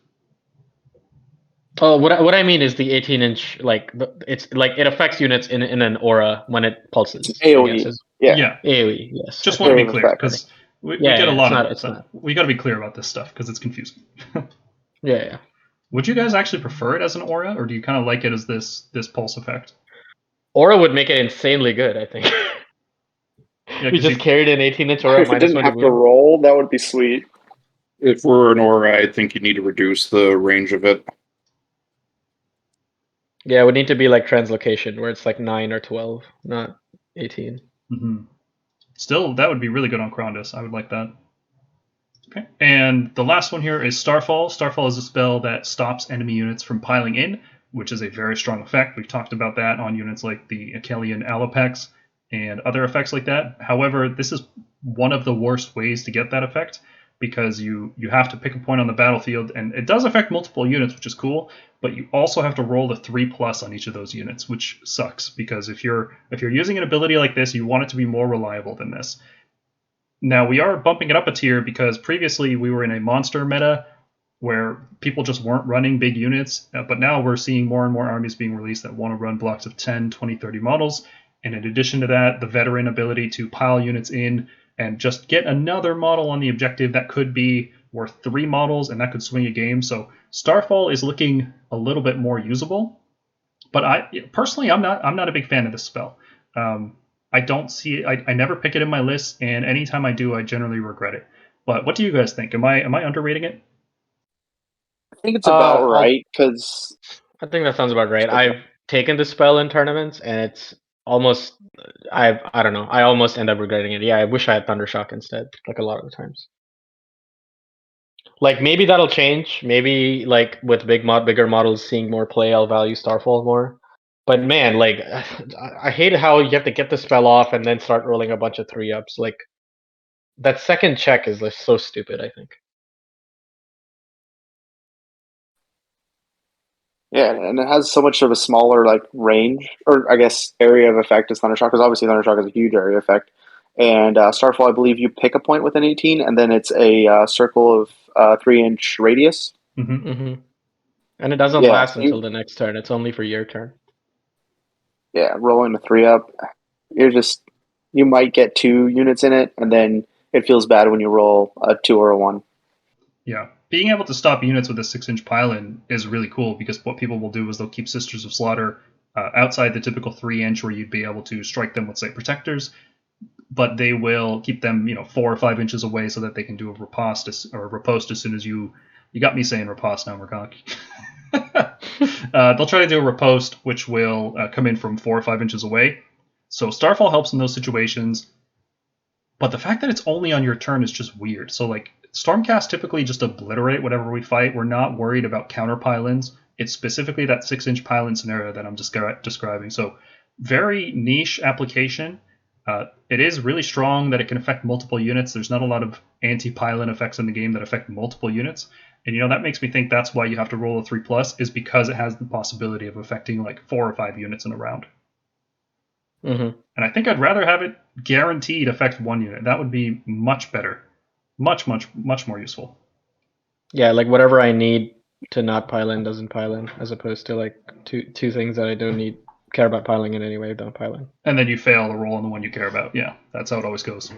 Oh, what I mean is the 18-inch, it's like it affects units in an aura when it pulses. AoE. Yeah. AoE, yes. Just want to be clear because we get a lot of it's not. We got to be clear about this stuff because it's confusing. Yeah. Would you guys actually prefer it as an aura, or do you kind of like it as this pulse effect? Aura would make it insanely good, I think. Yeah, we just carried an 18-inch aura if it didn't have to roll, that would be sweet. If we're an aura, I think you need to reduce the range of it. Yeah, it would need to be like translocation, where it's like 9 or 12, not 18. Mm-hmm. Still, that would be really good on Krondis. I would like that. Okay, and the last one here is Starfall. Starfall is a spell that stops enemy units from piling in which is a very strong effect. We've talked about that on units like the Achillean Alopex and other effects like that. However, this is one of the worst ways to get that effect, because you have to pick a point on the battlefield, and it does affect multiple units, which is cool, but you also have to roll the 3+ on each of those units, which sucks, because if you're using an ability like this, you want it to be more reliable than this. Now, we are bumping it up a tier because previously we were in a monster meta where people just weren't running big units, but now we're seeing more and more armies being released that want to run blocks of 10, 20, 30 models. And in addition to that, the veteran ability to pile units in and just get another model on the objective that could be worth 3 models, and that could swing a game. So Starfall is looking a little bit more usable, but I'm not a big fan of this spell. I don't see it. I never pick it in my list, and anytime I do, I generally regret it. But what do you guys think? Am I underrating it? I think it's about right, because I think that sounds about right. I've taken the spell in tournaments, and it's almost I don't know. I almost end up regretting it. Yeah, I wish I had Thundershock instead, like a lot of the times. Like maybe that'll change. Maybe like with bigger models seeing more play, I'll value Starfall more. But man, like I hate how you have to get the spell off and then start rolling a bunch of 3-ups. Like that second check is like so stupid, I think. yeah, and it has so much of a smaller like range, or I guess area of effect as Thundershock, because obviously Thundershock is a huge area effect. And Starfall, I believe you pick a point within 18, and then it's a circle of 3-inch radius. Mm-hmm. And it doesn't Yeah, last so until the next turn. It's only for your turn. yeah, rolling a 3-up, you might get 2 units in it, and then it feels bad when you roll a 2 or a 1. Yeah. Being able to stop units with a 6-inch pile-in is really cool, because what people will do is they'll keep Sisters of Slaughter outside the typical 3-inch where you'd be able to strike them with, say, Protectors, but they will keep them, 4 or 5 inches away so that they can do a riposte as soon as you got me saying riposte now, Mercock. They'll try to do a riposte, which will come in from 4 or 5 inches away. So Starfall helps in those situations, but the fact that it's only on your turn is just weird. So like Stormcast typically just obliterate whatever we fight. We're not worried about counter pile-ins. It's specifically that 6-inch pile-in scenario that I'm describing. So very niche application. It is really strong that it can affect multiple units. There's not a lot of anti-pile-in effects in the game that affect multiple units. And that makes me think that's why you have to roll a 3+, is because it has the possibility of affecting like 4 or 5 units in a round. Mm-hmm. And I think I'd rather have it guaranteed affect 1 unit. That would be much better. Much, much, much more useful. Yeah, like whatever I need to not pile in doesn't pile in, as opposed to like two things that I don't care about piling in anyway don't pile in. And then you fail to roll on the one you care about. Yeah, that's how it always goes.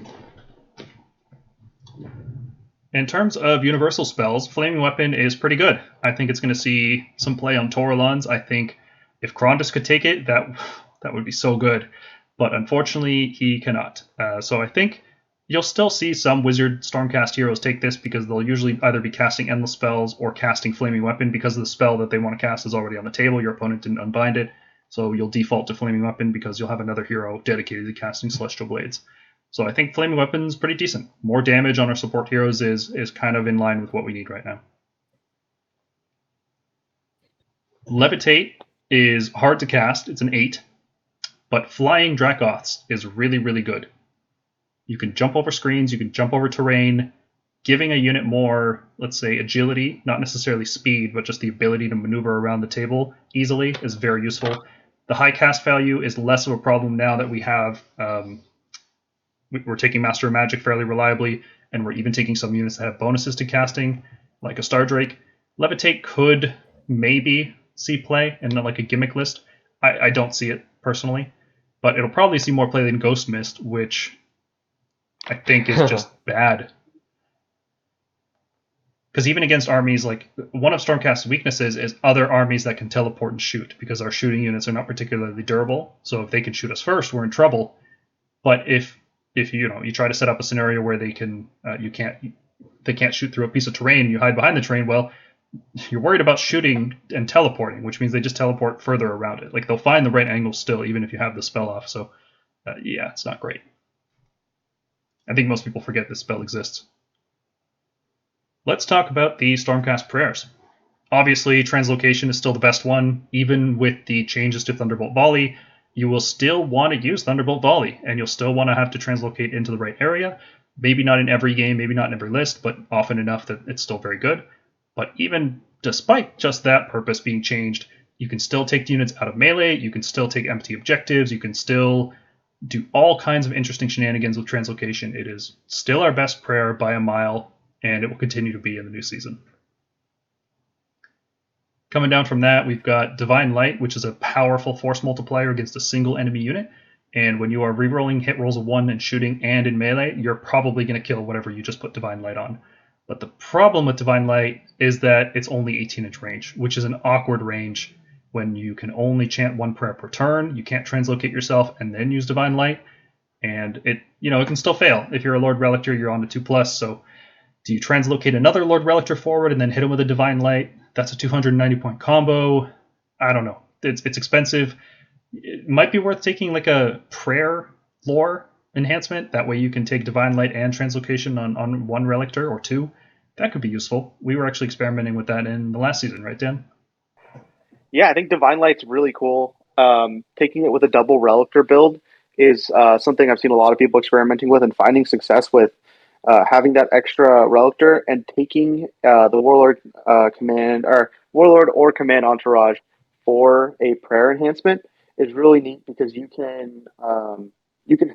In terms of universal spells, Flaming Weapon is pretty good. I think it's going to see some play on Taurolans. I think if Krondus could take it, that would be so good. But unfortunately, he cannot. So I think you'll still see some Wizard Stormcast heroes take this, because they'll usually either be casting Endless Spells or casting Flaming Weapon, because the spell that they want to cast is already on the table. Your opponent didn't unbind it. So you'll default to Flaming Weapon because you'll have another hero dedicated to casting Celestial Blades. So I think Flaming Weapon's pretty decent. More damage on our support heroes is kind of in line with what we need right now. Levitate is hard to cast. It's an 8. But Flying Dracoths is really, really good. You can jump over screens, you can jump over terrain. Giving a unit more, let's say, agility, not necessarily speed, but just the ability to maneuver around the table easily is very useful. The high cast value is less of a problem now that we have... we're taking Master of Magic fairly reliably, and we're even taking some units that have bonuses to casting, like a Star Drake. Levitate could maybe see play in like a gimmick list. I don't see it personally, but it'll probably see more play than Ghost Mist, which I think is just bad. Because even against armies, like one of Stormcast's weaknesses is other armies that can teleport and shoot, because our shooting units are not particularly durable. So if they can shoot us first, we're in trouble. But if you try to set up a scenario where they can't shoot through a piece of terrain and you hide behind the terrain, well, you're worried about shooting and teleporting, which means they just teleport further around it. Like they'll find the right angle still, even if you have the spell off. So yeah, it's not great. I think most people forget this spell exists. Let's talk about the Stormcast prayers. Obviously, translocation is still the best one. Even with the changes to Thunderbolt Volley, you will still want to use Thunderbolt Volley, and you'll still want to have to translocate into the right area. Maybe not in every game, maybe not in every list, but often enough that it's still very good. But even despite just that purpose being changed, you can still take the units out of melee, you can still take empty objectives, you can still do all kinds of interesting shenanigans with translocation. It is still our best prayer by a mile, and it will continue to be in the new season. Coming down from that, we've got Divine Light, which is a powerful force multiplier against a single enemy unit. And when you are rerolling hit rolls of 1 and shooting and in melee, you're probably going to kill whatever you just put Divine Light on. But the problem with Divine Light is that it's only 18-inch range, which is an awkward range when you can only chant one prayer per turn. You can't translocate yourself and then use Divine Light. And it can still fail. If you're a Lord Relictor, you're on to 2+. So do you translocate another Lord Relictor forward and then hit him with a Divine Light? That's a 290-point combo. I don't know. It's expensive. It might be worth taking like a prayer lore enhancement. That way you can take Divine Light and translocation on one Relictor or two. That could be useful. We were actually experimenting with that in the last season, right, Dan? Yeah, I think Divine Light's really cool. Taking it with a double Relictor build is something I've seen a lot of people experimenting with and finding success with. Having that extra Relictor and taking the Warlord Warlord or Command Entourage for a prayer enhancement is really neat because you can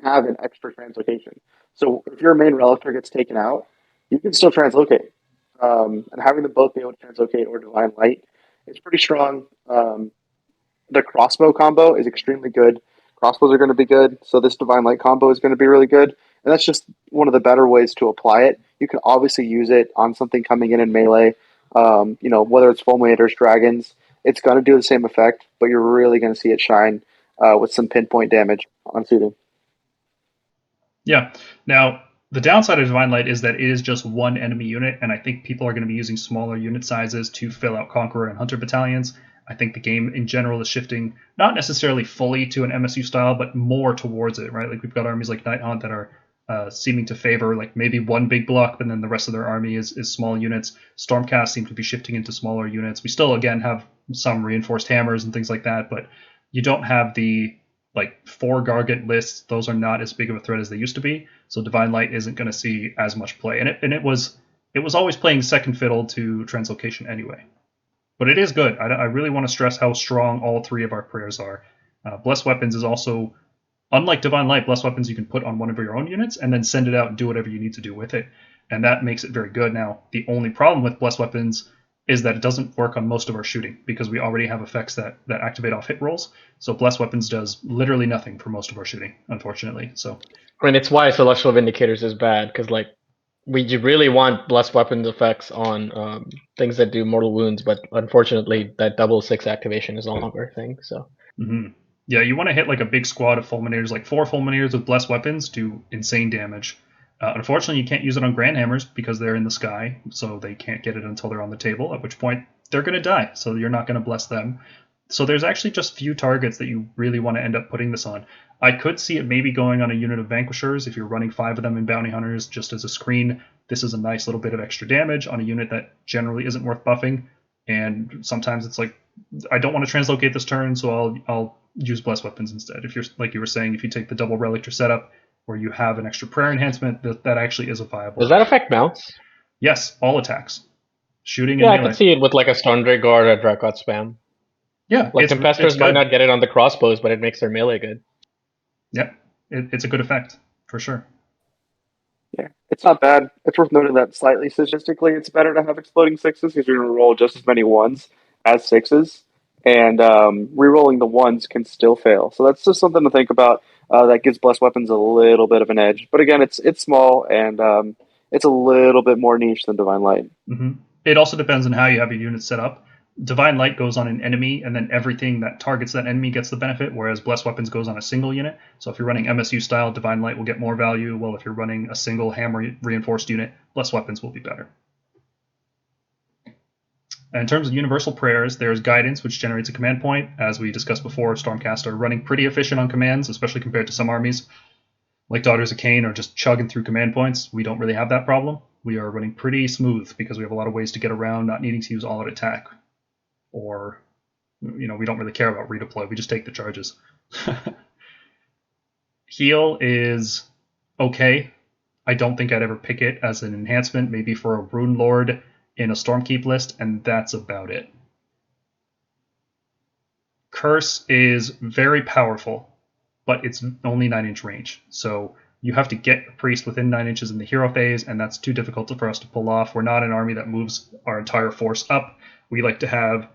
have an extra translocation. So if your main Relictor gets taken out, you can still translocate. And having them both be able to translocate or Divine Light is pretty strong. The crossbow combo is extremely good. Crossbows are going to be good, so this Divine Light combo is going to be really good. And that's just one of the better ways to apply it. You can obviously use it on something coming in melee, whether it's Fulminators, Dragons. It's going to do the same effect, but you're really going to see it shine with some pinpoint damage on shooting. Yeah. Now, the downside of Divine Light is that it is just one enemy unit, and I think people are going to be using smaller unit sizes to fill out Conqueror and Hunter battalions. I think the game in general is shifting not necessarily fully to an MSU style, but more towards it, right? Like we've got armies like Night Hunt that are seeming to favor like maybe one big block, but then the rest of their army is small units. Stormcast seem to be shifting into smaller units. We still, again, have some reinforced hammers and things like that, but you don't have the like 4 Gargant lists. Those are not as big of a threat as they used to be. So Divine Light isn't going to see as much play. And it was always playing second fiddle to translocation anyway. But it is good. I really want to stress how strong all 3 of our prayers are. Blessed Weapons is also, unlike Divine Light, Blessed Weapons you can put on one of your own units and then send it out and do whatever you need to do with it. And that makes it very good. Now, the only problem with Blessed Weapons is that it doesn't work on most of our shooting because we already have effects that activate off hit rolls. So Blessed Weapons does literally nothing for most of our shooting, unfortunately. So, I mean, it's why Celestial Vindicators is bad, because like we really want Blessed Weapons effects on things that do mortal wounds, but unfortunately that double 6 activation is no longer a thing. So yeah, you want to hit like a big squad of Fulminators, like 4 Fulminators with Blessed Weapons do insane damage. Unfortunately, you can't use it on Grand Hammers because they're in the sky, so they can't get it until they're on the table, at which point they're going to die, so you're not going to bless them. So there's actually just few targets that you really want to end up putting this on. I could see it maybe going on a unit of Vanquishers if you're running 5 of them in Bounty Hunters just as a screen. This is a nice little bit of extra damage on a unit that generally isn't worth buffing, and sometimes it's like, I don't want to translocate this turn, so I'll use Blessed Weapons instead. If you're, like you were saying, if you take the double Relictor setup, where you have an extra prayer enhancement, that actually is a viable. Does that affect mounts? Yes, all attacks. Shooting Yeah, and I melee. could see it with like a Stormdrake or a Drakot spam. Yeah, like Tempestors might not get it on the crossbows, but it makes their melee good. Yep, it's a good effect, for sure. Yeah, it's not bad. It's worth noting that slightly statistically, it's better to have exploding 6s because you're going to roll just as many 1s as 6s, and rerolling the 1s can still fail. So that's just something to think about. That gives Blessed Weapons a little bit of an edge. But again, it's small, and it's a little bit more niche than Divine Light. Mm-hmm. It also depends on how you have your unit set up. Divine Light goes on an enemy, and then everything that targets that enemy gets the benefit, whereas Blessed Weapons goes on a single unit. So if you're running MSU style, Divine Light will get more value, while if you're running a single hammer reinforced unit, Blessed Weapons will be better. And in terms of universal prayers, there's Guidance, which generates a command point. As we discussed before, Stormcast are running pretty efficient on commands, especially compared to some armies. Like Daughters of Cain are just chugging through command points. We don't really have that problem. We are running pretty smooth because we have a lot of ways to get around, not needing to use all-out attack. or we don't really care about redeploy. We just take the charges. Heal is okay. I don't think I'd ever pick it as an enhancement, maybe for a Rune Lord in a Stormkeep list, and that's about it. Curse is very powerful, but it's only 9-inch range. So you have to get a priest within 9 inches in the hero phase, and that's too difficult for us to pull off. We're not an army that moves our entire force up. We like to have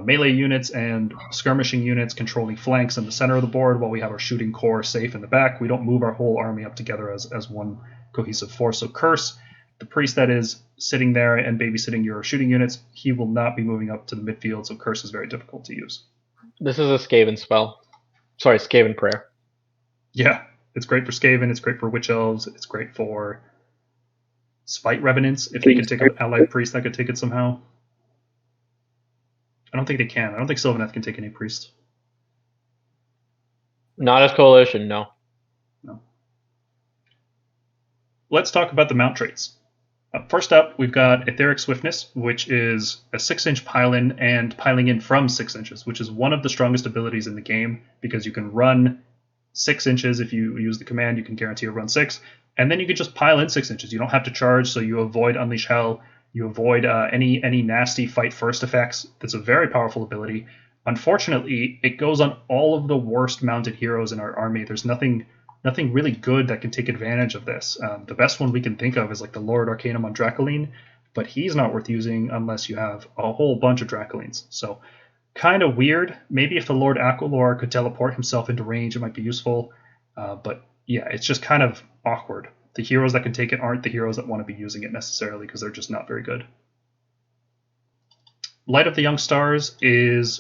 melee units and skirmishing units controlling flanks in the center of the board while we have our shooting core safe in the back. We don't move our whole army up together as one cohesive force. So Curse, the priest that is sitting there and babysitting your shooting units, he will not be moving up to the midfield, so Curse is very difficult to use. This is a Skaven spell. Sorry, Skaven prayer. Yeah, it's great for Skaven, it's great for Witch Elves, it's great for Spite Revenants, if they could take an allied priest that could take it somehow. I don't think they can. I don't think Sylvaneth can take any priest. Not as Coalition, no. Let's talk about the mount traits. First up, we've got Etheric Swiftness, which is a 6-inch pile-in and piling in from 6 inches, which is one of the strongest abilities in the game because you can run 6 inches. If you use the command, you can guarantee a run 6, and then you can just pile in 6 inches. You don't have to charge, so you avoid Unleash Hell. You avoid any nasty fight first effects. That's a very powerful ability. Unfortunately, it goes on all of the worst mounted heroes in our army. There's nothing really good that can take advantage of this. The best one we can think of is like the Lord Arcanum on Dracoline, but he's not worth using unless you have a whole bunch of Dracolines. So kind of weird. Maybe if the Lord Aquilor could teleport himself into range, it might be useful. But yeah, it's just kind of awkward. The heroes that can take it aren't the heroes that want to be using it necessarily because they're just not very good. Light of the Young Stars it's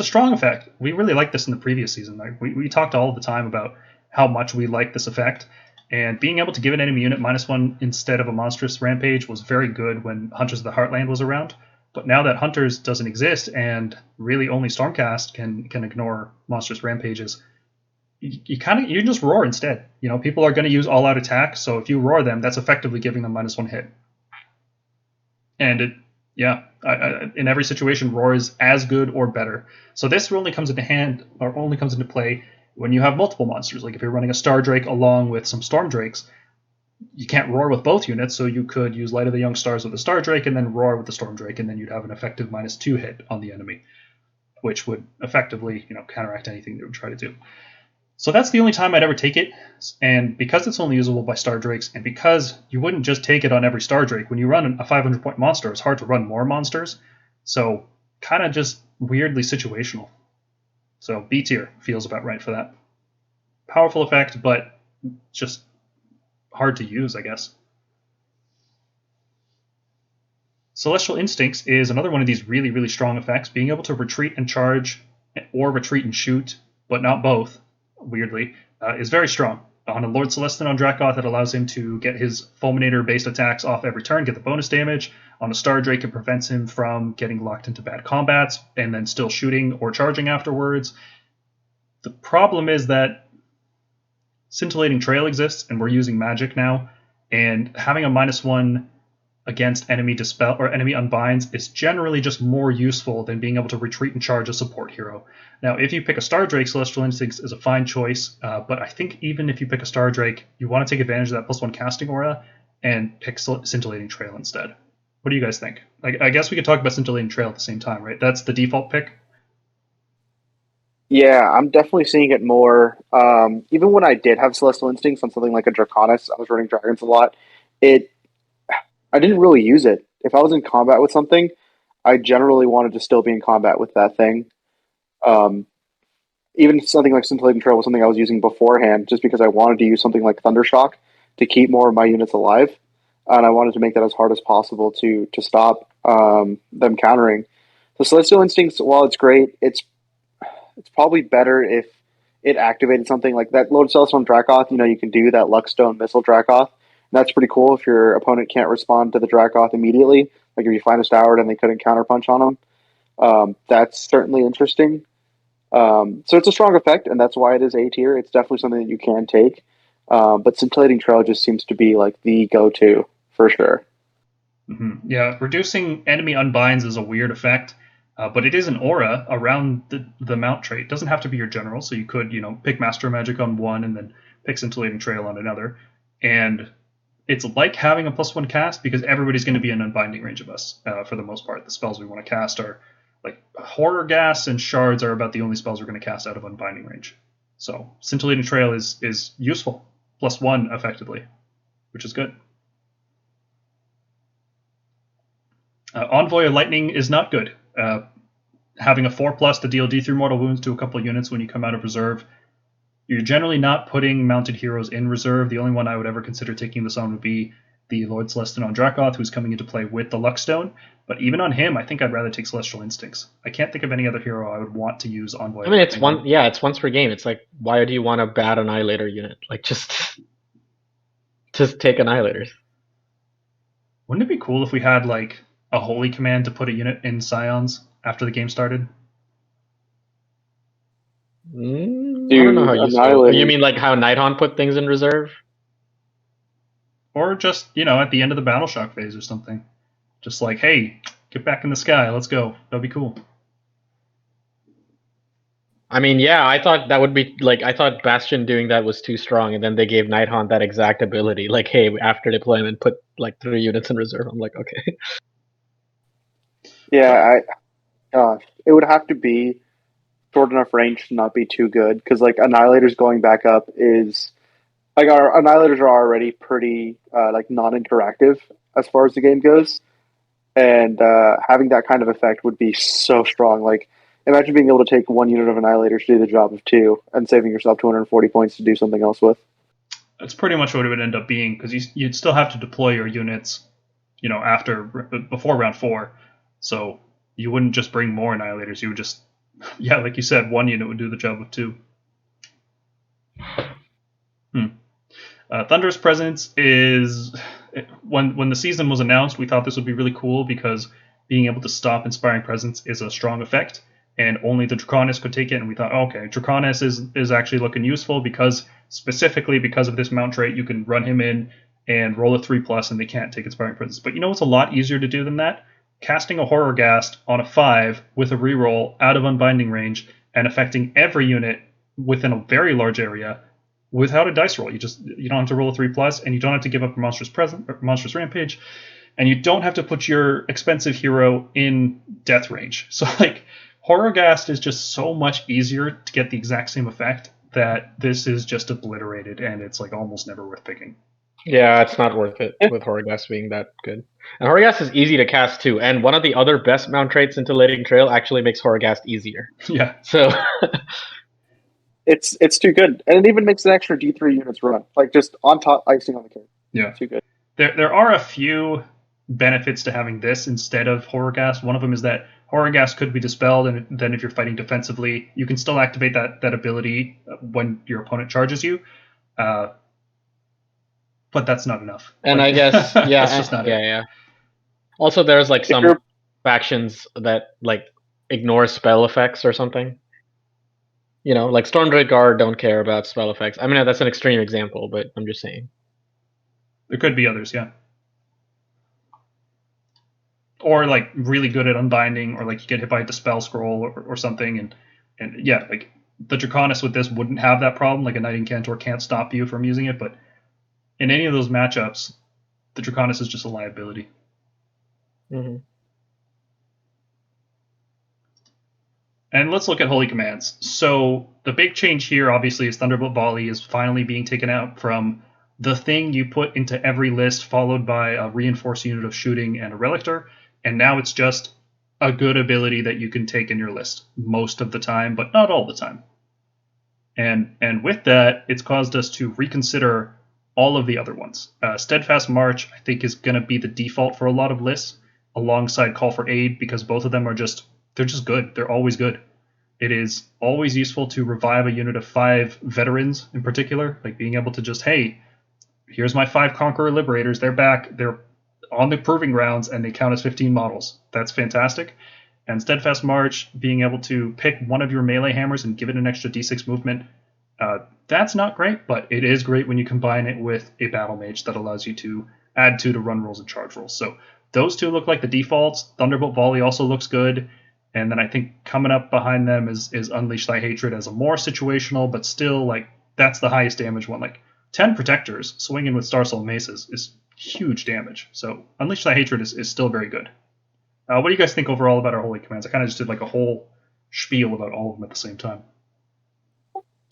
a strong effect. We really liked this in the previous season. Like we talked all the time about how much we like this effect, and being able to give an enemy unit -1 instead of a monstrous rampage was very good when Hunters of the Heartland was around. But now that Hunters doesn't exist and really only Stormcast can ignore monstrous rampages, you just roar instead. People are going to use all-out attack, so if you roar them, that's effectively giving them -1 hit. And in every situation, roar is as good or better. So this only comes into play when you have multiple monsters. Like if you're running a Star Drake along with some Storm Drakes, you can't roar with both units, so you could use Light of the Young Stars with the Star Drake and then roar with the Storm Drake, and then you'd have an effective -2 hit on the enemy, which would effectively counteract anything they would try to do. So that's the only time I'd ever take it, and because it's only usable by Star Drakes, and because you wouldn't just take it on every Star Drake, when you run a 500-point monster, it's hard to run more monsters, so kind of just weirdly situational. So B tier feels about right for that. Powerful effect, but just hard to use, I guess. Celestial Instincts is another one of these really, really strong effects. Being able to retreat and charge, or retreat and shoot, but not both, weirdly, is very strong. On a Lord Celestin on Dracoth, it allows him to get his Fulminator-based attacks off every turn, get the bonus damage. On a Star Drake, it prevents him from getting locked into bad combats and then still shooting or charging afterwards. The problem is that Scintillating Trail exists, and we're using magic now, and having a -1 against enemy dispel or enemy unbinds is generally just more useful than being able to retreat and charge a support hero. Now, if you pick a Star Drake, Celestial Instincts is a fine choice, but I think even if you pick a Star Drake, you want to take advantage of that +1 casting aura and pick Scintillating Trail instead. What do you guys think? I guess we could talk about Scintillating Trail at the same time, right? That's the default pick. Yeah, I'm definitely seeing it more. Even when I did have Celestial Instincts on something like a Draconis, I was running Dragons a lot. I didn't really use it. If I was in combat with something, I generally wanted to still be in combat with that thing. Even something like Scintillating Trail was something I was using beforehand just because I wanted to use something like Thundershock to keep more of my units alive. And I wanted to make that as hard as possible to stop them countering. So Celestial Instincts, while it's great, it's probably better if it activated something like that. Lord Celestin on Dracoth, you can do that Luckstone Missile Dracoth. And that's pretty cool if your opponent can't respond to the Dracoth immediately. Like if you find a Stoward and they couldn't counterpunch on them. That's certainly interesting. So it's a strong effect, and that's why it is A tier. It's definitely something that you can take. But Scintillating Trail just seems to be like the go-to for sure. Mm-hmm. Yeah, reducing enemy unbinds is a weird effect. But it is an aura around the mount trait. It doesn't have to be your general, so you could, pick Master Magic on one and then pick Scintillating Trail on another. And it's like having a +1 cast because everybody's going to be in unbinding range of us for the most part. The spells we want to cast are like Horror Gas and Shards are about the only spells we're going to cast out of unbinding range. So Scintillating Trail is useful, +1 effectively, which is good. Envoy of Lightning is not good. Having a 4+ to deal D3 mortal wounds to a couple of units when you come out of reserve. You're generally not putting mounted heroes in reserve. The only one I would ever consider taking this on would be the Lord Celestin on Dracoth, who's coming into play with the Luckstone. But even on him, I think I'd rather take Celestial Instincts. I can't think of any other hero I would want to use Envoy. I mean, it's once per game. It's like, why do you want a bad Annihilator unit? Like, just take Annihilators. Wouldn't it be cool if we had like a holy command to put a unit in Scions after the game started? I don't know how useful. You mean like how Nighthaunt put things in reserve? Or just, at the end of the Battle Shock phase or something. Just like, hey, get back in the sky, let's go. That'd be cool. I mean, yeah, I thought that would be like, I thought Bastion doing that was too strong, and then they gave Nighthaunt that exact ability. Like, hey, after deployment, put like 3 units in reserve. I'm like, okay. Yeah, it would have to be short enough range to not be too good, because like Annihilators going back up is like, our Annihilators are already pretty like non-interactive as far as the game goes, and having that kind of effect would be so strong. Like, imagine being able to take 1 unit of Annihilators to do the job of 2 and saving yourself 240 points to do something else with. That's pretty much what it would end up being, because you'd still have to deploy your units, before round 4. So you wouldn't just bring more Annihilators. You would just, like you said, 1 unit would do the job of 2. Thunderous Presence is, when the season was announced, we thought this would be really cool because being able to stop Inspiring Presence is a strong effect, and only the Draconis could take it. And we thought, okay, Draconis is actually looking useful specifically because of this mount trait. You can run him in and roll a 3+, and they can't take Inspiring Presence. But it's a lot easier to do than that. Casting a Horror Ghast on a 5 with a reroll out of unbinding range and affecting every unit within a very large area without a dice roll. You don't have to roll a 3+, and you don't have to give up a monstrous rampage, and you don't have to put your expensive hero in death range. So like, Horror Ghast is just so much easier to get the exact same effect that this is just obliterated, and it's like almost never worth picking. Yeah, it's not worth it with Horror Ghast being that good. And Horror Ghast is easy to cast too, and one of the other best mount traits, Scintillating Trail, actually makes Horror Ghast easier. Yeah. So it's too good, and it even makes an extra D3 units run, like just on top, icing on the cake. Yeah, it's too good. There are a few benefits to having this instead of Horror Ghast. One of them is that Horror Ghast could be dispelled, and then if you're fighting defensively, you can still activate that ability when your opponent charges you. But that's not enough. And I guess, yeah, that's just not it. Yeah. Also, there's like some factions that like ignore spell effects or something. Like Stormdread Guard don't care about spell effects. I mean, that's an extreme example, but I'm just saying. There could be others, yeah. Or like really good at unbinding, or like you get hit by a dispel scroll or something, and yeah, like the Draconis with this wouldn't have that problem. Like a Knight Incantor can't stop you from using it, but in any of those matchups, the Draconis is just a liability. Mm-hmm. And let's look at Holy Commands. So the big change here, obviously, is Thunderbolt Volley is finally being taken out from the thing you put into every list, followed by a reinforced unit of shooting and a Relictor, and now it's just a good ability that you can take in your list most of the time, but not all the time. And with that, it's caused us to reconsider all of the other ones. Steadfast March, I think, is going to be the default for a lot of lists, alongside Call for Aid, because both of them are they're just good. They're always good. It is always useful to revive a unit of 5 veterans in particular, like being able to just, hey, here's my 5 Conqueror Liberators. They're back. They're on the proving grounds, and they count as 15 models. That's fantastic. And Steadfast March, being able to pick one of your melee hammers and give it an extra d6 movement, that's not great, but it is great when you combine it with a Battle Mage that allows you to add 2 to run rolls and charge rolls. So those two look like the defaults. Thunderbolt Volley also looks good. And then I think coming up behind them is Unleash Thy Hatred as a more situational, but still like that's the highest damage one. Like 10 protectors swinging with Starsoul Maces is huge damage. So Unleash Thy Hatred is still very good. What do you guys think overall about our holy commands? I kind of just did like a whole spiel about all of them at the same time.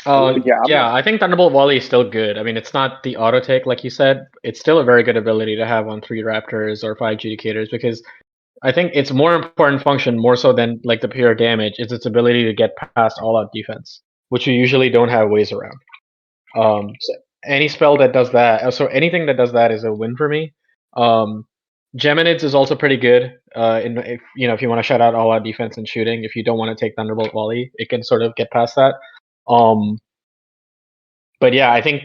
Yeah, I think Thunderbolt Volley is still good. I mean, it's not the auto take like you said. It's still a very good ability to have on 3 Raptors or 5 Judicators, because I think its more important function, more so than like the pure damage, is its ability to get past all-out defense, which you usually don't have ways around. So any spell that does that, so anything that does that is a win for me. Geminids is also pretty good. If you want to shut out all-out defense and shooting, if you don't want to take Thunderbolt Volley, it can sort of get past that. But yeah, I think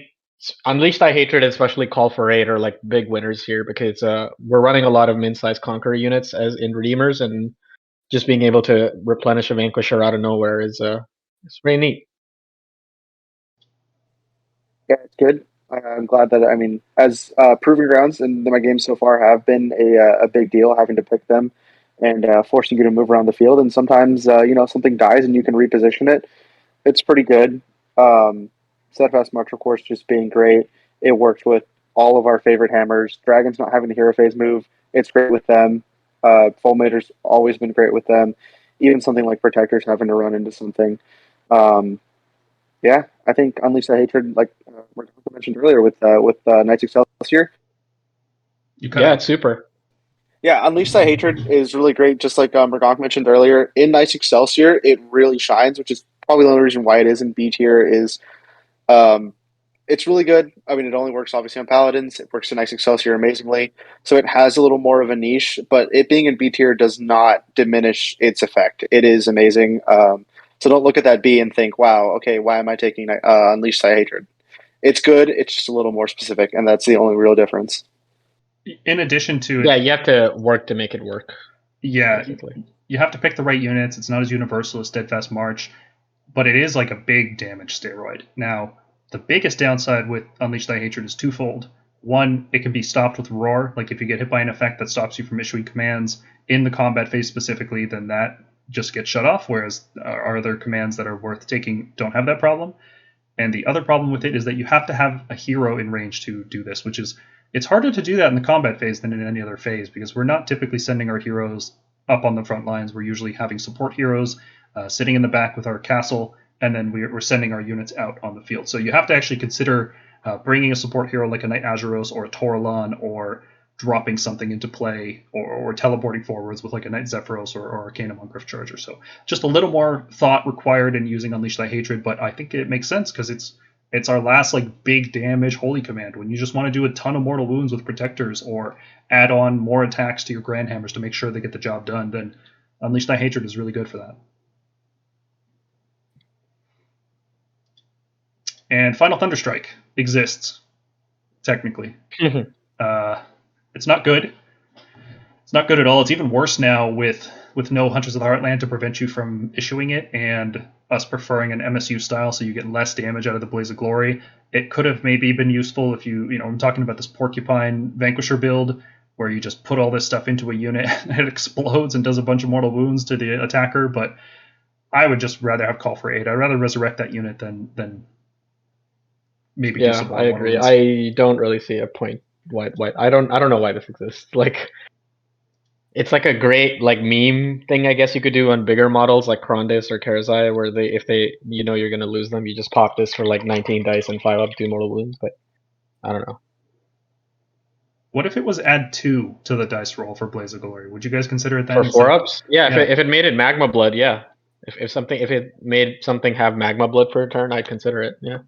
Unleash Thy Hatred, especially Call for Aid, are like big winners here, because we're running a lot of min-sized Conqueror units as in Redeemers, and just being able to replenish a Vanquisher out of nowhere is it's pretty neat. Yeah, it's good. I'm glad that, I mean, as Proving Grounds in my games so far have been a big deal, having to pick them and forcing you to move around the field. And sometimes, something dies and you can reposition it. It's pretty good. Steadfast March, of course, just being great. It works with all of our favorite hammers. Dragons not having the hero phase move, it's great with them. Fulminator's always been great with them. Even something like Protectors having to run into something. Yeah, I think Unleash the Hatred, like Mark mentioned earlier, with Knights Excelsior. Yeah, it's super. Yeah, Unleash Thy Hatred is really great. Just like Mergonk mentioned earlier, in Knights Excelsior, it really shines, which is probably the only reason why it is in B tier. Is it's really good. I mean, it only works obviously on Paladins. It works in Knights Excelsior amazingly, so it has a little more of a niche. But it being in B tier does not diminish its effect. It is amazing. So don't look at that B and think, "Wow, okay, why am I taking Unleash Thy Hatred?" It's good. It's just a little more specific, and that's the only real difference. In addition to it, yeah, you have to work to make it work. Yeah, basically. You have to pick the right units. It's not as universal as Steadfast March, but it is like a big damage steroid. Now, the biggest downside with Unleash Thy Hatred is twofold. One, it can be stopped with Roar. Like if you get hit by an effect that stops you from issuing commands in the combat phase specifically, then that just gets shut off, whereas our other commands that are worth taking don't have that problem. And the other problem with it is that you have to have a hero in range to do this, which is it's harder to do that in the combat phase than in any other phase, because we're not typically sending our heroes up on the front lines. We're usually having support heroes sitting in the back with our castle, and then we're sending our units out on the field. So you have to actually consider bringing a support hero like a Knight Azuros or a Toralon, or dropping something into play, or teleporting forwards with like a Knight Zephyros or Arcanum on Griff Charger. So just a little more thought required in using Unleash Thy Hatred, but I think it makes sense because it's our last like big damage holy command. When you just want to do a ton of mortal wounds with Protectors or add on more attacks to your Grand Hammers to make sure they get the job done, then Unleash Thy Hatred is really good for that. And Final Thunderstrike exists, technically. It's not good. It's not good at all. It's even worse now with no Hunters of the Heartland to prevent you from issuing it, and us preferring an MSU style so you get less damage out of the Blaze of Glory. It could have maybe been useful if I'm talking about this Porcupine Vanquisher build where you just put all this stuff into a unit and it explodes and does a bunch of mortal wounds to the attacker, but I would just rather have Call for Aid. I'd rather resurrect that unit than maybe do some I agree. I don't really see a point why I don't know why this exists. Like, it's like a great like meme thing, I guess you could do on bigger models like Krondis or Karazai, where if they you're gonna lose them, you just pop this for like 19 dice and 5 up, do mortal wounds. But I don't know. What if it was add 2 to the dice roll for Blaze of Glory? Would you guys consider it then? For 4-ups? Yeah, if it made it Magma Blood, yeah. If it made something have Magma Blood per turn, I'd consider it, yeah.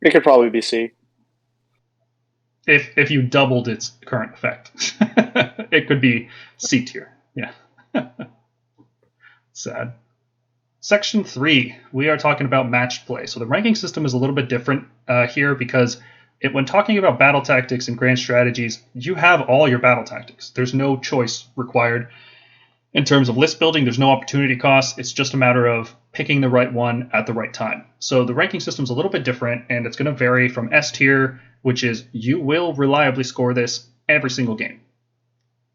It could probably be C. If you doubled its current effect, it could be C tier. Yeah. Sad. Section 3, we are talking about matched play. So the ranking system is a little bit different here because when talking about battle tactics and grand strategies, you have all your battle tactics. There's no choice required. In terms of list building, there's no opportunity cost. It's just a matter of picking the right one at the right time. So the ranking system is a little bit different, and it's going to vary from S tier, which is you will reliably score this every single game.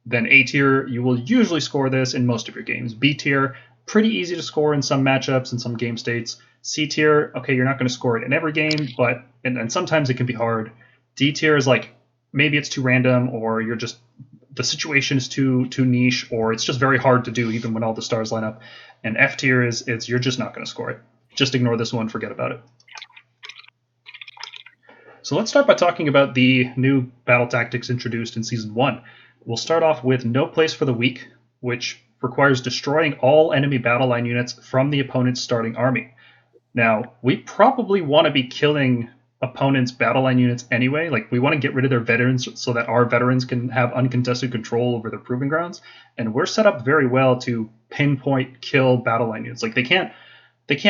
Then A tier, you will usually score this in most of your games. B tier, pretty easy to score in some matchups and some game states. C tier, okay, you're not going to score it in every game, but and sometimes it can be hard. D tier is like maybe it's too random, or you're just the situation is too niche, or it's just very hard to do even when all the stars line up. And F tier is you're just not going to score it. Just ignore this one, forget about it. So let's start by talking about the new battle tactics introduced in Season 1. We'll start off with No Place for the Weak, which requires destroying all enemy battle line units from the opponent's starting army. Now, we probably want to be killing opponents' battle line units anyway. Like, we want to get rid of their veterans so that our veterans can have uncontested control over their proving grounds. And we're set up very well to pinpoint kill battle line units. Like, they can't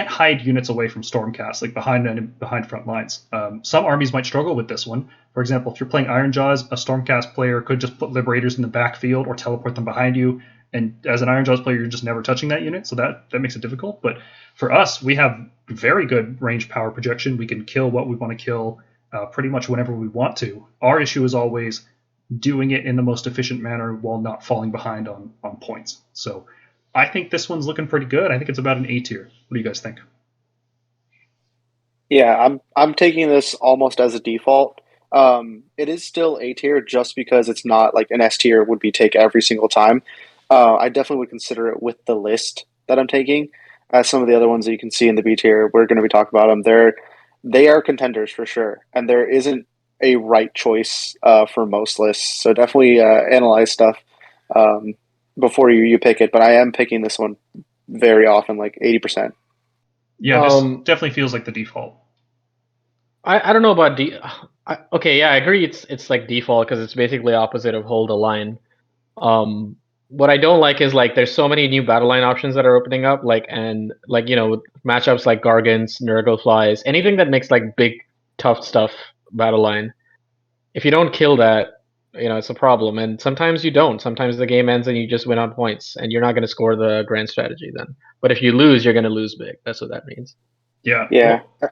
hide units away from Stormcast, like behind front lines. Some armies might struggle with this one. For example, if you're playing Iron Jaws, a Stormcast player could just put Liberators in the backfield or teleport them behind you. And as an Iron Jaws player, you're just never touching that unit, so that makes it difficult. But for us, we have very good range power projection. We can kill what we want to kill pretty much whenever we want to. Our issue is always doing it in the most efficient manner while not falling behind on points. So I think this one's looking pretty good. I think it's about an A tier. What do you guys think? Yeah, I'm taking this almost as a default. It is still A tier just because it's not like an S tier would be take every single time. I definitely would consider it with the list that I'm taking. As some of the other ones that you can see in the B tier, we're going to be talking about them. They are contenders for sure, and there isn't a right choice for most lists. So definitely analyze stuff before you pick it. But I am picking this one very often, like 80%. Yeah, this definitely feels like the default. I don't know about okay, yeah, I agree. It's like default because it's basically opposite of hold a line. What I don't like is like there's so many new battle line options that are opening up, with matchups like Gargants, Nurgle Flies, anything that makes like big tough stuff battle line. If you don't kill that, it's a problem. And sometimes you don't. Sometimes the game ends and you just win on points, and you're not going to score the grand strategy then. But if you lose, you're going to lose big. That's what that means. Yeah. Yeah. Well,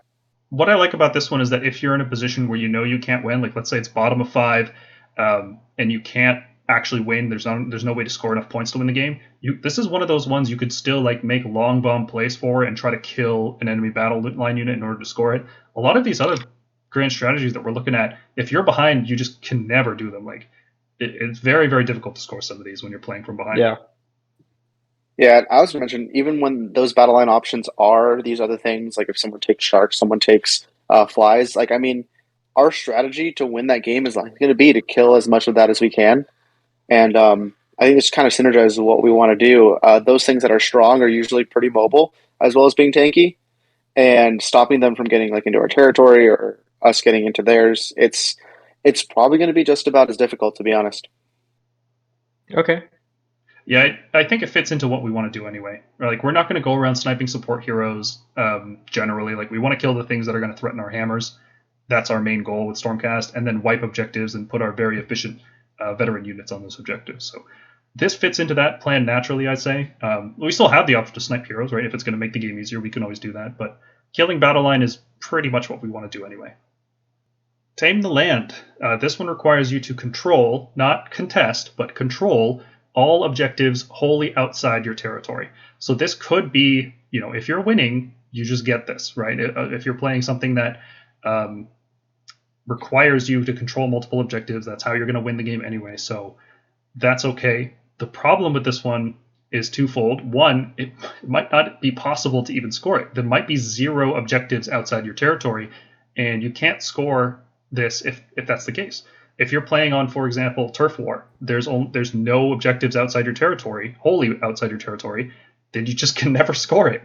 what I like about this one is that if you're in a position where you know you can't win, like let's say it's bottom of 5, and you can't actually win, there's no way to score enough points to win the game. This is one of those ones you could still like make long bomb plays for and try to kill an enemy battle line unit in order to score it. A lot of these other grand strategies that we're looking at, if you're behind, you just can never do them. Like it's very, very difficult to score some of these when you're playing from behind. Yeah, I was mentioning even when those battle line options are these other things, like if someone takes sharks, someone takes flies. Like, I mean, our strategy to win that game is going to be to kill as much of that as we can, and I think it's kind of synergizes with what we want to do. Those things that are strong are usually pretty mobile, as well as being tanky, and stopping them from getting like into our territory or us getting into theirs. It's probably going to be just about as difficult, to be honest. Okay. Yeah, I think it fits into what we want to do anyway. Like, we're not going to go around sniping support heroes generally. Like, we want to kill the things that are going to threaten our hammers. That's our main goal with Stormcast, and then wipe objectives and put our very efficient veteran units on those objectives. So this fits into that plan naturally, I'd say. We still have the option to snipe heroes, right? If it's going to make the game easier, we can always do that. But killing battle line is pretty much what we want to do anyway. Tame the Land. This one requires you to control, not contest, but control all objectives wholly outside your territory. So this could be, if you're winning, you just get this, right? If you're playing something that requires you to control multiple objectives, that's how you're going to win the game anyway. So that's okay. The problem with this one is twofold. One, it might not be possible to even score it. There might be 0 objectives outside your territory, and you can't score this if that's the case. If you're playing on, for example, Turf War, there's no objectives outside your territory, wholly outside your territory, then you just can never score it.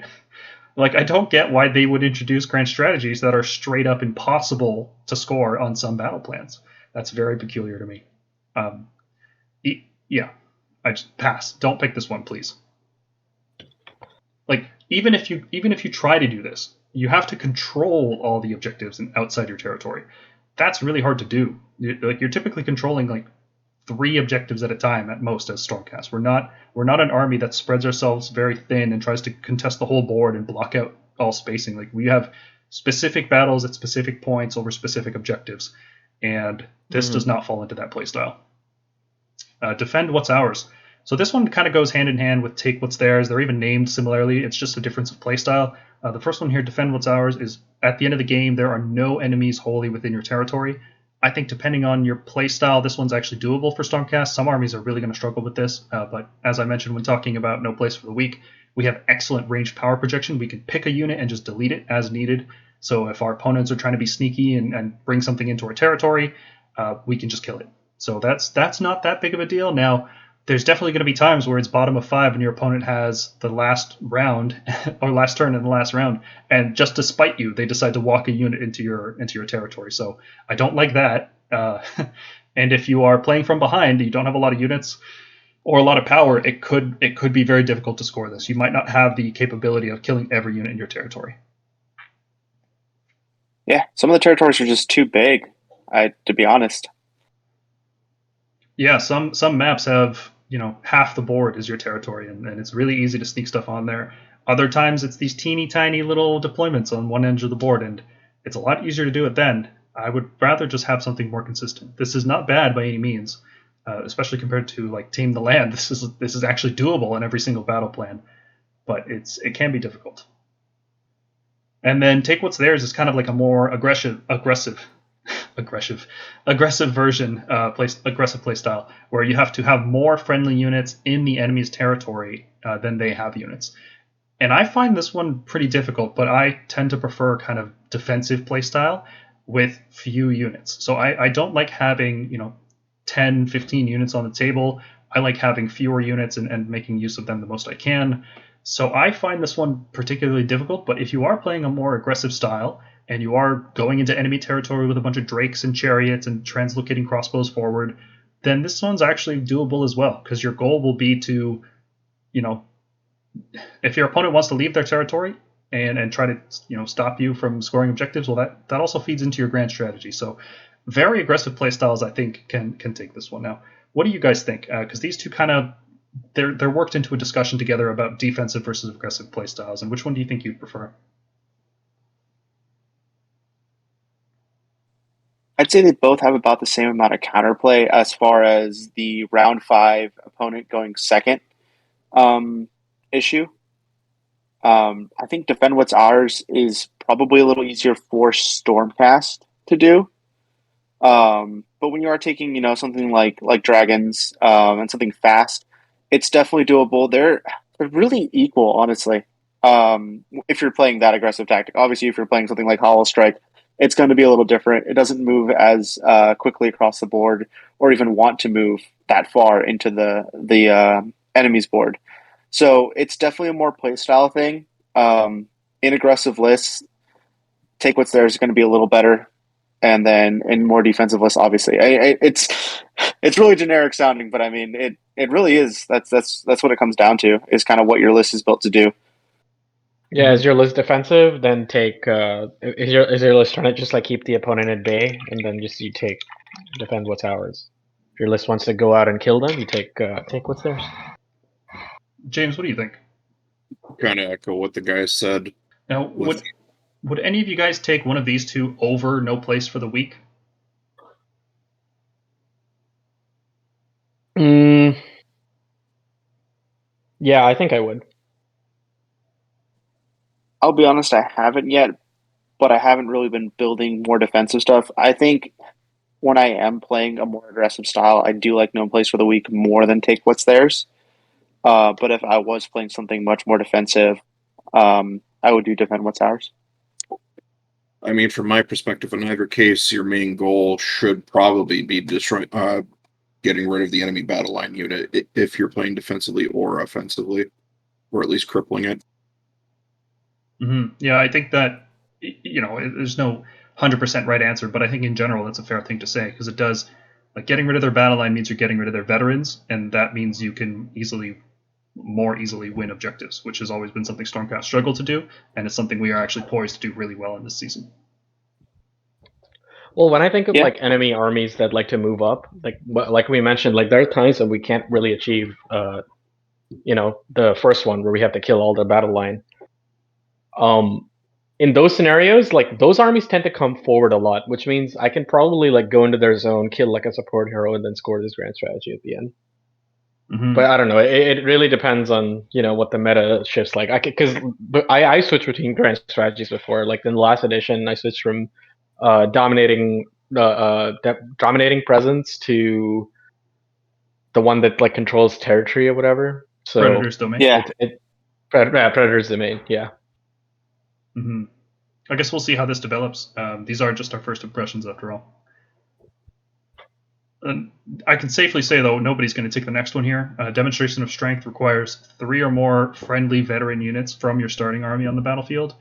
Like, I don't get why they would introduce grand strategies that are straight up impossible to score on some battle plans. That's very peculiar to me. Yeah, I just pass. Don't pick this one, please. Like, even if you try to do this, you have to control all the objectives outside your territory. That's really hard to do. You're typically controlling like 3 objectives at a time at most as Stormcast. We're not an army that spreads ourselves very thin and tries to contest the whole board and block out all spacing. Like, we have specific battles at specific points over specific objectives, and this does not fall into that playstyle. Defend What's Ours. So this one kind of goes hand in hand with Take What's Theirs. They're even named similarly. It's just a difference of playstyle. The first one here, Defend What's Ours, is at the end of the game, there are no enemies wholly within your territory. I think depending on your playstyle, this one's actually doable for Stormcast. Some armies are really going to struggle with this, but as I mentioned when talking about No Place for the Weak, we have excellent ranged power projection. We can pick a unit and just delete it as needed. So if our opponents are trying to be sneaky and bring something into our territory, we can just kill it. So that's not that big of a deal. Now, there's definitely going to be times where it's bottom of 5 and your opponent has the last round or last turn in the last round, and just to spite you, they decide to walk a unit into your territory. So I don't like that. And if you are playing from behind, you don't have a lot of units or a lot of power, it could be very difficult to score this. You might not have the capability of killing every unit in your territory. Yeah, some of the territories are just too big, to be honest. Yeah, some maps have, half the board is your territory, and it's really easy to sneak stuff on there. Other times it's these teeny tiny little deployments on one end of the board, and it's a lot easier to do it then. I would rather just have something more consistent. This is not bad by any means, especially compared to like Tame the Land. This is actually doable in every single battle plan, but it can be difficult. And then Take What's Theirs is kind of like a more aggressive version, aggressive playstyle, where you have to have more friendly units in the enemy's territory than they have units. And I find this one pretty difficult, but I tend to prefer kind of defensive playstyle with few units. So I don't like having 10, 15 units on the table. I like having fewer units and making use of them the most I can. So I find this one particularly difficult, but if you are playing a more aggressive style, and you are going into enemy territory with a bunch of drakes and chariots and translocating crossbows forward, then this one's actually doable as well, because your goal will be to, if your opponent wants to leave their territory and try to, stop you from scoring objectives, well, that also feeds into your grand strategy. So very aggressive playstyles, I think, can take this one. Now, what do you guys think? Because these two kind of, they're worked into a discussion together about defensive versus aggressive playstyles, and which one do you think you'd prefer? I'd say they both have about the same amount of counterplay as far as the round 5 opponent going second issue. I think Defend What's Ours is probably a little easier for Stormcast to do. But when you are taking, something like dragons and something fast, it's definitely doable. They're really equal, honestly. If you're playing that aggressive tactic, obviously, if you're playing something like Hollow Strike, it's going to be a little different. It doesn't move as quickly across the board, or even want to move that far into the enemy's board. So it's definitely a more playstyle thing. In aggressive lists, Take What's Theirs is going to be a little better, and then in more defensive lists, obviously, it's really generic sounding, but I mean it really is. That's what it comes down to. Is kind of what your list is built to do. Yeah, is your list defensive? Then take. Is your list trying to just like keep the opponent at bay, and then just you take Defend What's Ours? If your list wants to go out and kill them, you take What's Theirs. James, what do you think? Kind of echo what the guys said. Now, would any of you guys take one of these two over No Place for the Weak? Yeah, I think I would. I'll be honest, I haven't yet, but I haven't really been building more defensive stuff. I think when I am playing a more aggressive style, I do like No Place for the Weak more than Take What's Theirs. But if I was playing something much more defensive, I would do Defend What's Ours. I mean, from my perspective, in either case, your main goal should probably be getting rid of the enemy battle line unit if you're playing defensively or offensively, or at least crippling it. Mm-hmm. Yeah, I think that, there's no 100% right answer, but I think in general that's a fair thing to say, because it does, like, getting rid of their battle line means you're getting rid of their veterans, and that means you can more easily win objectives, which has always been something Stormcast struggled to do, and it's something we are actually poised to do really well in this season. Well, when I think of like enemy armies that like to move up, like we mentioned, like there are times that we can't really achieve, the first one where we have to kill all the battle line. In those scenarios, like those armies tend to come forward a lot, which means I can probably like go into their zone, kill like a support hero, and then score this grand strategy at the end. But I don't know. It really depends on what the meta shifts like. I switched between grand strategies before. Like in the last edition, I switched from dominating dominating presence to the one that like controls territory or whatever. So Predator's Domain. Yeah. Predator's Domain. Yeah. Mm-hmm. I guess we'll see how this develops. These are just our first impressions, after all. And I can safely say, though, nobody's going to take the next one here. Demonstration of Strength requires 3 or more friendly veteran units from your starting army on the battlefield.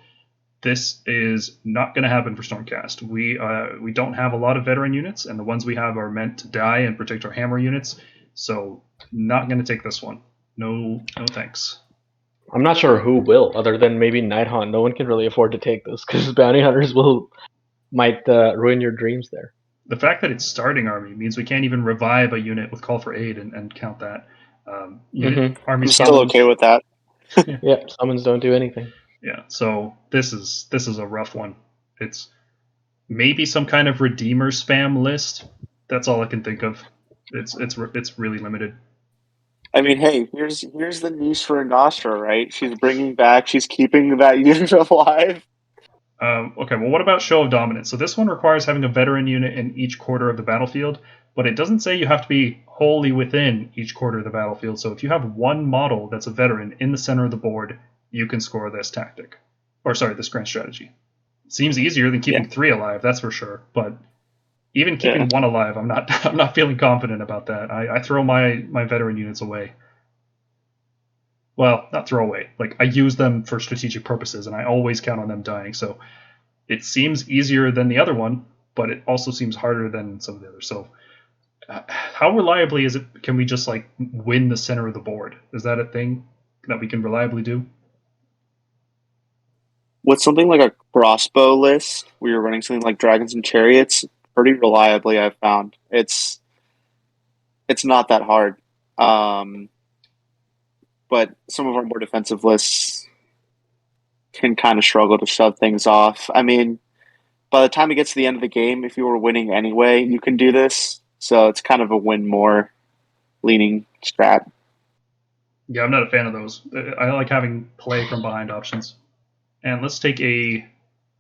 This is not going to happen for Stormcast. We don't have a lot of veteran units, and the ones we have are meant to die and protect our hammer units. So, not going to take this one. No thanks. I'm not sure who will, other than maybe Nighthaunt. No one can really afford to take this because bounty hunters might ruin your dreams there. The fact that it's starting army means we can't even revive a unit with call for aid and count that. Army I'm still okay with that. Yeah, summons don't do anything. Yeah, so this is a rough one. It's maybe some kind of redeemer spam list. That's all I can think of. It's really limited. I mean, hey, here's the niche for Nostra, right? She's keeping that unit alive. Okay, well, what about Show of Dominance? So this one requires having a veteran unit in each quarter of the battlefield, but it doesn't say you have to be wholly within each quarter of the battlefield. So if you have one model that's a veteran in the center of the board, you can score this tactic. This grand strategy. It seems easier than keeping 3 alive, that's for sure. But even keeping 1 alive, I'm not feeling confident about that. I throw my veteran units away. Well, not throw away. Like, I use them for strategic purposes, and I always count on them dying. So it seems easier than the other one, but it also seems harder than some of the others. So how reliably can we just, like, win the center of the board? Is that a thing that we can reliably do? With something like a crossbow list, where you're running something like Dragons and Chariots, pretty reliably I've found. It's not that hard. But some of our more defensive lists can kind of struggle to shove things off. I mean, by the time it gets to the end of the game, if you were winning anyway, you can do this. So it's kind of a win more leaning strat. Yeah, I'm not a fan of those. I like having play from behind options. And let's take a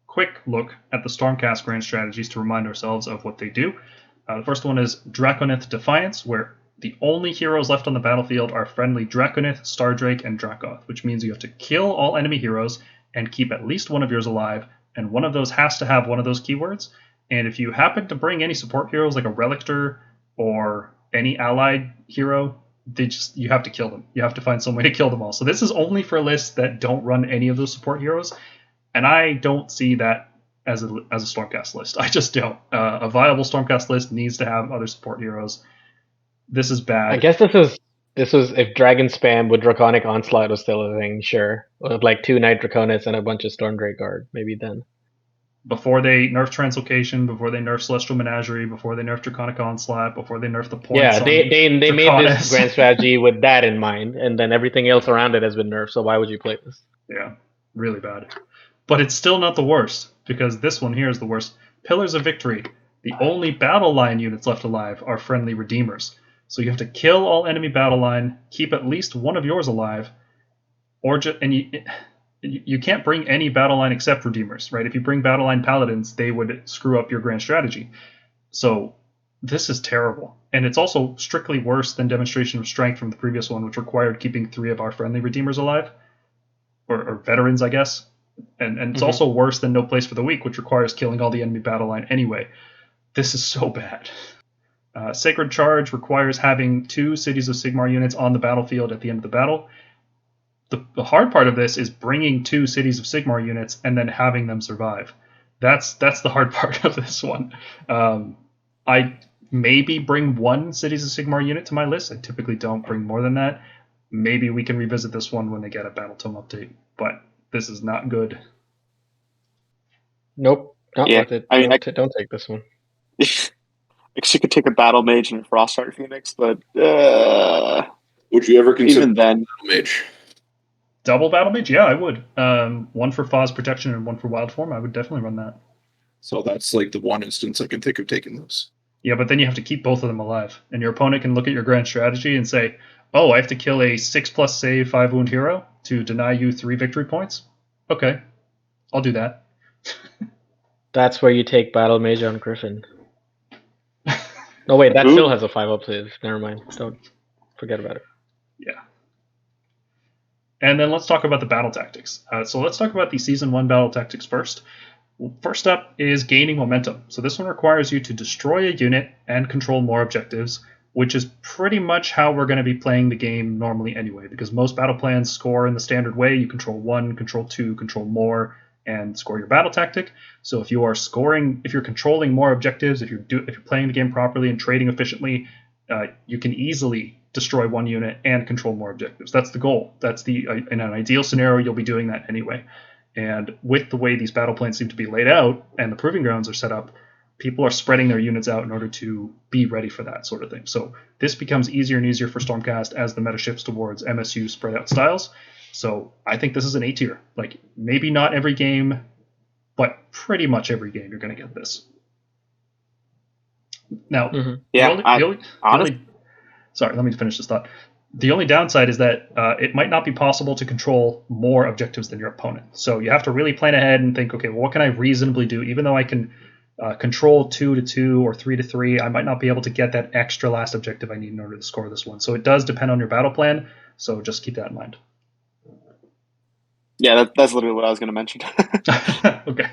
quick look at the Stormcast grand strategies to remind ourselves of what they do. The first one is Draconith Defiance, where the only heroes left on the battlefield are friendly Draconith, Stardrake, and Dracoth, which means you have to kill all enemy heroes and keep at least one of yours alive, and one of those has to have one of those keywords. And if you happen to bring any support heroes like a Relictor or any allied hero, you have to kill them. You have to find some way to kill them all. So this is only for lists that don't run any of those support heroes, and I don't see that as a Stormcast list. I just don't. A viable Stormcast list needs to have other support heroes. This is bad. I guess this was if Dragon Spam with Draconic Onslaught was still a thing, sure. With like 2 Night Draconis and a bunch of Stormdrake Guard, maybe then. Before they nerf Translocation, before they nerf Celestial Menagerie, before they nerf Draconic Onslaught, before they nerf the points. Yeah, they made this grand strategy with that in mind, and then everything else around it has been nerfed, so why would you play this? Yeah, really bad. But it's still not the worst, because this one here is the worst. Pillars of Victory. The only battle line units left alive are friendly Redeemers. So you have to kill all enemy battle line, keep at least one of yours alive, you can't bring any battle line except Redeemers, right? If you bring battle line Paladins, they would screw up your grand strategy. So this is terrible. And it's also strictly worse than Demonstration of Strength from the previous one, which required keeping 3 of our friendly Redeemers alive. Or veterans, I guess. And it's also worse than No Place for the Weak, which requires killing all the enemy battle line anyway. This is so bad. Sacred Charge requires having 2 Cities of Sigmar units on the battlefield at the end of the battle. The hard part of this is bringing 2 Cities of Sigmar units and then having them survive. That's the hard part of this one. I maybe bring 1 Cities of Sigmar unit to my list. I typically don't bring more than that. Maybe we can revisit this one when they get a Battle Tome update, but this is not good. Nope, not worth it. I mean, don't take this one. You could take a Battle Mage and a Frostheart Phoenix, but would you ever consider even then Battle Mage? Double Battle Mage? Yeah, I would. 1 for Foz Protection and 1 for Wild Form. I would definitely run that. So that's like the one instance I can think of taking those. Yeah, but then you have to keep both of them alive, and your opponent can look at your grand strategy and say, Oh, I have to kill a 6+ save 5 wound hero to deny you 3 victory points? Okay, I'll do that. That's where you take Battle Mage on Griffin. No, wait, that still has a 5 up save. Never mind. Don't forget about it. Yeah. And then let's talk about the battle tactics. So let's talk about the Season 1 battle tactics first. First up is gaining momentum. So this one requires you to destroy a unit and control more objectives, which is pretty much how we're going to be playing the game normally anyway, because most battle plans score in the standard way. You control 1, control 2, control more, and score your battle tactic. So if you're controlling more objectives, if you're playing the game properly and trading efficiently, you can easily destroy 1 unit and control more objectives. That's the goal. In an ideal scenario, you'll be doing that anyway. And with the way these battle plans seem to be laid out and the proving grounds are set up, people are spreading their units out in order to be ready for that sort of thing. So this becomes easier and easier for Stormcast as the meta shifts towards MSU spread out styles. So I think this is an A tier. Like, maybe not every game, but pretty much every game you're going to get this. Now, sorry, let me finish this thought. The only downside is that it might not be possible to control more objectives than your opponent. So you have to really plan ahead and think, okay, well, what can I reasonably do? Even though I can control 2 to 2 or 3 to 3, I might not be able to get that extra last objective I need in order to score this one. So it does depend on your battle plan. So just keep that in mind. Yeah, that's literally what I was going to mention. Okay.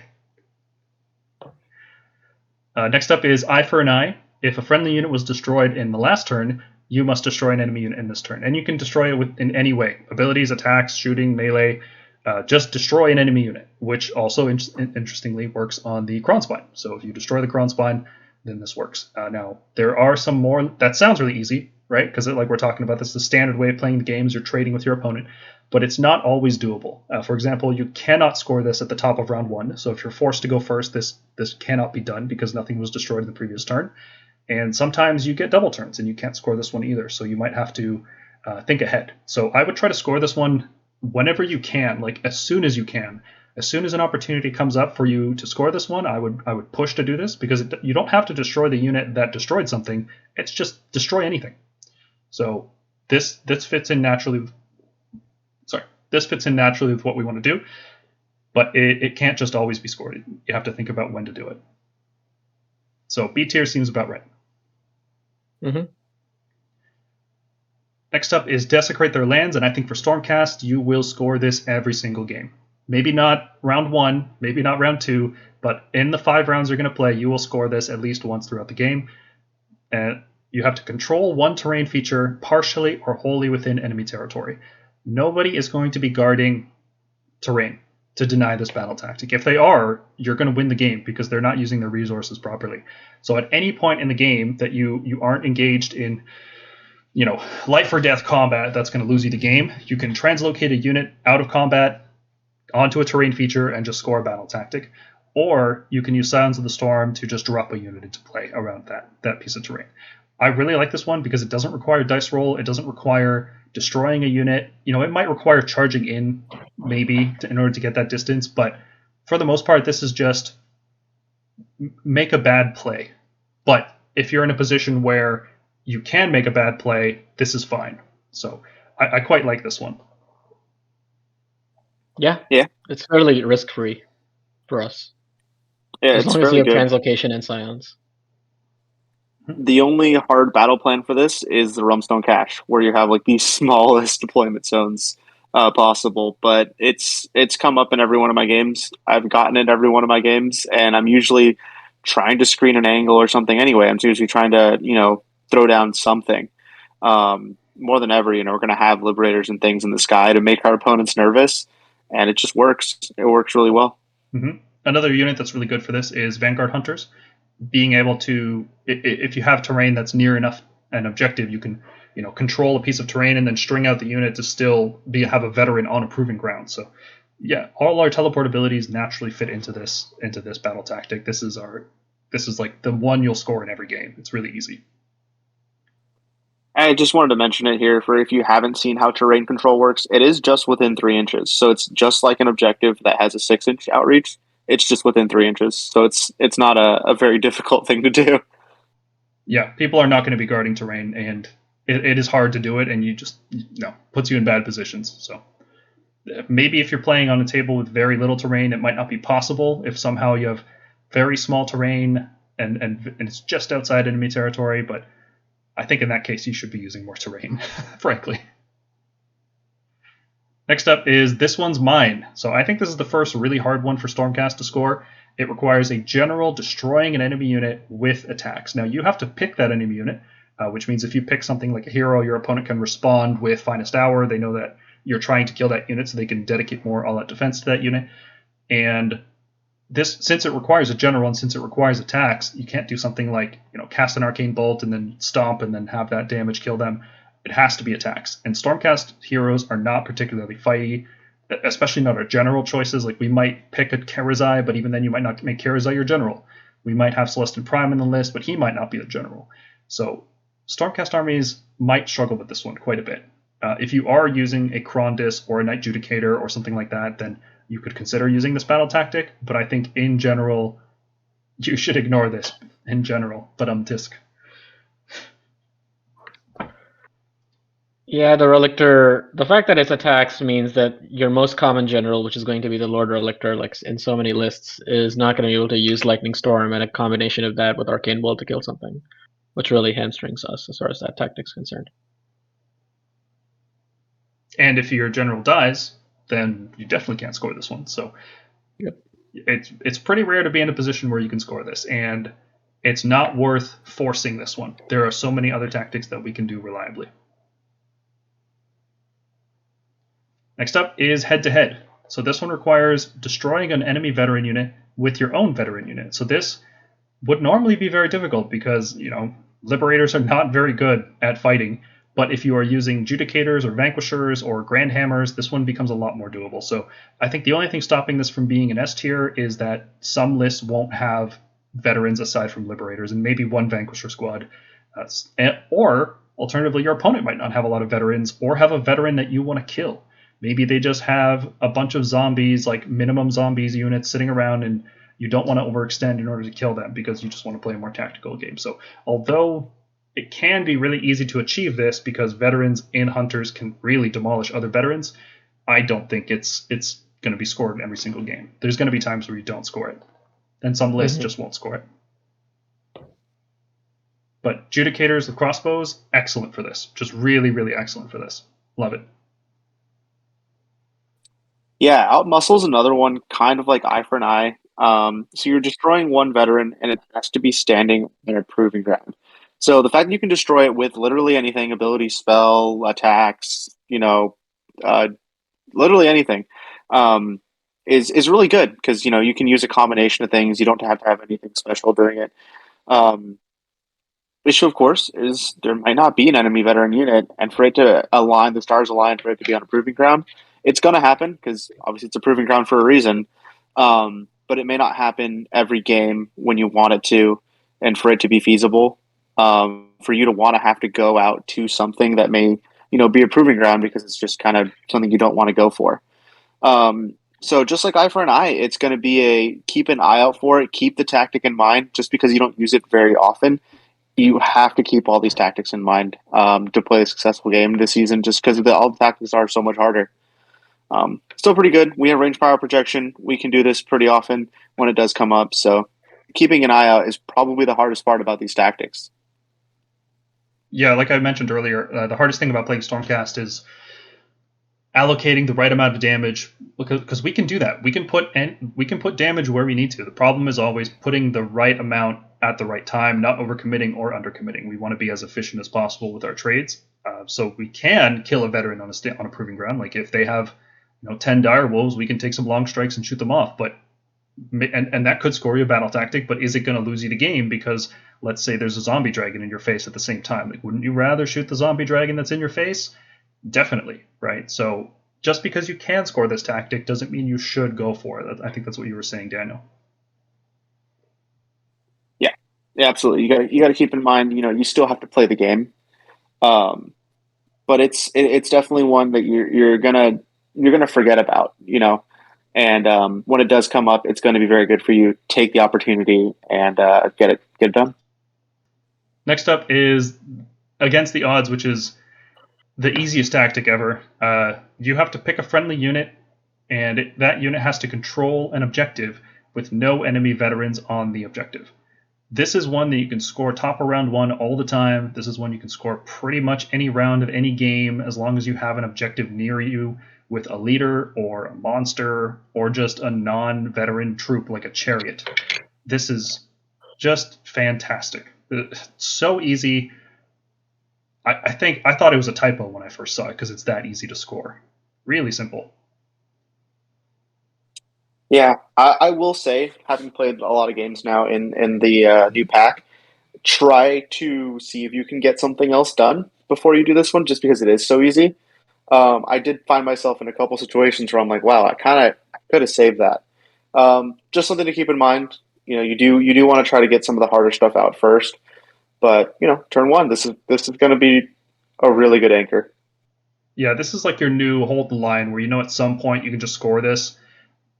Next up is Eye for an Eye. If a friendly unit was destroyed in the last turn, you must destroy an enemy unit in this turn. And you can destroy it in any way. Abilities, attacks, shooting, melee. Just destroy an enemy unit, which also, interestingly, works on the Kronspine. So if you destroy the Kronspine, then this works. Now, there are some more... That sounds really easy, right? Because like we're talking about, this is the standard way of playing the games. You're trading with your opponent. But it's not always doable. For example, you cannot score this at the top of round 1. So if you're forced to go first, this cannot be done because nothing was destroyed in the previous turn. And sometimes you get double turns and you can't score this one either. So you might have to think ahead. So I would try to score this one whenever you can, like as soon as you can. As soon as an opportunity comes up for you to score this one, I would push to do this because you don't have to destroy the unit that destroyed something. It's just destroy anything. So this fits in naturally. This fits in naturally with what we want to do, but it can't just always be scored. You have to think about when to do it. So B tier seems about right. Mm-hmm. Next up is Desecrate Their Lands, and I think for Stormcast, you will score this every single game. Maybe not round 1, maybe not round 2, but in the 5 rounds you're going to play, you will score this at least once throughout the game. And you have to control 1 terrain feature partially or wholly within enemy territory. Nobody is going to be guarding terrain to deny this battle tactic. If they are, you're going to win the game because they're not using their resources properly. So at any point in the game that you aren't engaged in, life or death combat that's going to lose you the game, you can translocate a unit out of combat onto a terrain feature and just score a battle tactic. Or you can use Silence of the Storm to just drop a unit into play around that piece of terrain. I really like this one because it doesn't require dice roll. It doesn't require destroying a unit. It might require charging in maybe in order to get that distance, but for the most part, this is just make a bad play. But if you're in a position where you can make a bad play, this is fine. So I quite like this one. Yeah. It's fairly risk-free for us. Yeah, as long as you have translocation and silence. The only hard battle plan for this is the Rumstone Cache, where you have like the smallest deployment zones possible. But it's come up in every one of my games. I've gotten it every one of my games, and I'm usually trying to screen an angle or something anyway. I'm usually trying to, throw down something. More than ever, we're going to have liberators and things in the sky to make our opponents nervous, and it just works. It works really well. Mm-hmm. Another unit that's really good for this is Vanguard Hunters. Being able to, if you have terrain that's near enough an objective, you can, control a piece of terrain and then string out the unit to still have a veteran on a proving ground. So, yeah, all our teleport abilities naturally fit into this battle tactic. This is like the one you'll score in every game. It's really easy. I just wanted to mention it here for if you haven't seen how terrain control works. It is just within 3 inches, so it's just like an objective that has a 6-inch outreach. It's just within 3 inches, so it's not a very difficult thing to do. Yeah, people are not going to be guarding terrain, and it is hard to do it, and you just puts you in bad positions. So maybe if you're playing on a table with very little terrain, it might not be possible. If somehow you have very small terrain and it's just outside enemy territory, but I think in that case you should be using more terrain, frankly. Next up is this one's mine. So I think this is the first really hard one for Stormcast to score. It requires a general destroying an enemy unit with attacks. Now you have to pick that enemy unit, which means if you pick something like a hero, your opponent can respond with Finest Hour. They know that you're trying to kill that unit, so they can dedicate more all-out defense to that unit. And this, since it requires a general and since it requires attacks, you can't do something like cast an Arcane Bolt and then stomp and then have that damage kill them. It has to be attacks. And Stormcast heroes are not particularly fighty, especially not our general choices. Like we might pick a Karazai, but even then you might not make Karazai your general. We might have Celestin Prime in the list, but he might not be the general. So Stormcast armies might struggle with this one quite a bit. If you are using a Krondys or a Knight Judicator or something like that, then you could consider using this battle tactic. But I think in general, you should ignore this in general. But tisk. Yeah, the Relictor, the fact that it's attacks means that your most common general, which is going to be the Lord Relictor, like in so many lists, is not going to be able to use Lightning Storm and a combination of that with Arcane Bolt to kill something, which really hamstrings us as far as that tactic's concerned. And if your general dies, then you definitely can't score this one. So yep. It's pretty rare to be in a position where you can score this, and it's not worth forcing this one. There are so many other tactics that we can do reliably. Next up is head-to-head. So this one requires destroying an enemy veteran unit with your own veteran unit. So this would normally be very difficult because, Liberators are not very good at fighting. But if you are using Judicators or Vanquishers or Grand Hammers, this one becomes a lot more doable. So I think the only thing stopping this from being an S tier is that some lists won't have veterans aside from Liberators, and maybe one Vanquisher squad. Or, alternatively, your opponent might not have a lot of veterans or have a veteran that you want to kill. Maybe they just have a bunch of zombies, like minimum zombies units sitting around, and you don't want to overextend in order to kill them because you just want to play a more tactical game. So although it can be really easy to achieve this because veterans and hunters can really demolish other veterans, I don't think it's going to be scored in every single game. There's going to be times where you don't score it, and some lists just won't score it. But Judicators with crossbows, excellent for this. Just really, really excellent for this. Love it. Yeah, Outmuscle's another one, kind of like eye for an eye. So you're destroying one veteran, and it has to be standing in a proving ground. So the fact that you can destroy it with literally anything, ability, spell, attacks, literally anything, is really good because you can use a combination of things. You don't have to have anything special doing it. Issue, of course, is there might not be an enemy veteran unit, and for it to align, the stars align for it to be on a proving ground. It's going to happen because obviously it's a proving ground for a reason, but it may not happen every game when you want it to, and for it to be feasible, for you to want to have to go out to something that may be a proving ground because it's just kind of something you don't want to go for. So just like eye for an eye, it's going to be keep an eye out for it, keep the tactic in mind. Just because you don't use it very often, you have to keep all these tactics in mind to play a successful game this season, just because all the tactics are so much harder. Still pretty good. We have range power projection. We can do this pretty often when it does come up. So keeping an eye out is probably the hardest part about these tactics. Yeah, like I mentioned earlier, the hardest thing about playing Stormcast is allocating the right amount of damage, because we can do that. We can put damage where we need to. The problem is always putting the right amount at the right time, not overcommitting or undercommitting. We want to be as efficient as possible with our trades. So we can kill a veteran on a proving ground. Like if they have 10 dire wolves, we can take some long strikes and shoot them off. But and that could score you a battle tactic, but is it going to lose you the game because let's say there's a zombie dragon in your face at the same time? Like, wouldn't you rather shoot the zombie dragon that's in your face? Definitely, right? So just because you can score this tactic doesn't mean you should go for it. I think that's what you were saying, Daniel. Yeah, absolutely. You got to keep in mind, you still have to play the game, but it's definitely one that you're gonna forget about, And when it does come up, it's going to be very good for you. Take the opportunity and get it done. Next up is against the odds, which is the easiest tactic ever. You have to pick a friendly unit, and that unit has to control an objective with no enemy veterans on the objective. This is one that you can score top of round 1 all the time. This is one you can score pretty much any round of any game as long as you have an objective near you with a leader or a monster or just a non-veteran troop like a chariot. This is just fantastic. It's so easy. I thought it was a typo when I first saw it because it's that easy to score. Really simple. Yeah, I will say, having played a lot of games now in the new pack, try to see if you can get something else done before you do this one, just because it is so easy. I did find myself in a couple situations where I'm like, wow, I could have saved that. Just something to keep in mind. You do want to try to get some of the harder stuff out first, but turn 1, this is going to be a really good anchor. Yeah, this is like your new hold the line where at some point you can just score this.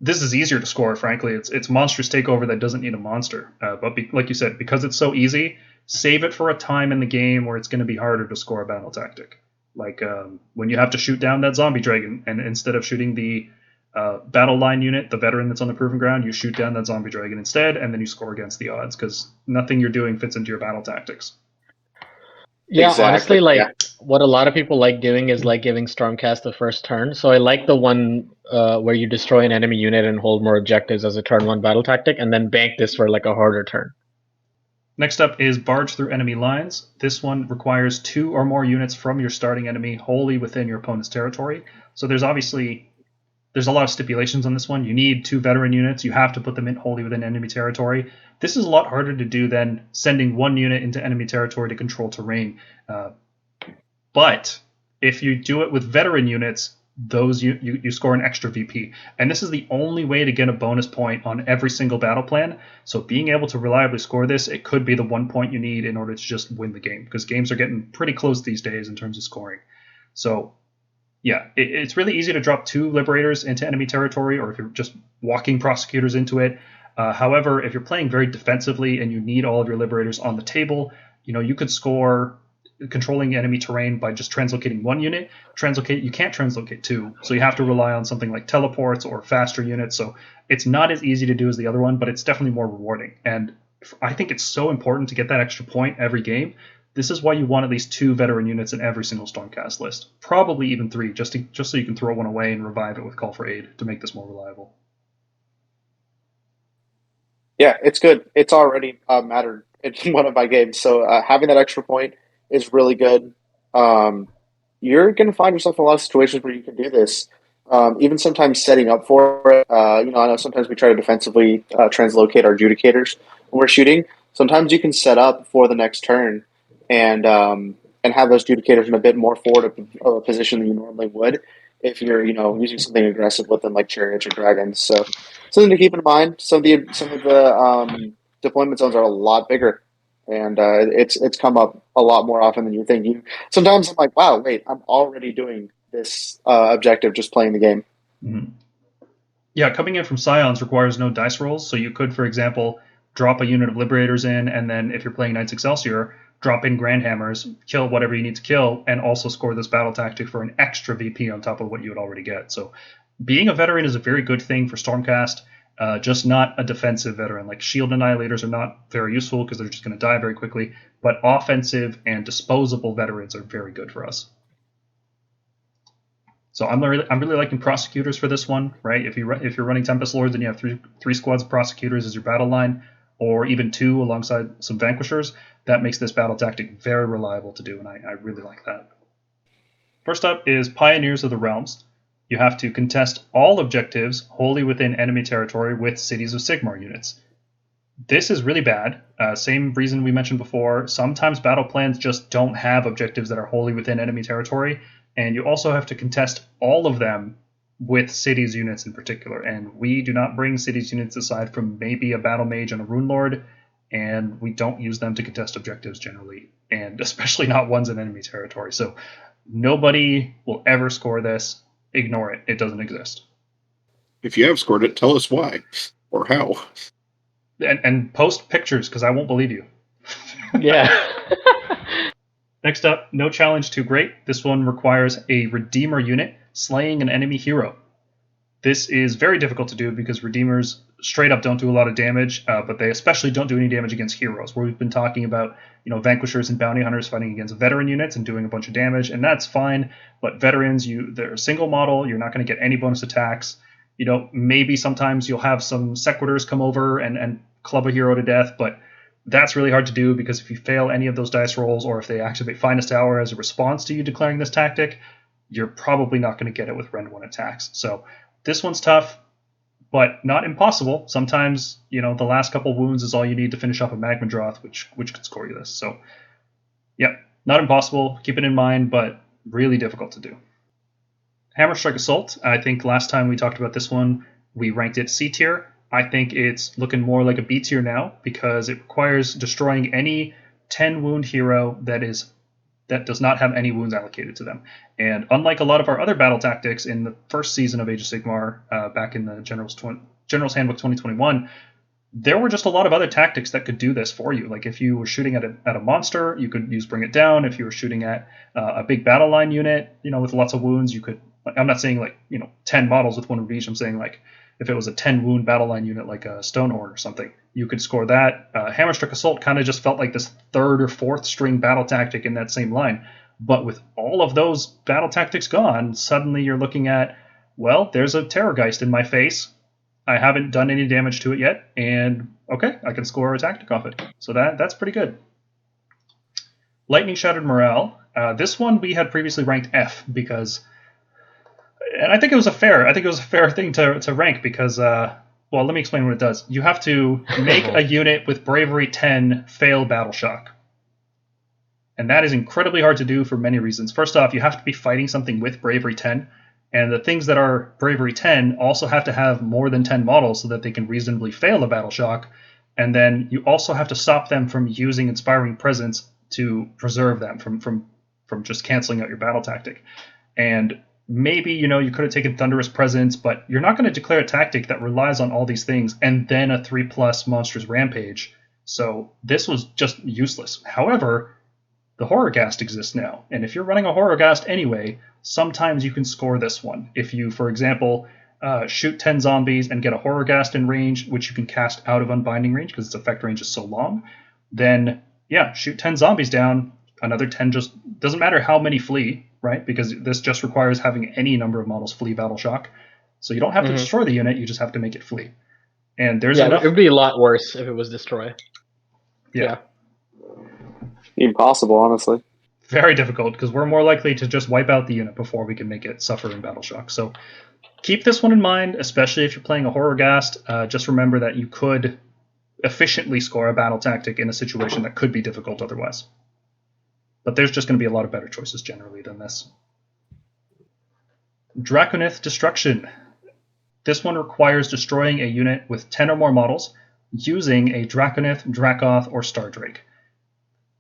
This is easier to score, frankly. It's monstrous takeover that doesn't need a monster. But like you said, because it's so easy, save it for a time in the game where it's going to be harder to score a battle tactic. Like when you have to shoot down that zombie dragon, and instead of shooting the battle line unit, the veteran that's on the proving ground, you shoot down that zombie dragon instead, and then you score against the odds because nothing you're doing fits into your battle tactics. Yeah, Exactly. honestly, what a lot of people like doing is like giving Stormcast the first turn. So I like the one where you destroy an enemy unit and hold more objectives as a turn 1 battle tactic, and then bank this for like a harder turn. Next up is Barge Through Enemy Lines. This one requires 2 or more units from your starting enemy wholly within your opponent's territory. So there's a lot of stipulations on this one. You need 2 veteran units. You have to put them in wholly within enemy territory. This is a lot harder to do than sending 1 unit into enemy territory to control terrain. But if you do it with veteran units, those you score an extra VP. And this is the only way to get a bonus point on every single battle plan. So being able to reliably score this, it could be the 1 point you need in order to just win the game, because games are getting pretty close these days in terms of scoring. So yeah, it's really easy to drop 2 Liberators into enemy territory, or if you're just walking Prosecutors into it. However, if you're playing very defensively and you need all of your Liberators on the table, you could score controlling enemy terrain by just translocating 1 unit. You can't translocate 2, so you have to rely on something like teleports or faster units. So it's not as easy to do as the other one, but it's definitely more rewarding. And I think it's so important to get that extra point every game. This is why you want at least 2 veteran units in every single Stormcast list. Probably even 3, just so you can throw one away and revive it with Call for Aid to make this more reliable. Yeah, it's good. It's already mattered in one of my games, so having that extra point is really good. You're going to find yourself in a lot of situations where you can do this. Even sometimes setting up for it. I know sometimes we try to defensively translocate our adjudicators when we're shooting. Sometimes you can set up for the next turn and have those adjudicators in a bit more forward of a position than you normally would if you're using something aggressive with them like chariots or dragons. So something to keep in mind. Some of the deployment zones are a lot bigger, and it's come up a lot more often than you think. Sometimes I'm like, wow, wait, I'm already doing this objective just playing the game. Mm-hmm. Yeah, coming in from Scions requires no dice rolls, so you could, for example, drop a unit of Liberators in, and then if you're playing Knights Excelsior, drop in Grandhammers, kill whatever you need to kill, and also score this battle tactic for an extra VP on top of what you would already get. So being a veteran is a very good thing for Stormcast, just not a defensive veteran. Like Shield Annihilators are not very useful because they're just going to die very quickly, but offensive and disposable veterans are very good for us. So I'm really liking Prosecutors for this one, right? If you're running Tempest Lords and you have three squads of Prosecutors as your battle line, or even 2 alongside some Vanquishers, that makes this battle tactic very reliable to do, and I really like that. First up is Pioneers of the Realms. You have to contest all objectives wholly within enemy territory with Cities of Sigmar units. This is really bad. Same reason we mentioned before. Sometimes battle plans just don't have objectives that are wholly within enemy territory, and you also have to contest all of them with Cities units in particular. And we do not bring Cities units aside from maybe a Battle Mage and a Rune Lord, and we don't use them to contest objectives generally, and especially not ones in enemy territory. So nobody will ever score this. Ignore it. It doesn't exist. If you have scored it, tell us why or how. And post pictures, because I won't believe you. Yeah. Next up, no challenge too great. This one requires a Redeemer unit slaying an enemy hero. This is very difficult to do because Redeemers straight up don't do a lot of damage, but they especially don't do any damage against heroes, where we've been talking about, Vanquishers and Bounty Hunters fighting against veteran units and doing a bunch of damage, and that's fine, but veterans, they're a single model, you're not going to get any bonus attacks. Maybe sometimes you'll have some Sequitors come over and club a hero to death, but that's really hard to do because if you fail any of those dice rolls, or if they activate Finest Hour as a response to you declaring this tactic, you're probably not going to get it with Rend 1 attacks. So this one's tough, but not impossible. Sometimes, the last couple wounds is all you need to finish off a Magma Droth, which could score you this. So, yeah, not impossible. Keep it in mind, but really difficult to do. Hammer Strike Assault. I think last time we talked about this one, we ranked it C tier. I think it's looking more like a B tier now because it requires destroying any 10 wound hero that does not have any wounds allocated to them. And unlike a lot of our other battle tactics in the first season of Age of Sigmar, back in the General's Handbook 2021, there were just a lot of other tactics that could do this for you. Like if you were shooting at a monster, you could use Bring It Down. If you were shooting at a big battle line unit, with lots of wounds, you could. I'm not saying 10 models with one reach. I'm saying if it was a 10 wound battle line unit like a Stonehorn or something, you could score that. Hammer Strike Assault kind of just felt like this third or fourth string battle tactic in that same line. But with all of those battle tactics gone, suddenly you're looking at, well, there's a Terrorgeist in my face. I haven't done any damage to it yet, and okay, I can score a tactic off it. So that's pretty good. Lightning Shattered Morale. This one we had previously ranked F because, and I think it was a fair thing to rank because, well, let me explain what it does. You have to make a unit with Bravery 10 fail Battle Shock. And that is incredibly hard to do for many reasons. First off, you have to be fighting something with Bravery 10, and the things that are Bravery 10 also have to have more than 10 models so that they can reasonably fail a Battle Shock, and then you also have to stop them from using Inspiring Presence to preserve them from just canceling out your battle tactic. And maybe, you could have taken Thunderous Presence, but you're not going to declare a tactic that relies on all these things and then a 3+ Monstrous Rampage. So this was just useless. However, the Horrorghast exists now, and if you're running a Horrorghast anyway, sometimes you can score this one. If you, for example, shoot 10 zombies and get a Horrorghast in range, which you can cast out of Unbinding range because its effect range is so long, then, yeah, shoot 10 zombies down, another 10 just doesn't matter how many flee, right? Because this just requires having any number of models flee Battle Shock. So you don't have to destroy the unit, you just have to make it flee. And there's enough. It would be a lot worse if it was destroy. Yeah. Impossible, honestly. Very difficult because we're more likely to just wipe out the unit before we can make it suffer in Battle Shock. So keep this one in mind, especially if you're playing a Horrorghast. Just remember that you could efficiently score a battle tactic in a situation that could be difficult otherwise. But there's just going to be a lot of better choices generally than this. Draconith Destruction. This one requires destroying a unit with 10 or more models using a Draconith, Dracoth, or Stardrake.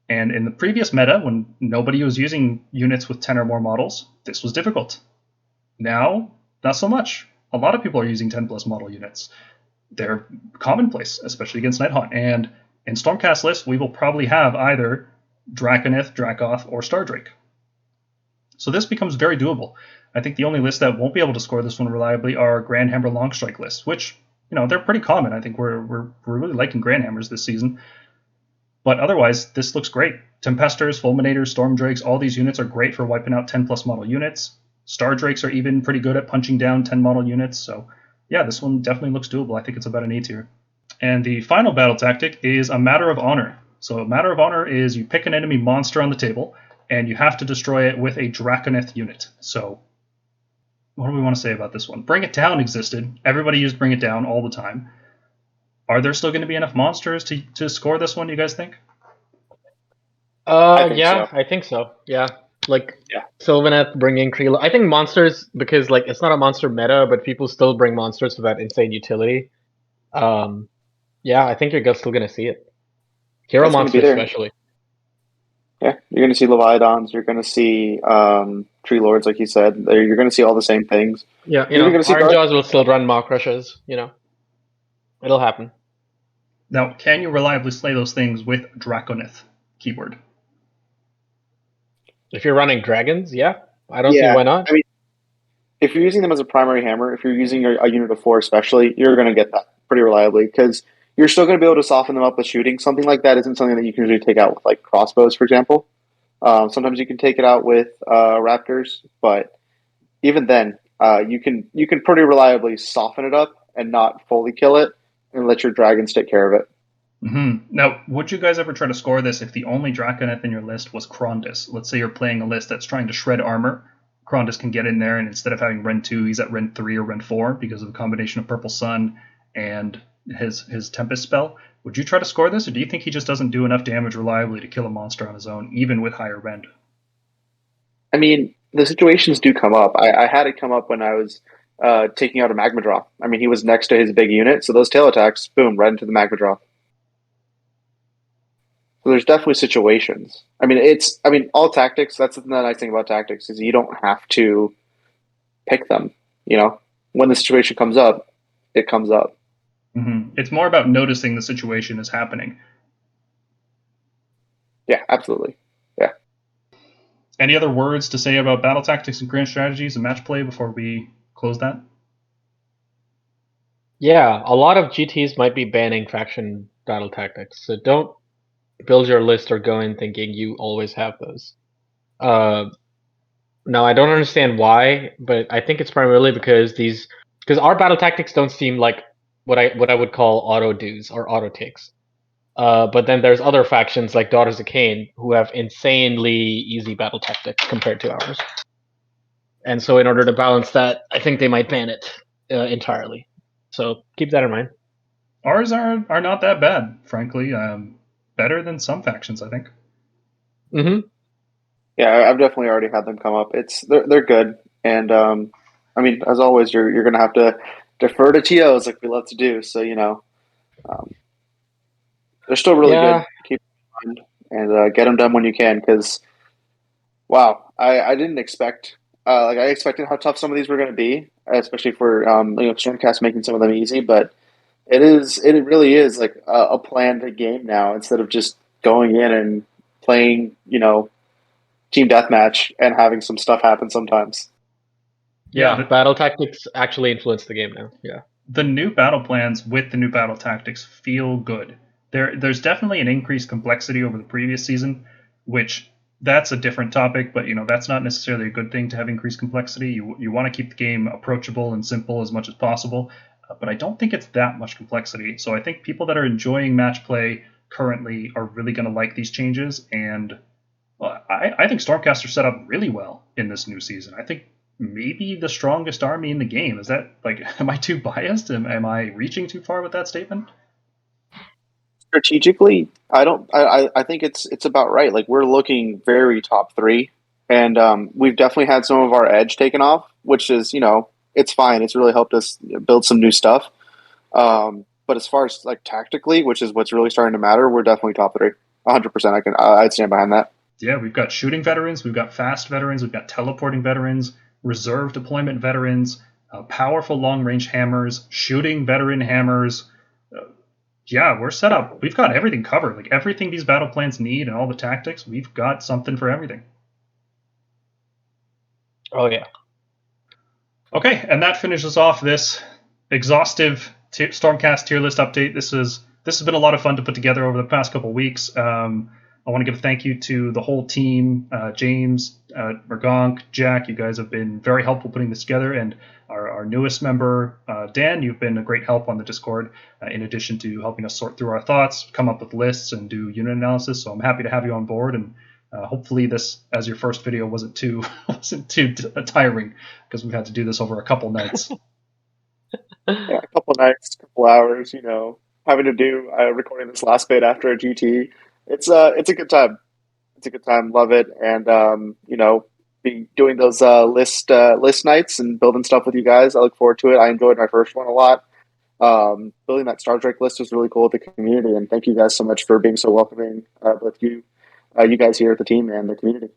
And in the previous meta, when nobody was using units with 10 or more models, this was difficult. Now, not so much. A lot of people are using 10+ model units. They're commonplace, especially against Nighthaunt. And in Stormcast lists, we will probably have either Draconith, Dracoth, or Stardrake. So this becomes very doable. I think the only lists that won't be able to score this one reliably are Grandhammer Longstrike lists, which, they're pretty common. I think we're really liking Grandhammers this season. But otherwise, this looks great. Tempestors, Fulminators, Stormdrakes, all these units are great for wiping out 10+ model units. Stardrakes are even pretty good at punching down 10 model units. So yeah, this one definitely looks doable. I think it's about an A tier. And the final battle tactic is a Matter of Honor. So a Matter of Honor is you pick an enemy monster on the table, and you have to destroy it with a Draconith unit. So what do we want to say about this one? Bring It Down existed. Everybody used Bring It Down all the time. Are there still going to be enough monsters to score this one, you guys think? I think so. Yeah. Sylvaneth bringing Kree. I think monsters, because it's not a monster meta, but people still bring monsters for that insane utility. I think you're still going to see it. Hero monsters especially. Yeah, you're going to see Leviathans, you're going to see Tree Lords, like you said. You're going to see all the same things. Yeah, Iron Jaws will still run Maw Crushes, It'll happen. Now, can you reliably slay those things with Draconith keyword? If you're running dragons, yeah, I don't see Yeah, why not. I mean, if you're using them as a primary hammer, if you're using a unit of 4 especially, you're going to get that pretty reliably because you're still going to be able to soften them up with shooting. Something like that isn't something that you can usually take out with like crossbows, for example. Sometimes you can take it out with raptors, but even then, you can pretty reliably soften it up and not fully kill it, and let your dragons take care of it. Now, would you guys ever try to score this if the only Draconeth in your list was Krondys? Let's say you're playing a list that's trying to shred armor. Krondys can get in there, and instead of having Rend 2, he's at Rend 3 or Rend 4 because of a combination of Purple Sun and his Tempest spell. Would you try to score this, or do you think he just doesn't do enough damage reliably to kill a monster on his own, even with higher Rend? I mean, the situations do come up. I had it come up when I was taking out a magma draw. I mean, he was next to his big unit, so those tail attacks, boom, right into the magma draw. So there's definitely situations. I mean, all tactics. That's the nice thing about tactics is you don't have to pick them. You know, when the situation comes up, it comes up. It's more about noticing the situation is happening. Yeah, absolutely. Yeah. Any other words to say about battle tactics and grand strategies and match play before we close that? Yeah, a lot of GTs might be banning faction battle tactics, so don't build your list or go in thinking you always have those. Now, I don't understand why, but I think it's primarily because our battle tactics don't seem like what I would call auto do's or auto takes. But then there's other factions like Daughters of Cain who have insanely easy battle tactics compared to ours. And so in order to balance that, I think they might ban it entirely. So keep that in mind. Ours are not that bad, frankly. Better than some factions, I think. Yeah, I've definitely already had them come up. They're good, and I mean, as always, you're going to have to defer to TOs like we love to do. So they're still really good. Keep in mind and get them done when you can. Because wow, I didn't expect I expected how tough some of these were going to be, especially for Stormcast making some of them easy. But it really is like a planned game now instead of just going in and playing team deathmatch and having some stuff happen sometimes. Yeah, battle tactics actually influence the game now. Yeah. The new battle plans with the new battle tactics feel good. There's definitely an increased complexity over the previous season, which that's a different topic, but that's not necessarily a good thing to have increased complexity. You want to keep the game approachable and simple as much as possible, but I don't think it's that much complexity. So I think people that are enjoying match play currently are really going to like these changes, and I think Stormcast are set up really well in this new season. I think maybe the strongest army in the game. Is that am I too biased? Am I reaching too far with that statement? Strategically, I think it's about right. Like we're looking very top 3, and we've definitely had some of our edge taken off, which is it's fine. It's really helped us build some new stuff. But as far as like tactically, which is what's really starting to matter, we're definitely top 3. 100%. I'd stand behind that. Yeah, we've got shooting veterans, we've got fast veterans, we've got teleporting veterans, reserve deployment veterans, powerful long-range hammers, shooting veteran hammers. Yeah, we're set up. We've got everything covered. Like everything these battle plans need and all the tactics, we've got something for everything. Oh, yeah. Okay, and that finishes off this exhaustive Stormcast tier list update. This has been a lot of fun to put together over the past couple weeks. I want to give a thank you to the whole team, James, Mergonk, Jack. You guys have been very helpful putting this together, and our newest member, Dan, you've been a great help on the Discord, in addition to helping us sort through our thoughts, come up with lists, and do unit analysis. So I'm happy to have you on board, and hopefully this, as your first video, wasn't too tiring, because we've had to do this over a couple nights. Yeah, a couple nights, a couple hours, having to do recording this last bit after a GT. It's a good time. It's a good time. Love it. And, be doing those list nights and building stuff with you guys. I look forward to it. I enjoyed my first one a lot. Building that Star Trek list was really cool with the community. And thank you guys so much for being so welcoming with you guys here at the team and the community.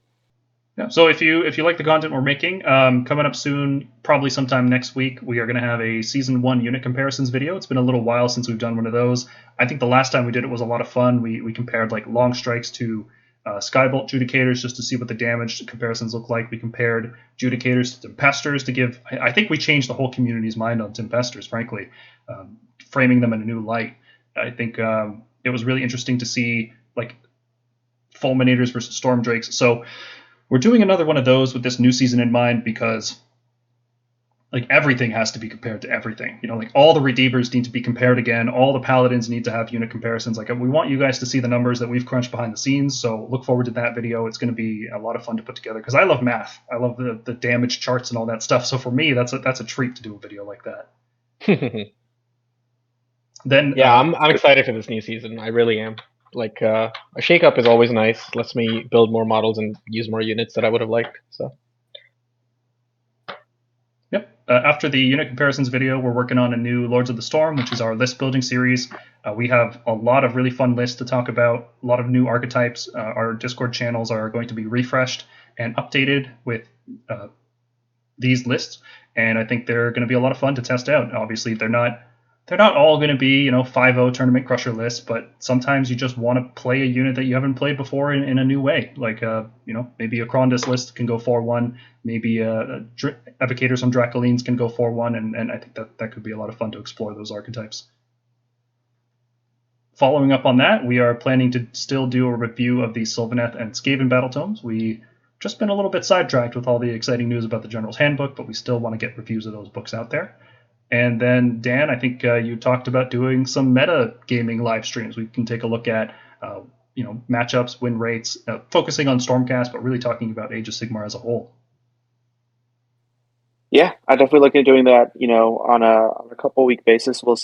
Yeah. So if you like the content we're making, coming up soon, probably sometime next week, we are going to have a Season 1 unit comparisons video. It's been a little while since we've done one of those. I think the last time we did it was a lot of fun. We compared like long strikes to Skybolt Judicators just to see what the damage comparisons look like. We compared Judicators to Tempesters to give. I think we changed the whole community's mind on Tempesters, frankly, framing them in a new light. I think it was really interesting to see like Fulminators versus Storm Drakes. So we're doing another one of those with this new season in mind because like everything has to be compared to everything. You know, like all the Redeemers need to be compared again. All the Paladins need to have unit comparisons. Like we want you guys to see the numbers that we've crunched behind the scenes. So look forward to that video. It's going to be a lot of fun to put together because I love math. I love the damage charts and all that stuff. So for me, that's a treat to do a video like that. Then yeah, I'm excited for this new season. I really am. Like a shakeup is always nice. Lets me build more models and use more units that I would have liked. So. Yep. After the unit comparisons video, we're working on a new Lords of the Storm, which is our list building series. We have a lot of really fun lists to talk about, a lot of new archetypes. Our Discord channels are going to be refreshed and updated with these lists, and I think they're going to be a lot of fun to test out. Obviously, they're not all going to be 5-0 tournament crusher lists, but sometimes you just want to play a unit that you haven't played before in a new way. Like maybe a Krondys list can go 4-1, maybe Evocators on Dracolines can go 4-1, and I think that could be a lot of fun to explore those archetypes. Following up on that, we are planning to still do a review of the Sylvaneth and Skaven battle tomes. We just been a little bit sidetracked with all the exciting news about the General's Handbook, but we still want to get reviews of those books out there. And then, Dan, I think you talked about doing some meta gaming live streams. We can take a look at, matchups, win rates, focusing on Stormcast, but really talking about Age of Sigmar as a whole. Yeah, I definitely look at doing that. On a couple week basis. We'll,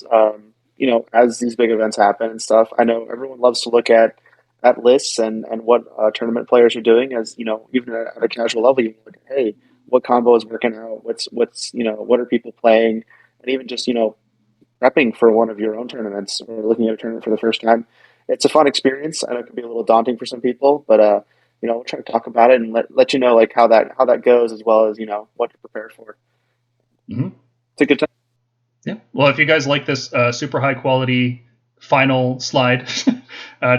as these big events happen and stuff. I know everyone loves to look at lists and what tournament players are doing. As even at a casual level, you look at, hey, what combo is working out? What's what are people playing? And even just, prepping for one of your own tournaments or looking at a tournament for the first time. It's a fun experience. I know it can be a little daunting for some people, but, we'll try to talk about it and let you know like how that goes as well as, what to prepare for. Mm-hmm. It's a good time. Yeah. Well, if you guys like this super high quality final slide,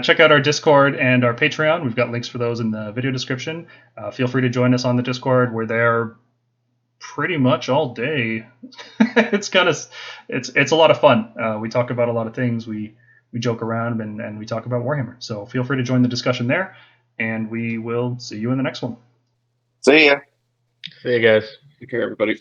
check out our Discord and our Patreon. We've got links for those in the video description. Feel free to join us on the Discord. We're there pretty much all day. It's a lot of fun. We talk about a lot of things. We joke around and we talk about Warhammer. So feel free to join the discussion there, and we will see you in the next one. See ya. See you guys. Take care, everybody.